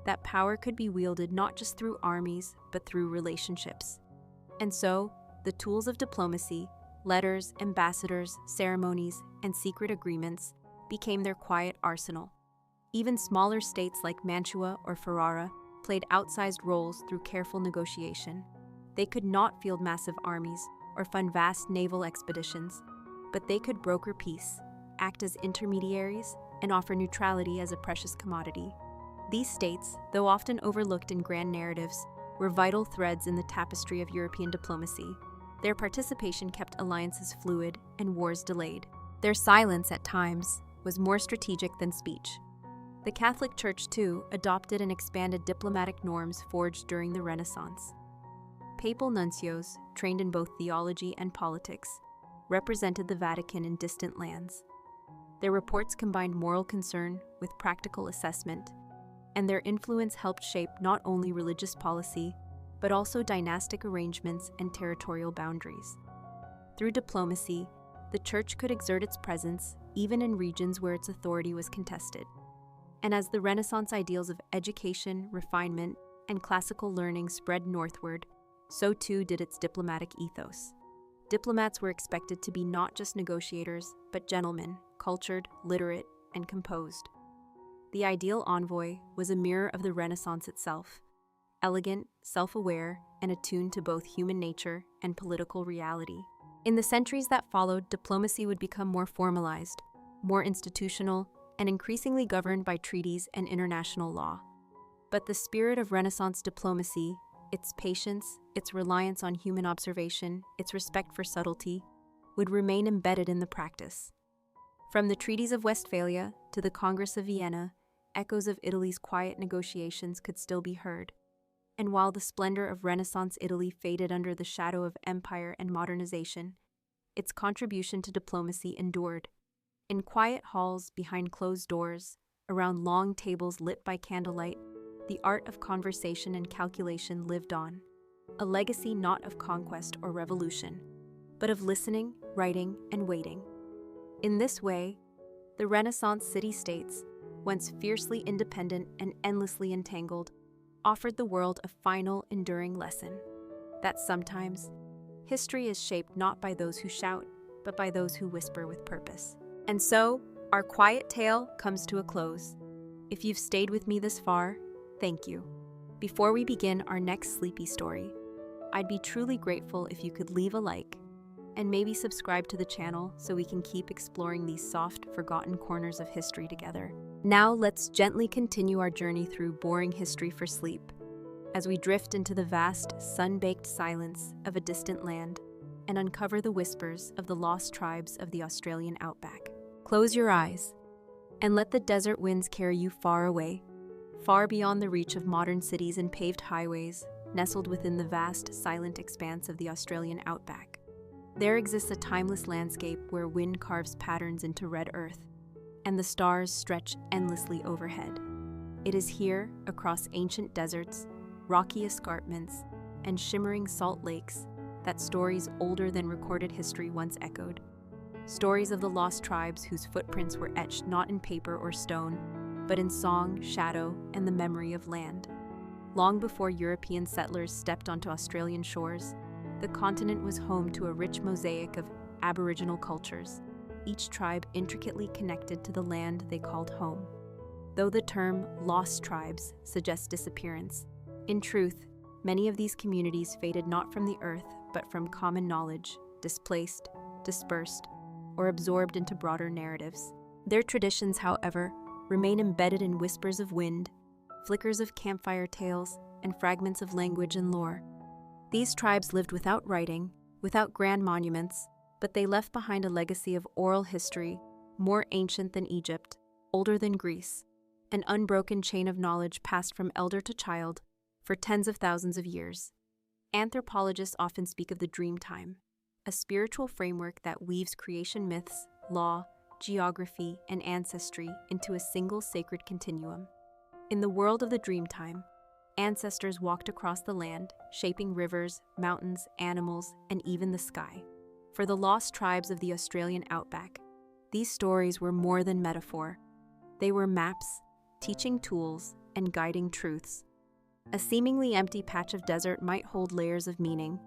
that power could be wielded not just through armies, but through relationships. And so, the tools of diplomacy, letters, ambassadors, ceremonies, and secret agreements became their quiet arsenal. Even smaller states like Mantua or Ferrara played outsized roles through careful negotiation. They could not field massive armies or fund vast naval expeditions, but they could broker peace, act as intermediaries, and offer neutrality as a precious commodity. These states, though often overlooked in grand narratives, were vital threads in the tapestry of European diplomacy. Their participation kept alliances fluid and wars delayed. Their silence, at times, was more strategic than speech. The Catholic Church, too, adopted and expanded diplomatic norms forged during the Renaissance. Papal nuncios, trained in both theology and politics, represented the Vatican in distant lands. Their reports combined moral concern with practical assessment, and their influence helped shape not only religious policy, but also dynastic arrangements and territorial boundaries. Through diplomacy, the Church could exert its presence even in regions where its authority was contested. And as the Renaissance ideals of education, refinement, and classical learning spread northward, so too did its diplomatic ethos. Diplomats were expected to be not just negotiators, but gentlemen, cultured, literate, and composed. The ideal envoy was a mirror of the Renaissance itself, elegant, self-aware, and attuned to both human nature and political reality. In the centuries that followed, diplomacy would become more formalized, more institutional, and increasingly governed by treaties and international law. But the spirit of Renaissance diplomacy, its patience, its reliance on human observation, its respect for subtlety, would remain embedded in the practice. From the treaties of Westphalia to the Congress of Vienna, echoes of Italy's quiet negotiations could still be heard. And while the splendor of Renaissance Italy faded under the shadow of empire and modernization, its contribution to diplomacy endured. In quiet halls behind closed doors, around long tables lit by candlelight, the art of conversation and calculation lived on, a legacy not of conquest or revolution, but of listening, writing, and waiting. In this way, the Renaissance city-states, once fiercely independent and endlessly entangled, offered the world a final, enduring lesson, that sometimes history is shaped not by those who shout, but by those who whisper with purpose. And so, our quiet tale comes to a close. If you've stayed with me this far, thank you. Before we begin our next sleepy story, I'd be truly grateful if you could leave a like and maybe subscribe to the channel so we can keep exploring these soft, forgotten corners of history together. Now let's gently continue our journey through boring history for sleep, as we drift into the vast, sun-baked silence of a distant land and uncover the whispers of the lost tribes of the Australian Outback. Close your eyes and let the desert winds carry you far away, far beyond the reach of modern cities and paved highways, nestled within the vast, silent expanse of the Australian Outback. There exists a timeless landscape where wind carves patterns into red earth, and the stars stretch endlessly overhead. It is here, across ancient deserts, rocky escarpments, and shimmering salt lakes, that stories older than recorded history once echoed. Stories of the lost tribes whose footprints were etched not in paper or stone, but in song, shadow, and the memory of land. Long before European settlers stepped onto Australian shores, the continent was home to a rich mosaic of Aboriginal cultures, each tribe intricately connected to the land they called home. Though the term lost tribes suggests disappearance, in truth, many of these communities faded not from the earth, but from common knowledge, displaced, dispersed, or absorbed into broader narratives. Their traditions, however, remain embedded in whispers of wind, flickers of campfire tales, and fragments of language and lore. These tribes lived without writing, without grand monuments, but they left behind a legacy of oral history more ancient than Egypt, older than Greece, an unbroken chain of knowledge passed from elder to child for tens of thousands of years. Anthropologists often speak of the dream time, a spiritual framework that weaves creation myths, law, geography, and ancestry into a single sacred continuum. In the world of the dream time, ancestors walked across the land, shaping rivers, mountains, animals, and even the sky. For the lost tribes of the Australian Outback, these stories were more than metaphor. They were maps, teaching tools, and guiding truths. A seemingly empty patch of desert might hold layers of meaning.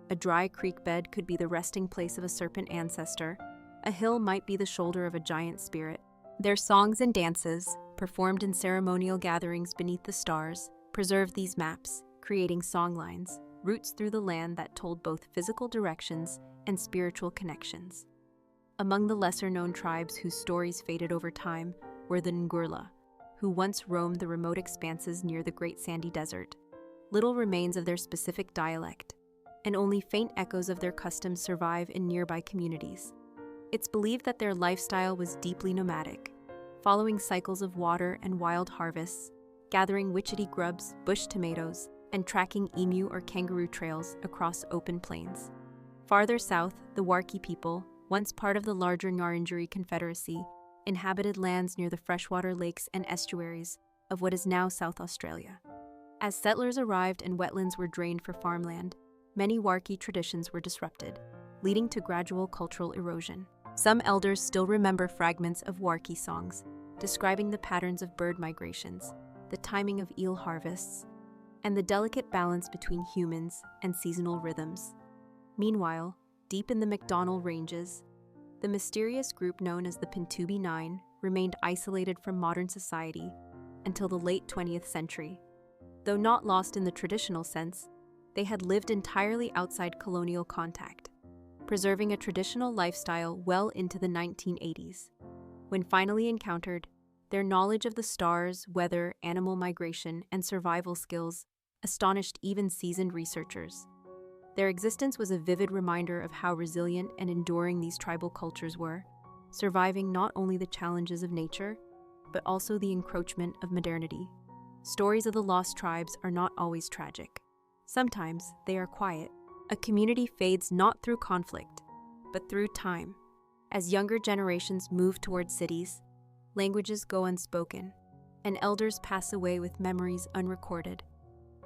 A dry creek bed could be the resting place of a serpent ancestor. A hill might be the shoulder of a giant spirit. Their songs and dances, performed in ceremonial gatherings beneath the stars, preserved these maps, creating songlines, routes through the land that told both physical directions and spiritual connections. Among the lesser-known tribes whose stories faded over time were the Ngurla, who once roamed the remote expanses near the Great Sandy Desert. Little remains of their specific dialect, and only faint echoes of their customs survive in nearby communities. It's believed that their lifestyle was deeply nomadic, following cycles of water and wild harvests, gathering witchetty grubs, bush tomatoes, and tracking emu or kangaroo trails across open plains. Farther south, the Warki people, once part of the larger Ngarrindjeri Confederacy, inhabited lands near the freshwater lakes and estuaries of what is now South Australia. As settlers arrived and wetlands were drained for farmland, many Warki traditions were disrupted, leading to gradual cultural erosion. Some elders still remember fragments of Warki songs, describing the patterns of bird migrations, the timing of eel harvests, and the delicate balance between humans and seasonal rhythms. Meanwhile, deep in the MacDonnell Ranges, the mysterious group known as the Pintubi Nine remained isolated from modern society until the late 20th century. Though not lost in the traditional sense, they had lived entirely outside colonial contact, preserving a traditional lifestyle well into the 1980s. When finally encountered, their knowledge of the stars, weather, animal migration, and survival skills astonished even seasoned researchers. Their existence was a vivid reminder of how resilient and enduring these tribal cultures were, surviving not only the challenges of nature, but also the encroachment of modernity. Stories of the lost tribes are not always tragic. Sometimes they are quiet. A community fades not through conflict, but through time. As younger generations move toward cities, languages go unspoken, and elders pass away with memories unrecorded.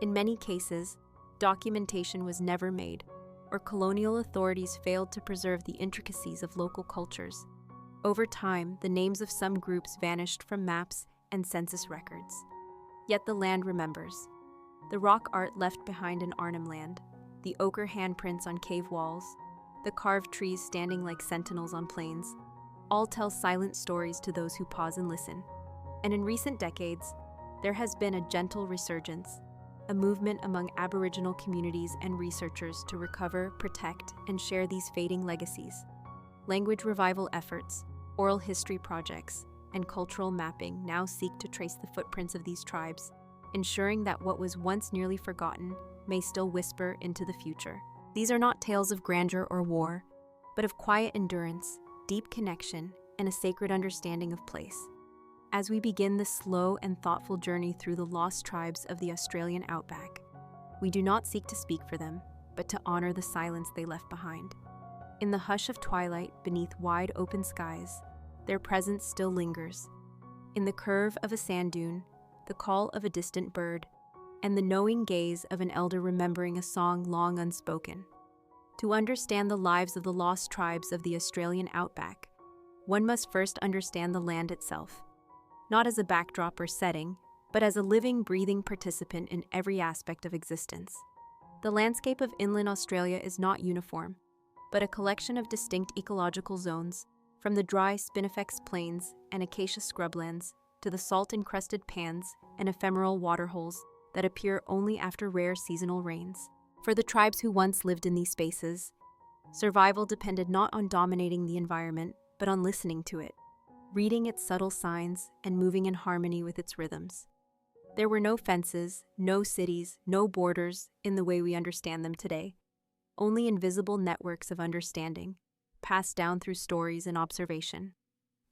In many cases, documentation was never made, or colonial authorities failed to preserve the intricacies of local cultures. Over time, the names of some groups vanished from maps and census records. Yet the land remembers. The rock art left behind in Arnhem Land, the ochre handprints on cave walls, the carved trees standing like sentinels on plains, all tell silent stories to those who pause and listen. And in recent decades, there has been a gentle resurgence. a movement among Aboriginal communities and researchers to recover, protect, and share these fading legacies. Language revival efforts, oral history projects, and cultural mapping now seek to trace the footprints of these tribes, ensuring that what was once nearly forgotten may still whisper into the future. These are not tales of grandeur or war, but of quiet endurance, deep connection, and a sacred understanding of place. As we begin this slow and thoughtful journey through the lost tribes of the Australian Outback, we do not seek to speak for them, but to honor the silence they left behind. In the hush of twilight beneath wide open skies, their presence still lingers. In the curve of a sand dune, the call of a distant bird, and the knowing gaze of an elder remembering a song long unspoken. To understand the lives of the lost tribes of the Australian Outback, one must first understand the land itself, not as a backdrop or setting, but as a living, breathing participant in every aspect of existence. The landscape of inland Australia is not uniform, but a collection of distinct ecological zones, from the dry spinifex plains and acacia scrublands to the salt-encrusted pans and ephemeral waterholes that appear only after rare seasonal rains. For the tribes who once lived in these spaces, survival depended not on dominating the environment, but on listening to it, reading its subtle signs, and moving in harmony with its rhythms. There were no fences, no cities, no borders in the way we understand them today, only invisible networks of understanding, passed down through stories and observation.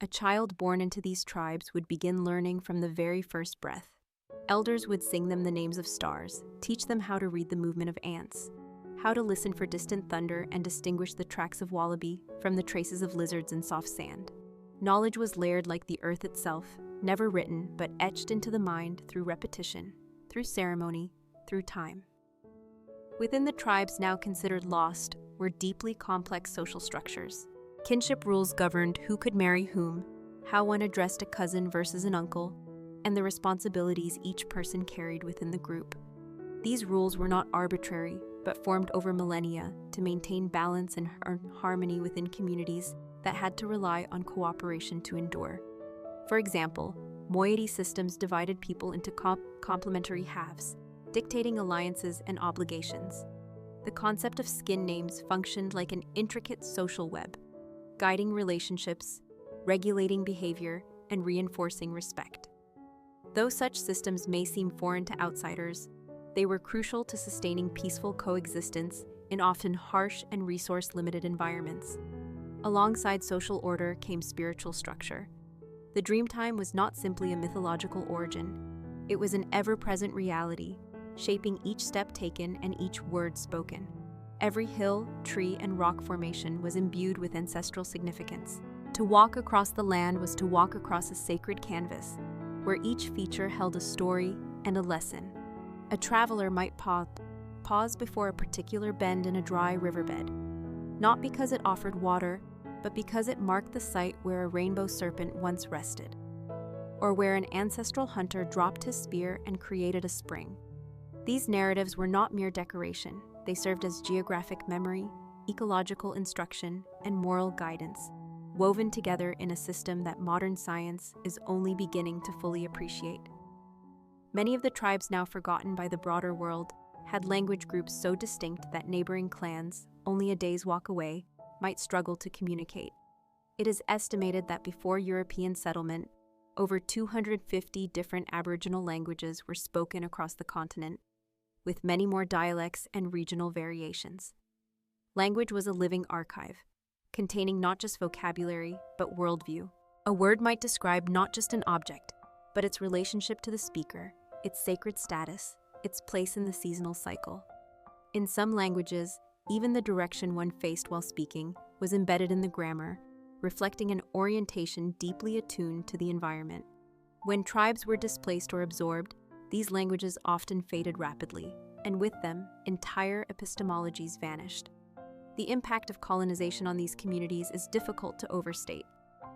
A child born into these tribes would begin learning from the very first breath. Elders would sing them the names of stars, teach them how to read the movement of ants, how to listen for distant thunder and distinguish the tracks of wallaby from the traces of lizards in soft sand. Knowledge was layered like the earth itself, never written but etched into the mind through repetition, through ceremony, through time. Within the tribes now considered lost were deeply complex social structures. Kinship rules governed who could marry whom, how one addressed a cousin versus an uncle, and the responsibilities each person carried within the group. These rules were not arbitrary, but formed over millennia to maintain balance and harmony within communities that had to rely on cooperation to endure. For example, moiety systems divided people into complementary halves, dictating alliances and obligations. The concept of skin names functioned like an intricate social web, guiding relationships, regulating behavior, and reinforcing respect. Though such systems may seem foreign to outsiders, they were crucial to sustaining peaceful coexistence in often harsh and resource-limited environments. Alongside social order came spiritual structure. The Dreamtime was not simply a mythological origin. It was an ever-present reality, shaping each step taken and each word spoken. Every hill, tree, and rock formation was imbued with ancestral significance. To walk across the land was to walk across a sacred canvas, where each feature held a story and a lesson. A traveler might pause before a particular bend in a dry riverbed, not because it offered water, but because it marked the site where a rainbow serpent once rested, or where an ancestral hunter dropped his spear and created a spring. These narratives were not mere decoration. They served as geographic memory, ecological instruction, and moral guidance, woven together in a system that modern science is only beginning to fully appreciate. Many of the tribes now forgotten by the broader world had language groups so distinct that neighboring clans, only a day's walk away, might struggle to communicate. It is estimated that before European settlement, over 250 different Aboriginal languages were spoken across the continent, with many more dialects and regional variations. Language was a living archive, containing not just vocabulary, but worldview. A word might describe not just an object, but its relationship to the speaker, its sacred status, its place in the seasonal cycle. In some languages, even the direction one faced while speaking was embedded in the grammar, reflecting an orientation deeply attuned to the environment. When tribes were displaced or absorbed, these languages often faded rapidly, and with them, entire epistemologies vanished. The impact of colonization on these communities is difficult to overstate.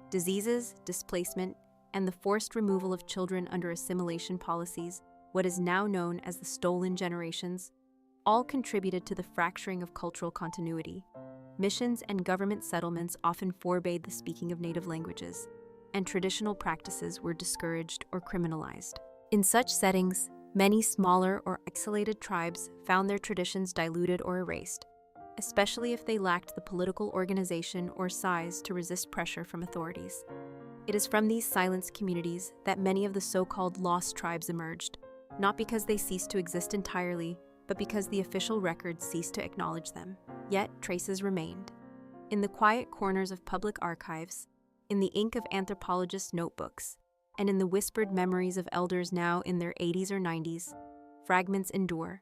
Diseases, displacement, and the forced removal of children under assimilation policies, what is now known as the stolen generations, all contributed to the fracturing of cultural continuity. Missions and government settlements often forbade the speaking of native languages, and traditional practices were discouraged or criminalized. In such settings, Many smaller or isolated tribes found their traditions diluted or erased, especially if they lacked the political organization or size to resist pressure from authorities. It is from these silenced communities that many of the so-called lost tribes emerged, not because they ceased to exist entirely, but because the official records ceased to acknowledge them. Yet, traces remained. In the quiet corners of public archives, in the ink of anthropologists' notebooks, and in the whispered memories of elders now in their 80s or 90s, fragments endure.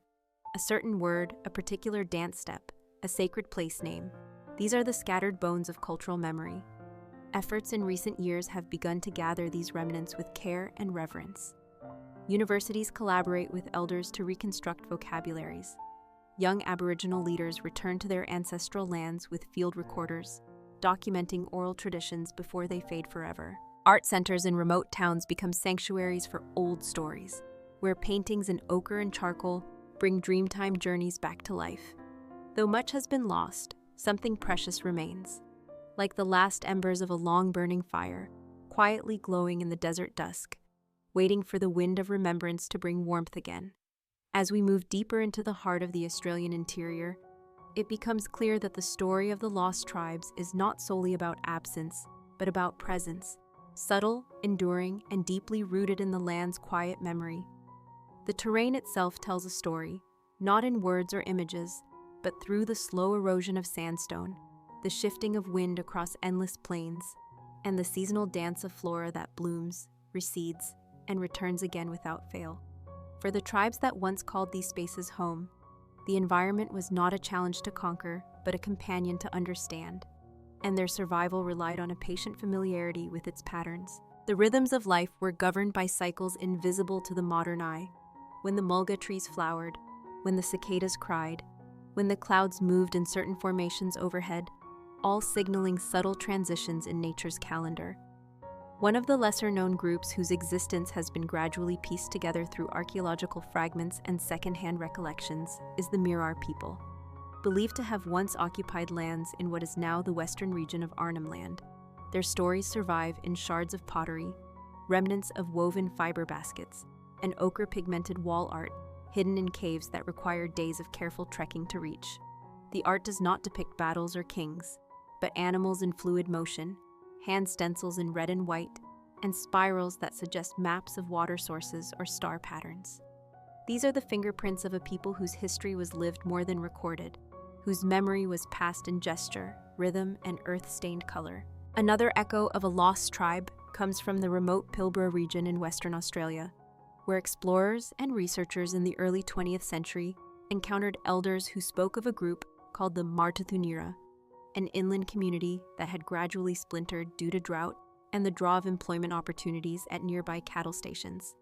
A certain word, a particular dance step, a sacred place name. These are the scattered bones of cultural memory. Efforts in recent years have begun to gather these remnants with care and reverence. Universities collaborate with elders to reconstruct vocabularies. Young Aboriginal leaders return to their ancestral lands with field recorders, documenting oral traditions before they fade forever. Art centers in remote towns become sanctuaries for old stories, where paintings in ochre and charcoal bring dreamtime journeys back to life. Though much has been lost, something precious remains. Like the last embers of a long-burning fire, quietly glowing in the desert dusk, waiting for the wind of remembrance to bring warmth again. As we move deeper into the heart of the Australian interior, it becomes clear that the story of the lost tribes is not solely about absence, but about presence, subtle, enduring, and deeply rooted in the land's quiet memory. The terrain itself tells a story, not in words or images, but through the slow erosion of sandstone, the shifting of wind across endless plains, and the seasonal dance of flora that blooms, recedes, and returns again without fail. For the tribes that once called these spaces home, the environment was not a challenge to conquer, but a companion to understand, and their survival relied on a patient familiarity with its patterns. The rhythms of life were governed by cycles invisible to the modern eye, when the mulga trees flowered, when the cicadas cried, when the clouds moved in certain formations overhead, all signaling subtle transitions in nature's calendar. One of the lesser-known groups whose existence has been gradually pieced together through archaeological fragments and second-hand recollections is the Mirarr people. Believed to have once occupied lands in what is now the western region of Arnhem Land, their stories survive in shards of pottery, remnants of woven fiber baskets, and ochre-pigmented wall art hidden in caves that require days of careful trekking to reach. The art does not depict battles or kings, but animals in fluid motion, hand stencils in red and white, and spirals that suggest maps of water sources or star patterns. These are the fingerprints of a people whose history was lived more than recorded, whose memory was passed in gesture, rhythm, and earth-stained color. Another echo of a lost tribe comes from the remote Pilbara region in Western Australia, where explorers and researchers in the early 20th century encountered elders who spoke of a group called the Martuthunira, an inland community that had gradually splintered due to drought and the draw of employment opportunities at nearby cattle stations.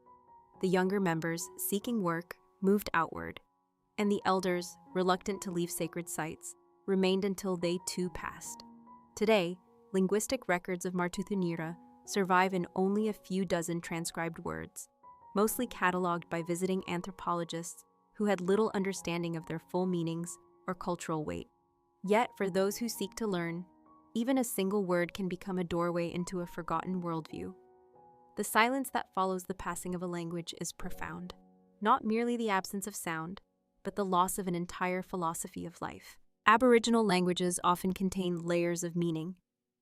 The younger members, seeking work, moved outward, and the elders, reluctant to leave sacred sites, remained until they too passed. Today, linguistic records of Martuthunira survive in only a few dozen transcribed words, mostly catalogued by visiting anthropologists who had little understanding of their full meanings or cultural weight. Yet, for those who seek to learn, even a single word can become a doorway into a forgotten worldview. The silence that follows the passing of a language is profound, not merely the absence of sound, but the loss of an entire philosophy of life. Aboriginal languages often contain layers of meaning,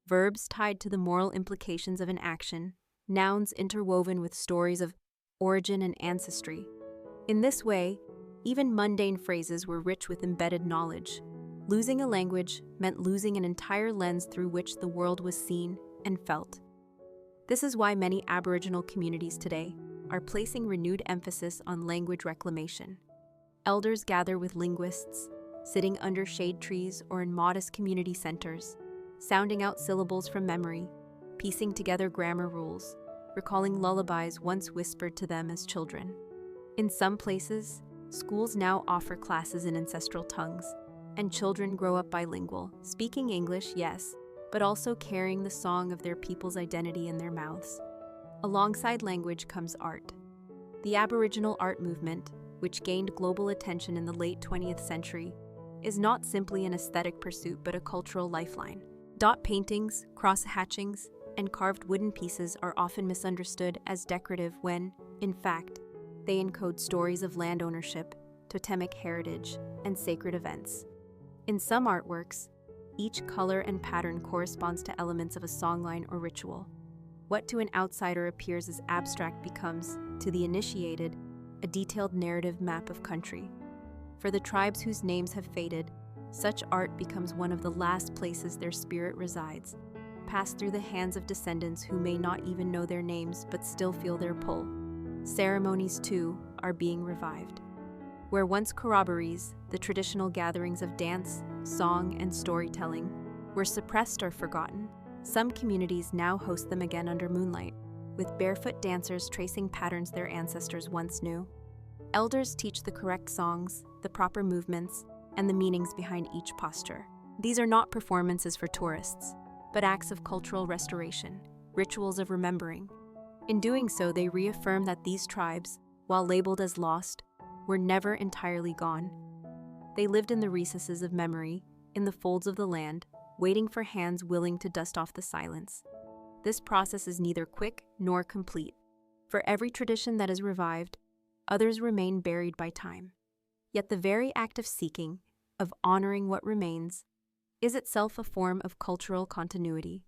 verbs tied to the moral implications of an action, nouns interwoven with stories of origin and ancestry. In this way, even mundane phrases were rich with embedded knowledge. Losing a language meant losing an entire lens through which the world was seen and felt. This is why many Aboriginal communities today are placing renewed emphasis on language reclamation. Elders gather with linguists, sitting under shade trees or in modest community centers, sounding out syllables from memory, piecing together grammar rules, recalling lullabies once whispered to them as children. In some places, schools now offer classes in ancestral tongues, and children grow up bilingual, speaking English, yes, but also carrying the song of their people's identity in their mouths. Alongside language comes art. The Aboriginal art movement, which gained global attention in the late 20th century, is not simply an aesthetic pursuit but a cultural lifeline. Dot paintings, cross-hatchings, and carved wooden pieces are often misunderstood as decorative when, in fact, They encode stories of land ownership, totemic heritage, and sacred events. In some artworks, each color and pattern corresponds to elements of a songline or ritual. What to an outsider appears as abstract becomes, to the initiated, a detailed narrative map of country. For the tribes whose names have faded, such art becomes one of the last places their spirit resides, passed through the hands of descendants who may not even know their names but still feel their pull. Ceremonies, too, are being revived. Where once corroborees, the traditional gatherings of dance, song, and storytelling, were suppressed or forgotten, some communities now host them again under moonlight, with barefoot dancers tracing patterns their ancestors once knew. Elders teach the correct songs, the proper movements, and the meanings behind each posture. These are not performances for tourists, but acts of cultural restoration, rituals of remembering. In doing so, they reaffirm that these tribes, while labeled as lost, were never entirely gone. They lived in the recesses of memory, in the folds of the land, waiting for hands willing to dust off the silence. This process is neither quick nor complete. For every tradition that is revived, others remain buried by time. Yet the very act of seeking, of honoring what remains, is itself a form of cultural continuity.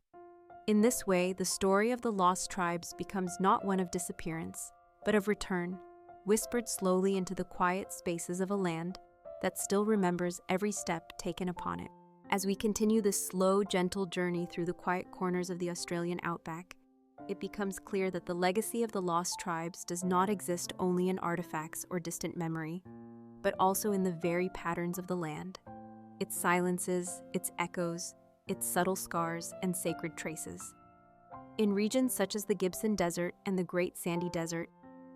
In this way, the story of the lost tribes becomes not one of disappearance, but of return, whispered slowly into the quiet spaces of a land that still remembers every step taken upon it. As we continue this slow, gentle journey through the quiet corners of the Australian outback, it becomes clear that the legacy of the lost tribes does not exist only in artifacts or distant memory, but also in the very patterns of the land, its silences, its echoes, its subtle scars, and sacred traces. In regions such as the Gibson Desert and the Great Sandy Desert,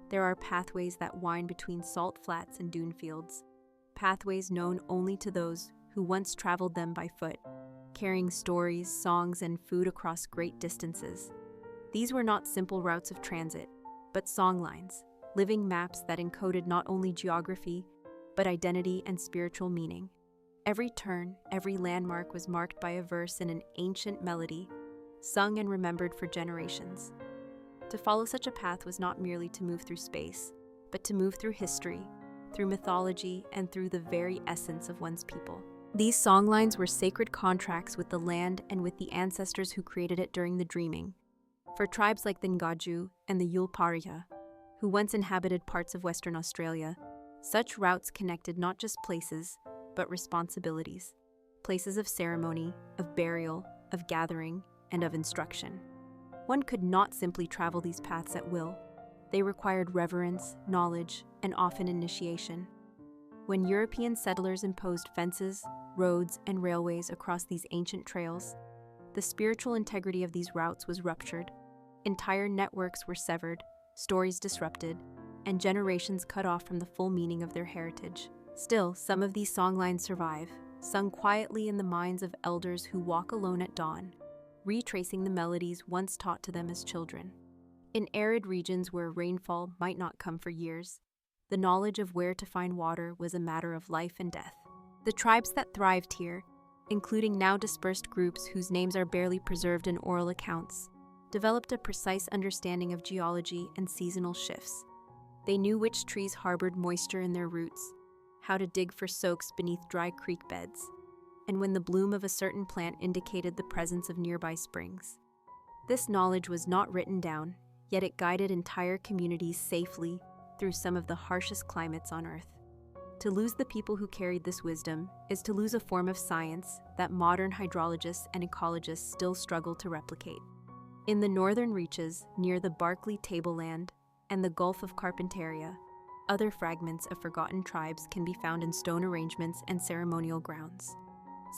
there are pathways that wind between salt flats and dune fields, pathways known only to those who once traveled them by foot, carrying stories, songs, and food across great distances. These were not simple routes of transit, but songlines, living maps that encoded not only geography, but identity and spiritual meaning. Every turn, every landmark was marked by a verse in an ancient melody, sung and remembered for generations. To follow such a path was not merely to move through space, but to move through history, through mythology, and through the very essence of one's people. These songlines were sacred contracts with the land and with the ancestors who created it during the dreaming. For tribes like the Ngaju and the Yulparia, who once inhabited parts of Western Australia, such routes connected not just places, but responsibilities, places of ceremony, of burial, of gathering, and of instruction. One could not simply travel these paths at will. They required reverence, knowledge, and often initiation. When European settlers imposed fences, roads, and railways across these ancient trails, the spiritual integrity of these routes was ruptured. Entire networks were severed, stories disrupted, and generations cut off from the full meaning of their heritage. Still, some of these songlines survive, sung quietly in the minds of elders who walk alone at dawn, retracing the melodies once taught to them as children. In arid regions where rainfall might not come for years, the knowledge of where to find water was a matter of life and death. The tribes that thrived here, including now dispersed groups whose names are barely preserved in oral accounts, developed a precise understanding of geology and seasonal shifts. They knew which trees harbored moisture in their roots, how to dig for soaks beneath dry creek beds, and when the bloom of a certain plant indicated the presence of nearby springs. This knowledge was not written down, yet it guided entire communities safely through some of the harshest climates on Earth. To lose the people who carried this wisdom is to lose a form of science that modern hydrologists and ecologists still struggle to replicate. In the northern reaches, near the Barkly Tableland and the Gulf of Carpentaria, other fragments of forgotten tribes can be found in stone arrangements and ceremonial grounds.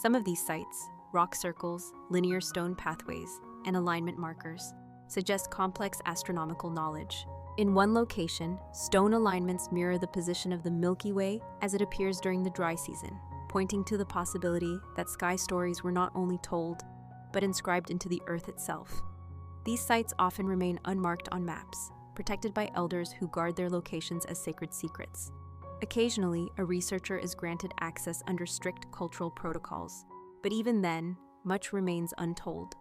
Some of these sites, rock circles, linear stone pathways, and alignment markers, suggest complex astronomical knowledge. In one location, stone alignments mirror the position of the Milky Way as it appears during the dry season, pointing to the possibility that sky stories were not only told, but inscribed into the earth itself. These sites often remain unmarked on maps, protected by elders who guard their locations as sacred secrets. Occasionally, a researcher is granted access under strict cultural protocols, but even then, much remains untold.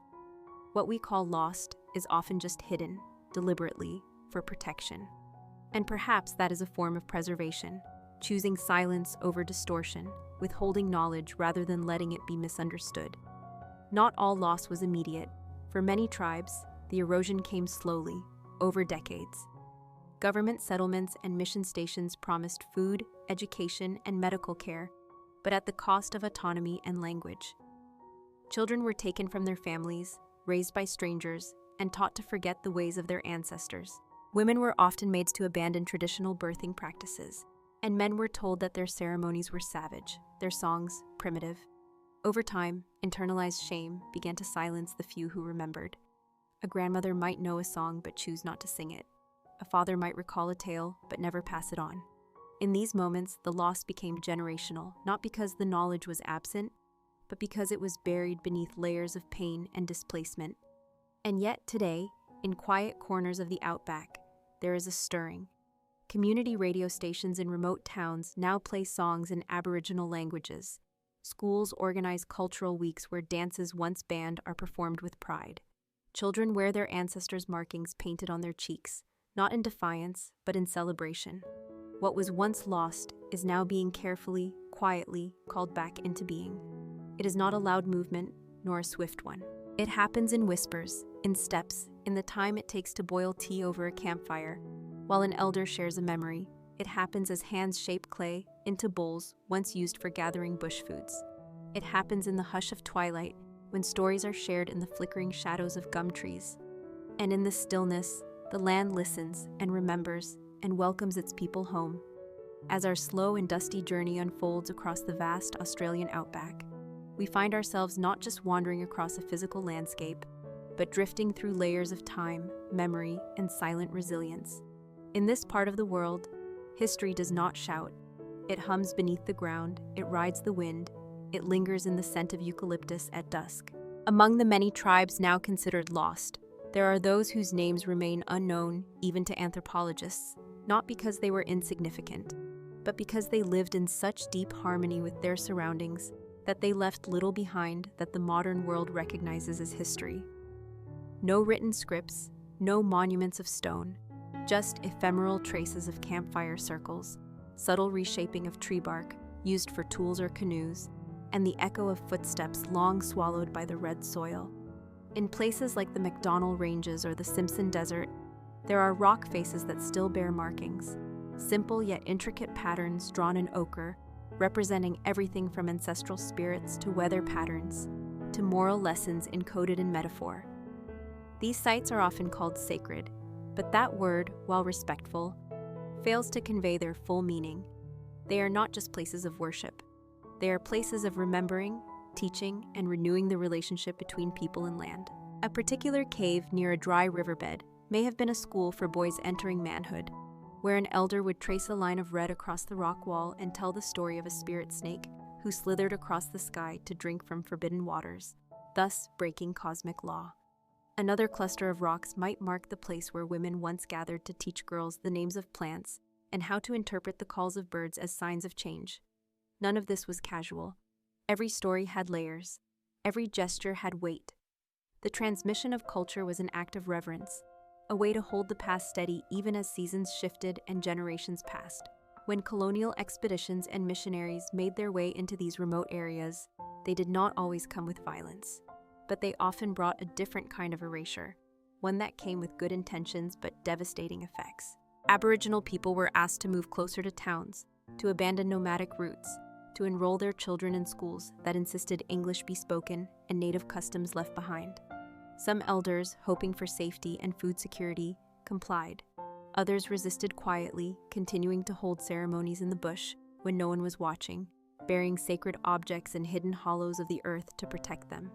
What we call lost is often just hidden, deliberately, for protection. And perhaps that is a form of preservation, choosing silence over distortion, withholding knowledge rather than letting it be misunderstood. Not all loss was immediate. For many tribes, the erosion came slowly, over decades. Government settlements and mission stations promised food, education, and medical care, but at the cost of autonomy and language. Children were taken from their families, raised by strangers, and taught to forget the ways of their ancestors. Women were often made to abandon traditional birthing practices, and men were told that their ceremonies were savage, their songs primitive. Over time, internalized shame began to silence the few who remembered. A grandmother might know a song but choose not to sing it. A father might recall a tale but never pass it on. In these moments, the loss became generational, not because the knowledge was absent, but because it was buried beneath layers of pain and displacement. And yet today, in quiet corners of the Outback, there is a stirring. Community radio stations in remote towns now play songs in Aboriginal languages. Schools organize cultural weeks where dances once banned are performed with pride. Children wear their ancestors' markings painted on their cheeks, not in defiance, but in celebration. What was once lost is now being carefully, quietly called back into being. It is not a loud movement, nor a swift one. It happens in whispers, in steps, in the time it takes to boil tea over a campfire. While an elder shares a memory, it happens as hands shape clay into bowls once used for gathering bush foods. It happens in the hush of twilight, when stories are shared in the flickering shadows of gum trees. And in the stillness, the land listens and remembers and welcomes its people home. As our slow and dusty journey unfolds across the vast Australian outback, we find ourselves not just wandering across a physical landscape, but drifting through layers of time, memory, and silent resilience. In this part of the world, history does not shout. It hums beneath the ground, it rides the wind, it lingers in the scent of eucalyptus at dusk. Among the many tribes now considered lost, there are those whose names remain unknown even to anthropologists, not because they were insignificant, but because they lived in such deep harmony with their surroundings that they left little behind that the modern world recognizes as history. No written scripts, no monuments of stone, just ephemeral traces of campfire circles, subtle reshaping of tree bark used for tools or canoes, and the echo of footsteps long swallowed by the red soil. In places like the McDonnell Ranges or the Simpson Desert, there are rock faces that still bear markings, simple yet intricate patterns drawn in ochre, representing everything from ancestral spirits to weather patterns, to moral lessons encoded in metaphor. These sites are often called sacred, but that word, while respectful, fails to convey their full meaning. They are not just places of worship. They are places of remembering, teaching, and renewing the relationship between people and land. A particular cave near a dry riverbed may have been a school for boys entering manhood, where an elder would trace a line of red across the rock wall and tell the story of a spirit snake who slithered across the sky to drink from forbidden waters, thus breaking cosmic law. Another cluster of rocks might mark the place where women once gathered to teach girls the names of plants and how to interpret the calls of birds as signs of change. None of this was casual. Every story had layers. Every gesture had weight. The transmission of culture was an act of reverence, a way to hold the past steady even as seasons shifted and generations passed. When colonial expeditions and missionaries made their way into these remote areas, they did not always come with violence, but they often brought a different kind of erasure, one that came with good intentions but devastating effects. Aboriginal people were asked to move closer to towns, to abandon nomadic roots, to enroll their children in schools that insisted English be spoken and native customs left behind. Some elders, hoping for safety and food security, complied. Others resisted quietly, continuing to hold ceremonies in the bush when no one was watching, bearing sacred objects in hidden hollows of the earth to protect them.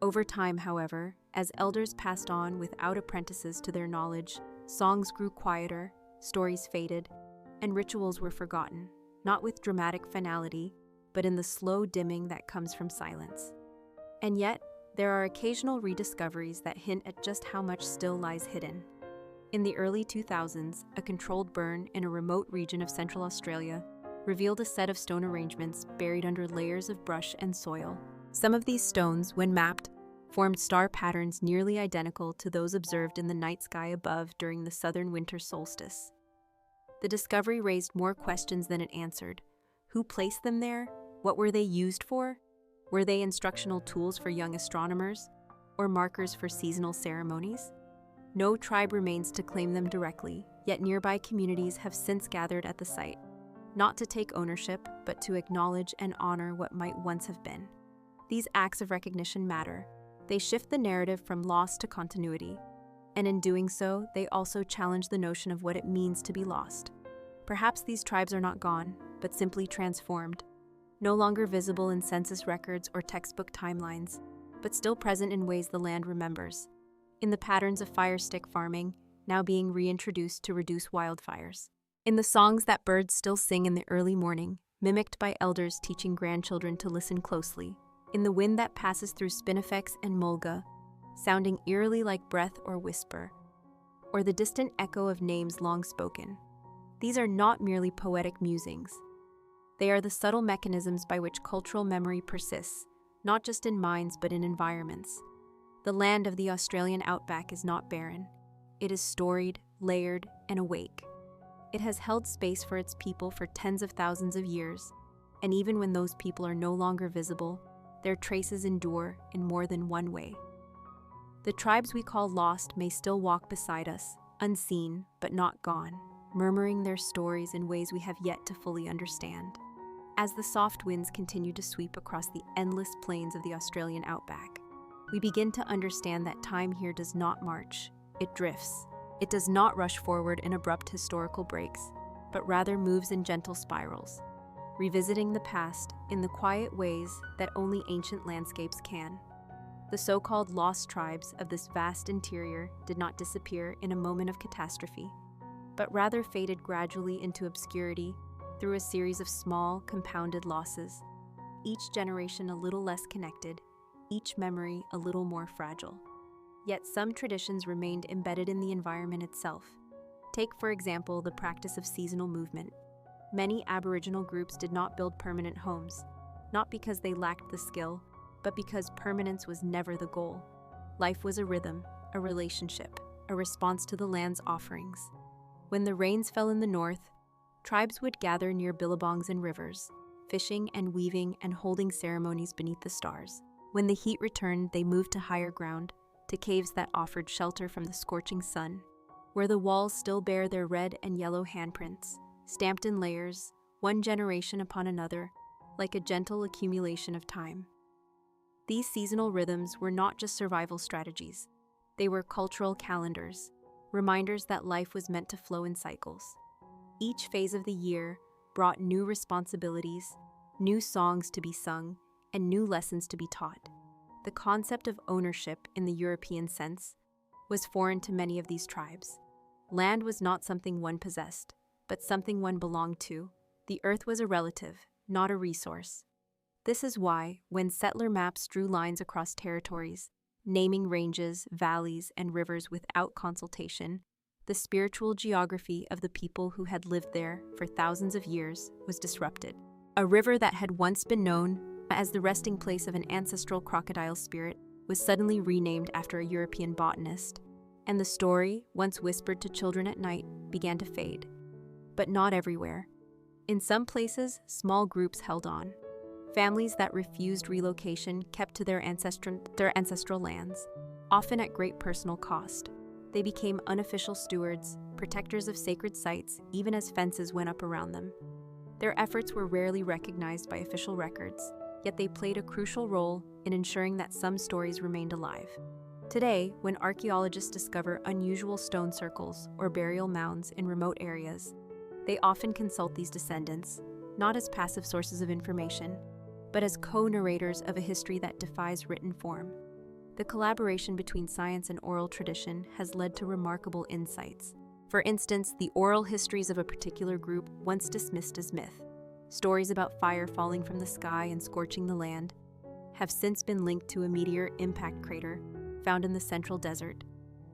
Over time, however, as elders passed on without apprentices to their knowledge, songs grew quieter, stories faded, and rituals were forgotten, not with dramatic finality, but in the slow dimming that comes from silence. And yet, there are occasional rediscoveries that hint at just how much still lies hidden. In the early 2000s, a controlled burn in a remote region of Central Australia revealed a set of stone arrangements buried under layers of brush and soil. Some of these stones, when mapped, formed star patterns nearly identical to those observed in the night sky above during the southern winter solstice. The discovery raised more questions than it answered. Who placed them there? What were they used for? Were they instructional tools for young astronomers, or markers for seasonal ceremonies? No tribe remains to claim them directly, yet nearby communities have since gathered at the site, not to take ownership, but to acknowledge and honor what might once have been. These acts of recognition matter. They shift the narrative from loss to continuity, and in doing so, they also challenge the notion of what it means to be lost. Perhaps these tribes are not gone, but simply transformed, no longer visible in census records or textbook timelines, but still present in ways the land remembers, in the patterns of fire stick farming, now being reintroduced to reduce wildfires, in the songs that birds still sing in the early morning, mimicked by elders teaching grandchildren to listen closely, in the wind that passes through spinifex and mulga, sounding eerily like breath or whisper, or the distant echo of names long spoken. These are not merely poetic musings. They are the subtle mechanisms by which cultural memory persists, not just in minds but in environments. The land of the Australian outback is not barren. It is storied, layered, and awake. It has held space for its people for tens of thousands of years, and even when those people are no longer visible, their traces endure in more than one way. The tribes we call lost may still walk beside us, unseen but not gone, murmuring their stories in ways we have yet to fully understand. As the soft winds continue to sweep across the endless plains of the Australian outback, we begin to understand that time here does not march, it drifts. It does not rush forward in abrupt historical breaks, but rather moves in gentle spirals, revisiting the past in the quiet ways that only ancient landscapes can. The so-called lost tribes of this vast interior did not disappear in a moment of catastrophe, but rather faded gradually into obscurity through a series of small, compounded losses, each generation a little less connected, each memory a little more fragile. Yet some traditions remained embedded in the environment itself. Take, for example, the practice of seasonal movement. Many Aboriginal groups did not build permanent homes, not because they lacked the skill, but because permanence was never the goal. Life was a rhythm, a relationship, a response to the land's offerings. When the rains fell in the north, tribes would gather near billabongs and rivers, fishing and weaving and holding ceremonies beneath the stars. When the heat returned, they moved to higher ground, to caves that offered shelter from the scorching sun, where the walls still bear their red and yellow handprints, stamped in layers, one generation upon another, like a gentle accumulation of time. These seasonal rhythms were not just survival strategies. They were cultural calendars, reminders that life was meant to flow in cycles. Each phase of the year brought new responsibilities, new songs to be sung, and new lessons to be taught. The concept of ownership in the European sense was foreign to many of these tribes. Land was not something one possessed, but something one belonged to. The earth was a relative, not a resource. This is why, when settler maps drew lines across territories, naming ranges, valleys, and rivers without consultation, the spiritual geography of the people who had lived there for thousands of years was disrupted. A river that had once been known as the resting place of an ancestral crocodile spirit was suddenly renamed after a European botanist, and the story, once whispered to children at night, began to fade. But not everywhere. In some places, small groups held on. Families that refused relocation kept to their ancestral lands, often at great personal cost. They became unofficial stewards, protectors of sacred sites, even as fences went up around them. Their efforts were rarely recognized by official records, yet they played a crucial role in ensuring that some stories remained alive. Today, when archaeologists discover unusual stone circles or burial mounds in remote areas, they often consult these descendants, not as passive sources of information, but as co-narrators of a history that defies written form. The collaboration between science and oral tradition has led to remarkable insights. For instance, the oral histories of a particular group once dismissed as myth, stories about fire falling from the sky and scorching the land, have since been linked to a meteor impact crater found in the central desert,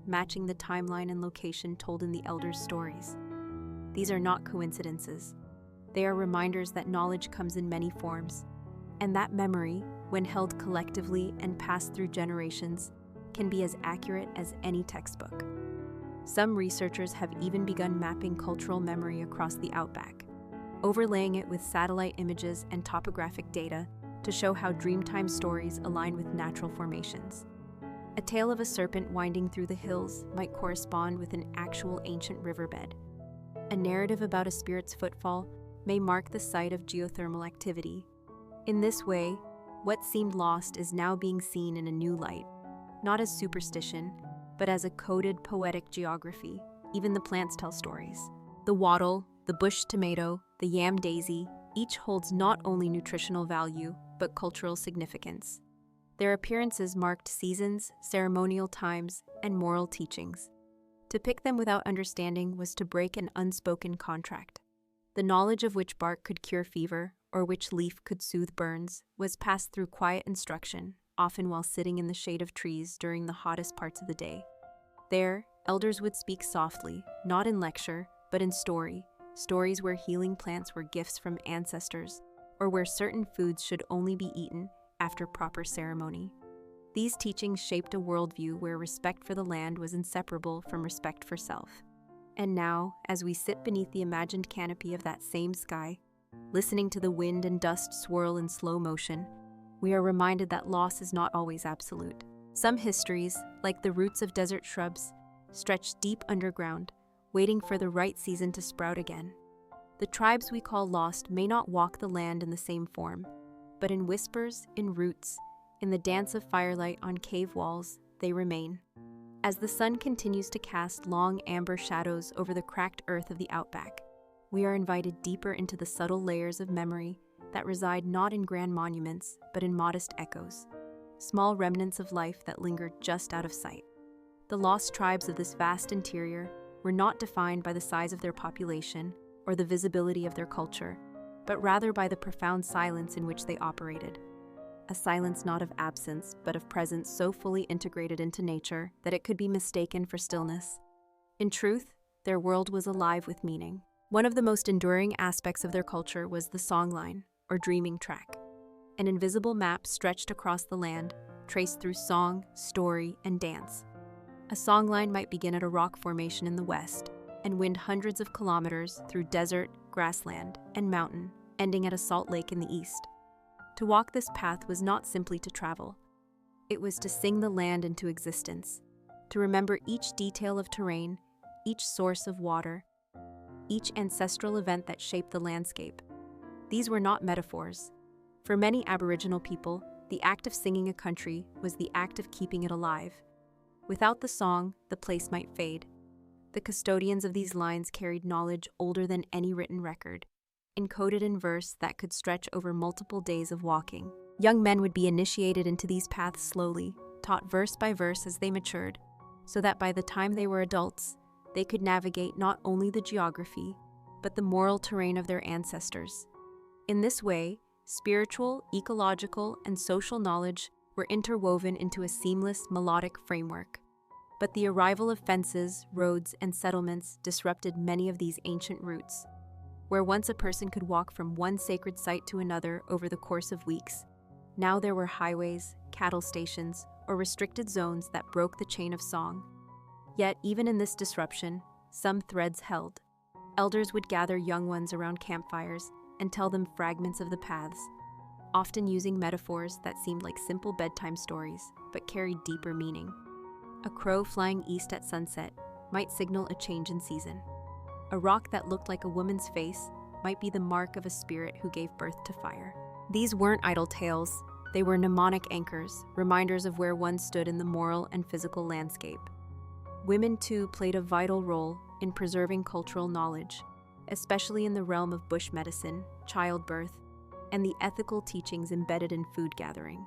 matching the timeline and location told in the elders' stories. These are not coincidences. They are reminders that knowledge comes in many forms, and that memory, when held collectively and passed through generations, can be as accurate as any textbook. Some researchers have even begun mapping cultural memory across the Outback, overlaying it with satellite images and topographic data to show how Dreamtime stories align with natural formations. A tale of a serpent winding through the hills might correspond with an actual ancient riverbed. A narrative about a spirit's footfall may mark the site of geothermal activity. In this way, what seemed lost is now being seen in a new light, not as superstition, but as a coded poetic geography. Even the plants tell stories. The wattle, the bush tomato, the yam daisy, each holds not only nutritional value, but cultural significance. Their appearances marked seasons, ceremonial times, and moral teachings. To pick them without understanding was to break an unspoken contract. The knowledge of which bark could cure fever, or which leaf could soothe burns, was passed through quiet instruction, often while sitting in the shade of trees during the hottest parts of the day. There, elders would speak softly, not in lecture, but in stories where healing plants were gifts from ancestors, or where certain foods should only be eaten after proper ceremony. These teachings shaped a worldview where respect for the land was inseparable from respect for self. And now, as we sit beneath the imagined canopy of that same sky, listening to the wind and dust swirl in slow motion, we are reminded that loss is not always absolute. Some histories, like the roots of desert shrubs, stretch deep underground, waiting for the right season to sprout again. The tribes we call lost may not walk the land in the same form, but in whispers, in roots, in the dance of firelight on cave walls, they remain. As the sun continues to cast long amber shadows over the cracked earth of the Outback, we are invited deeper into the subtle layers of memory that reside not in grand monuments, but in modest echoes, small remnants of life that lingered just out of sight. The lost tribes of this vast interior were not defined by the size of their population or the visibility of their culture, but rather by the profound silence in which they operated. A silence not of absence, but of presence so fully integrated into nature that it could be mistaken for stillness. In truth, their world was alive with meaning. One of the most enduring aspects of their culture was the songline, or dreaming track. An invisible map stretched across the land, traced through song, story, and dance. A songline might begin at a rock formation in the west and wind hundreds of kilometers through desert, grassland, and mountain, ending at a salt lake in the east. To walk this path was not simply to travel. It was to sing the land into existence, to remember each detail of terrain, each source of water, each ancestral event that shaped the landscape. These were not metaphors. For many Aboriginal people, the act of singing a country was the act of keeping it alive. Without the song, the place might fade. The custodians of these lines carried knowledge older than any written record, encoded in verse that could stretch over multiple days of walking. Young men would be initiated into these paths slowly, taught verse by verse as they matured, so that by the time they were adults, they could navigate not only the geography, but the moral terrain of their ancestors. In this way, spiritual, ecological, and social knowledge were interwoven into a seamless, melodic framework. But the arrival of fences, roads, and settlements disrupted many of these ancient roots. Where once a person could walk from one sacred site to another over the course of weeks, now there were highways, cattle stations, or restricted zones that broke the chain of song. Yet, even in this disruption, some threads held. Elders would gather young ones around campfires and tell them fragments of the paths, often using metaphors that seemed like simple bedtime stories, but carried deeper meaning. A crow flying east at sunset might signal a change in season. A rock that looked like a woman's face might be the mark of a spirit who gave birth to fire. These weren't idle tales, they were mnemonic anchors, reminders of where one stood in the moral and physical landscape. Women, too, played a vital role in preserving cultural knowledge, especially in the realm of bush medicine, childbirth, and the ethical teachings embedded in food gathering.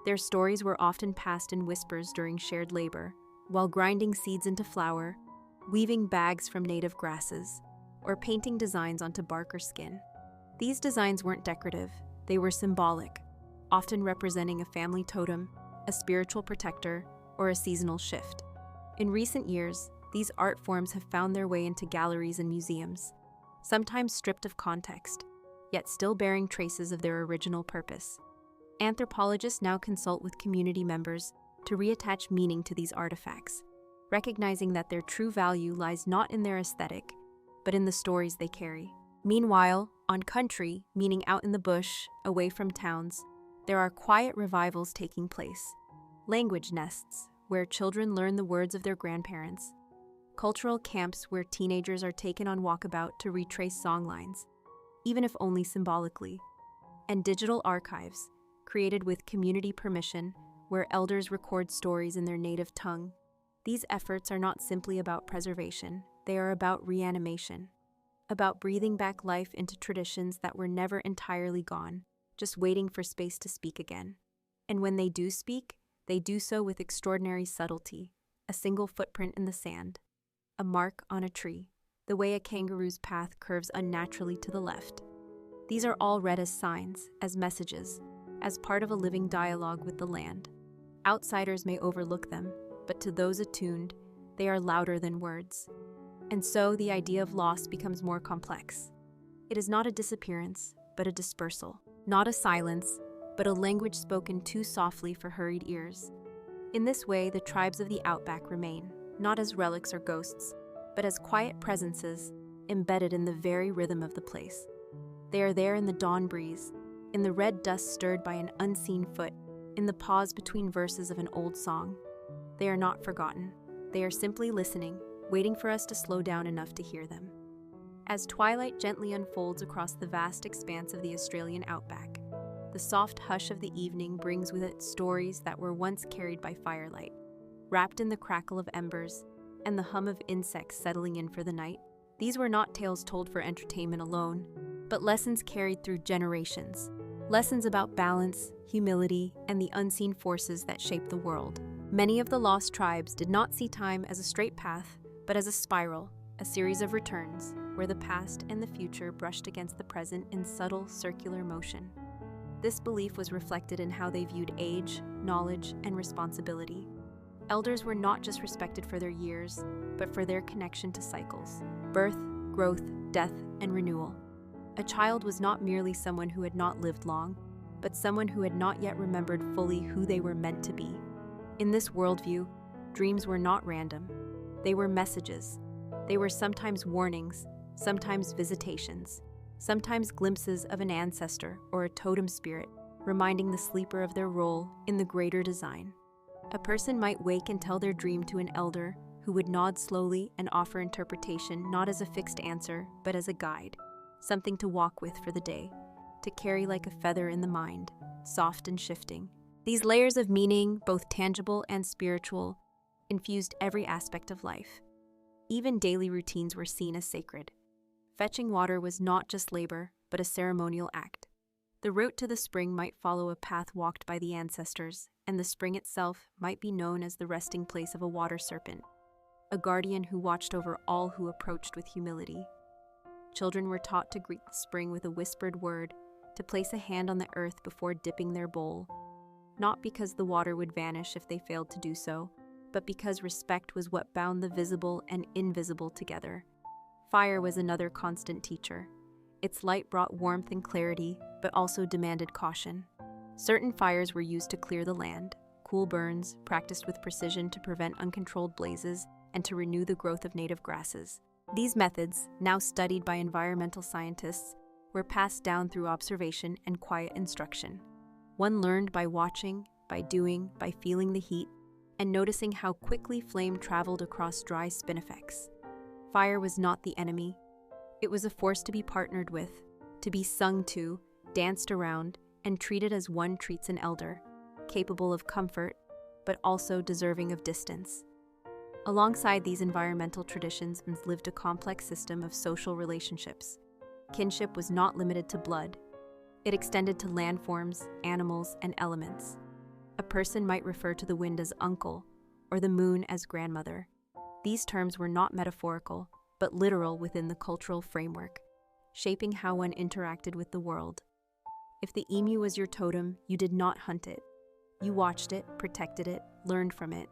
Their stories were often passed in whispers during shared labor, while grinding seeds into flour, weaving bags from native grasses, or painting designs onto bark or skin. These designs weren't decorative, they were symbolic, often representing a family totem, a spiritual protector, or a seasonal shift. In recent years, these art forms have found their way into galleries and museums, sometimes stripped of context, yet still bearing traces of their original purpose. Anthropologists now consult with community members to reattach meaning to these artifacts, recognizing that their true value lies not in their aesthetic, but in the stories they carry. Meanwhile, on country, meaning out in the bush, away from towns, there are quiet revivals taking place. Language nests, where children learn the words of their grandparents. Cultural camps where teenagers are taken on walkabout to retrace songlines, even if only symbolically. And digital archives, created with community permission, where elders record stories in their native tongue. These efforts are not simply about preservation, they are about reanimation, about breathing back life into traditions that were never entirely gone, just waiting for space to speak again. And when they do speak, they do so with extraordinary subtlety, a single footprint in the sand, a mark on a tree, the way a kangaroo's path curves unnaturally to the left. These are all read as signs, as messages, as part of a living dialogue with the land. Outsiders may overlook them, but to those attuned, they are louder than words. And so the idea of loss becomes more complex. It is not a disappearance, but a dispersal. Not a silence, but a language spoken too softly for hurried ears. In this way, the tribes of the Outback remain, not as relics or ghosts, but as quiet presences embedded in the very rhythm of the place. They are there in the dawn breeze, in the red dust stirred by an unseen foot, in the pause between verses of an old song. They are not forgotten. They are simply listening, waiting for us to slow down enough to hear them. As twilight gently unfolds across the vast expanse of the Australian Outback, the soft hush of the evening brings with it stories that were once carried by firelight, wrapped in the crackle of embers and the hum of insects settling in for the night. These were not tales told for entertainment alone, but lessons carried through generations. Lessons about balance, humility, and the unseen forces that shape the world. Many of the lost tribes did not see time as a straight path, but as a spiral, a series of returns, where the past and the future brushed against the present in subtle, circular motion. This belief was reflected in how they viewed age, knowledge, and responsibility. Elders were not just respected for their years, but for their connection to cycles: birth, growth, death, and renewal. A child was not merely someone who had not lived long, but someone who had not yet remembered fully who they were meant to be. In this worldview, dreams were not random. They were messages. They were sometimes warnings, sometimes visitations, sometimes glimpses of an ancestor or a totem spirit, reminding the sleeper of their role in the greater design. A person might wake and tell their dream to an elder who would nod slowly and offer interpretation not as a fixed answer, but as a guide, something to walk with for the day, to carry like a feather in the mind, soft and shifting. These layers of meaning, both tangible and spiritual, infused every aspect of life. Even daily routines were seen as sacred. Fetching water was not just labor, but a ceremonial act. The route to the spring might follow a path walked by the ancestors, and the spring itself might be known as the resting place of a water serpent, a guardian who watched over all who approached with humility. Children were taught to greet the spring with a whispered word, to place a hand on the earth before dipping their bowl, not because the water would vanish if they failed to do so, but because respect was what bound the visible and invisible together. Fire was another constant teacher. Its light brought warmth and clarity, but also demanded caution. Certain fires were used to clear the land, cool burns, practiced with precision to prevent uncontrolled blazes and to renew the growth of native grasses. These methods, now studied by environmental scientists, were passed down through observation and quiet instruction. One learned by watching, by doing, by feeling the heat, and noticing how quickly flame traveled across dry spinifex. Fire was not the enemy. It was a force to be partnered with, to be sung to, danced around, and treated as one treats an elder, capable of comfort, but also deserving of distance. Alongside these environmental traditions lived a complex system of social relationships. Kinship was not limited to blood. It extended to landforms, animals, and elements. A person might refer to the wind as uncle, or the moon as grandmother. These terms were not metaphorical, but literal within the cultural framework, shaping how one interacted with the world. If the emu was your totem, you did not hunt it. You watched it, protected it, learned from it.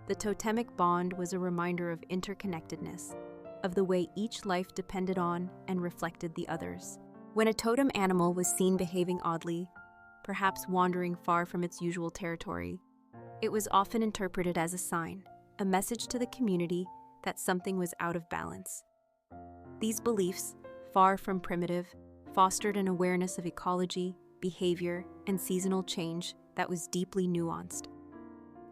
The totemic bond was a reminder of interconnectedness, of the way each life depended on and reflected the others. When a totem animal was seen behaving oddly, perhaps wandering far from its usual territory, it was often interpreted as a sign, a message to the community that something was out of balance. These beliefs, far from primitive, fostered an awareness of ecology, behavior, and seasonal change that was deeply nuanced.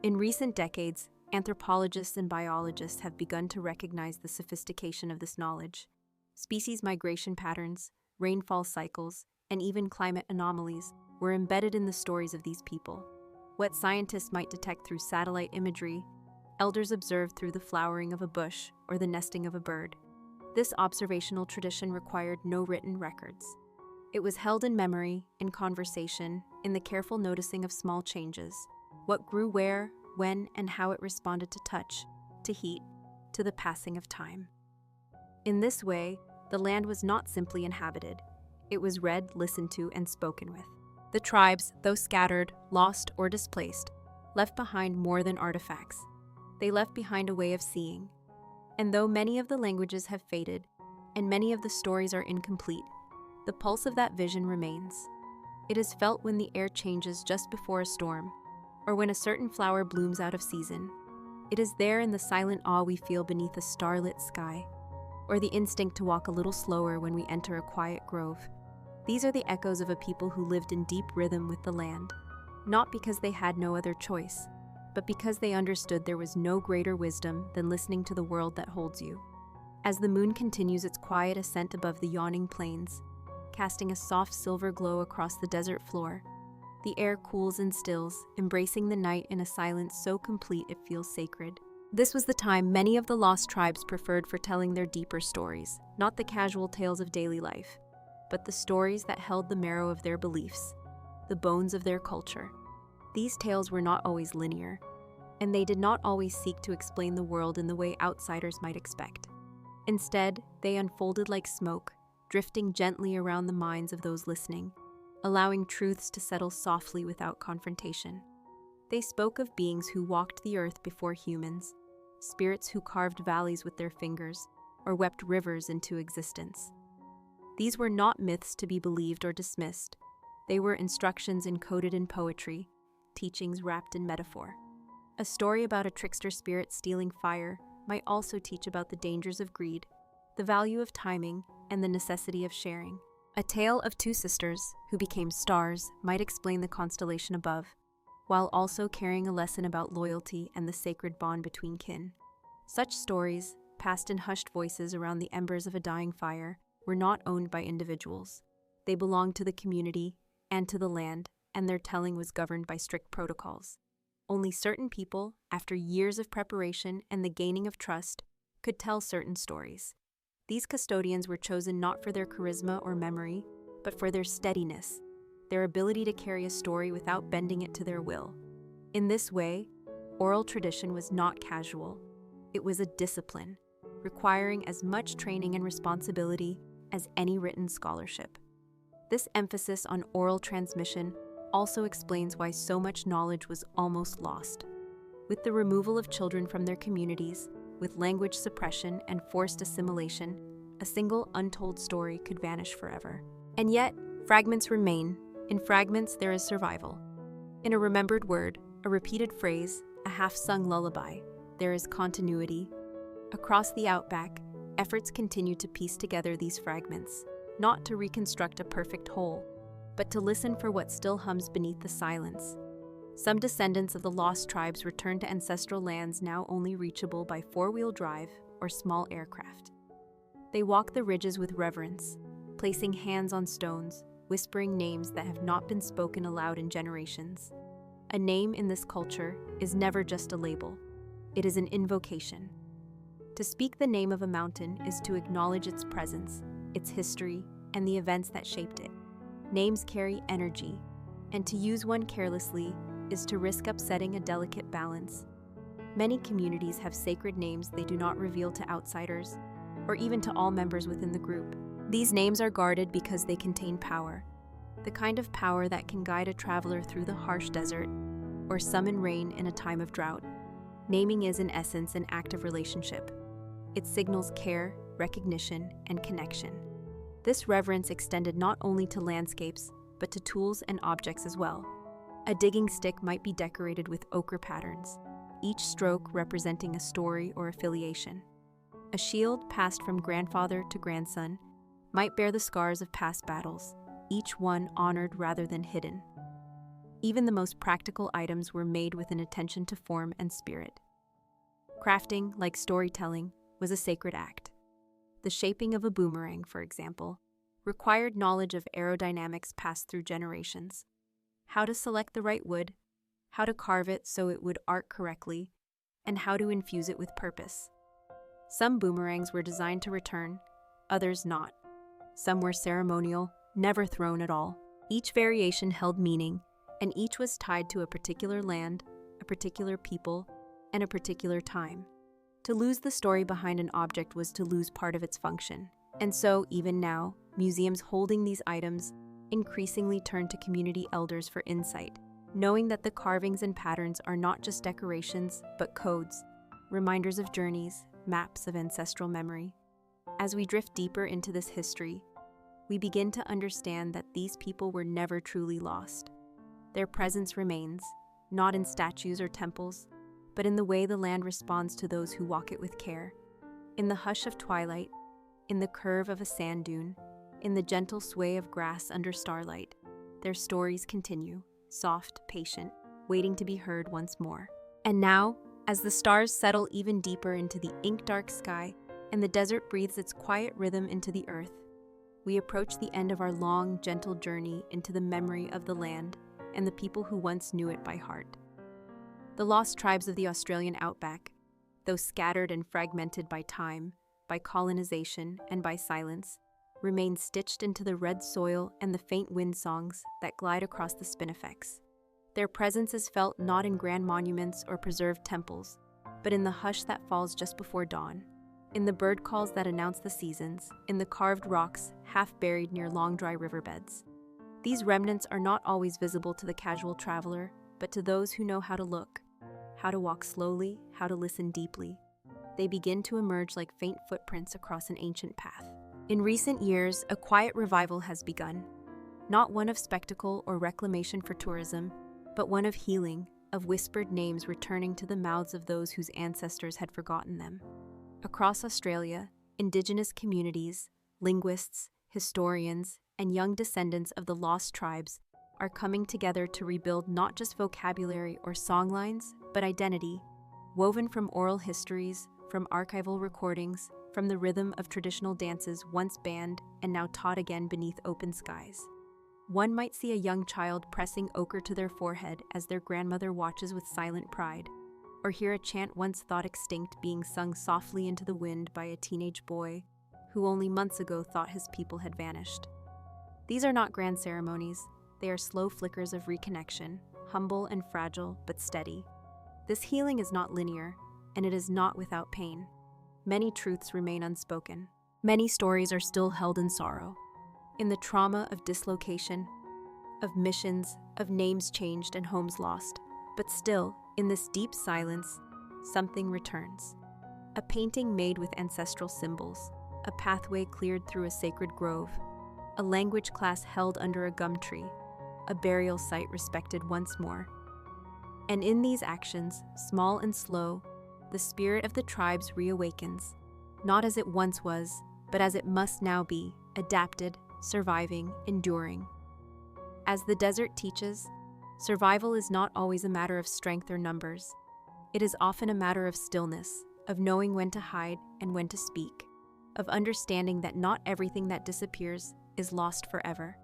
In recent decades, anthropologists and biologists have begun to recognize the sophistication of this knowledge. Species migration patterns, rainfall cycles, and even climate anomalies were embedded in the stories of these people. What scientists might detect through satellite imagery, elders observed through the flowering of a bush or the nesting of a bird. This observational tradition required no written records. It was held in memory, in conversation, in the careful noticing of small changes. What grew where, when, and how it responded to touch, to heat, to the passing of time. In this way, the land was not simply inhabited. It was read, listened to, and spoken with. The tribes, though scattered, lost, or displaced, left behind more than artifacts. They left behind a way of seeing. And though many of the languages have faded, and many of the stories are incomplete, the pulse of that vision remains. It is felt when the air changes just before a storm, or when a certain flower blooms out of season. It is there in the silent awe we feel beneath a starlit sky, or the instinct to walk a little slower when we enter a quiet grove. These are the echoes of a people who lived in deep rhythm with the land, not because they had no other choice, but because they understood there was no greater wisdom than listening to the world that holds you. As the moon continues its quiet ascent above the yawning plains, casting a soft silver glow across the desert floor, the air cools and stills, embracing the night in a silence so complete it feels sacred. This was the time many of the lost tribes preferred for telling their deeper stories, not the casual tales of daily life, but the stories that held the marrow of their beliefs, the bones of their culture. These tales were not always linear, and they did not always seek to explain the world in the way outsiders might expect. Instead, they unfolded like smoke, drifting gently around the minds of those listening, allowing truths to settle softly without confrontation. They spoke of beings who walked the earth before humans, spirits who carved valleys with their fingers, or wept rivers into existence. These were not myths to be believed or dismissed. They were instructions encoded in poetry, teachings wrapped in metaphor. A story about a trickster spirit stealing fire might also teach about the dangers of greed, the value of timing, and the necessity of sharing. A tale of two sisters who became stars might explain the constellation above, while also carrying a lesson about loyalty and the sacred bond between kin. Such stories, passed in hushed voices around the embers of a dying fire, were not owned by individuals. They belonged to the community and to the land, and their telling was governed by strict protocols. Only certain people, after years of preparation and the gaining of trust, could tell certain stories. These custodians were chosen not for their charisma or memory, but for their steadiness, their ability to carry a story without bending it to their will. In this way, oral tradition was not casual. It was a discipline, requiring as much training and responsibility as any written scholarship. This emphasis on oral transmission also explains why so much knowledge was almost lost. With the removal of children from their communities, with language suppression and forced assimilation, a single untold story could vanish forever. And yet, fragments remain. In fragments, there is survival. In a remembered word, a repeated phrase, a half-sung lullaby, there is continuity. Across the Outback, efforts continue to piece together these fragments, not to reconstruct a perfect whole, but to listen for what still hums beneath the silence. Some descendants of the lost tribes return to ancestral lands now only reachable by four-wheel drive or small aircraft. They walk the ridges with reverence, placing hands on stones, whispering names that have not been spoken aloud in generations. A name in this culture is never just a label. It is an invocation. To speak the name of a mountain is to acknowledge its presence, its history, and the events that shaped it. Names carry energy, and to use one carelessly is to risk upsetting a delicate balance. Many communities have sacred names they do not reveal to outsiders, or even to all members within the group. These names are guarded because they contain power, the kind of power that can guide a traveler through the harsh desert, or summon rain in a time of drought. Naming is, in essence, an act of relationship. It signals care, recognition, and connection. This reverence extended not only to landscapes, but to tools and objects as well. A digging stick might be decorated with ochre patterns, each stroke representing a story or affiliation. A shield passed from grandfather to grandson might bear the scars of past battles, each one honored rather than hidden. Even the most practical items were made with an attention to form and spirit. Crafting, like storytelling, was a sacred act. The shaping of a boomerang, for example, required knowledge of aerodynamics passed through generations. How to select the right wood, how to carve it so it would arc correctly, and how to infuse it with purpose. Some boomerangs were designed to return, others not. Some were ceremonial, never thrown at all. Each variation held meaning, and each was tied to a particular land, a particular people, and a particular time. To lose the story behind an object was to lose part of its function. And so, even now, museums holding these items increasingly turn to community elders for insight, knowing that the carvings and patterns are not just decorations, but codes, reminders of journeys, maps of ancestral memory. As we drift deeper into this history, we begin to understand that these people were never truly lost. Their presence remains, not in statues or temples, but in the way the land responds to those who walk it with care. In the hush of twilight, in the curve of a sand dune, in the gentle sway of grass under starlight, their stories continue, soft, patient, waiting to be heard once more. And now, as the stars settle even deeper into the ink-dark sky and the desert breathes its quiet rhythm into the earth, we approach the end of our long, gentle journey into the memory of the land and the people who once knew it by heart. The lost tribes of the Australian Outback, though scattered and fragmented by time, by colonization, and by silence, remain stitched into the red soil and the faint wind songs that glide across the spinifex. Their presence is felt not in grand monuments or preserved temples, but in the hush that falls just before dawn, in the bird calls that announce the seasons, in the carved rocks half buried near long dry riverbeds. These remnants are not always visible to the casual traveler, but to those who know how to look, how to walk slowly, how to listen deeply. They begin to emerge like faint footprints across an ancient path. In recent years, a quiet revival has begun, not one of spectacle or reclamation for tourism, but one of healing, of whispered names returning to the mouths of those whose ancestors had forgotten them. Across Australia, Indigenous communities, linguists, historians, and young descendants of the lost tribes are coming together to rebuild not just vocabulary or songlines, but identity, woven from oral histories, from archival recordings, from the rhythm of traditional dances once banned and now taught again beneath open skies. One might see a young child pressing ochre to their forehead as their grandmother watches with silent pride, or hear a chant once thought extinct being sung softly into the wind by a teenage boy who only months ago thought his people had vanished. These are not grand ceremonies. They are slow flickers of reconnection, humble and fragile, but steady. This healing is not linear, and it is not without pain. Many truths remain unspoken. Many stories are still held in sorrow, in the trauma of dislocation, of missions, of names changed and homes lost. But still, in this deep silence, something returns. A painting made with ancestral symbols, a pathway cleared through a sacred grove, a language class held under a gum tree, a burial site respected once more. And in these actions, small and slow, the spirit of the tribes reawakens, not as it once was, but as it must now be, adapted, surviving, enduring. As the desert teaches, survival is not always a matter of strength or numbers. It is often a matter of stillness, of knowing when to hide and when to speak, of understanding that not everything that disappears is lost forever.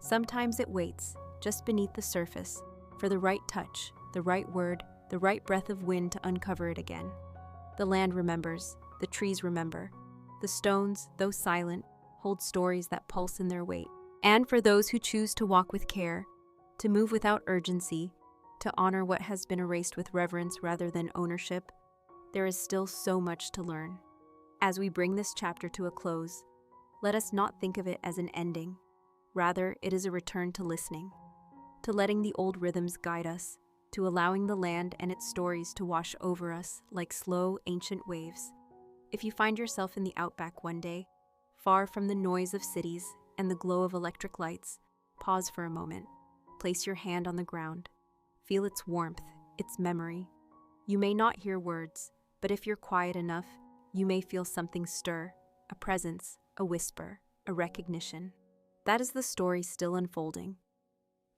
Sometimes it waits, just beneath the surface, for the right touch, the right word, the right breath of wind to uncover it again. The land remembers, the trees remember. The stones, though silent, hold stories that pulse in their weight. And for those who choose to walk with care, to move without urgency, to honor what has been erased with reverence rather than ownership, there is still so much to learn. As we bring this chapter to a close, let us not think of it as an ending. Rather, it is a return to listening, to letting the old rhythms guide us, to allowing the land and its stories to wash over us like slow, ancient waves. If you find yourself in the Outback one day, far from the noise of cities and the glow of electric lights, pause for a moment. Place your hand on the ground. Feel its warmth, its memory. You may not hear words, but if you're quiet enough, you may feel something stir, a presence, a whisper, a recognition. That is the story still unfolding.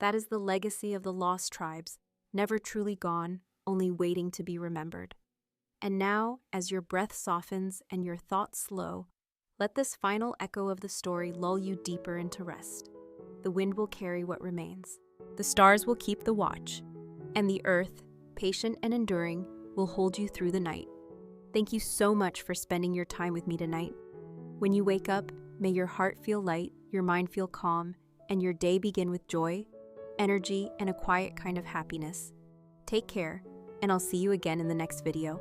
That is the legacy of the lost tribes, never truly gone, only waiting to be remembered. And now, as your breath softens and your thoughts slow, let this final echo of the story lull you deeper into rest. The wind will carry what remains. The stars will keep the watch. And the earth, patient and enduring, will hold you through the night. Thank you so much for spending your time with me tonight. When you wake up, may your heart feel light, your mind feel calm, and your day begin with joy, energy, and a quiet kind of happiness. Take care, and I'll see you again in the next video.